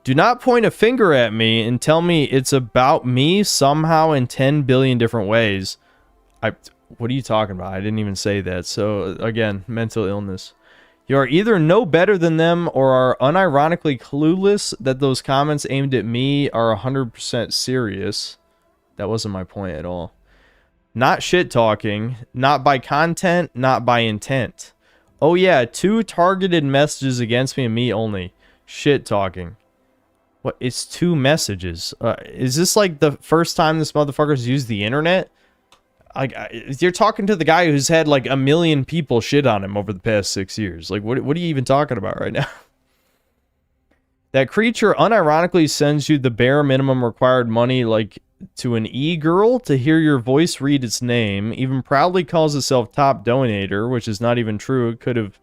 Do not point a finger at me and tell me it's about me somehow in 10 billion different ways. What are you talking about? I didn't even say that. So, again, mental illness. You are either no better than them or are unironically clueless that those comments aimed at me are 100% serious. That wasn't my point at all. Not shit talking, not by content, not by intent. Oh yeah, 2 targeted messages against me and me only. Shit talking. What? It's 2 messages. Is this like the first time this motherfucker's used the internet? Like, you're talking to the guy who's had like 1 million people shit on him over the past 6 years. Like, what are you even talking about right now? That creature unironically sends you the bare minimum required money, like to an e-girl to hear your voice read its name, even proudly calls itself top donator, which is not even true. It could have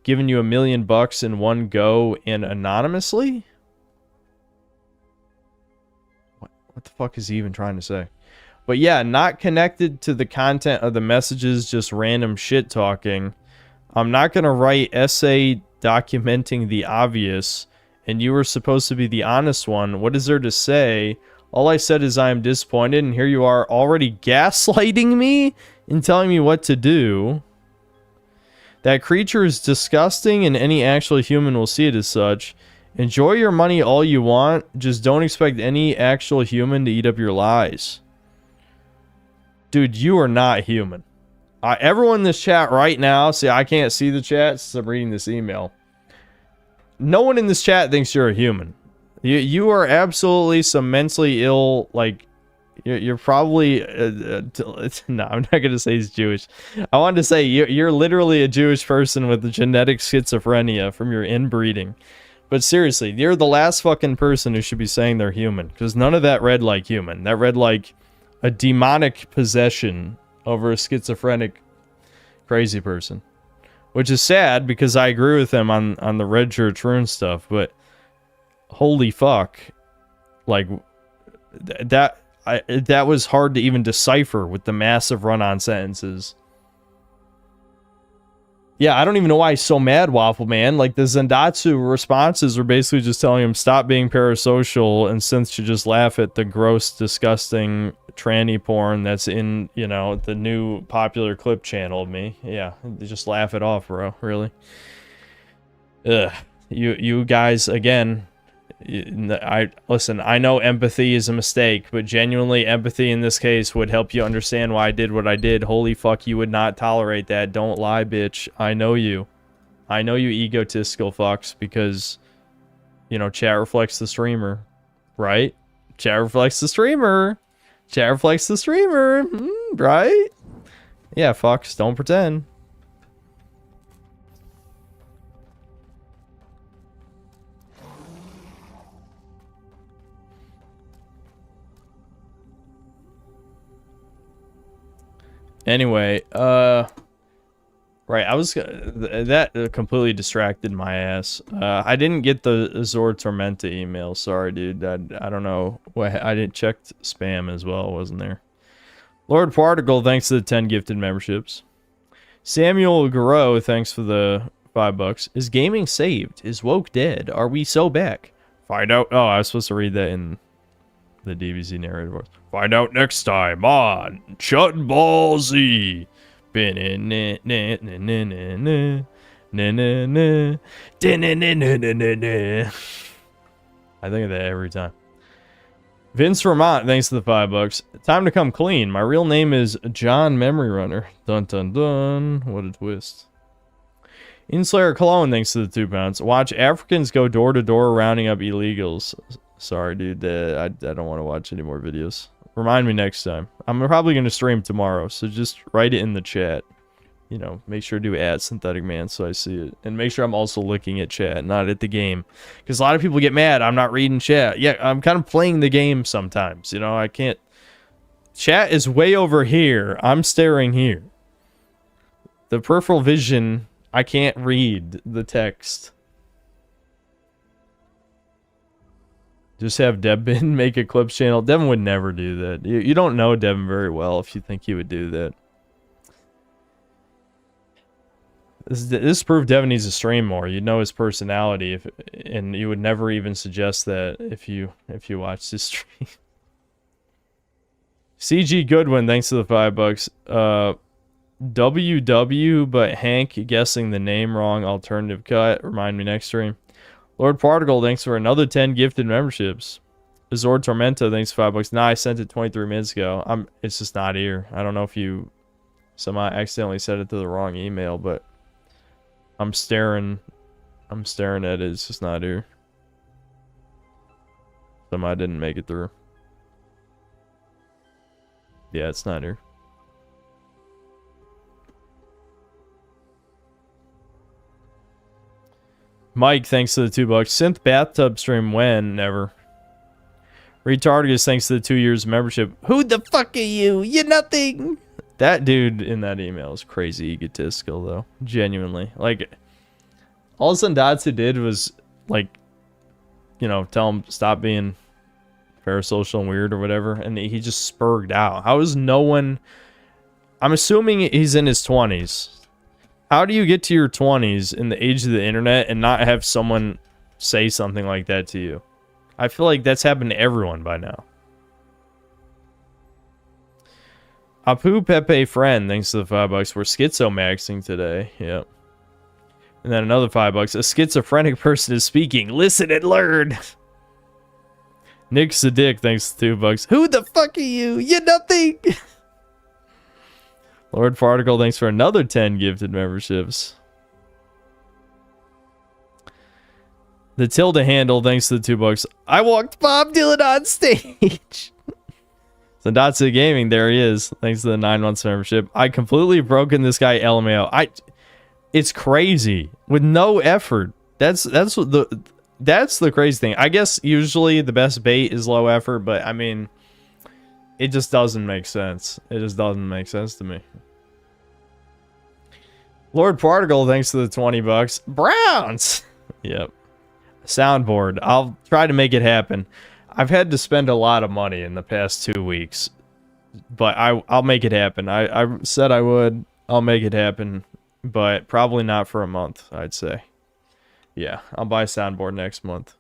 given you $1 million in one go and anonymously. What the fuck is he even trying to say? But yeah, not connected to the content of the messages, just random shit talking. I'm not gonna write essay documenting the obvious, and you were supposed to be the honest one. What is there to say? All I said is I am disappointed, and here you are already gaslighting me and telling me what to do. That creature is disgusting, and any actual human will see it as such. Enjoy your money all you want, just don't expect any actual human to eat up your lies. Dude, you are not human. Everyone in this chat right now, see, I can't see the chat since I'm reading this email. No one in this chat thinks you're a human. You are absolutely some mentally ill, like, you're probably, no, I'm not going to say he's Jewish. I wanted to say you're literally a Jewish person with genetic schizophrenia from your inbreeding. But seriously, you're the last fucking person who should be saying they're human, because none of that read like human. That read like a demonic possession over a schizophrenic crazy person. Which is sad, because I agree with him on the red church rune stuff, but holy fuck, like that was hard to even decipher with the massive run-on sentences. Yeah, I don't even know why he's so mad, Waffle Man. Like, the Zendatsu responses were basically just telling him stop being parasocial, and Synth should just laugh at the gross, disgusting tranny porn that's in, you know, the new popular clip channel of me. Yeah, just laugh it off, bro. Really. Ugh. You guys, again, listen, I know empathy is a mistake, but genuinely empathy in this case would help you understand why I did what I did. Holy fuck, you would not tolerate that. Don't lie, bitch. I know you. I know you egotistical fucks, because, you know, chat reflects the streamer, right? Chat reflects the streamer. Chat reflects the streamer, right? Yeah, fucks, don't pretend. Anyway, right, I was that completely distracted my ass. I didn't get the Azor Tormenta email. Sorry, dude. I don't know. I didn't check spam as well. Wasn't there? Lord Particle, thanks to the 10 gifted memberships. Samuel Garreau, thanks for the $5. Is gaming saved? Is woke dead? Are we so back? Find out. Oh, I was supposed to read that in the DBZ narrative. Find out next time on Chut Ball Z. I think of that every time. Vince Vermont, thanks to the $5. Time to come clean. My real name is John Memory Runner. Dun dun dun. What a twist. Inslayer Cologne, thanks to the £2. Watch Africans go door to door rounding up illegals. Sorry, dude. I don't want to watch any more videos. Remind me next time. I'm probably going to stream tomorrow, so just write it in the chat. You know, make sure to do @Synthetic Man so I see it. And make sure I'm also looking at chat, not at the game. Because a lot of people get mad I'm not reading chat. Yeah, I'm kind of playing the game sometimes. You know, I can't... Chat is way over here. I'm staring here. The peripheral vision, I can't read the text. Just have Devin make a clips channel. Devin would never do that. You don't know Devin very well if you think he would do that. This proved Devin needs to stream more. You'd know his personality, and you would never even suggest that if you watch this stream. CG Goodwin, thanks to the $5. WW, but Hank guessing the name wrong. Alternative cut. Remind me next stream. Lord Particle, thanks for another 10 gifted memberships. Zord Tormento, thanks for $5. Nah, I sent it 23 minutes ago. It's just not here. I don't know if you somehow accidentally sent it to the wrong email, but I'm staring at it. It's just not here. Somehow didn't make it through. Yeah, it's not here. Mike, thanks to the $2. Synth bathtub stream when? Never. Retardigus, thanks to the 2 years of membership. Who the fuck are you? You're nothing. That dude in that email is crazy egotistical, though. Genuinely. Like, all Sandatsu did was, like, you know, tell him stop being parasocial and weird or whatever, and he just spurred out. How is no one... I'm assuming he's in his 20s. How do you get to your 20s in the age of the internet and not have someone say something like that to you? I feel like that's happened to everyone by now. Apu Pepe Friend, thanks to the $5. We're schizomaxing today. Yep. And then another $5. A schizophrenic person is speaking. Listen and learn. Nick Sadick, thanks to $2. Who the fuck are you? You're nothing. Lord Farticle, thanks for another 10 gifted memberships. The Tilda Handle, thanks to the $2. I walked Bob Dylan on stage. Sandatsu Gaming, there he is. Thanks to the 9 months membership. I completely broken this guy LMAO. It's crazy with no effort. That's the crazy thing. I guess usually the best bait is low effort, but I mean, it just doesn't make sense. It just doesn't make sense to me. Lord Particle, thanks to the $20. Browns. Yep. Soundboard. I'll try to make it happen. I've had to spend a lot of money in the past 2 weeks, but I'll make it happen. I said I would. I'll make it happen, but probably not for a month, I'd say. Yeah, I'll buy a soundboard next month.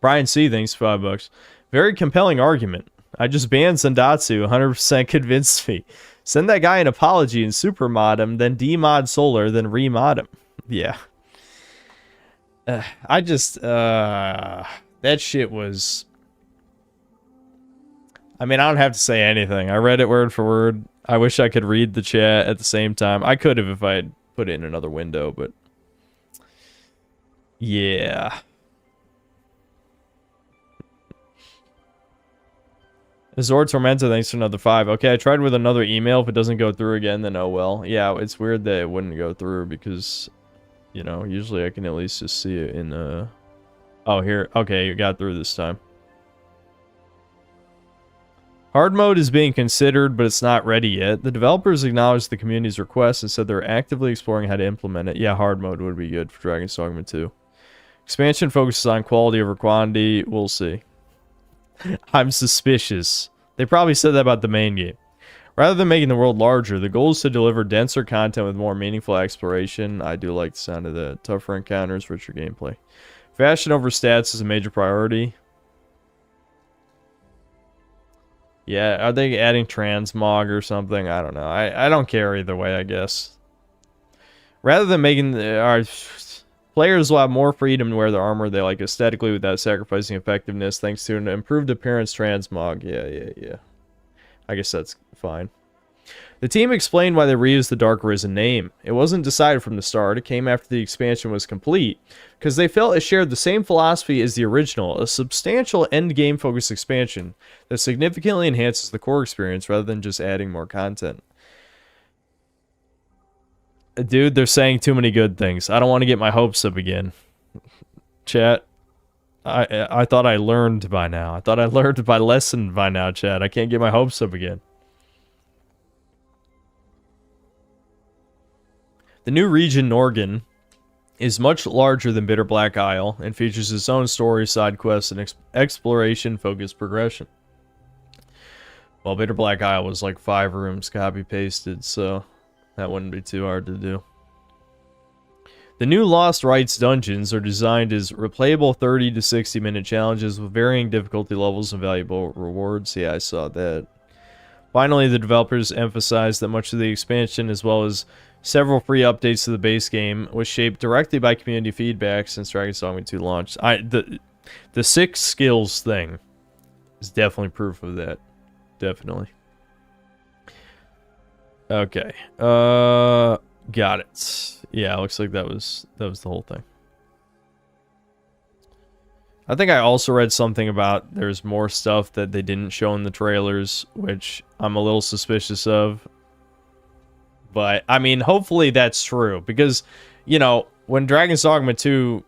Brian C, thanks $5. Very compelling argument. I just banned Sandatsu. 100% convinced me. Send that guy an apology and supermod him, then demod Solar, then remod him. Yeah. That shit was... I mean, I don't have to say anything. I read it word for word. I wish I could read the chat at the same time. I could have if I had put it in another window, but... Yeah. Zord Tormenta, thanks for another 5. Okay, I tried with another email. If it doesn't go through again, then oh well. Yeah, it's weird that it wouldn't go through because, you know, usually I can at least just see it in, Oh, here. Okay, you got through this time. Hard mode is being considered, but it's not ready yet. The developers acknowledged the community's request and said they're actively exploring how to implement it. Yeah, hard mode would be good for Dragon's Dogma 2. Expansion focuses on quality over quantity. We'll see. I'm suspicious. They probably said that about the main game. Rather than making the world larger, the goal is to deliver denser content with more meaningful exploration. I do like the sound of the tougher encounters, richer gameplay. Fashion over stats is a major priority. Yeah, are they adding transmog or something? I don't know. I don't care either way, I guess. Rather than making our players will have more freedom to wear their armor they like aesthetically without sacrificing effectiveness thanks to an improved appearance transmog. Yeah. I guess that's fine. The team explained why they reused the Dark Risen name. It wasn't decided from the start. It came after the expansion was complete, because they felt it shared the same philosophy as the original, a substantial endgame focused expansion that significantly enhances the core experience rather than just adding more content. Dude, they're saying too many good things. I don't want to get my hopes up again. Chat, I thought I learned by now. I thought I learned my lesson by now, chat. I can't get my hopes up again. The new region, Norgan, is much larger than Bitter Black Isle and features its own story, side quests, and exploration-focused progression. Well, Bitter Black Isle was like 5 rooms copy-pasted, so... That wouldn't be too hard to do. The new Lost Rights dungeons are designed as replayable 30 to 60 minute challenges with varying difficulty levels and valuable rewards. Yeah, I saw that. Finally, the developers emphasized that much of the expansion, as well as several free updates to the base game, was shaped directly by community feedback since Dragon's Dogma 2 launched. The 6 skills thing is definitely proof of that. Definitely. Okay. Got it. Yeah, looks like that was the whole thing. I think I also read something about there's more stuff that they didn't show in the trailers, which I'm a little suspicious of. But, I mean, hopefully that's true. Because, you know, when Dragon's Dogma 2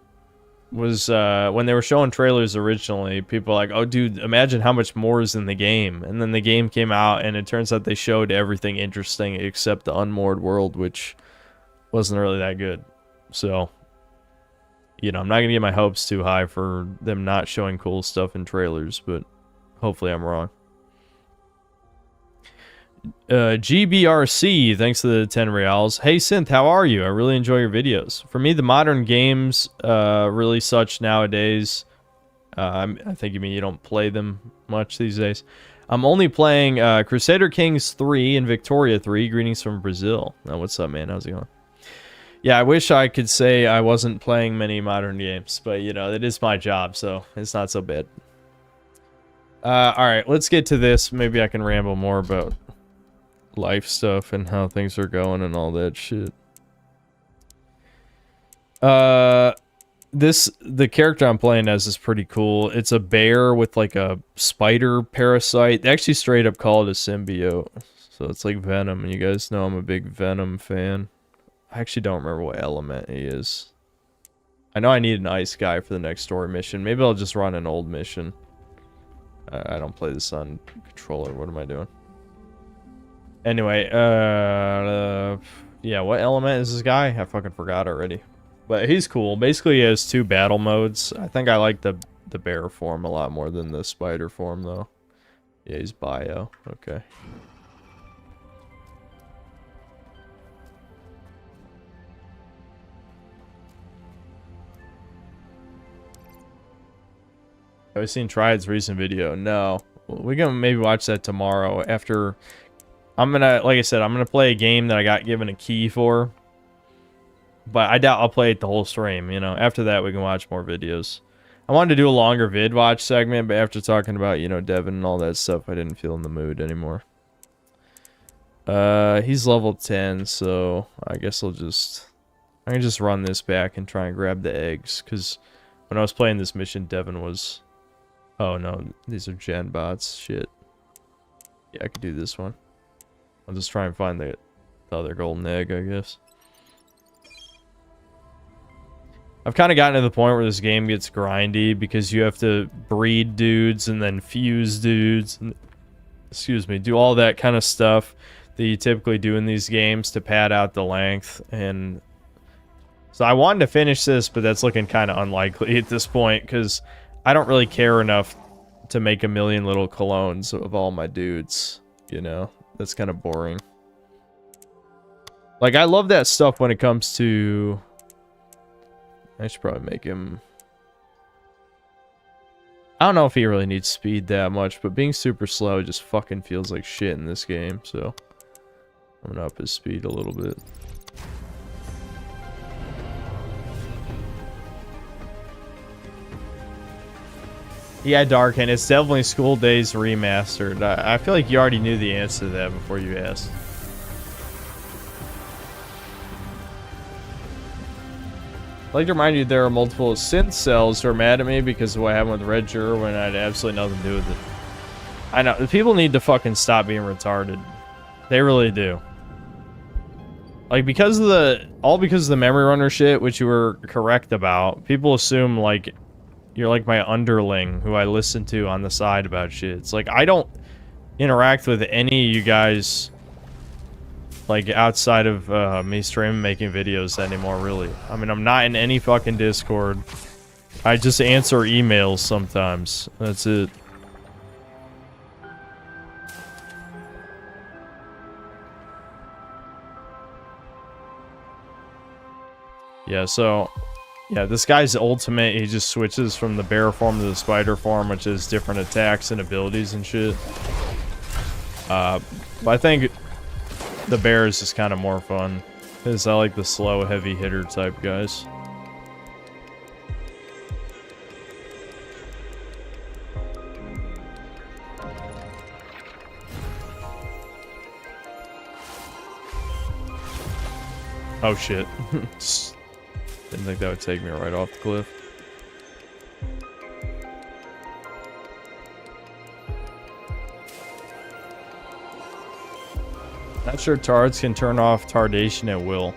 was, when they were showing trailers originally, people were like, oh, dude, imagine how much more is in the game. And then the game came out, and it turns out they showed everything interesting except the unmoored world, which wasn't really that good. So, you know, I'm not going to get my hopes too high for them not showing cool stuff in trailers, but hopefully I'm wrong. GBRC, thanks to the 10 reals. Hey Synth, how are you? I really enjoy your videos. For me, the modern games really such nowadays. I think you mean you don't play them much these days. I'm only playing Crusader Kings 3 and Victoria 3. Greetings from Brazil. Oh, what's up, man? How's it going? Yeah, I wish I could say I wasn't playing many modern games, but, you know, it is my job, so it's not so bad. Alright, let's get to this. Maybe I can ramble more about life stuff and how things are going and all that shit. The character I'm playing as is pretty cool. It's a bear with like a spider parasite. They actually straight up call it a symbiote. So it's like Venom, and you guys know I'm a big Venom fan. I actually don't remember what element he is. I know I need an ice guy for the next story mission. Maybe I'll just run an old mission. I don't play this on controller. What am I doing? Anyway, yeah, what element is this guy? I fucking forgot already. But he's cool. Basically, he has 2 battle modes. I think I like the bear form a lot more than the spider form, though. Yeah, he's bio. Okay. Have you seen Triad's recent video? No. We can maybe watch that tomorrow after... I'm gonna, like I said, I'm gonna play a game that I got given a key for. But I doubt I'll play it the whole stream, you know. After that, we can watch more videos. I wanted to do a longer vid watch segment, but after talking about, you know, Devin and all that stuff, I didn't feel in the mood anymore. He's level 10, so I guess I can just run this back and try and grab the eggs, because when I was playing this mission, Devin was... Oh no, these are gen bots. Shit. Yeah, I could do this one. I'll just try and find the other golden egg, I guess. I've kind of gotten to the point where this game gets grindy because you have to breed dudes and then fuse dudes. And, excuse me, do all that kind of stuff that you typically do in these games to pad out the length. And so I wanted to finish this, but that's looking kind of unlikely at this point because I don't really care enough to make a million little clones of all my dudes, you know? That's kind of boring. Like, I love that stuff when it comes to... I should probably make him... I don't know if he really needs speed that much, but being super slow just fucking feels like shit in this game, so... I'm gonna up his speed a little bit. Yeah, Darken, it's definitely School Days Remastered. I feel like you already knew the answer to that before you asked. I'd like to remind you there are multiple synth cells who are mad at me because of what happened with Red Juror when I had absolutely nothing to do with it. I know, the people need to fucking stop being retarded. They really do. Like, because of the memory runner shit, which you were correct about, people assume, like, you're like my underling who I listen to on the side about shit. It's like, I don't interact with any of you guys, like, outside of me streaming making videos anymore, really. I mean, I'm not in any fucking Discord. I just answer emails sometimes. That's it. Yeah, so... Yeah, this guy's ultimate, he just switches from the bear form to the spider form, which is different attacks and abilities and shit. But I think the bear is just kind of more fun, because I like the slow, heavy hitter type guys. Oh shit. Didn't think that would take me right off the cliff. Not sure tards can turn off tardation at will.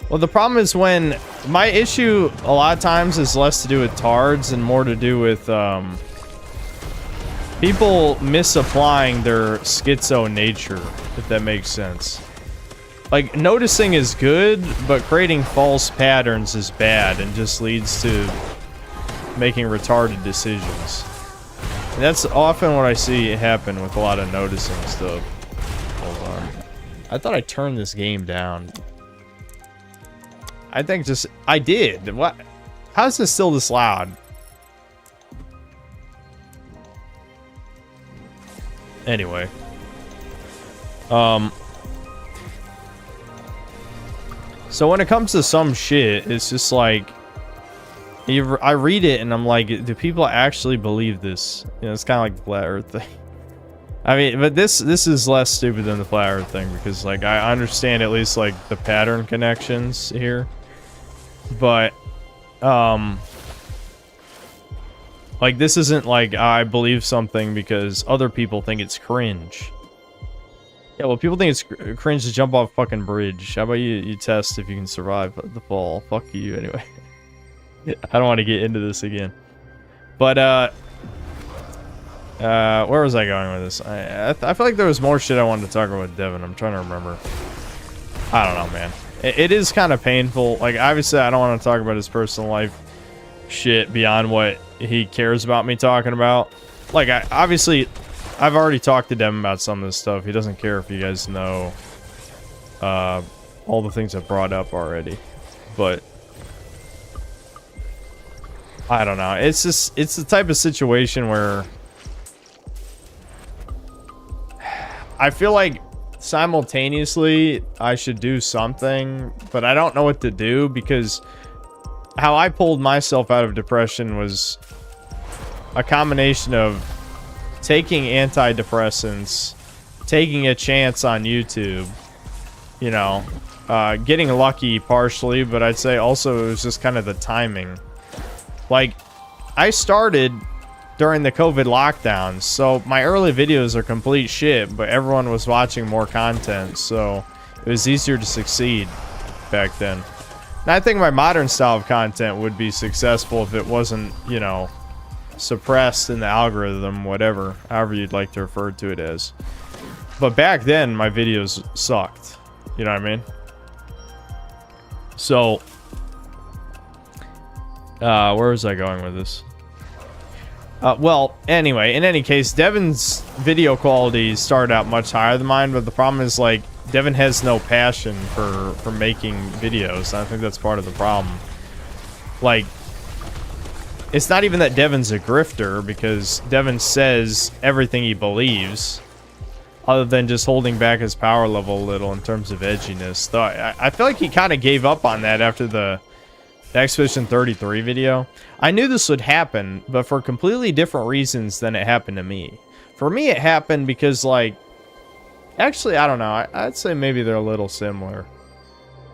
Well, the problem is when... My issue a lot of times is less to do with tards and more to do with, people misapplying their schizo nature, if that makes sense. Like, noticing is good, but creating false patterns is bad and just leads to making retarded decisions. And that's often what I see happen with a lot of noticing stuff. Hold on. I thought I turned this game down. I think just... I did. What? How is this still this loud? Anyway. So when it comes to some shit, it's just like... I read it and I'm like, do people actually believe this? You know, it's kind of like the flat earth thing. I mean, but this is less stupid than the flat earth thing, because like I understand at least like the pattern connections here. But like this isn't like I believe something because other people think it's cringe. Yeah, well, people think it's cringe to jump off a fucking bridge. How about you test if you can survive the fall? Fuck you, anyway. I don't want to get into this again. But, where was I going with this? I feel like there was more shit I wanted to talk about with Devin. I'm trying to remember. I don't know, man. It is kind of painful. Like, obviously, I don't want to talk about his personal life shit beyond what he cares about me talking about. Like, obviously... I've already talked to Devin about some of this stuff. He doesn't care if you guys know all the things I've brought up already. But I don't know. It's just, it's the type of situation where I feel like simultaneously I should do something, but I don't know what to do, because how I pulled myself out of depression was a combination of taking antidepressants, taking a chance on YouTube, you know, getting lucky partially, but I'd say also it was just kind of the timing. Like, I started during the COVID lockdowns, so my early videos are complete shit, but everyone was watching more content, so it was easier to succeed back then. And I think my modern style of content would be successful if it wasn't, you know, suppressed in the algorithm, whatever, however you'd like to refer to it as. But back then, my videos sucked. You know what I mean? So, where was I going with this? Well, anyway, in any case, Devin's video quality started out much higher than mine, but the problem is, like, Devin has no passion for making videos. I think that's part of the problem. Like, it's not even that Devin's a grifter, because Devin says everything he believes, other than just holding back his power level a little in terms of edginess. Though I feel like he kind of gave up on that after the Expedition 33 video. I knew this would happen, but for completely different reasons than it happened to me. For me, it happened because, like... Actually, I don't know. I'd say maybe they're a little similar.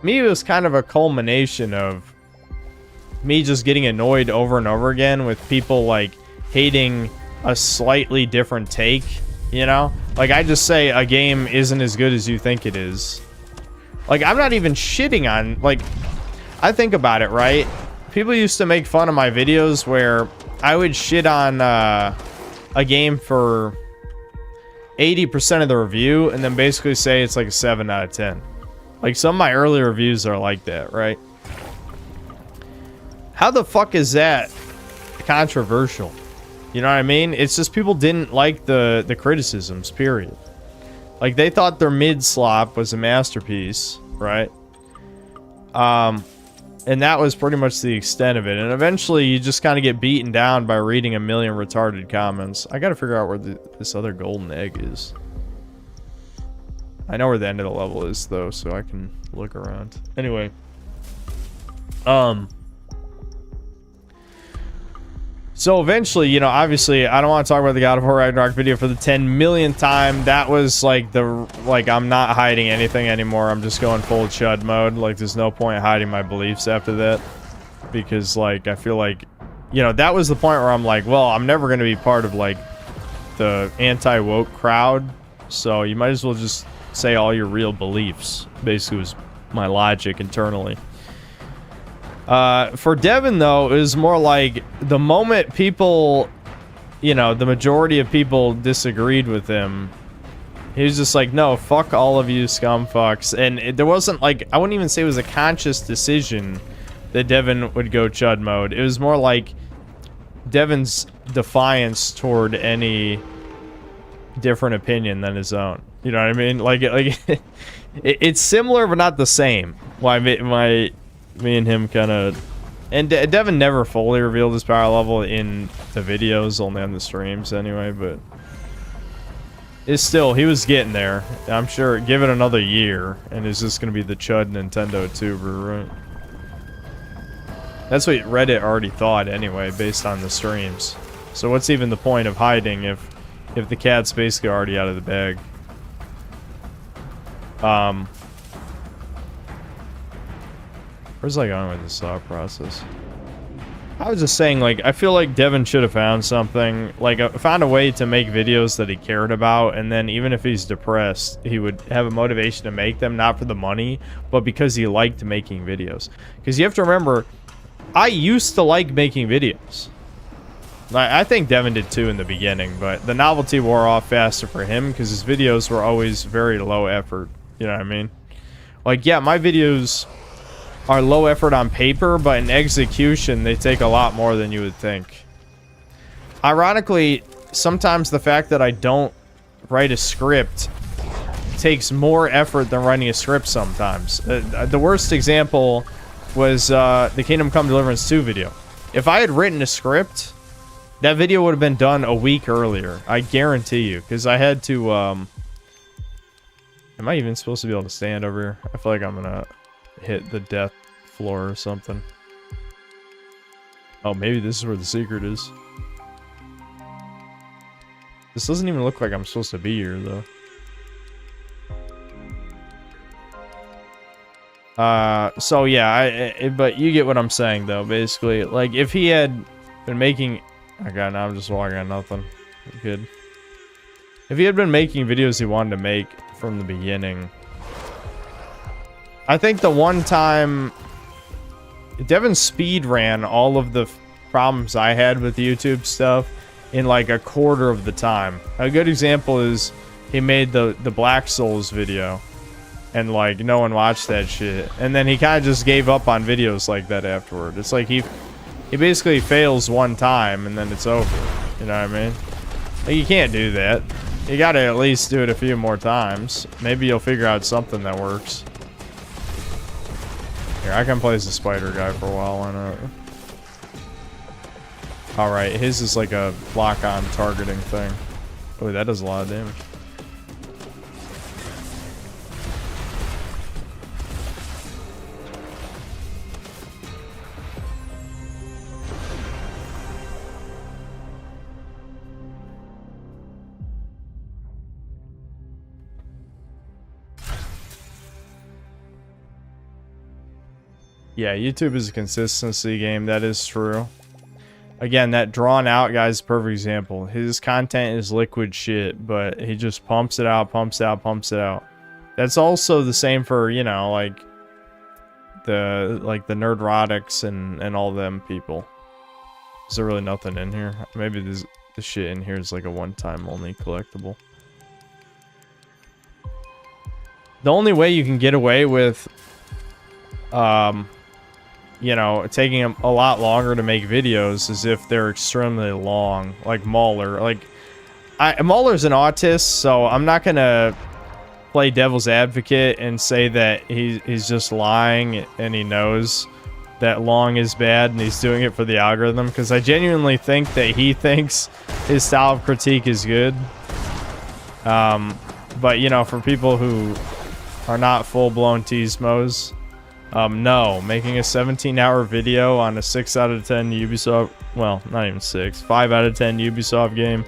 Me, it was kind of a culmination of me just getting annoyed over and over again with people, like, hating a slightly different take, you know? Like, I just say a game isn't as good as you think it is. Like, I'm not even shitting on, like, I think about it, right? People used to make fun of my videos where I would shit on a game for 80% of the review and then basically say it's like a 7 out of 10. Like, some of my early reviews are like that, right? How the fuck is that controversial? You know what I mean? It's just people didn't like the criticisms, period. Like, they thought their mid-slop was a masterpiece, right? And that was pretty much the extent of it. And eventually you just kind of get beaten down by reading a million retarded comments. I gotta figure out where this other golden egg is. I know where the end of the level is, though, so I can look around. Anyway. So eventually, you know, obviously, I don't want to talk about the God of War Ragnarok video for the 10 millionth time. That was like I'm not hiding anything anymore. I'm just going full chud mode. Like, there's no point hiding my beliefs after that. Because, like, I feel like, you know, that was the point where I'm like, well, I'm never going to be part of, like, the anti-woke crowd. So you might as well just say all your real beliefs. Basically, was my logic internally. For Devin, though, it was more like the moment people, you know, the majority of people disagreed with him, he was just like, no, fuck all of you scum fucks. And there wasn't, like, I wouldn't even say it was a conscious decision that Devin would go chud mode. It was more like Devin's defiance toward any different opinion than his own. You know what I mean? Like it's similar, but not the same. Why me and him kind of, and Devin never fully revealed his power level in the videos, only on the streams anyway, but it's still, he was getting there. I'm sure, give it another year and it's just gonna be the chud Nintendo tuber, right? That's what Reddit already thought anyway, based on the streams. So what's even the point of hiding if the cat's basically already out of the bag? Where's I going with this thought process? I was just saying, like, I feel like Devin should have found something, like, found a way to make videos that he cared about, and then even if he's depressed, he would have a motivation to make them, not for the money, but because he liked making videos. Because you have to remember, I used to like making videos. I think Devin did too in the beginning, but the novelty wore off faster for him because his videos were always very low effort. You know what I mean? Like, yeah, my videos are low effort on paper, but in execution, they take a lot more than you would think. Ironically, sometimes the fact that I don't write a script takes more effort than writing a script sometimes. The worst example was the Kingdom Come Deliverance 2 video. If I had written a script, that video would have been done a week earlier. I guarantee you. Because I had to, am I even supposed to be able to stand over here? I feel like I'm gonna hit the death floor or something. Oh, maybe this is where the secret is. This doesn't even look like I'm supposed to be here, though. So yeah, but you get what I'm saying, though, basically. Like, if he had been making... Okay, now I'm just walking on nothing. Good. If he had been making videos he wanted to make from the beginning... I think the one time... Devin speed ran all of the problems I had with YouTube stuff in like a quarter of the time. A good example is he made the Black Souls video. And like, no one watched that shit. And then he kind of just gave up on videos like that afterward. It's like he basically fails one time and then it's over. You know what I mean? Like, you can't do that. You gotta at least do it a few more times. Maybe you'll figure out something that works. Here, I can play as the spider guy for a while, why not? Alright, his is like a lock-on targeting thing. Oh, that does a lot of damage. Yeah, YouTube is a consistency game. That is true. Again, that drawn out guy's a perfect example. His content is liquid shit, but he just pumps it out, pumps it out, pumps it out. That's also the same for, you know, like the Nerdrotics and all them people. Is there really nothing in here? Maybe this shit in here is like a one-time only collectible. The only way you can get away with you know, taking a lot longer to make videos is if they're extremely long, like Mauler. Like, Mauler's an autist, so I'm not gonna play devil's advocate and say that he's just lying and he knows. that long is bad and he's doing it for the algorithm, because I genuinely think that he thinks his style of critique is good. But you know, for people who are not full-blown Teasmos, no, making a 17-hour video on a 6 out of 10 Ubisoft, well, not even 6, 5 out of 10 Ubisoft game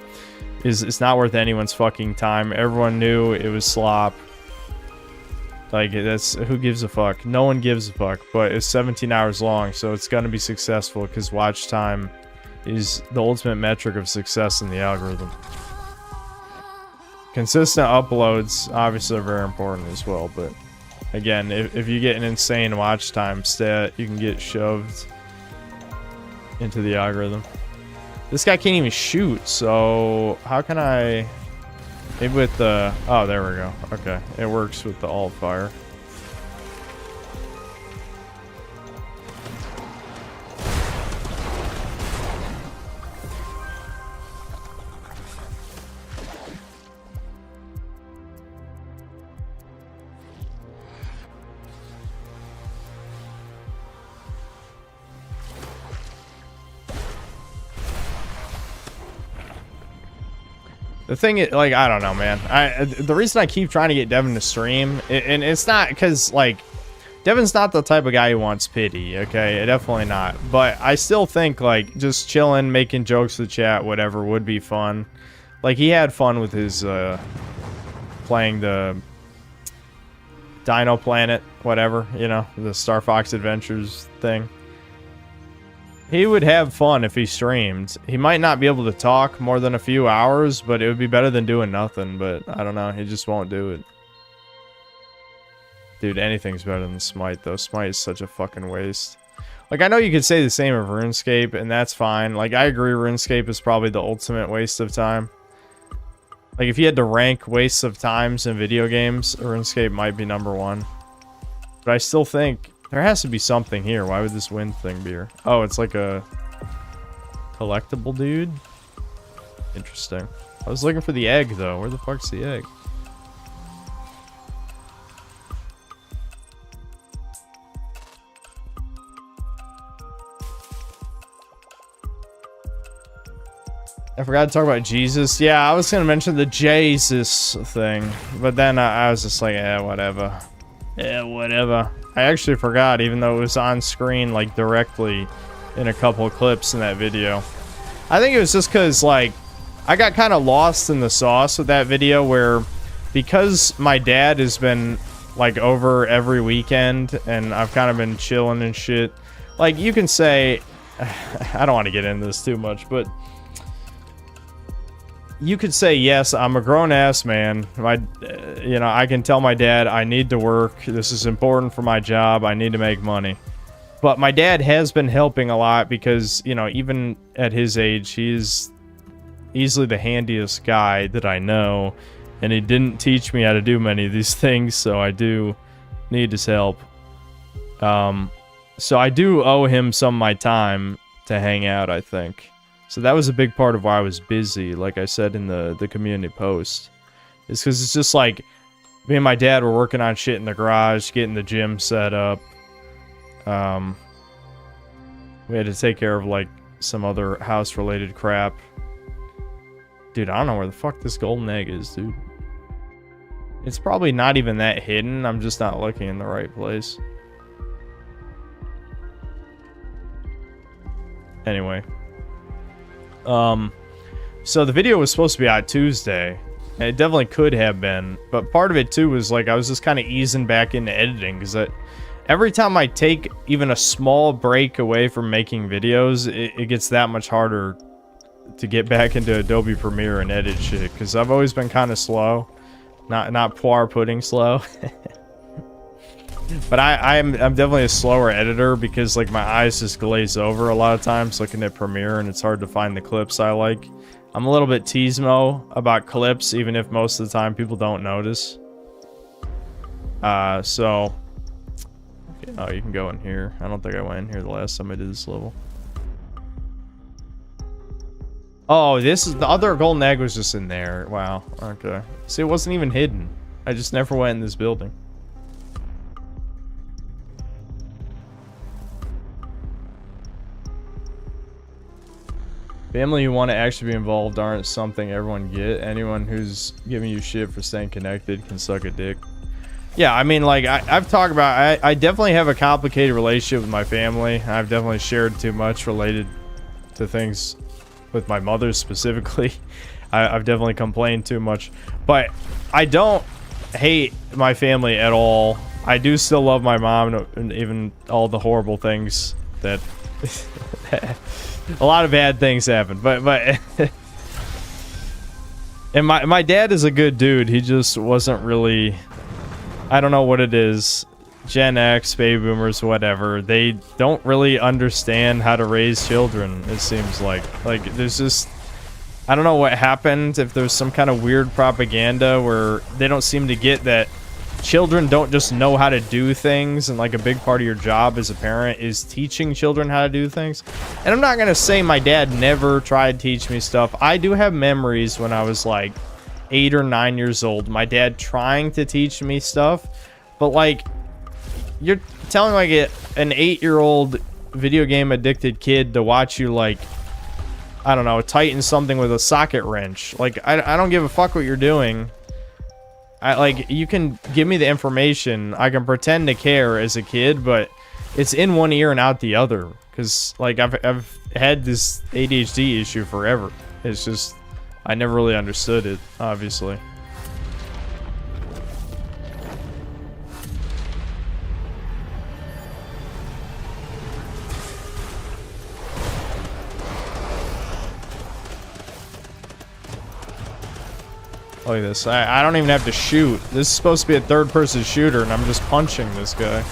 it's not worth anyone's fucking time. Everyone knew it was slop. Like, that's, who gives a fuck? No one gives a fuck, but it's 17 hours long, so it's gonna be successful because watch time is the ultimate metric of success in the algorithm. Consistent uploads obviously are very important as well, but again, if you get an insane watch time stat, you can get shoved into the algorithm. This guy can't even shoot, so how can I... Maybe with the... Oh, there we go. Okay, it works with the alt fire. The thing is, like, I don't know, man. The reason I keep trying to get Devin to stream, and it's not because, like, Devin's not the type of guy who wants pity, okay? Definitely not. But I still think, like, just chilling, making jokes with chat, whatever, would be fun. Like, he had fun with his, playing the Dino Planet, whatever, you know, the Star Fox Adventures thing. He would have fun if he streamed. He might not be able to talk more than a few hours, but it would be better than doing nothing. But I don't know, he just won't do it. Dude, anything's better than Smite, though. Smite is such a fucking waste. Like, I know you could say the same of RuneScape, and that's fine. Like, I agree RuneScape is probably the ultimate waste of time. Like, if you had to rank wastes of times in video games, RuneScape might be #1. But I still think... There has to be something here. Why would this wind thing be here? Oh, it's like a collectible, dude. Interesting. I was looking for the egg, though. Where the fuck's the egg? I forgot to talk about Jesus. Yeah, I was going to mention the Jesus thing. But then I was just like, yeah, whatever. Yeah, whatever. I actually forgot, even though it was on screen, like, directly in a couple of clips in that video. I think it was just because, like, I got kind of lost in the sauce with that video where, because my dad has been, like, over every weekend, and I've kind of been chilling and shit. Like, you can say, I don't want to get into this too much, but you could say, yes, I'm a grown-ass man. You know, I can tell my dad I need to work. This is important for my job. I need to make money. But my dad has been helping a lot because, you know, even at his age, he's easily the handiest guy that I know. And he didn't teach me how to do many of these things, so I do need his help. So I do owe him some of my time to hang out, I think. So that was a big part of why I was busy, like I said in the community post. Is because it's just like, me and my dad were working on shit in the garage, getting the gym set up. We had to take care of, like, some other house-related crap. Dude, I don't know where the fuck this golden egg is, dude. It's probably not even that hidden, I'm just not looking in the right place. Anyway. So the video was supposed to be out Tuesday, and it definitely could have been, but part of it too was like I was just kind of easing back into editing, because every time I take even a small break away from making videos, it gets that much harder to get back into Adobe Premiere and edit shit, because I've always been kind of slow, not poire pudding slow. But I'm definitely a slower editor because, like, my eyes just glaze over a lot of times looking at Premiere, and it's hard to find the clips I like. I'm a little bit teasmo about clips, even if most of the time people don't notice. So... Okay, oh, you can go in here. I don't think I went in here the last time I did this level. Oh, this is... The other golden egg was just in there. Wow. Okay. See, it wasn't even hidden. I just never went in this building. Family who want to actually be involved aren't something everyone get. Anyone who's giving you shit for staying connected can suck a dick. Yeah, I mean, like, I've talked about, I definitely have a complicated relationship with my family. I've definitely shared too much related to things with my mother specifically. I've definitely complained too much. But I don't hate my family at all. I do still love my mom, and even all the horrible things that... a lot of bad things happen. But and my dad is a good dude. He just wasn't really... I don't know what it is. Gen X, baby boomers, whatever. They don't really understand how to raise children, it seems like. Like, there's just... I don't know what happened, if there's some kind of weird propaganda where they don't seem to get that children don't just know how to do things, and like a big part of your job as a parent is teaching children how to do things. And I'm not gonna say my dad never tried to teach me stuff. I do have memories when I was like 8 or 9 years old, my dad trying to teach me stuff, but like, you're telling like an 8-year-old video game addicted kid to watch you, like, I don't know, tighten something with a socket wrench. Like, I don't give a fuck what you're doing. Like, you can give me the information, I can pretend to care as a kid, but it's in one ear and out the other. Because, like, I've had this ADHD issue forever. It's just, I never really understood it, obviously. Look at this. I don't even have to shoot. This is supposed to be a third-person shooter, and I'm just punching this guy.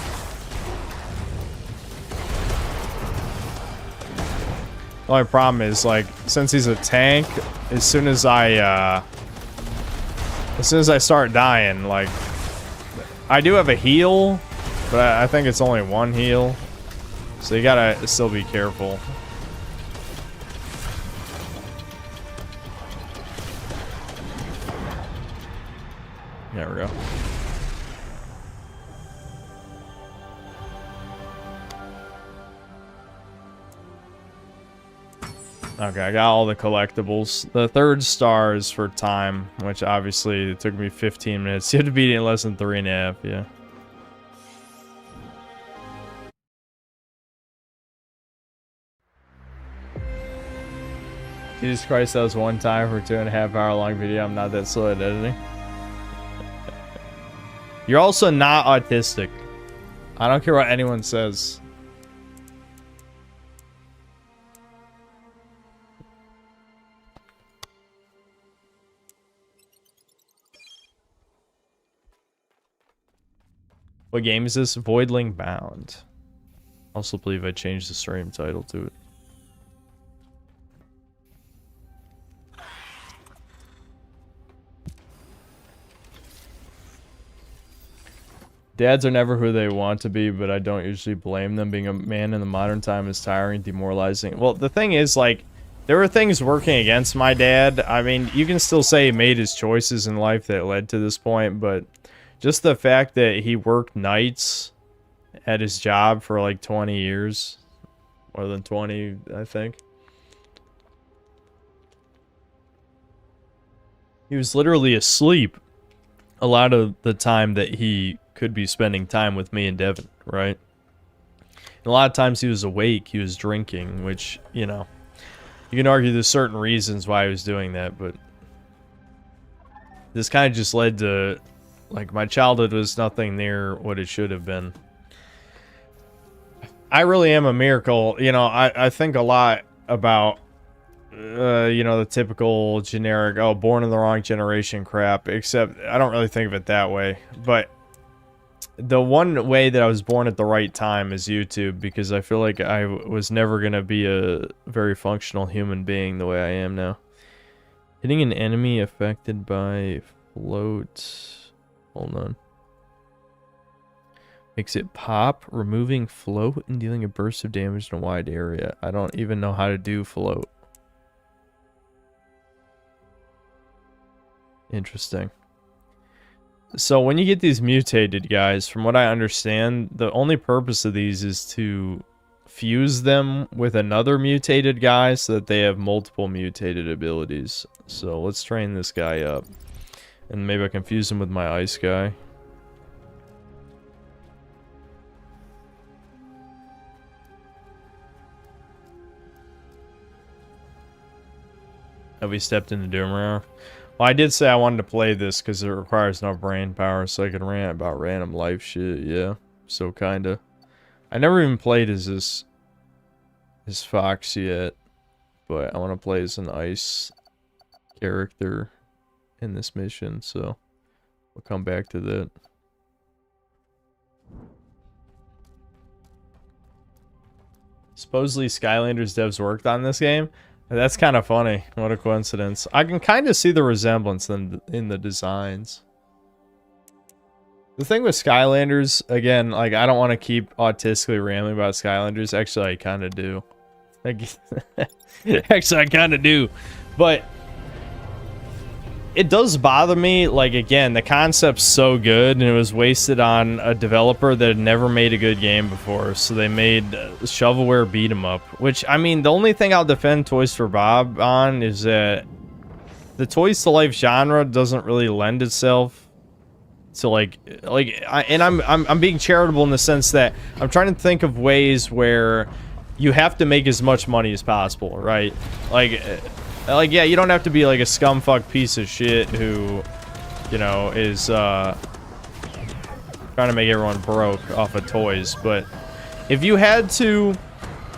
The only problem is, like, since he's a tank, as soon as I start dying, like, I do have a heal, but I think it's only one heal, so you gotta still be careful. There we go. Okay, I got all the collectibles. The third star is for time, which obviously it took me 15 minutes. You have to beat it in less than 3.5, yeah. Jesus Christ, that was one time for a 2.5 hour long video. I'm not that slow at editing. You're also not autistic. I don't care what anyone says. What game is this? Voidling Bound. Also believe I changed the stream title to it. Dads are never who they want to be, but I don't usually blame them. Being a man in the modern time is tiring, demoralizing. Well, the thing is, like, there were things working against my dad. I mean, you can still say he made his choices in life that led to this point, but just the fact that he worked nights at his job for like 20 years, more than 20, I think. He was literally asleep a lot of the time that he could be spending time with me and Devin, right? And a lot of times he was awake, he was drinking, which, you know, you can argue there's certain reasons why he was doing that, but this kind of just led to, like, my childhood was nothing near what it should have been. I really am a miracle. You know, I think a lot about, you know, the typical generic, oh, born in the wrong generation crap, except I don't really think of it that way. But the one way that I was born at the right time is YouTube, because I feel like I was never going to be a very functional human being the way I am now. Hitting an enemy affected by float. Hold on. Makes it pop, removing float and dealing a burst of damage in a wide area. I don't even know how to do float. Interesting. So when you get these mutated guys, from what I understand, the only purpose of these is to fuse them with another mutated guy so that they have multiple mutated abilities. So let's train this guy up. And maybe I can fuse him with my ice guy. Have we stepped into Doomrare? Well, I did say I wanted to play this because it requires enough brain power so I can rant about random life shit, yeah. So kinda. I never even played as this Fox yet, but I want to play as an ice character in this mission, so we'll come back to that. Supposedly Skylanders devs worked on this game. That's kind of funny. What a coincidence. I can kind of see the resemblance in the designs. The thing with Skylanders, again, like, I don't want to keep autistically rambling about Skylanders. Actually, I kind of do. Actually, I kind of do. But it does bother me, like, again, the concept's so good, and it was wasted on a developer that had never made a good game before, so they made shovelware beat 'em up, which, I mean, the only thing I'll defend Toys for Bob on is that the Toys to Life genre doesn't really lend itself to, I'm being charitable in the sense that I'm trying to think of ways where you have to make as much money as possible, right? Like, yeah, you don't have to be, like, a scumfuck piece of shit who, you know, is, trying to make everyone broke off of toys, but if you had to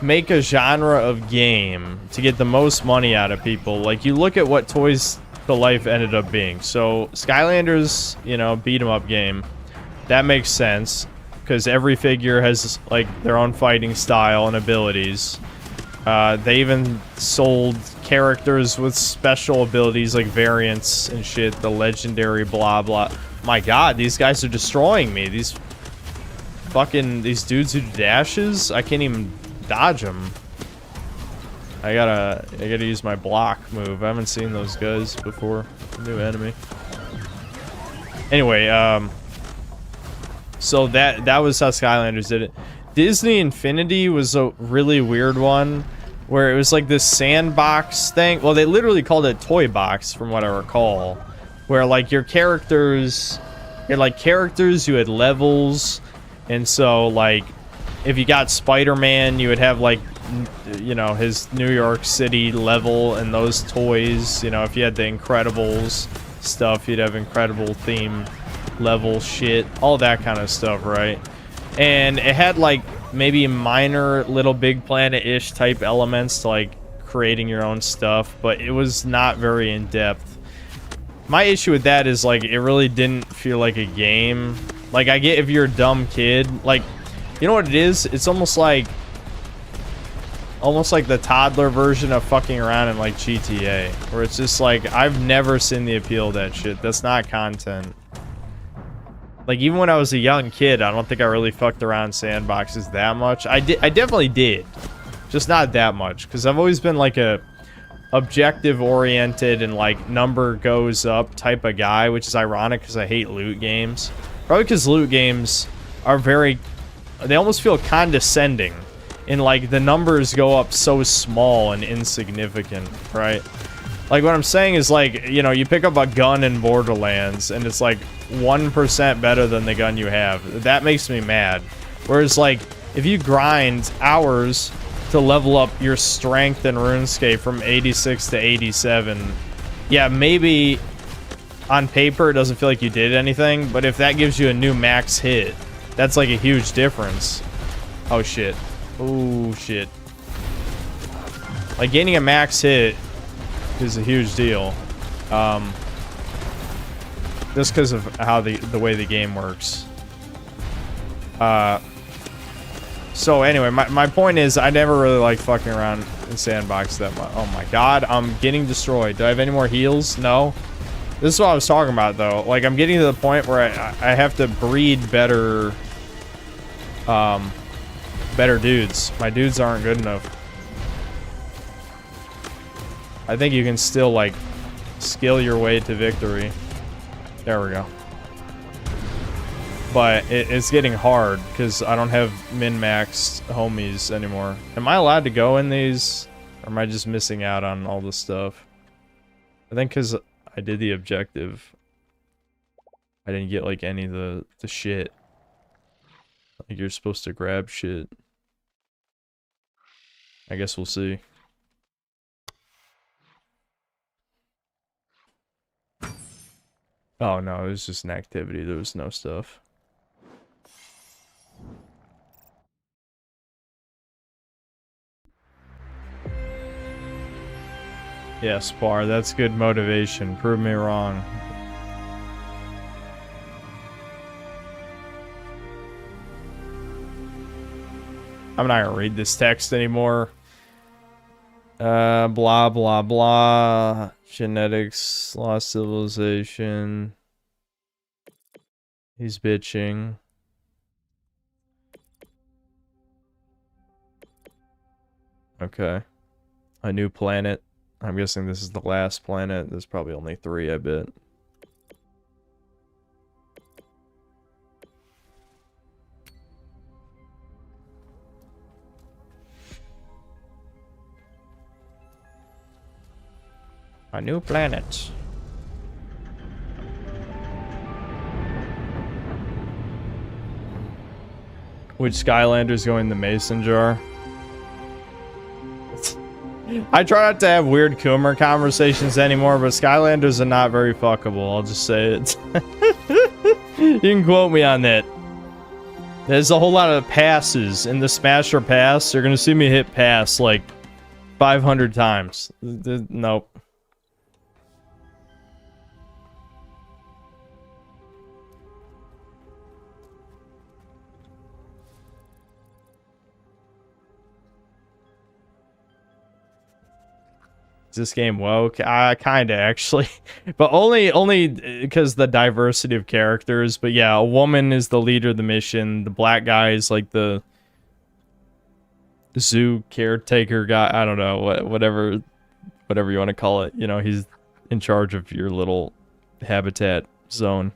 make a genre of game to get the most money out of people, like, you look at what Toys to Life ended up being. So, Skylanders, you know, beat-em-up game, that makes sense, because every figure has, like, their own fighting style and abilities. They even sold characters with special abilities like variants and shit, the legendary blah blah. My god, these guys are destroying me. These dudes who do dashes, I can't even dodge them. I gotta use my block move. I haven't seen those guys before. New enemy. Anyway, so that was how Skylanders did it. Disney Infinity was a really weird one, where it was like this sandbox thing. Well, they literally called it Toy Box, from what I recall, where, like, your characters, you had levels, and so, like, if you got Spider-Man, you would have, like, you know, his New York City level and those toys. You know, if you had the Incredibles stuff, you'd have Incredible theme level shit, all that kind of stuff, right? And it had, like, maybe minor Little Big Planet-ish type elements to, like, creating your own stuff, but it was not very in-depth. My issue with that is, like, it really didn't feel like a game. Like, I get if you're a dumb kid, like, you know what it is? It's almost like the toddler version of fucking around in, like, GTA, where it's just like, I've never seen the appeal of that shit. That's not content. Like, even when I was a young kid, I don't think I really fucked around sandboxes that much. I definitely did. Just not that much. Because I've always been, like, a objective-oriented and, like, number goes up type of guy, which is ironic because I hate loot games. Probably because loot games are very... They almost feel condescending. And, like, the numbers go up so small and insignificant, right? Like, what I'm saying is, like, you know, you pick up a gun in Borderlands, and it's, like, 1% better than the gun you have. That makes me mad. Whereas, like, if you grind hours to level up your strength in RuneScape from 86 to 87, yeah, maybe on paper it doesn't feel like you did anything, but if that gives you a new max hit, that's, like, a huge difference. Oh, shit. Oh, shit. Like, gaining a max hit is a huge deal. Just because of how the way the game works. So anyway, my point is I never really liked fucking around in sandbox that much. Oh my god, I'm getting destroyed. Do I have any more heals? No. This is what I was talking about, though. Like, I'm getting to the point where I have to breed better dudes. My dudes aren't good enough. I think you can still, like, skill your way to victory. There we go. but it's getting hard because I don't have min-maxed homies anymore. Am I allowed to go in these? Or am I just missing out on all this stuff? I think because I did the objective, I didn't get like any of the shit. Like you're supposed to grab shit. I guess we'll see. Oh no, it was just an activity. There was no stuff. Yeah, Spar, that's good motivation. Prove me wrong. I'm not gonna read this text anymore. Blah, blah, blah. Genetics, lost civilization. He's bitching. Okay. A new planet. I'm guessing this is the last planet. There's probably only 3, I bet. A new planet. Which Skylander's going in the mason jar? I try not to have weird Coomer conversations anymore, but Skylanders are not very fuckable. I'll just say it. You can quote me on that. There's a whole lot of passes in the Smasher pass. You're gonna see me hit pass like 500 times. Nope. This game woke? Kinda actually, but only because the diversity of characters. But yeah, a woman is the leader of the mission. The black guy is like the zoo caretaker guy. I don't know, whatever you want to call it. You know, he's in charge of your little habitat zone.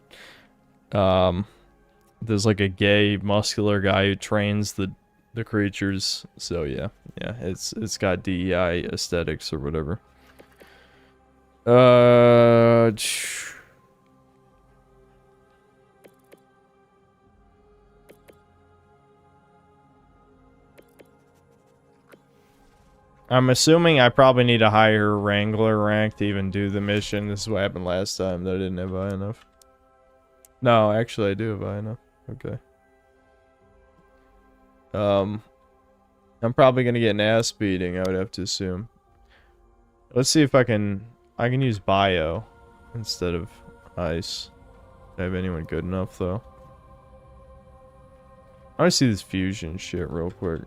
There's like a gay muscular guy who trains the creatures. So yeah, it's got DEI aesthetics or whatever. I'm assuming I probably need a higher Wrangler rank to even do the mission. This is what happened last time, that I didn't have high enough. No, actually I do have high enough. Okay. I'm probably gonna get an ass beating, I would have to assume. Let's see if I can use bio instead of ice. Do I have anyone good enough though? I want to see this fusion shit real quick.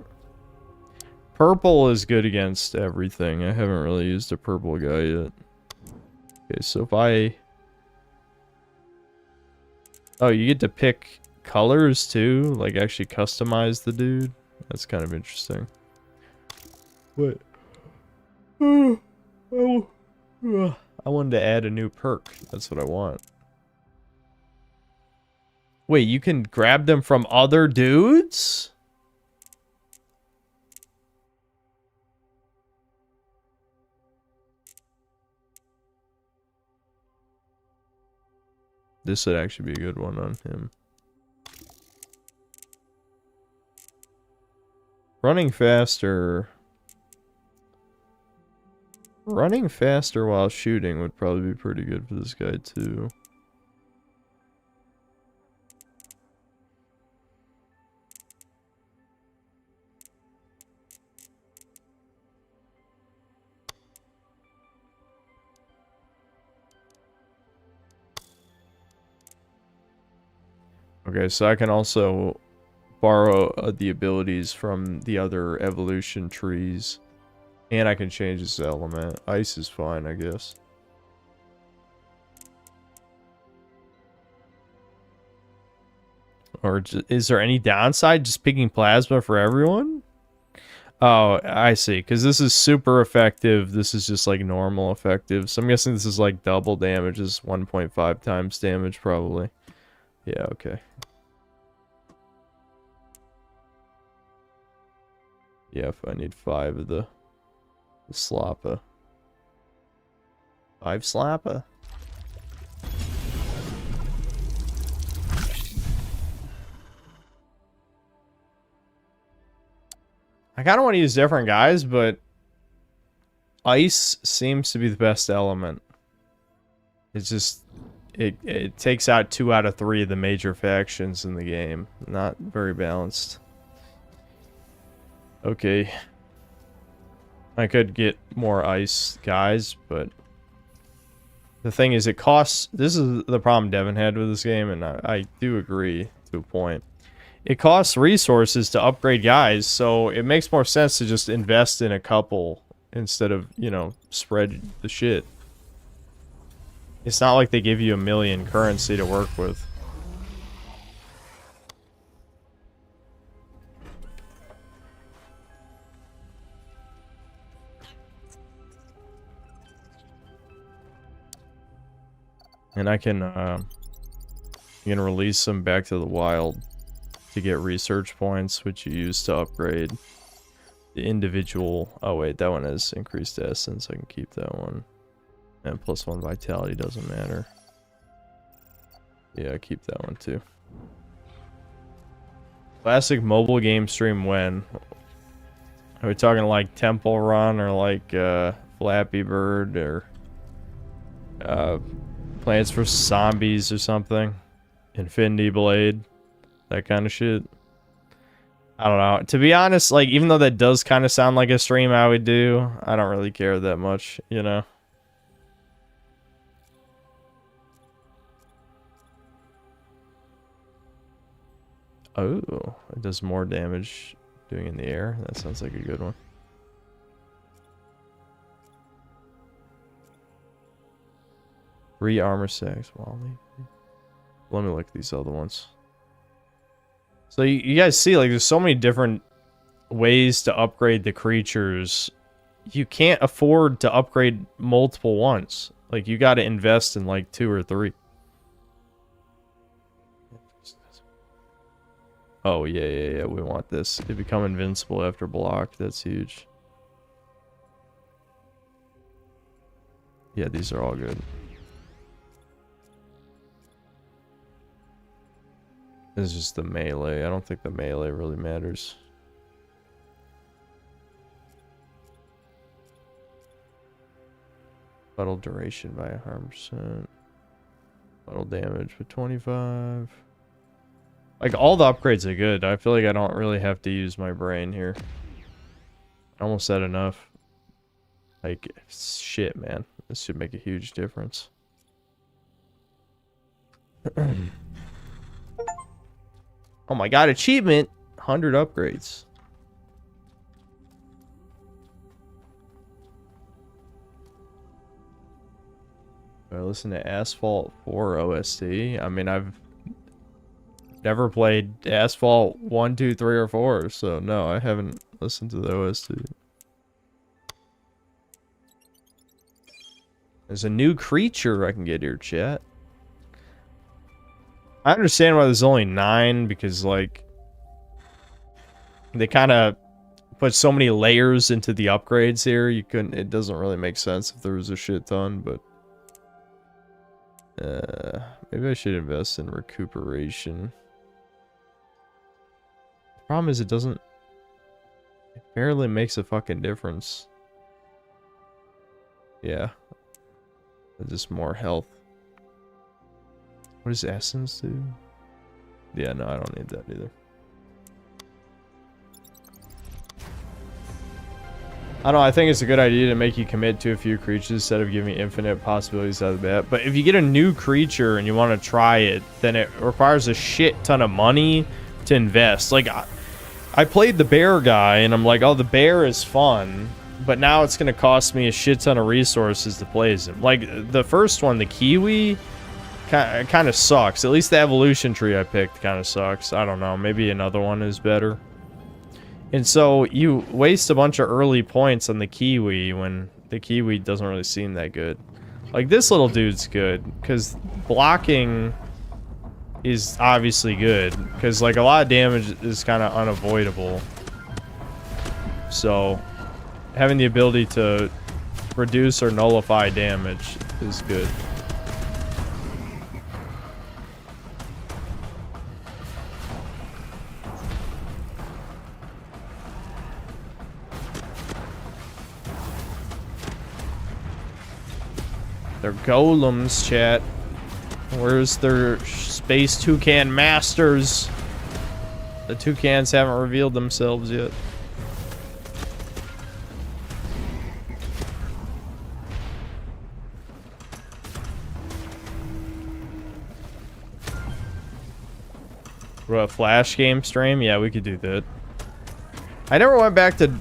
Purple is good against everything. I haven't really used a purple guy yet. Okay, so if I... Oh, you get to pick colors too? Like actually customize the dude? That's kind of interesting. What? I wanted to add a new perk. That's what I want. Wait, you can grab them from other dudes? This would actually be a good one on him. Running faster. Running faster while shooting would probably be pretty good for this guy too. Okay, so I can also borrow the abilities from the other evolution trees. And I can change this element. Ice is fine, I guess. Or is there any downside just picking plasma for everyone? Oh, I see. Because this is super effective. This is just like normal effective. So I'm guessing this is like double damage. This is 1.5 times damage probably. Yeah, okay. Yeah, if I need 5 of the slappa. 5 slappa? I kind of want to use different guys, but ice seems to be the best element. It's just, it takes out 2 out of 3 of the major factions in the game. Not very balanced. Okay. I could get more ice guys, but the thing is, it costs... This is the problem Devin had with this game, and I do agree to a point. It costs resources to upgrade guys, so it makes more sense to just invest in a couple instead of, you know, spread the shit. It's not like they give you 1 million currency to work with. And I can, you can release them back to the wild to get research points, which you use to upgrade the individual... Oh wait, that one has increased essence, I can keep that one. And +1 vitality doesn't matter. Yeah, keep that one too. Classic mobile game stream when? Are we talking like Temple Run or like Flappy Bird or Plants vs. Zombies or something? Infinity Blade? That kind of shit? I don't know. To be honest, like, even though that does kind of sound like a stream I would do, I don't really care that much, you know? Oh, it does more damage doing in the air. That sounds like a good one. Three armor sacks. Wally. Let me look at these other ones. So you guys see, like, there's so many different ways to upgrade the creatures. You can't afford to upgrade multiple ones. Like, you got to invest in like 2 or 3. Oh, yeah, we want this. They become invincible after block. That's huge. Yeah, these are all good. This is just the melee. I don't think the melee really matters. Battle duration by 100%. Battle damage with 25. Like, all the upgrades are good. I feel like I don't really have to use my brain here. I almost said enough. Like, shit, man. This should make a huge difference. Oh my god, achievement! 100 upgrades. I listen to Asphalt 4 OST. I mean, I've never played Asphalt 1, 2, 3, or 4, so no, I haven't listened to the OST. There's a new creature I can get here, chat. I understand why there's only 9, because, like, they kind of put so many layers into the upgrades here. You couldn't... It doesn't really make sense if there was a shit ton, but... maybe I should invest in recuperation. The problem is it doesn't... It barely makes a fucking difference. Yeah. Just more health. What does essence do? Yeah, no, I don't need that either. I don't know, I think it's a good idea to make you commit to a few creatures instead of giving infinite possibilities out of the bat. But if you get a new creature and you want to try it, then it requires a shit ton of money to invest. Like, I played the bear guy and I'm like, oh, the bear is fun, but now it's going to cost me a shit ton of resources to play as him. Like, the first one, the kiwi, kind of sucks. At least the evolution tree I picked kind of sucks. I don't know. Maybe another one is better. And so you waste a bunch of early points on the kiwi when the kiwi doesn't really seem that good. Like, this little dude's good because blocking is obviously good because, like, a lot of damage is kind of unavoidable. So having the ability to reduce or nullify damage is good. They're golems, chat. Where's their space toucan masters? The toucans haven't revealed themselves yet. What, a Flash game stream? Yeah, we could do that. I never went back to...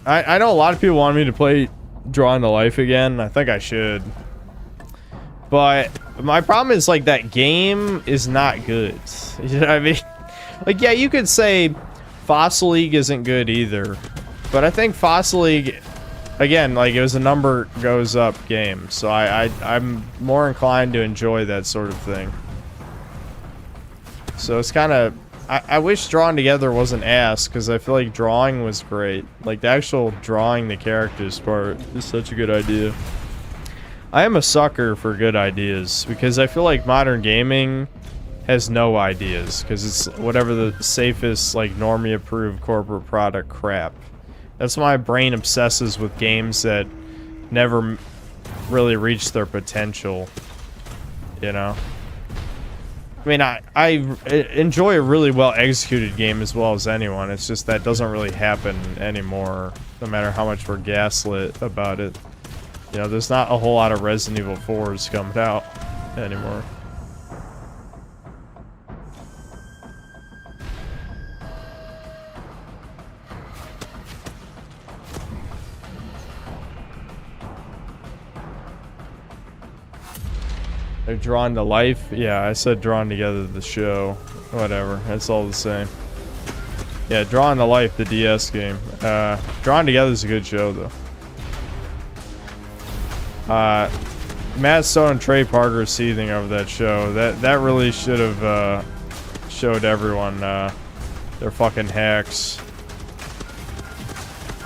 I know a lot of people want me to play Drawn to Life again. I think I should. But my problem is, like, that game is not good. You know what I mean? Like, yeah, you could say Fossil League isn't good either. But I think Fossil League, again, like, it was a number goes up game. So I'm more inclined to enjoy that sort of thing. So it's kind of... I wish Drawn Together wasn't ass, because I feel like drawing was great. Like, the actual drawing the characters part is such a good idea. I am a sucker for good ideas, because I feel like modern gaming has no ideas, because it's whatever the safest, like, normie-approved corporate product crap. That's why my brain obsesses with games that never really reach their potential, you know? I mean, I enjoy a really well-executed game as well as anyone. It's just that doesn't really happen anymore, no matter how much we're gaslit about it. You know, there's not a whole lot of Resident Evil 4s coming out anymore. They're Drawn to Life? Yeah, I said Drawn Together the show. Whatever, it's all the same. Yeah, Drawn to Life, the DS game. Drawn Together is a good show, though. Matt Stone and Trey Parker seething over that show. That really should have showed everyone their fucking hacks.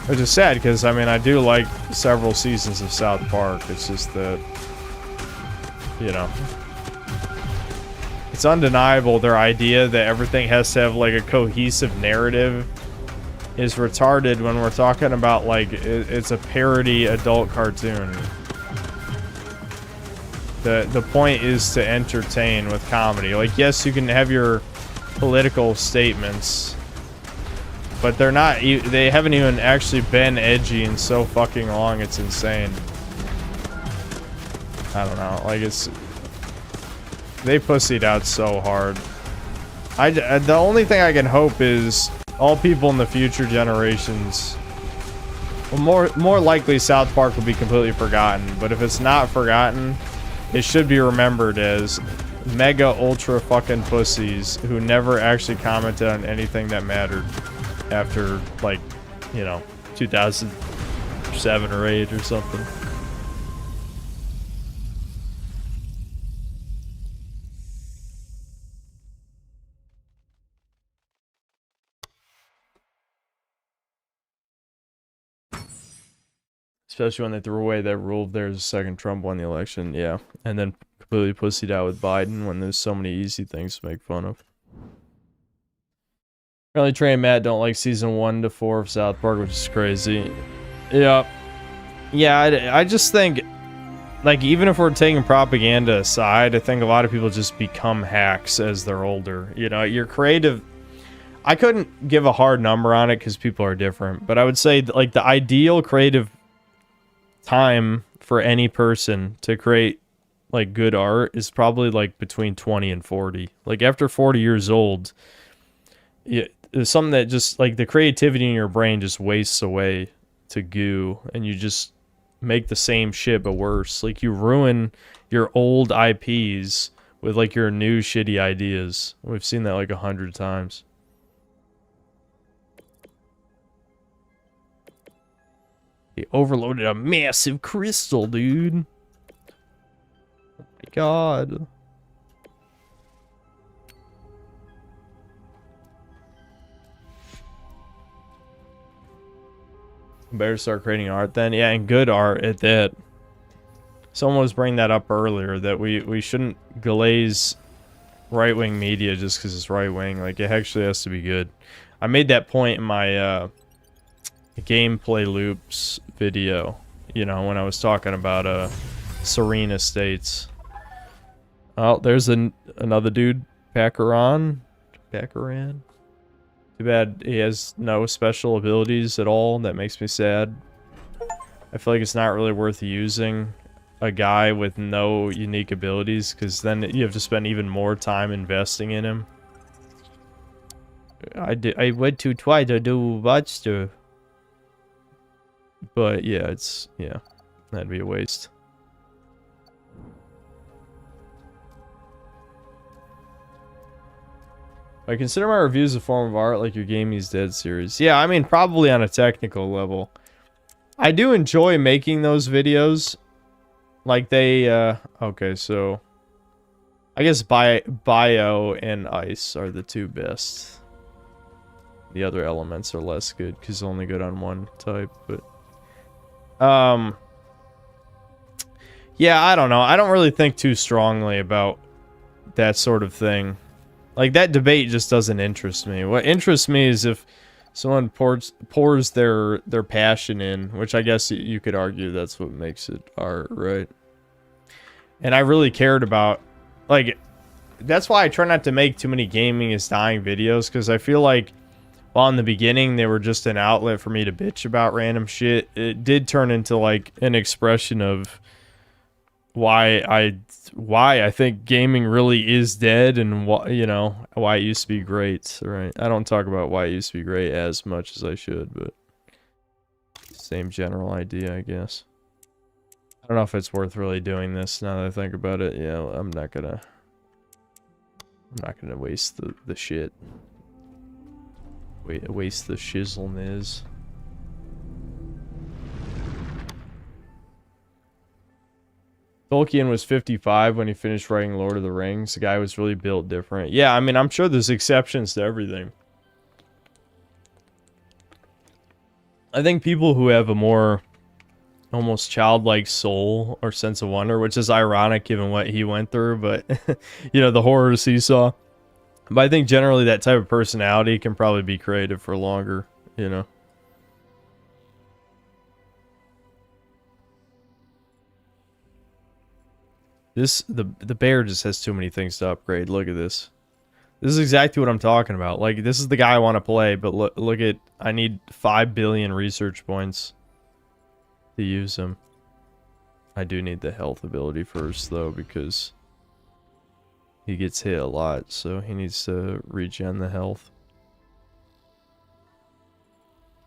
Which is sad, because, I mean, I do like several seasons of South Park. It's just that... You know, it's undeniable their idea that everything has to have like a cohesive narrative is retarded when we're talking about like it's a parody adult cartoon. The point is to entertain with comedy. Like, yes, you can have your political statements, but they're not. They haven't even actually been edgy in so fucking long. It's insane. I don't know, like they pussied out so hard. The only thing I can hope is all people in the future generations, well, more likely South Park will be completely forgotten, but if it's not forgotten, it should be remembered as mega ultra fucking pussies who never actually commented on anything that mattered after, like, you know, 2007 or 8 or something. Especially when they threw away that rule if there's a second Trump won the election, yeah. And then completely pussied out with Biden when there's so many easy things to make fun of. Apparently Trey and Matt don't like season 1 to 4 of South Park, which is crazy. Yeah. Yeah, I just think, like, even if we're taking propaganda aside, I think a lot of people just become hacks as they're older. You know, you're creative... I couldn't give a hard number on it because people are different, but I would say, like, the ideal creative time for any person to create like good art is probably like between 20 and 40. Like after 40 years old, there's something that just like the creativity in your brain just wastes away to goo, and you just make the same shit but worse. Like you ruin your old IPs with like your new shitty ideas. We've seen that like 100 times. He overloaded a massive crystal, dude. Oh my god. Better start creating art then. Yeah, and good art at that. Someone was bringing that up earlier, that we shouldn't glaze right-wing media just because it's right-wing. Like, it actually has to be good. I made that point in my gameplay loops video, you know, when I was talking about Serene Estates. Oh, there's another dude, Paccaran. Too bad he has no special abilities at all. That makes me sad. I feel like it's not really worth using a guy with no unique abilities, because then you have to spend even more time investing in him. I went to try to do monster, but yeah, that'd be a waste. I consider my reviews a form of art, like your Game Is Dead series. Yeah, I mean, probably on a technical level. I do enjoy making those videos. Like they, okay, so I guess bio and ice are the two best. The other elements are less good because they're only good on one type, but yeah, I don't know. I don't really think too strongly about that sort of thing. Like, that debate just doesn't interest me. What interests me is if someone pours their passion in, which I guess you could argue that's what makes it art, right? And I really cared about, like, that's why I try not to make too many gaming is dying videos, because I feel like, while in the beginning they were just an outlet for me to bitch about random shit, it did turn into, like, an expression of why I think gaming really is dead, and why, you know, why it used to be great, right? I don't talk about why it used to be great as much as I should, but same general idea, I guess. I don't know if it's worth really doing this now that I think about it. Yeah, I'm not gonna waste the shit. Waste the shizzle niz. Tolkien was 55 when he finished writing Lord of the Rings. The guy was really built different. Yeah, I mean, I'm sure there's exceptions to everything. I think people who have a more almost childlike soul or sense of wonder, which is ironic given what he went through, but you know, the horrors he saw. But I think generally that type of personality can probably be creative for longer, you know. The bear just has too many things to upgrade. Look at this. This is exactly what I'm talking about. Like, this is the guy I want to play, but look at, I need 5 billion research points to use him. I do need the health ability first, though, because he gets hit a lot, so he needs to regen the health.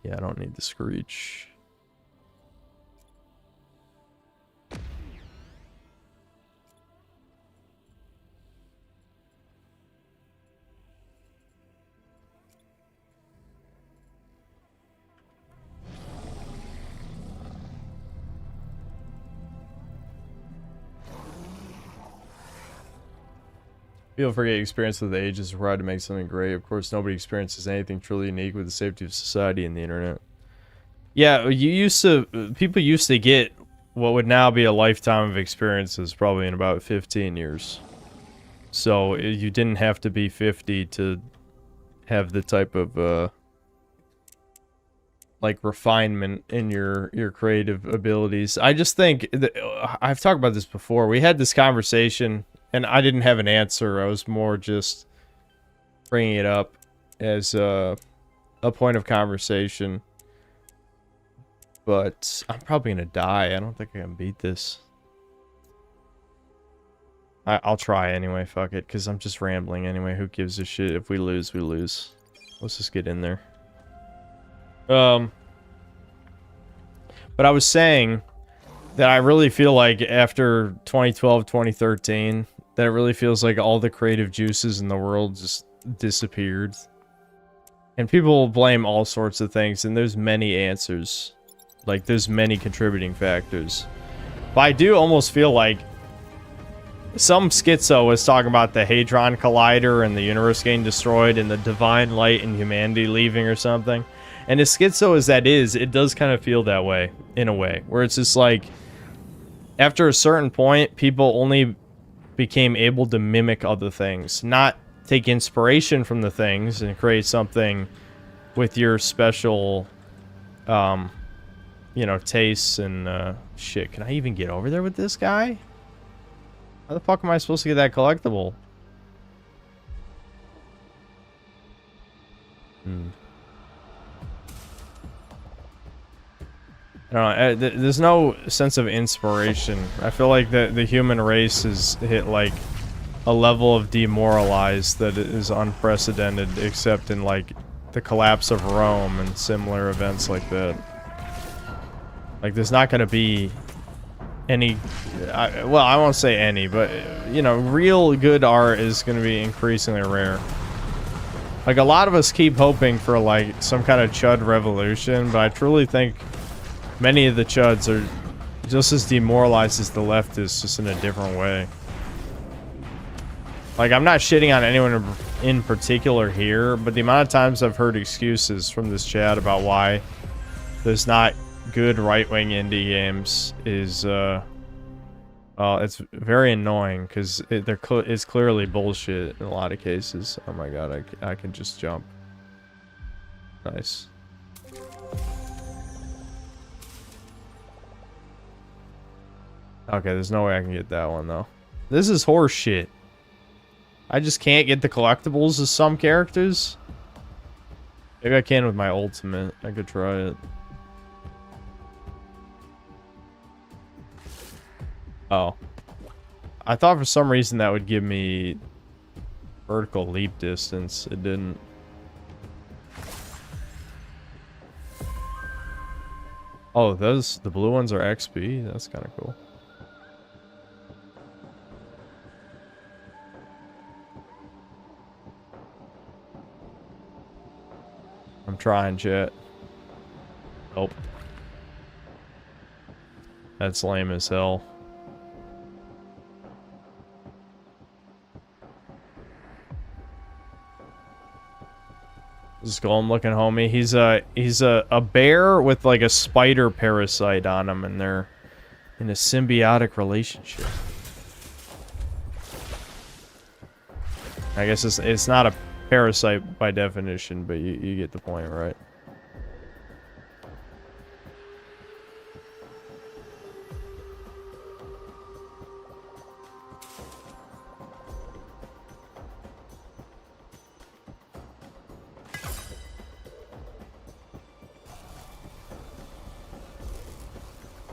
Yeah, I don't need the Screech. People forget experience with the age is required to make something great. Of course, nobody experiences anything truly unique with the safety of society and the internet. Yeah, people used to get what would now be a lifetime of experiences probably in about 15 years. So you didn't have to be 50 to have the type of like refinement in your creative abilities. I just think that, I've talked about this before. We had this conversation and I didn't have an answer. I was more just bringing it up as a point of conversation. But I'm probably going to die. I don't think I can beat this. I'll try anyway. Fuck it. Because I'm just rambling anyway. Who gives a shit? If we lose, we lose. Let's just get in there. But I was saying that I really feel like after 2012, 2013... that it really feels like all the creative juices in the world just disappeared. And people blame all sorts of things, and there's many answers. Like, there's many contributing factors. But I do almost feel like some schizo was talking about the Hadron Collider and the universe getting destroyed and the divine light and humanity leaving or something. And as schizo as that is, it does kind of feel that way, in a way. Where it's just like, after a certain point, people only became able to mimic other things. Not take inspiration from the things and create something with your special, you know, tastes and, shit. Can I even get over there with this guy? How the fuck am I supposed to get that collectible? I don't know, there's no sense of inspiration. I feel like the human race has hit like a level of demoralized that is unprecedented, except in like the collapse of Rome and similar events like that. Like there's not going to be any, well, I won't say any, but you know, real good art is going to be increasingly rare. Like a lot of us keep hoping for like some kind of chud revolution, but I truly think many of the chuds are just as demoralized as the leftists, just in a different way. Like, I'm not shitting on anyone in particular here, but the amount of times I've heard excuses from this chat about why there's not good right-wing indie games is, it's very annoying, because it's clearly bullshit in a lot of cases. Oh my god, I can just jump. Nice. Okay, there's no way I can get that one, though. This is horse shit. I just can't get the collectibles as some characters. Maybe I can with my ultimate. I could try it. Oh. I thought for some reason that would give me vertical leap distance. It didn't. Oh, the blue ones are XP? That's kind of cool. I'm trying, chat. Nope. That's lame as hell. This golem looking homie. He's a bear with like a spider parasite on him, and they're in a symbiotic relationship. I guess it's not a parasite by definition, but you get the point, right?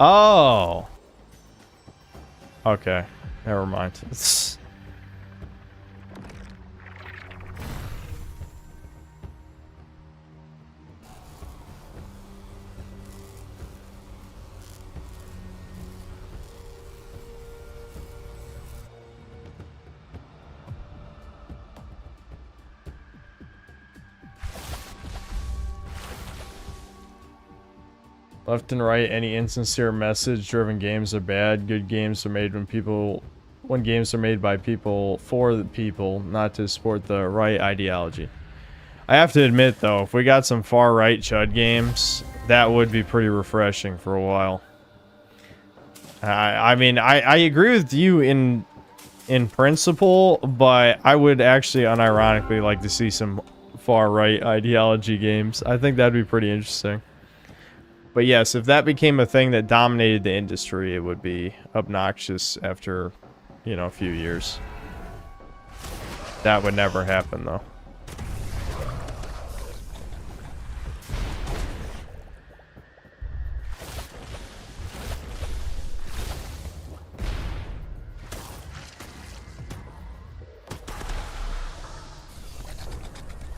Oh. Okay. Never mind. Left and right, any insincere message-driven games are bad. Good games are made when games are made by people for the people, not to support the right ideology. I have to admit, though, if we got some far-right chud games, that would be pretty refreshing for a while. I mean, I agree with you in principle, but I would actually unironically like to see some far-right ideology games. I think that'd be pretty interesting. But yes, if that became a thing that dominated the industry, it would be obnoxious after, you know, a few years. That would never happen, though.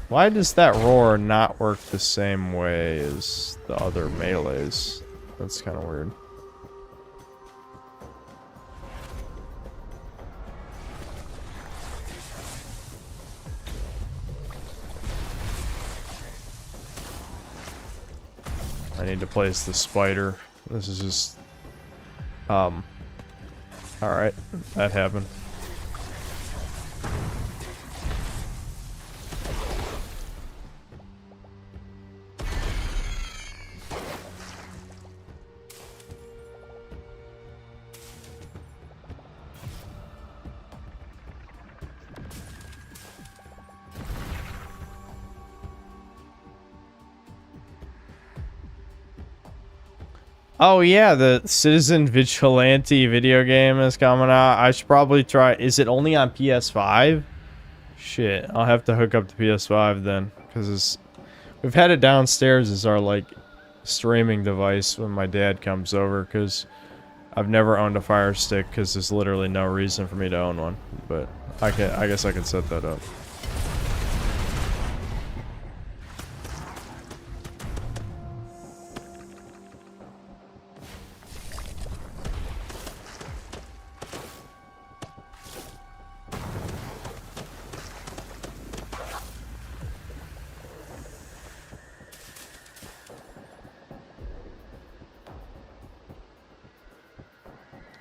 Why does that roar not work the same way as the other melees? That's kind of weird. I need to place the spider. This is just... Alright, that happened. Oh yeah, the Citizen Vigilante video game is coming out. I should probably try. Is it only on PS5? Shit, I'll have to hook up the PS5 then, because we've had it downstairs as our like streaming device when my dad comes over, because I've never owned a Fire Stick because there's literally no reason for me to own one. But I guess I could set that up.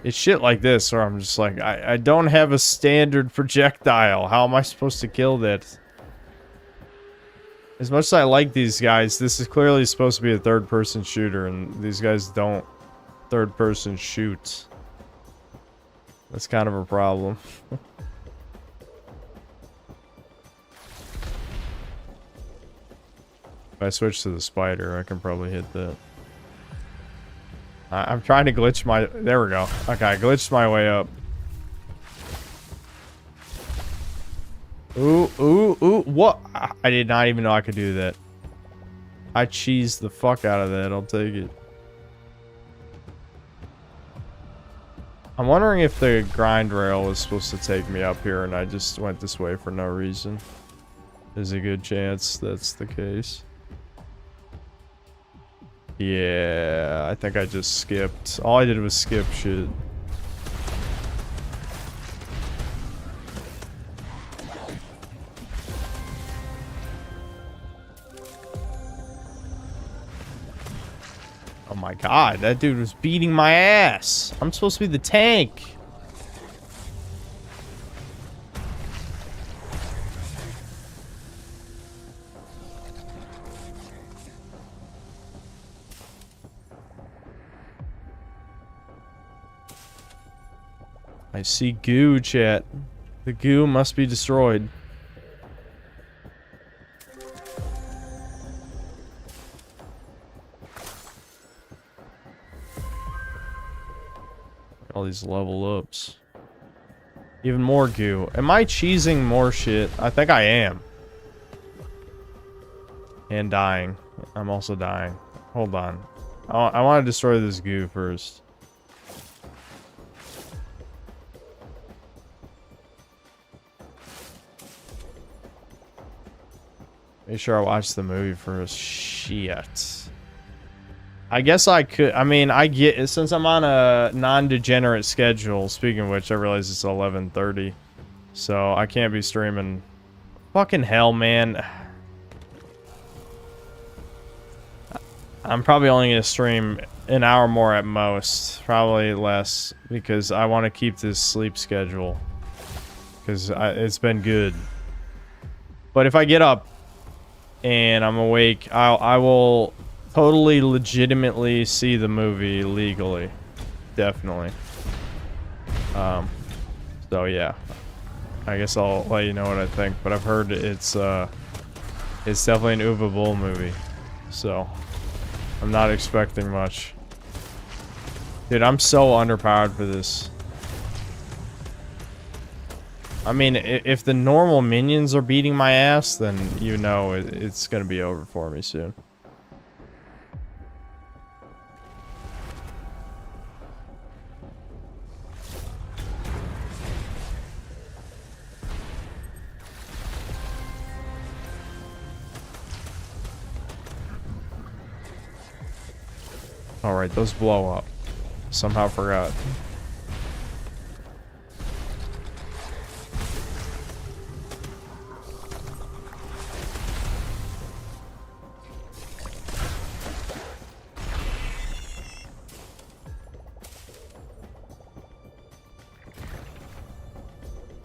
It's shit like this where I'm just like, I don't have a standard projectile. How am I supposed to kill that? As much as I like these guys, this is clearly supposed to be a third-person shooter, and these guys don't third-person shoot. That's kind of a problem. If I switch to the spider, I can probably hit that. I'm trying to glitch my... There we go. Okay, I glitched my way up. Ooh, ooh, ooh. What? I did not even know I could do that. I cheesed the fuck out of that. I'll take it. I'm wondering if the grind rail was supposed to take me up here and I just went this way for no reason. There's a good chance that's the case. Yeah, I think I just skipped. All I did was skip shit. Oh my god, that dude was beating my ass. I'm supposed to be the tank. I see goo, chat. The goo must be destroyed. All these level ups. Even more goo. Am I cheesing more shit? I think I am. And dying. I'm also dying. Hold on. I want to destroy this goo first. Make sure I watch the movie first. Shit. I guess I could. I mean, I get, since I'm on a non-degenerate schedule. Speaking of which, I realize it's 11:30, so I can't be streaming. Fucking hell, man. I'm probably only gonna stream an hour more at most, probably less, because I want to keep this sleep schedule, because it's been good. But if I get up and I'm awake, I will totally legitimately see the movie legally. Definitely. So yeah. I guess I'll let you know what I think, but I've heard it's definitely an Uwe Boll movie. So I'm not expecting much. Dude, I'm so underpowered for this. I mean, if the normal minions are beating my ass, then you know it's gonna be over for me soon. Alright, those blow up. Somehow forgot.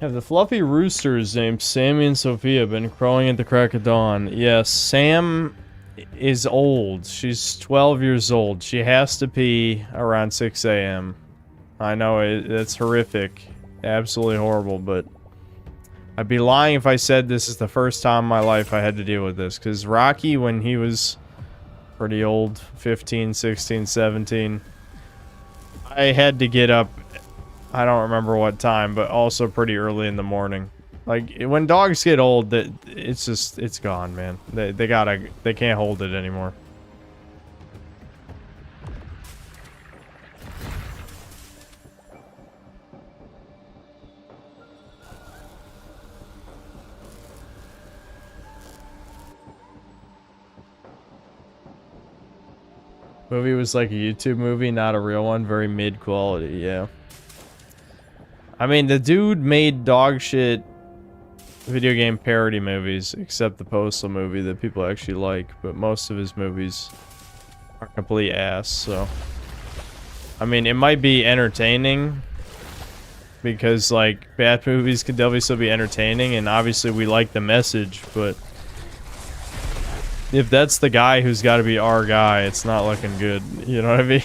Have the fluffy roosters named Sammy and Sophia been crowing at the crack of dawn? Yes, Sam is old. She's 12 years old. She has to pee around 6 a.m. I know it's horrific. Absolutely horrible, but I'd be lying if I said this is the first time in my life I had to deal with this. Because Rocky, when he was Pretty old, 15, 16, 17. I had to get up, I don't remember what time, but also pretty early in the morning. Like, when dogs get old, it's just, it's gone, man. They can't hold it anymore. Movie was like a YouTube movie, not a real one. Very mid quality, yeah. I mean, the dude made dog shit video game parody movies, except the Postal movie that people actually like, but most of his movies are complete ass, so. I mean, it might be entertaining, because, like, bad movies can definitely still be entertaining, and obviously we like the message, but if that's the guy who's got to be our guy, it's not looking good. You know what I mean?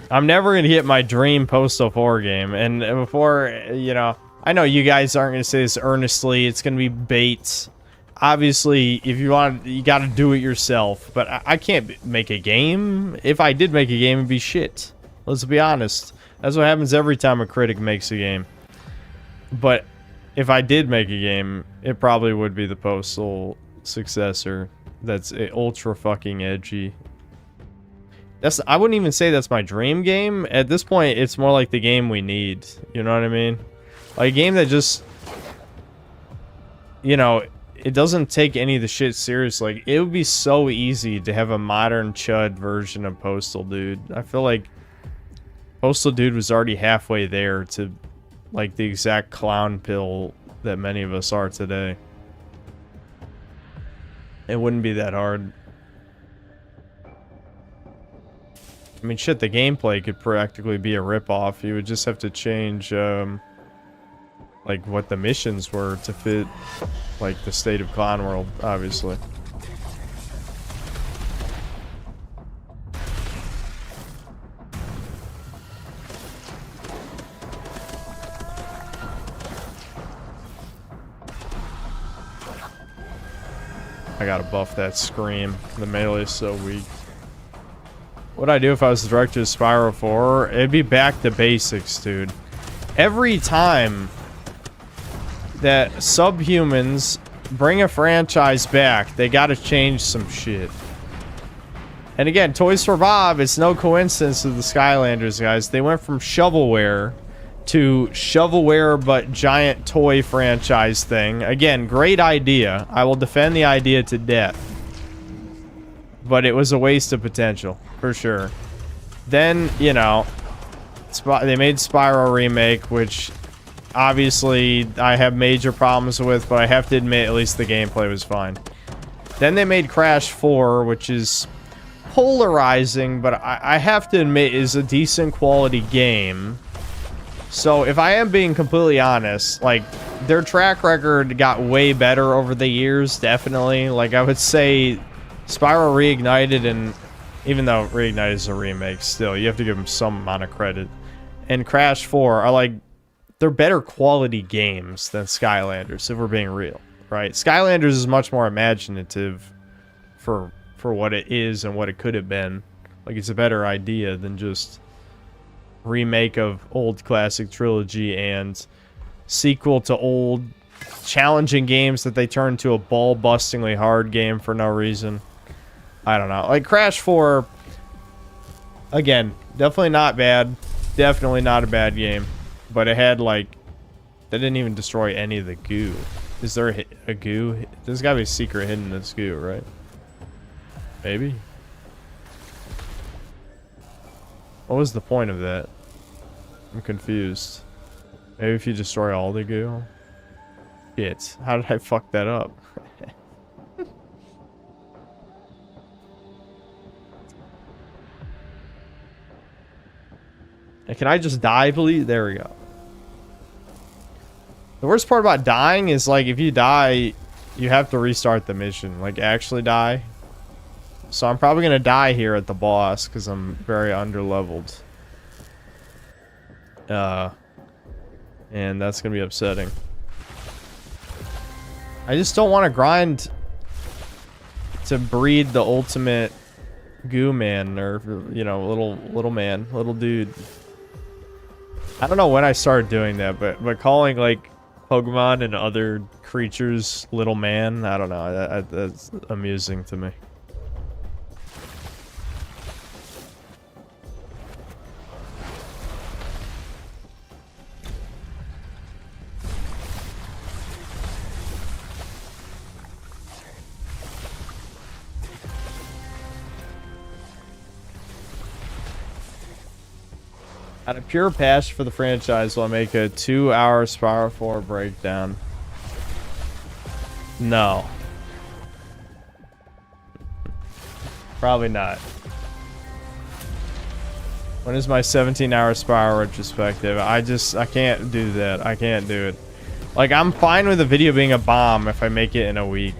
I'm never going to get my dream Postal 4 game. And before, you know, I know you guys aren't going to say this earnestly. It's going to be bait. Obviously, if you want, you got to do it yourself. But I can't make a game. If I did make a game, it'd be shit. Let's be honest. That's what happens every time a critic makes a game. But if I did make a game, it probably would be the Postal successor. That's ultra fucking edgy. I wouldn't even say that's my dream game. At this point, it's more like the game we need. You know what I mean? Like a game that just, you know, it doesn't take any of the shit serious. Like, it would be so easy to have a modern chud version of Postal Dude. I feel like Postal Dude was already halfway there to like the exact clown pill that many of us are today. It wouldn't be that hard. I mean, shit, the gameplay could practically be a ripoff. You would just have to change, like, what the missions were to fit, like, the state of Clown World, obviously. I gotta buff that scream. The melee is so weak. What'd I do if I was the director of Spyro 4? It'd be back to basics, dude. Every time that Subhumans bring a franchise back, they gotta change some shit. And again, Toys for Bob, it's no coincidence with the Skylanders, guys. They went from shovelware to shovelware but giant toy franchise thing. Again, great idea. I will defend the idea to death. But it was a waste of potential, for sure. Then, you know, they made Spyro Remake, which obviously I have major problems with, but I have to admit at least the gameplay was fine. Then they made Crash 4, which is polarizing, but I have to admit is a decent quality game. So if I am being completely honest, like, their track record got way better over the years, definitely. Like, I would say Spyro Reignited, and even though Reignited is a remake, still, you have to give them some amount of credit. And Crash 4 are, like, they're better quality games than Skylanders, if we're being real, right? Skylanders is much more imaginative for what it is and what it could have been. Like, it's a better idea than just remake of old classic trilogy and sequel to old challenging games that they turned to a ball-bustingly hard game for no reason. I don't know. Like, Crash 4, again, definitely not bad. Definitely not a bad game. But it had, like, they didn't even destroy any of the goo. Is there a goo? There's gotta be a secret hidden in this goo, right? Maybe? What was the point of that? I'm confused. Maybe if you destroy all the goo? Shit. How did I fuck that up? And can I just die, please? There we go. The worst part about dying is, like, if you die, you have to restart the mission. Like, actually die. So I'm probably gonna die here at the boss, because I'm very underleveled. And that's gonna be upsetting. I just don't want to grind to breed the ultimate goo man, or you know, little man, little dude. I don't know when I started doing that, but calling like Pokemon and other creatures little man, I don't know. That's amusing to me. Out of pure passion for the franchise, will I make a 2-hour Spiral 4 breakdown? No. Probably not. When is my 17-hour Spiral retrospective? I can't do that. I can't do it. Like, I'm fine with a video being a bomb if I make it in a week.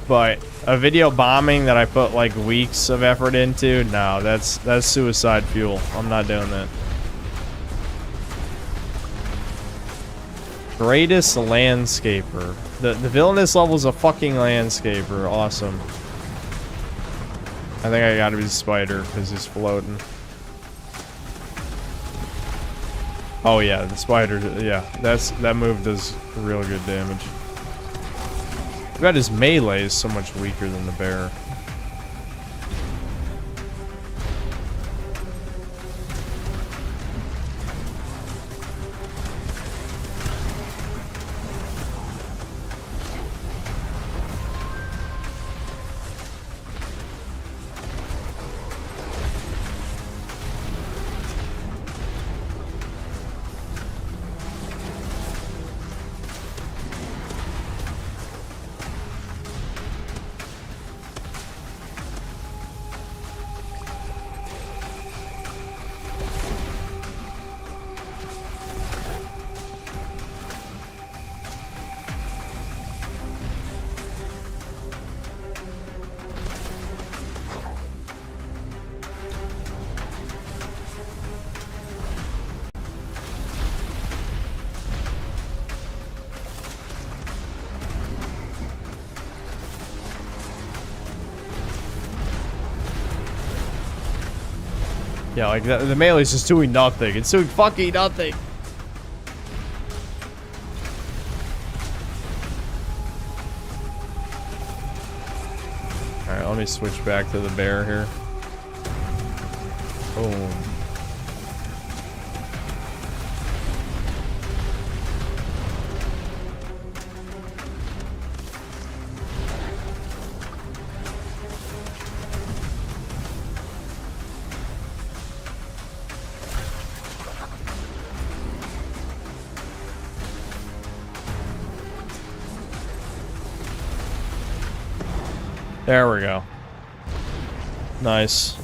But a video bombing that I put like weeks of effort into, no, that's suicide fuel. I'm not doing that. Greatest landscaper. The villainous level is a fucking landscaper. Awesome. I think I gotta be the spider because he's floating. Oh yeah, the spider. Yeah, that move does real good damage. I bet his melee is so much weaker than the bear. Yeah, like the melee's just doing nothing. It's doing fucking nothing. Alright, let me switch back to the bear here. Boom. There we go. Nice.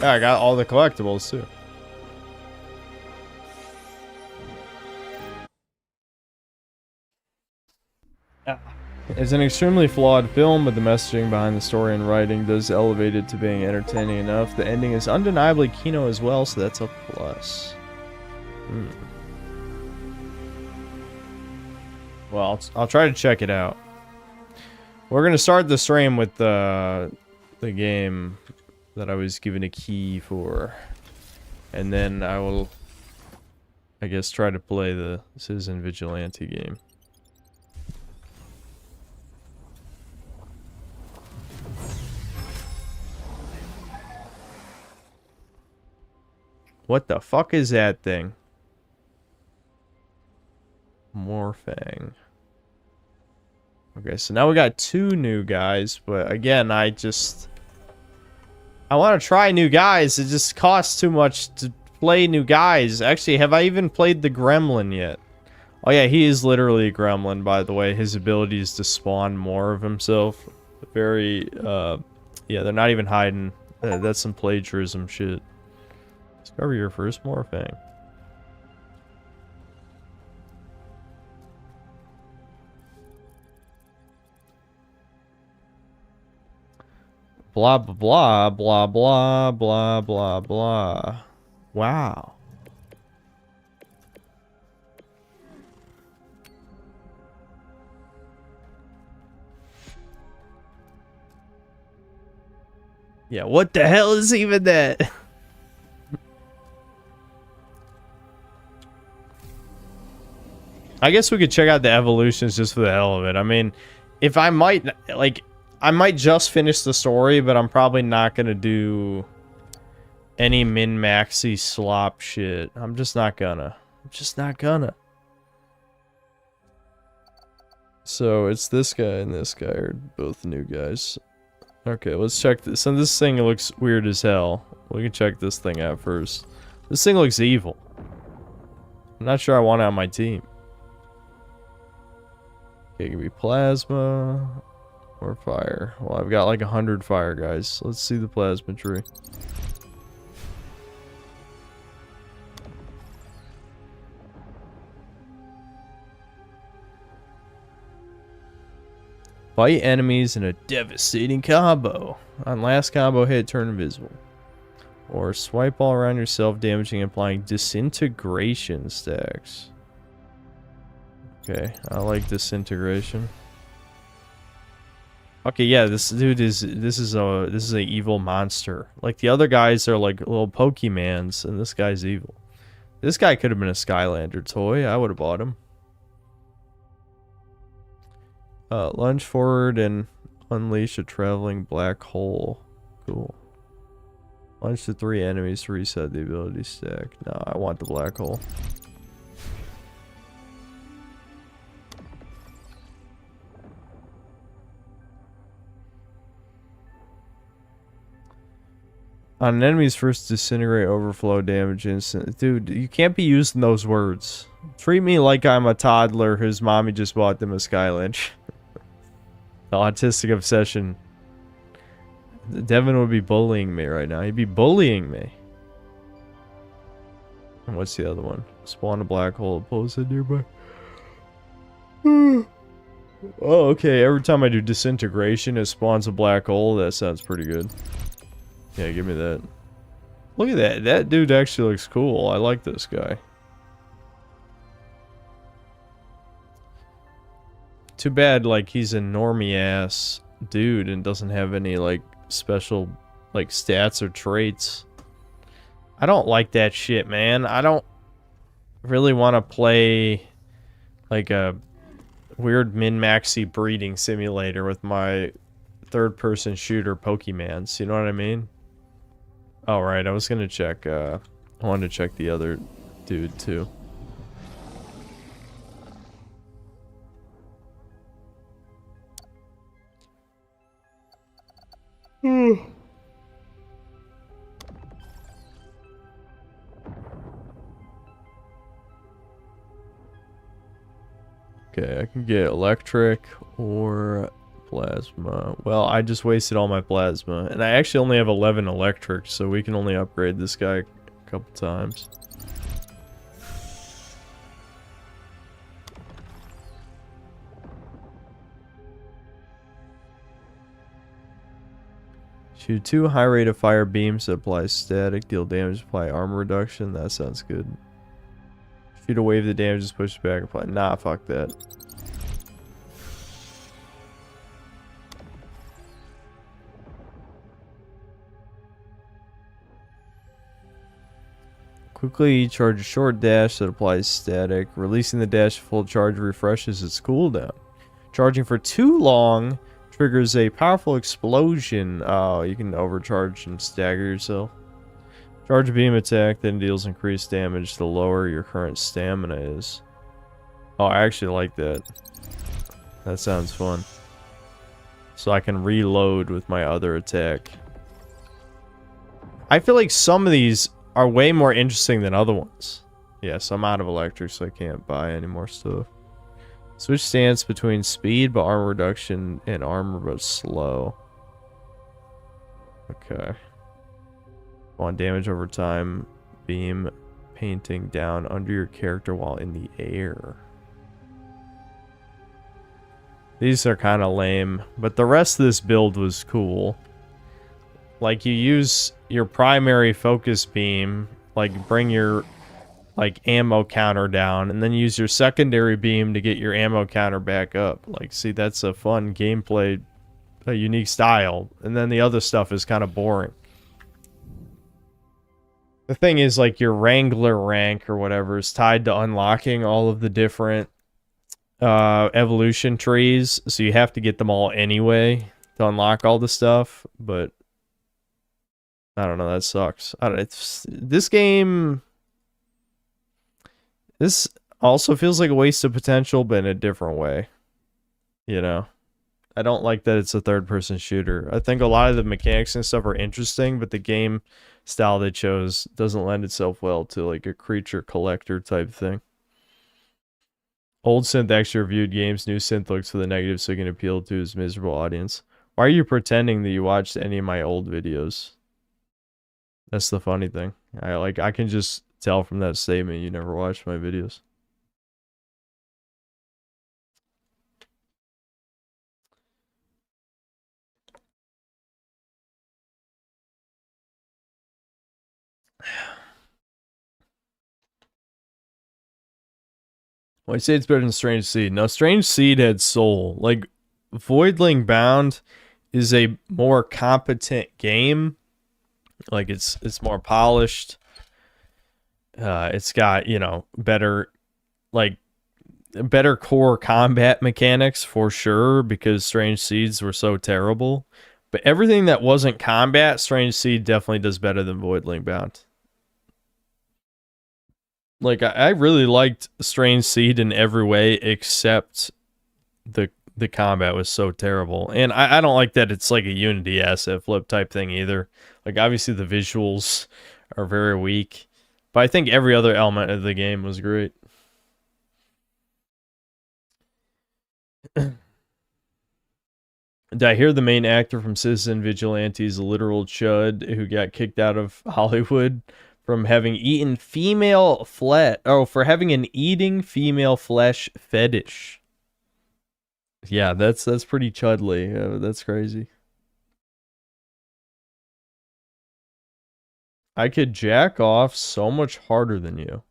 Yeah, I got all the collectibles too. It's an extremely flawed film, but the messaging behind the story and writing does elevate it to being entertaining enough. The ending is undeniably Kino as well, so that's a plus. Well, I'll try to check it out. We're gonna start the stream with the game that I was given a key for, and then I will, I guess, try to play the Citizen Vigilante game. What the fuck is that thing? Morphang. Okay, so now we got 2 new guys, but again, I want to try new guys. It just costs too much to play new guys. Actually, have I even played the Gremlin yet? Oh yeah, he is literally a Gremlin, by the way. His ability is to spawn more of himself. Very, yeah, they're not even hiding. That's some plagiarism shit. Discover your first Morphang. Blah blah blah blah blah blah blah blah. Wow. Yeah, what the hell is even that? I guess we could check out the evolutions just for the hell of it. I mean, if I might, like, I might just finish the story, but I'm probably not gonna do any min-maxy slop shit. I'm just not gonna. I'm just not gonna. So it's this guy and this guy are both new guys. Okay, let's check this. And this thing looks weird as hell. We can check this thing out first. This thing looks evil. I'm not sure I want it on my team. Okay, give me plasma or fire. Well, I've got like 100 fire guys. Let's see the plasma tree. Fight enemies in a devastating combo. On last combo hit, turn invisible. Or swipe all around yourself, damaging and applying disintegration stacks. Okay, I like disintegration. Okay, yeah, this dude is this is a evil monster. Like the other guys are like little Pokemans, and this guy's evil. This guy could have been a Skylander toy. I would have bought him. Lunge forward and unleash a traveling black hole. Cool. Lunge to 3 enemies to reset the ability stack. No, I want the black hole. On an enemy's first disintegrate overflow damage instant. Dude, you can't be using those words. Treat me like I'm a toddler whose mommy just bought them a Skylinch. The autistic obsession. Devin would be bullying me right now. He'd be bullying me. And what's the other one? Spawn a black hole opposite nearby. Oh, okay. Every time I do disintegration, it spawns a black hole. That sounds pretty good. Yeah, give me that. Look at that. That dude actually looks cool. I like this guy. Too bad, like, he's a normie-ass dude and doesn't have any, like, special, like, stats or traits. I don't like that shit, man. I don't really want to play, like, a weird min-maxy breeding simulator with my third-person shooter Pokemans. You know what I mean? All right, I was gonna check. I wanted to check the other dude too. Okay, I can get electric or plasma. Well, I just wasted all my plasma. And I actually only have 11 electric, so we can only upgrade this guy a couple times. Shoot 2 high rate of fire beams that applies static, deal damage, apply armor reduction. That sounds good. Shoot a wave that damages, pushes back, apply. Nah, fuck that. Quickly charge a short dash that applies static. Releasing the dash to full charge refreshes its cooldown. Charging for too long triggers a powerful explosion. Oh, you can overcharge and stagger yourself. Charge a beam attack, then deals increased damage the lower your current stamina is. Oh, I actually like that. That sounds fun. So I can reload with my other attack. I feel like some of these are way more interesting than other ones. Yes, I'm out of electric, so I can't buy any more stuff. Switch stance between speed but armor reduction and armor but slow. Okay. On damage over time, beam painting down under your character while in the air. These are kind of lame, but the rest of this build was cool. Like, you use your primary focus beam, like bring your like ammo counter down and then use your secondary beam to get your ammo counter back up. Like, see, that's a fun gameplay, a unique style. And then the other stuff is kind of boring. The thing is, like, your Wrangler rank or whatever is tied to unlocking all of the different evolution trees, so you have to get them all anyway to unlock all the stuff. But I don't know, that sucks. This game, this also feels like a waste of potential, but in a different way. You know, I don't like that it's a third-person shooter. I think a lot of the mechanics and stuff are interesting, but the game style they chose doesn't lend itself well to like a creature collector type thing. Old synth actually reviewed games, new synth looks for the negative so he can appeal to his miserable audience. Why are you pretending that you watched any of my old videos? That's the funny thing. I can just tell from that statement you never watched my videos. Well, I say it's better than Strange Seed. No, Strange Seed had soul. Like, Voidling Bound is a more competent game. Like, it's more polished. It's got, you know, better core combat mechanics for sure, because Strange Seeds were so terrible. But everything that wasn't combat, Strange Seed definitely does better than Voidling Bound. Like, I really liked Strange Seed in every way except the combat was so terrible. And I don't like that it's like a Unity asset flip type thing either. Like, obviously the visuals are very weak, but I think every other element of the game was great. Did I hear the main actor from Citizen Vigilante is a literal chud who got kicked out of Hollywood from having eaten female flesh? Oh, for having an eating female flesh fetish. Yeah, that's pretty chudly. That's crazy. I could jack off so much harder than you.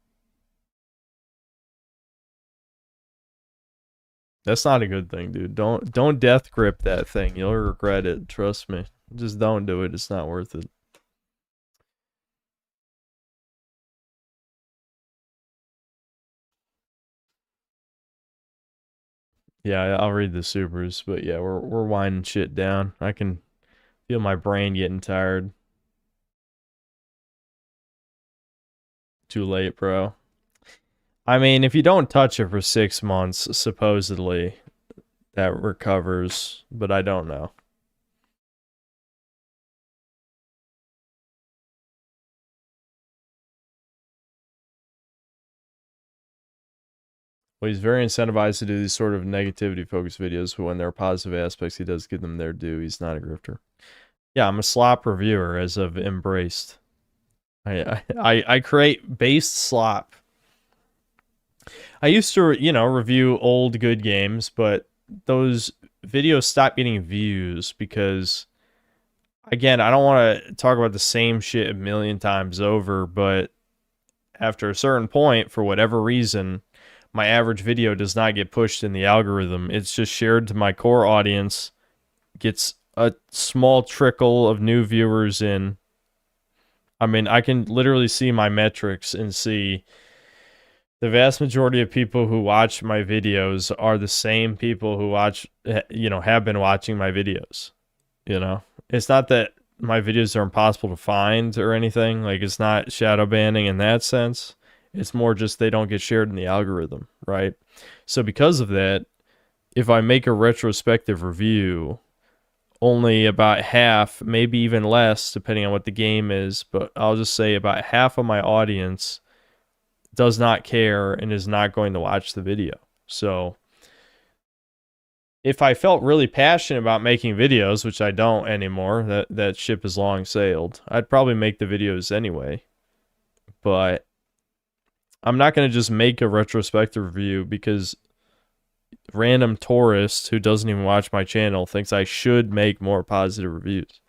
That's not a good thing, dude. Don't death grip that thing. You'll regret it. Trust me. Just don't do it. It's not worth it. Yeah, I'll read the supers, but yeah, we're winding shit down. I can feel my brain getting tired. Too late, bro. I mean, if you don't touch it for 6 months, supposedly, that recovers, but I don't know. Well, he's very incentivized to do these sort of negativity-focused videos, but when there are positive aspects, he does give them their due. He's not a grifter. Yeah, I'm a slop reviewer, as of embraced. I create based slop. I used to, you know, review old good games, but those videos stopped getting views because, again, I don't want to talk about the same shit a million times over, but after a certain point, for whatever reason, my average video does not get pushed in the algorithm. It's just shared to my core audience, gets a small trickle of new viewers in. I mean, I can literally see my metrics and see the vast majority of people who watch my videos are the same people who watch, you know, have been watching my videos. You know, it's not that my videos are impossible to find or anything. Like, it's not shadow banning in that sense. It's more just they don't get shared in the algorithm, right? So because of that, if I make a retrospective review, only about half, maybe even less, depending on what the game is, but I'll just say about half of my audience does not care and is not going to watch the video. So if I felt really passionate about making videos, which I don't anymore, that ship has long sailed, I'd probably make the videos anyway. But I'm not going to just make a retrospective review because random tourist who doesn't even watch my channel thinks I should make more positive reviews.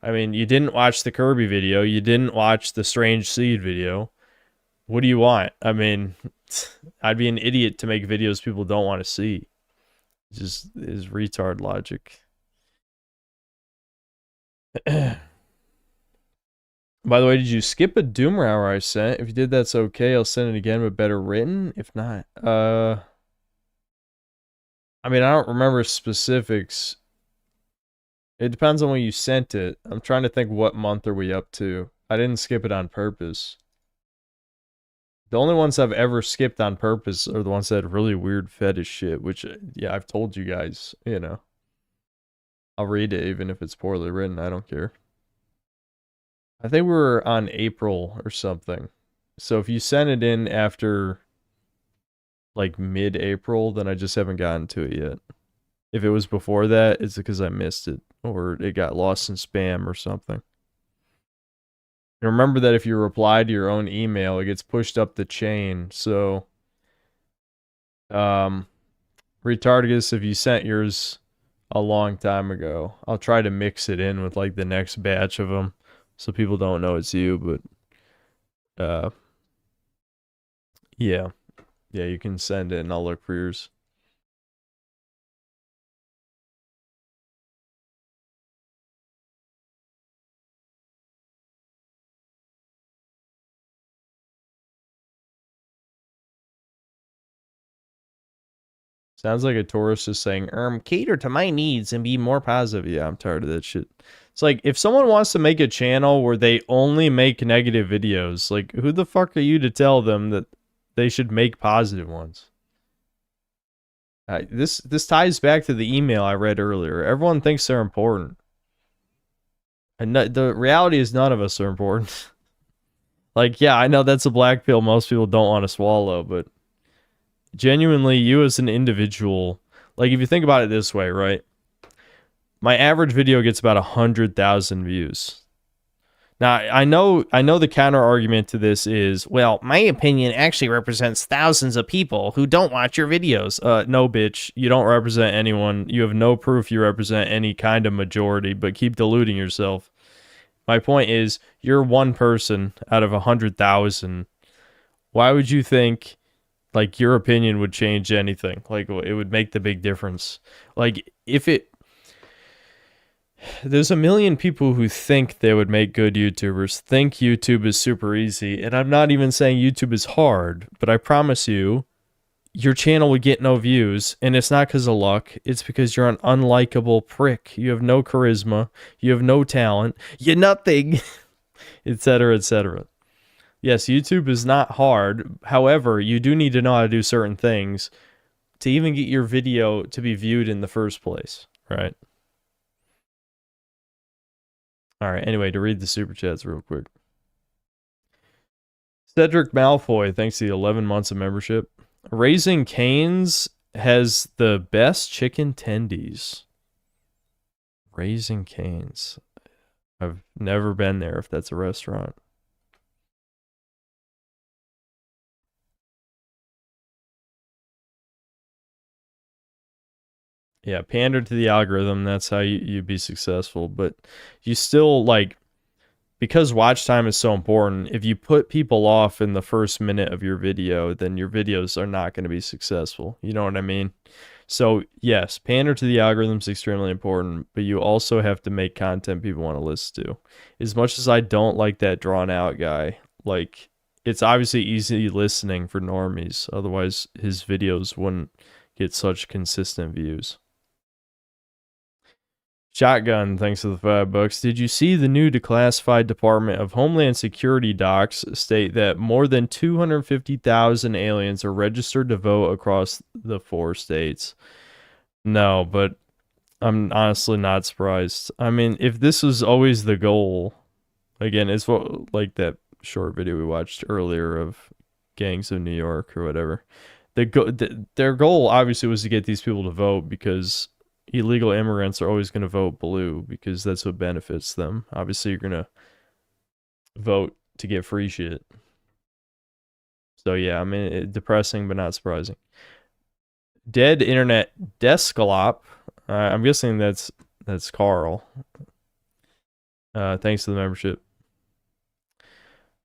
I mean, you didn't watch the Kirby video. You didn't watch the Strange Seed video. What do you want? I mean, I'd be an idiot to make videos people don't want to see. It just is retard logic. By the way, did you skip a Doom Hour I sent? If you did, that's okay. I'll send it again, but better written. If not, I mean, I don't remember specifics. It depends on when you sent it. I'm trying to think, what month are we up to? I didn't skip it on purpose. The only ones I've ever skipped on purpose are the ones that had really weird fetish shit, which, yeah, I've told you guys, you know. I'll read it even if it's poorly written. I don't care. I think we were on April or something. So if you sent it in after like mid-April, then I just haven't gotten to it yet. If it was before that, it's because I missed it or it got lost in spam or something. And remember that if you reply to your own email, it gets pushed up the chain. So Retardigus, if you sent yours a long time ago, I'll try to mix it in with like the next batch of them so people don't know it's you, but yeah, you can send it and I'll look for yours. Sounds like a tourist is saying, cater to my needs and be more positive. Yeah, I'm tired of that shit. It's like, if someone wants to make a channel where they only make negative videos, like, who the fuck are you to tell them that they should make positive ones? This ties back to the email I read earlier. Everyone thinks they're important. And the reality is none of us are important. Like, yeah, I know that's a black pill most people don't want to swallow, but genuinely, you as an individual, like, if you think about it this way, right? My average video gets about 100,000 views. Now, I know the counter argument to this is, well, my opinion actually represents thousands of people who don't watch your videos. No, bitch, you don't represent anyone. You have no proof you represent any kind of majority, but keep deluding yourself. My point is, you're one person out of 100,000. Why would you think, like, your opinion would change anything? Like, it would make the big difference. Like, there's a million people who think they would make good YouTubers, think YouTube is super easy, and I'm not even saying YouTube is hard, but I promise you, your channel would get no views, and it's not because of luck, it's because you're an unlikable prick. You have no charisma, you have no talent, you're nothing, etc., etc. Yes, YouTube is not hard, however, you do need to know how to do certain things to even get your video to be viewed in the first place, right? Alright, anyway, to read the super chats real quick. Cedric Malfoy, thanks to the 11 months of membership. Raising Cane's has the best chicken tendies. Raising Cane's. I've never been there if that's a restaurant. Yeah, pander to the algorithm. That's how you be successful. But you still, like, because watch time is so important, if you put people off in the first minute of your video, then your videos are not going to be successful. You know what I mean? So, yes, pander to the algorithm is extremely important, but you also have to make content people want to listen to. As much as I don't like that drawn-out guy, like, it's obviously easy listening for normies. Otherwise, his videos wouldn't get such consistent views. Shotgun, thanks for the $5. Did you see the new declassified Department of Homeland Security docs state that more than 250,000 aliens are registered to vote across the 4 states? No, but I'm honestly not surprised. I mean, if this was always the goal, again, it's what, like that short video we watched earlier of Gangs of New York or whatever. Their goal obviously was to get these people to vote because illegal immigrants are always going to vote blue because that's what benefits them. Obviously, you're going to vote to get free shit. So yeah, I mean, depressing but not surprising. Dead Internet Descalop. I'm guessing that's Carl. Thanks to the membership.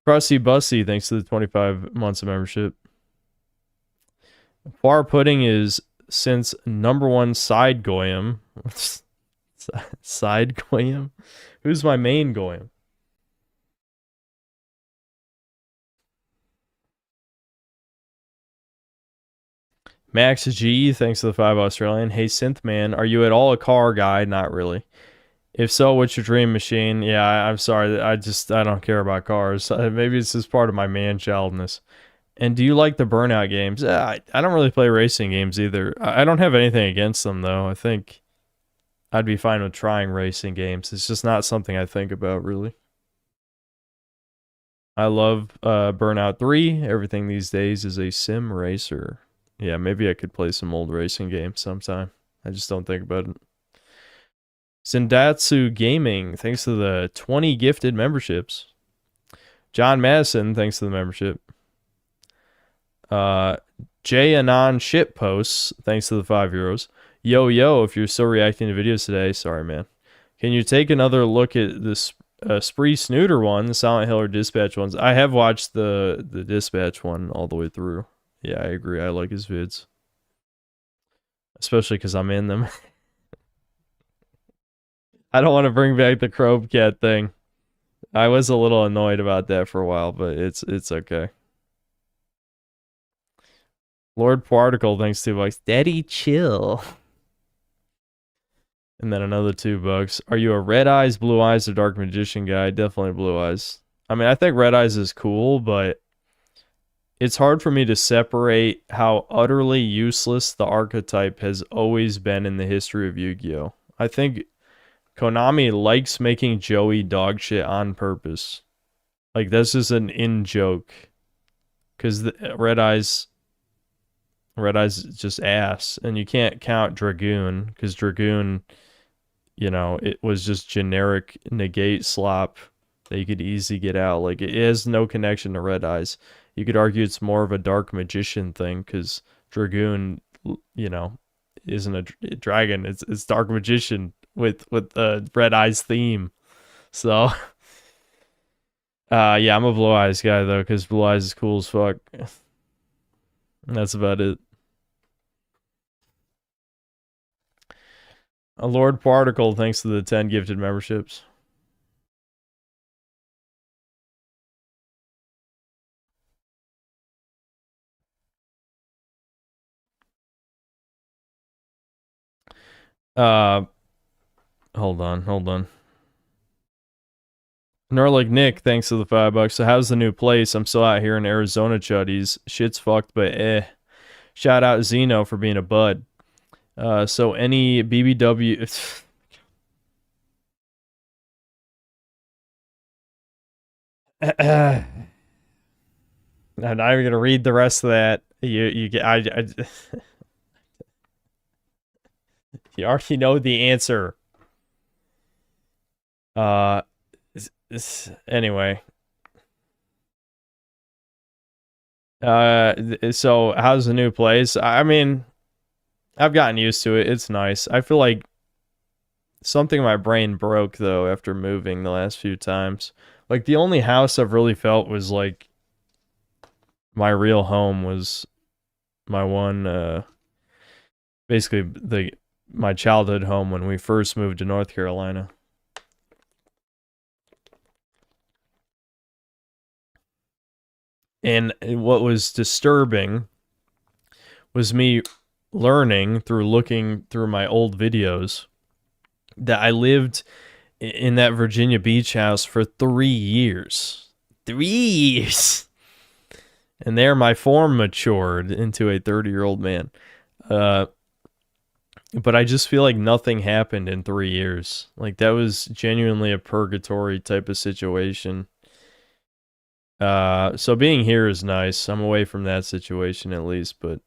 Crusty Bussy, thanks to the 25 months of membership. Far Pudding is since #1 side goyim. Side goyim? Who's my main goyim? Max G, thanks to the 5 Australian. Hey Synthman, are you at all a car guy? Not really. If so, what's your dream machine? Yeah, I'm sorry. I don't care about cars. Maybe it's just part of my man-childness. And do you like the Burnout games? I don't really play racing games either. I don't have anything against them, though. I think I'd be fine with trying racing games. It's just not something I think about, really. I love Burnout 3. Everything these days is a sim racer. Yeah, maybe I could play some old racing games sometime. I just don't think about it. Sendatsu Gaming, thanks to the 20 gifted memberships. John Madison, thanks to the membership. Jay Anon Shitposts, thanks to the €5. Yo, if you're still reacting to videos today, sorry, man. Can you take another look at this Spree Snooter one, the Silent Hill or Dispatch ones? I have watched the Dispatch one all the way through. Yeah, I agree. I like his vids. Especially because I'm in them. I don't want to bring back the Crobe Cat thing. I was a little annoyed about that for a while, but it's okay. Lord Particle, thanks $2. Daddy, chill. And then another $2. Are you a Red Eyes, Blue Eyes, or Dark Magician guy? Definitely Blue Eyes. I mean, I think Red Eyes is cool, but it's hard for me to separate how utterly useless the archetype has always been in the history of Yu-Gi-Oh! I think Konami likes making Joey dog shit on purpose. Like, this is an in-joke. Because Red Eyes is just ass. And you can't count Dragoon, because Dragoon, you know, it was just generic negate slop that you could easily get out. Like, it has no connection to Red Eyes. You could argue it's more of a Dark Magician thing, because Dragoon, you know, isn't a dragon. It's Dark Magician with Red Eyes theme. So, yeah, I'm a Blue Eyes guy, though, because Blue Eyes is cool as fuck. That's about it. A Lord Particle, thanks to the 10 gifted memberships. Hold on. Norlik Nick, thanks to the $5. So how's the new place? I'm still out here in Arizona, chuddies. Shit's fucked, but eh. Shout out Zeno for being a bud. So any BBW... I'm not even gonna read the rest of that. You already know the answer. Anyway. So how's the new place? I mean, I've gotten used to it. It's nice. I feel like something in my brain broke, though, after moving the last few times. Like, the only house I've really felt was, like, my real home was my one, basically, my childhood home when we first moved to North Carolina. And what was disturbing was me learning through looking through my old videos that I lived in that Virginia Beach house for 3 years. 3 years! And there my form matured into a 30-year-old man. But I just feel like nothing happened in 3 years. Like, that was genuinely a purgatory type of situation. So being here is nice. I'm away from that situation at least, but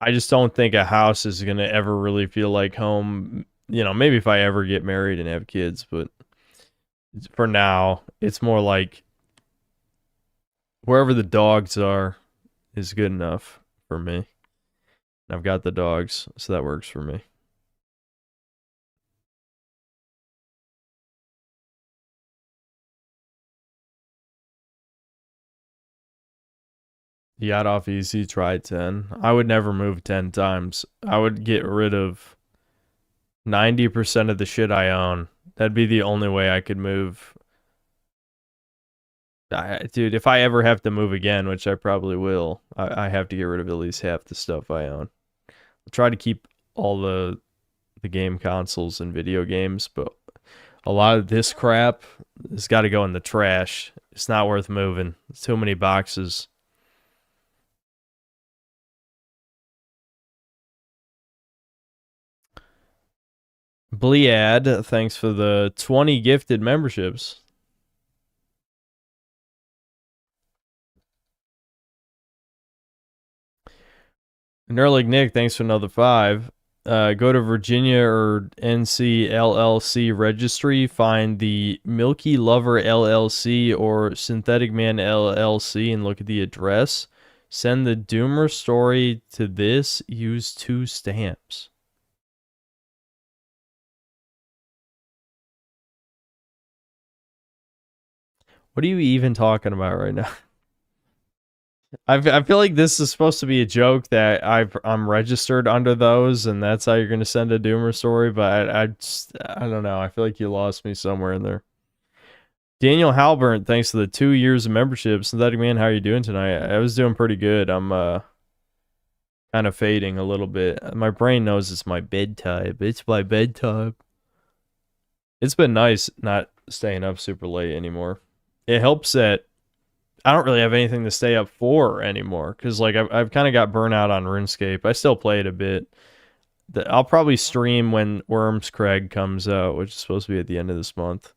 I just don't think a house is going to ever really feel like home. You know, maybe if I ever get married and have kids, but for now, it's more like wherever the dogs are is good enough for me. I've got the dogs, so that works for me. You got off easy, try 10. I would never move 10 times. I would get rid of 90% of the shit I own. That'd be the only way I could move. Dude, if I ever have to move again, which I probably will, I have to get rid of at least half the stuff I own. I'll try to keep all the game consoles and video games, but a lot of this crap has got to go in the trash. It's not worth moving. It's too many boxes. Blead, thanks for the 20 gifted memberships. Nerlig Nick, thanks for another 5. Go to Virginia or NC LLC registry, find the Milky Lover LLC or Synthetic Man LLC and look at the address. Send the Doomer story to this. Use 2 stamps. What are you even talking about right now? I feel like this is supposed to be a joke that I'm registered under those, and that's how you're gonna send a Doomer story. But I don't know. I feel like you lost me somewhere in there. Daniel Halbert, thanks to the 2 years of membership. Synthetic Man, how are you doing tonight? I was doing pretty good. I'm kind of fading a little bit. My brain knows it's my bedtime. It's my bedtime. It's been nice not staying up super late anymore. It helps that I don't really have anything to stay up for anymore, because like I've kind of got burnout on RuneScape. I still play it a bit. I'll probably stream when Worms Crag comes out, which is supposed to be at the end of this month.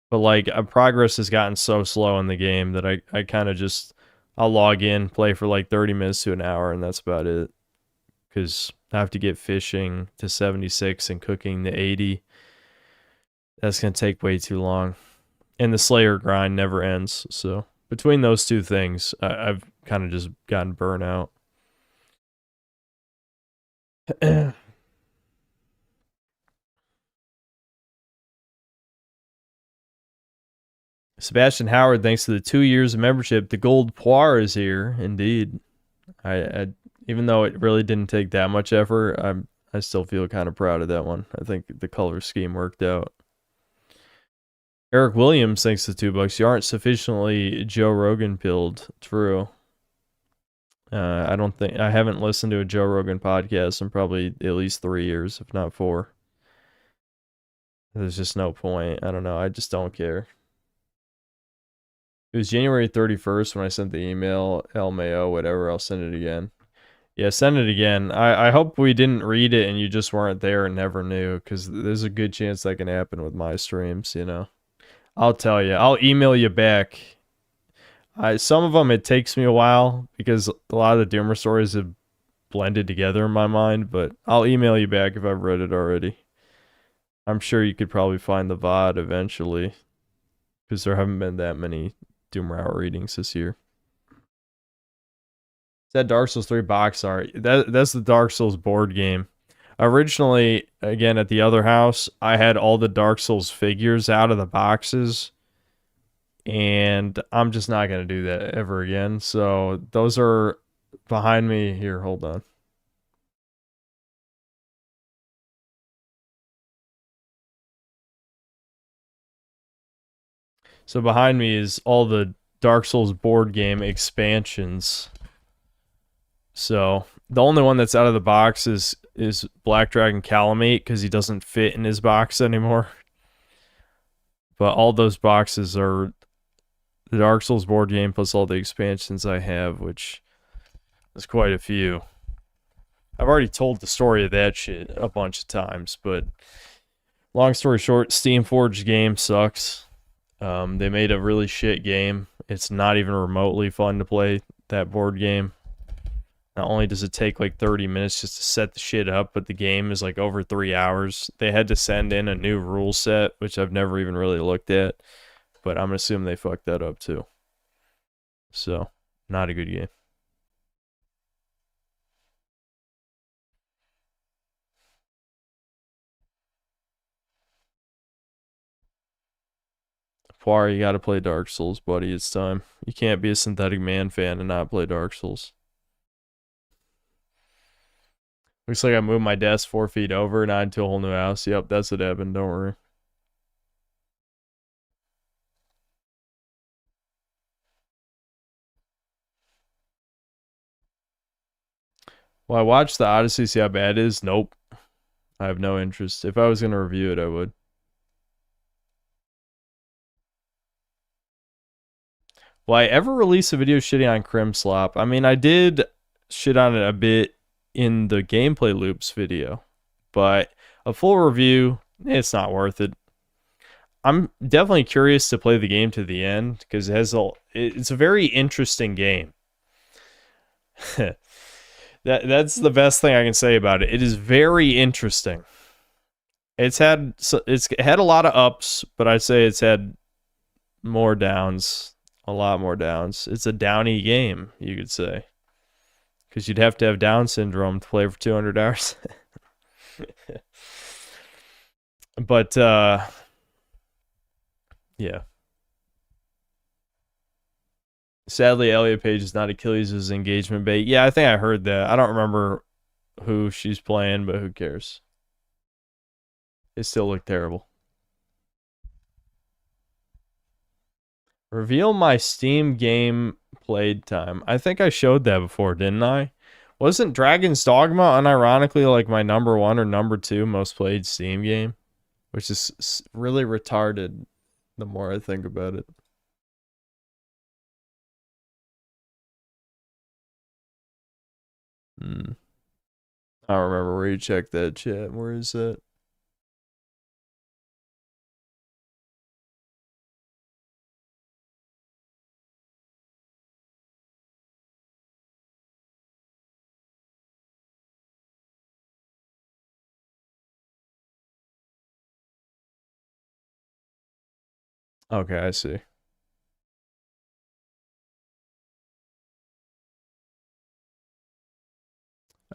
But like progress has gotten so slow in the game that I kind of just I'll log in, play for like 30 minutes to an hour, and that's about it. Because I have to get fishing to 76 and cooking to 80. That's gonna take way too long, and the Slayer grind never ends. So between those two things, I've kind of just gotten burnout. Sebastian Howard, thanks to the 2 years of membership, the gold poire is here. Indeed, I even though it really didn't take that much effort, I still feel kind of proud of that one. I think the color scheme worked out. Eric Williams, thanks to $2. You aren't sufficiently Joe Rogan pilled. True. I haven't listened to a Joe Rogan podcast in probably at least 3 years, if not 4. There's just no point. I don't know. I just don't care. It was January 31st when I sent the email, LMAO, whatever. I'll send it again. Yeah, send it again. I hope we didn't read it and you just weren't there and never knew, because there's a good chance that can happen with my streams, you know. I'll tell you. I'll email you back. Some of them, it takes me a while, because a lot of the Doomer stories have blended together in my mind, but I'll email you back if I've read it already. I'm sure you could probably find the VOD eventually, because there haven't been that many Doomer Hour readings this year. Is that Dark Souls 3 box art? That's the Dark Souls board game. Originally, again, at the other house, I had all the Dark Souls figures out of the boxes, and I'm just not going to do that ever again. So those are behind me here. Hold on. So behind me is all the Dark Souls board game expansions. So the only one that's out of the box is Black Dragon Calamite, because he doesn't fit in his box anymore. But all those boxes are the Dark Souls board game plus all the expansions I have, which is quite a few. I've already told the story of that shit a bunch of times, but long story short, Steamforged game sucks. They made a really shit game. It's not even remotely fun to play that board game. Not only does it take like 30 minutes just to set the shit up, but the game is like over 3 hours. They had to send in a new rule set, which I've never even really looked at, but I'm assuming they fucked that up too. So, not a good game. Poir, you gotta play Dark Souls, buddy. It's time. You can't be a Synthetic Man fan and not play Dark Souls. Looks like I moved my desk 4 feet over, not into a whole new house. Yep, that's what happened. Don't worry. Well, I watched the Odyssey, see how bad it is. Nope. I have no interest. If I was going to review it, I would. Will I ever release a video shitting on Crimslop? I mean, I did shit on it a bit in the gameplay loops video, but a full review, it's not worth it. I'm definitely curious to play the game to the end because it's a very interesting game. That's the best thing I can say about it. It is very interesting. It's had a lot of ups, but I'd say it's had more downs. A lot more downs. It's a downy game, you could say. Because you'd have to have Down syndrome to play for 200 hours. But, yeah. Sadly, Elliot Page is not Achilles' engagement bait. Yeah, I think I heard that. I don't remember who she's playing, but who cares? It still looked terrible. Reveal my Steam game played time. I think I showed that before, didn't I? Wasn't Dragon's Dogma unironically like my number 1 or number 2 most played Steam game? Which is really retarded the more I think about it. I don't remember where you checked that chat. Where is that? Okay, I see.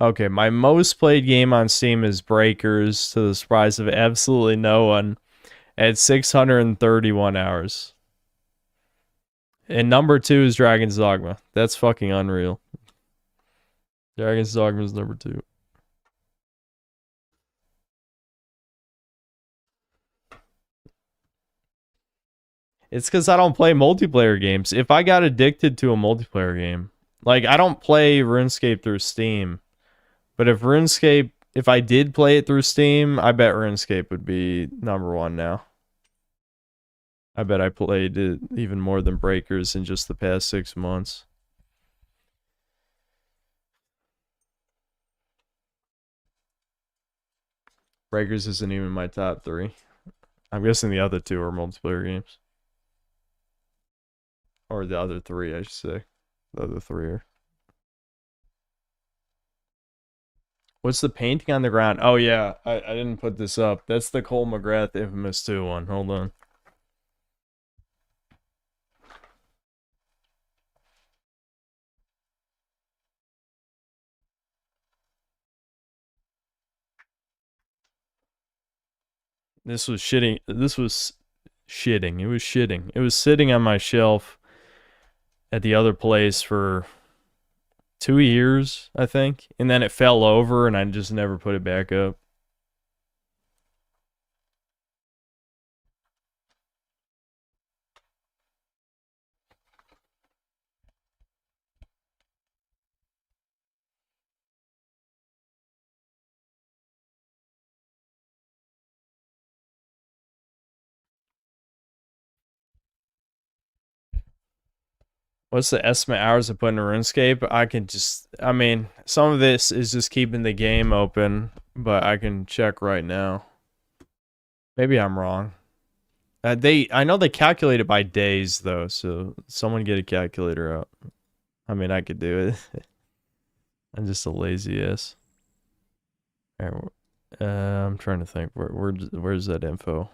Okay, my most played game on Steam is Breakers, to the surprise of absolutely no one, at 631 hours. And number 2 is Dragon's Dogma. That's fucking unreal. Dragon's Dogma is number 2. It's because I don't play multiplayer games. If I got addicted to a multiplayer game, like I don't play RuneScape through Steam, but if I did play it through Steam, I bet RuneScape would be number 1 now. I bet I played it even more than Breakers in just the past 6 months. Breakers isn't even my top 3. I'm guessing the other 2 are multiplayer games. Or the other 3, I should say. The other 3 are. What's the painting on the ground? Oh yeah, I didn't put this up. That's the Cole McGrath Infamous 2 one. Hold on. This was shitting. This was shitting. It was shitting. It was sitting on my shelf at the other place for 2 years, I think. And then it fell over and I just never put it back up. What's the estimate hours I put into RuneScape? I mean, some of this is just keeping the game open, but I can check right now. Maybe I'm wrong. I know they calculate it by days though, so someone get a calculator out. I mean, I could do it. I'm just a lazy ass. Alright, I'm trying to think. Where's that info?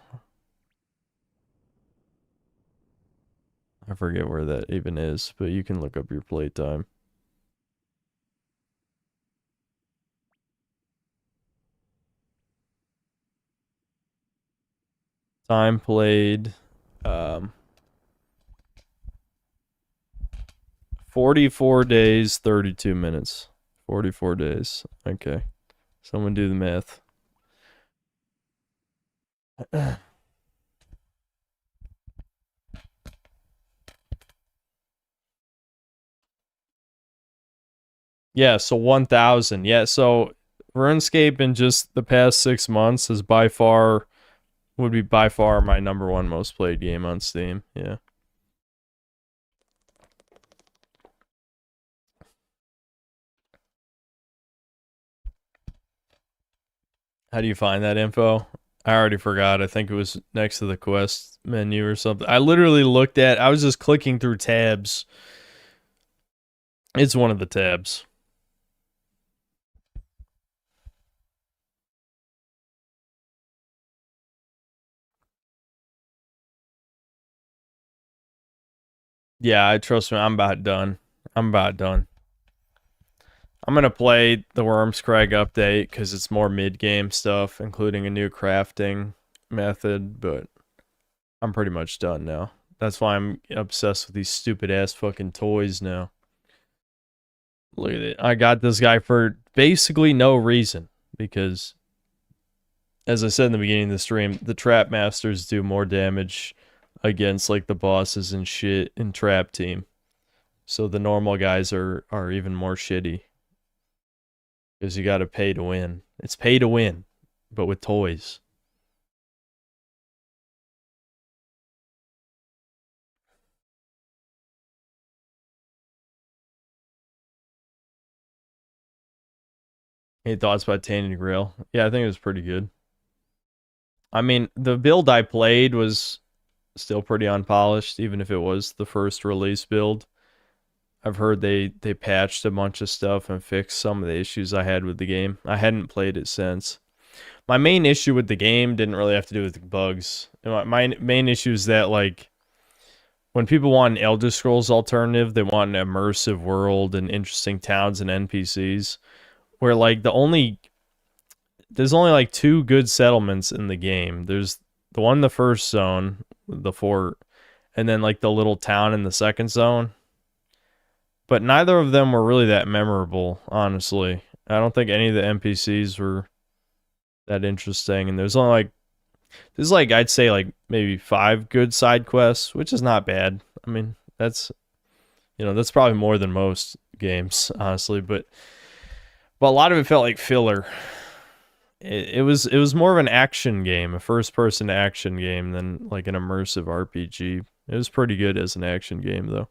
I forget where that even is, but you can look up your playtime. Time played. 44 days, 32 minutes. 44 days. Okay. Someone do the math. Yeah, so 1,000. Yeah, so RuneScape in just the past 6 months is would be by far my #1 most played game on Steam. Yeah. How do you find that info? I already forgot. I think it was next to the quest menu or something. I literally I was just clicking through tabs. It's one of the tabs. Yeah, trust me, I'm about done. I'm about done. I'm gonna play the Wormscrag update because it's more mid-game stuff, including a new crafting method, but I'm pretty much done now. That's why I'm obsessed with these stupid-ass fucking toys now. Look at it. I got this guy for basically no reason, because, as I said in the beginning of the stream, the Trap Masters do more damage against, like, the bosses and shit in Trap Team. So the normal guys are even more shitty. Because you gotta pay to win. It's pay to win, but with toys. Any thoughts about Tainted Grail? Yeah, I think it was pretty good. I mean, the build I played was still pretty unpolished, even if it was the first release build. I've heard they patched a bunch of stuff and fixed some of the issues I had with the game. I hadn't played it since. My main issue with the game didn't really have to do with the bugs. My main issue is that, like, when people want an Elder Scrolls alternative, they want an immersive world and interesting towns and NPCs. Where, like, there's only, like, 2 good settlements in the game. There's the one in the first zone, the fort, and then, like, the little town in the second zone. But neither of them were really that memorable, honestly. I don't think any of the NPCs were that interesting. And there's I'd say, like, maybe 5 good side quests, which is not bad. I mean, that's probably more than most games, honestly. But a lot of it felt like filler. It was more of an action game, a first-person action game, than, like, an immersive RPG. It was pretty good as an action game, though.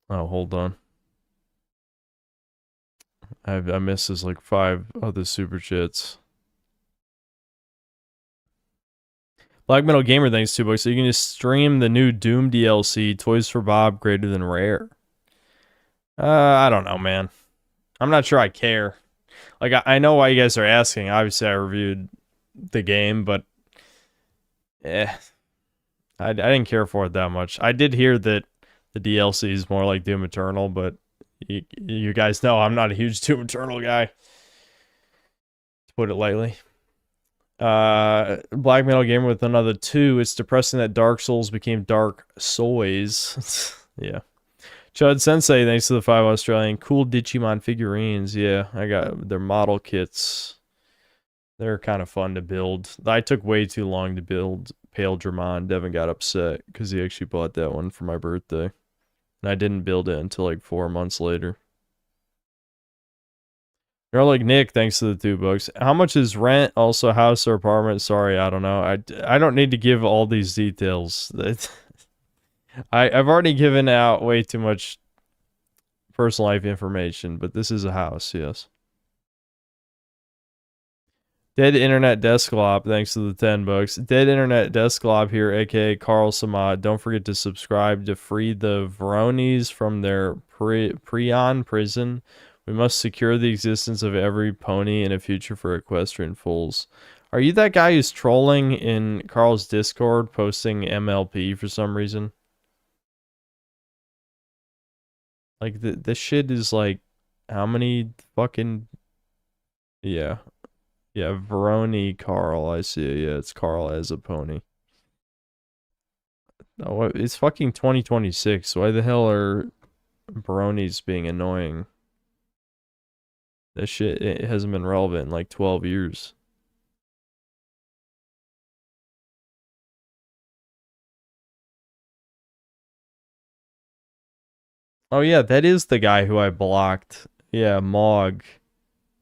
Oh, hold on. I missed his, like, 5 other super chats. Black Metal Gamer, thanks $2. So you can just stream the new Doom DLC, Toys for Bob, greater than rare. I don't know, man. I'm not sure I care. Like, I know why you guys are asking. Obviously, I reviewed the game, but I didn't care for it that much. I did hear that the DLC is more like Doom Eternal, but you guys know I'm not a huge Doom Eternal guy, to put it lightly. Black Metal Gamer with another 2. It's depressing that Dark Souls became Dark Soys. Yeah. Chud Sensei, thanks to the 5 Australian. Cool Digimon figurines. Yeah, I got their model kits. They're kind of fun to build. I took way too long to build Pale Dramon. Devin got upset because he actually bought that one for my birthday. And I didn't build it until, like, 4 months later. You're like, Nick, thanks to the $2. How much is rent? Also, house or apartment? Sorry, I don't know. I don't need to give all these details. I've already given out way too much personal life information, but this is a house, yes. Dead Internet Desktop, thanks to the $10. Dead Internet Desktop here, aka Carl Samad. Don't forget to subscribe to free the Veronis from their Prion prison. We must secure the existence of every pony in a future for equestrian fools. Are you that guy who's trolling in Carl's Discord, posting MLP for some reason? Like, this shit is, like, How many fucking... Yeah. Yeah, Veroni Carl, I see. Yeah, it's Carl as a pony. Oh, it's fucking 2026. Why the hell are Veronis being annoying? This shit, it hasn't been relevant in like 12 years. Oh yeah, that is the guy who I blocked. Yeah, Mog.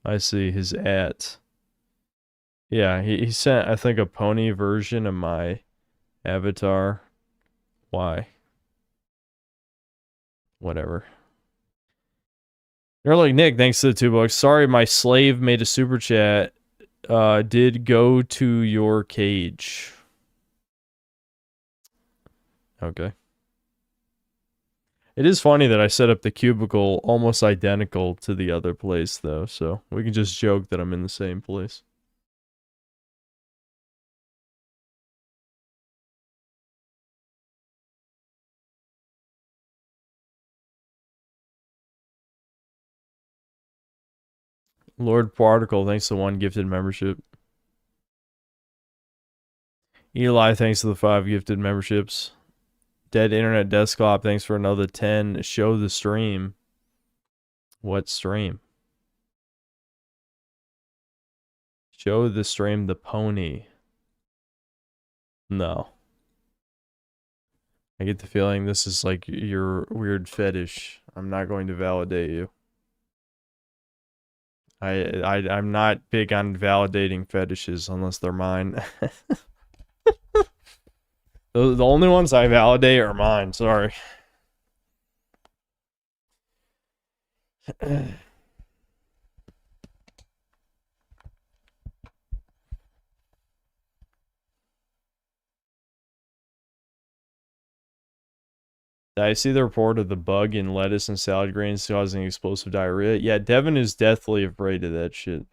I see his @. Yeah, he sent, I think, a pony version of my avatar. Why? Whatever. You're like, Nick, thanks to the $2. Sorry, my slave made a super chat. Did go to your cage. Okay. It is funny that I set up the cubicle almost identical to the other place, though, so we can just joke that I'm in the same place. Lord Particle, thanks to 1 gifted membership. Eli, thanks to the 5 gifted memberships. Dead Internet Desktop, thanks for another 10. Show the stream. What stream? Show the stream the pony. No. I get the feeling this is like your weird fetish. I'm not going to validate you. I'm not big on validating fetishes unless they're mine. The only ones I validate are mine, sorry. I see the report of the bug in lettuce and salad greens causing explosive diarrhea. Yeah, Devin is deathly afraid of that shit.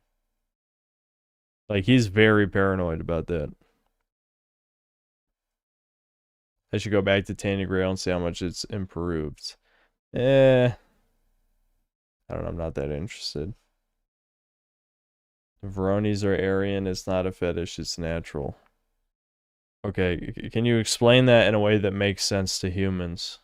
Like, he's very paranoid about that. I should go back to Tandy Grail and see how much it's improved. I don't know, I'm not that interested. Veronis are Aryan, it's not a fetish, it's natural. Okay, can you explain that in a way that makes sense to humans?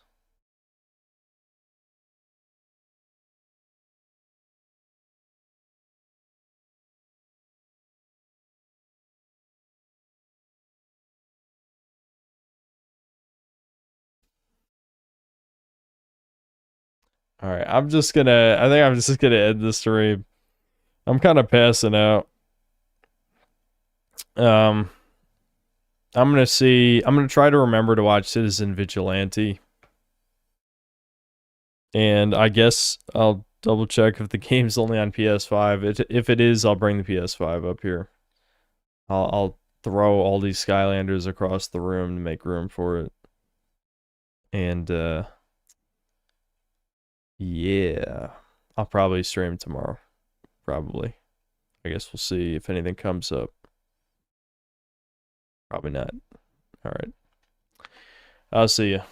Alright, I think I'm just gonna end this stream. I'm kind of passing out. I'm gonna try to remember to watch Citizen Vigilante. And I guess I'll double check if the game's only on PS5. If it is, I'll bring the PS5 up here. I'll throw all these Skylanders across the room to make room for it. And yeah, I'll probably stream tomorrow. Probably. I guess we'll see if anything comes up. Probably not. Alright. I'll see you.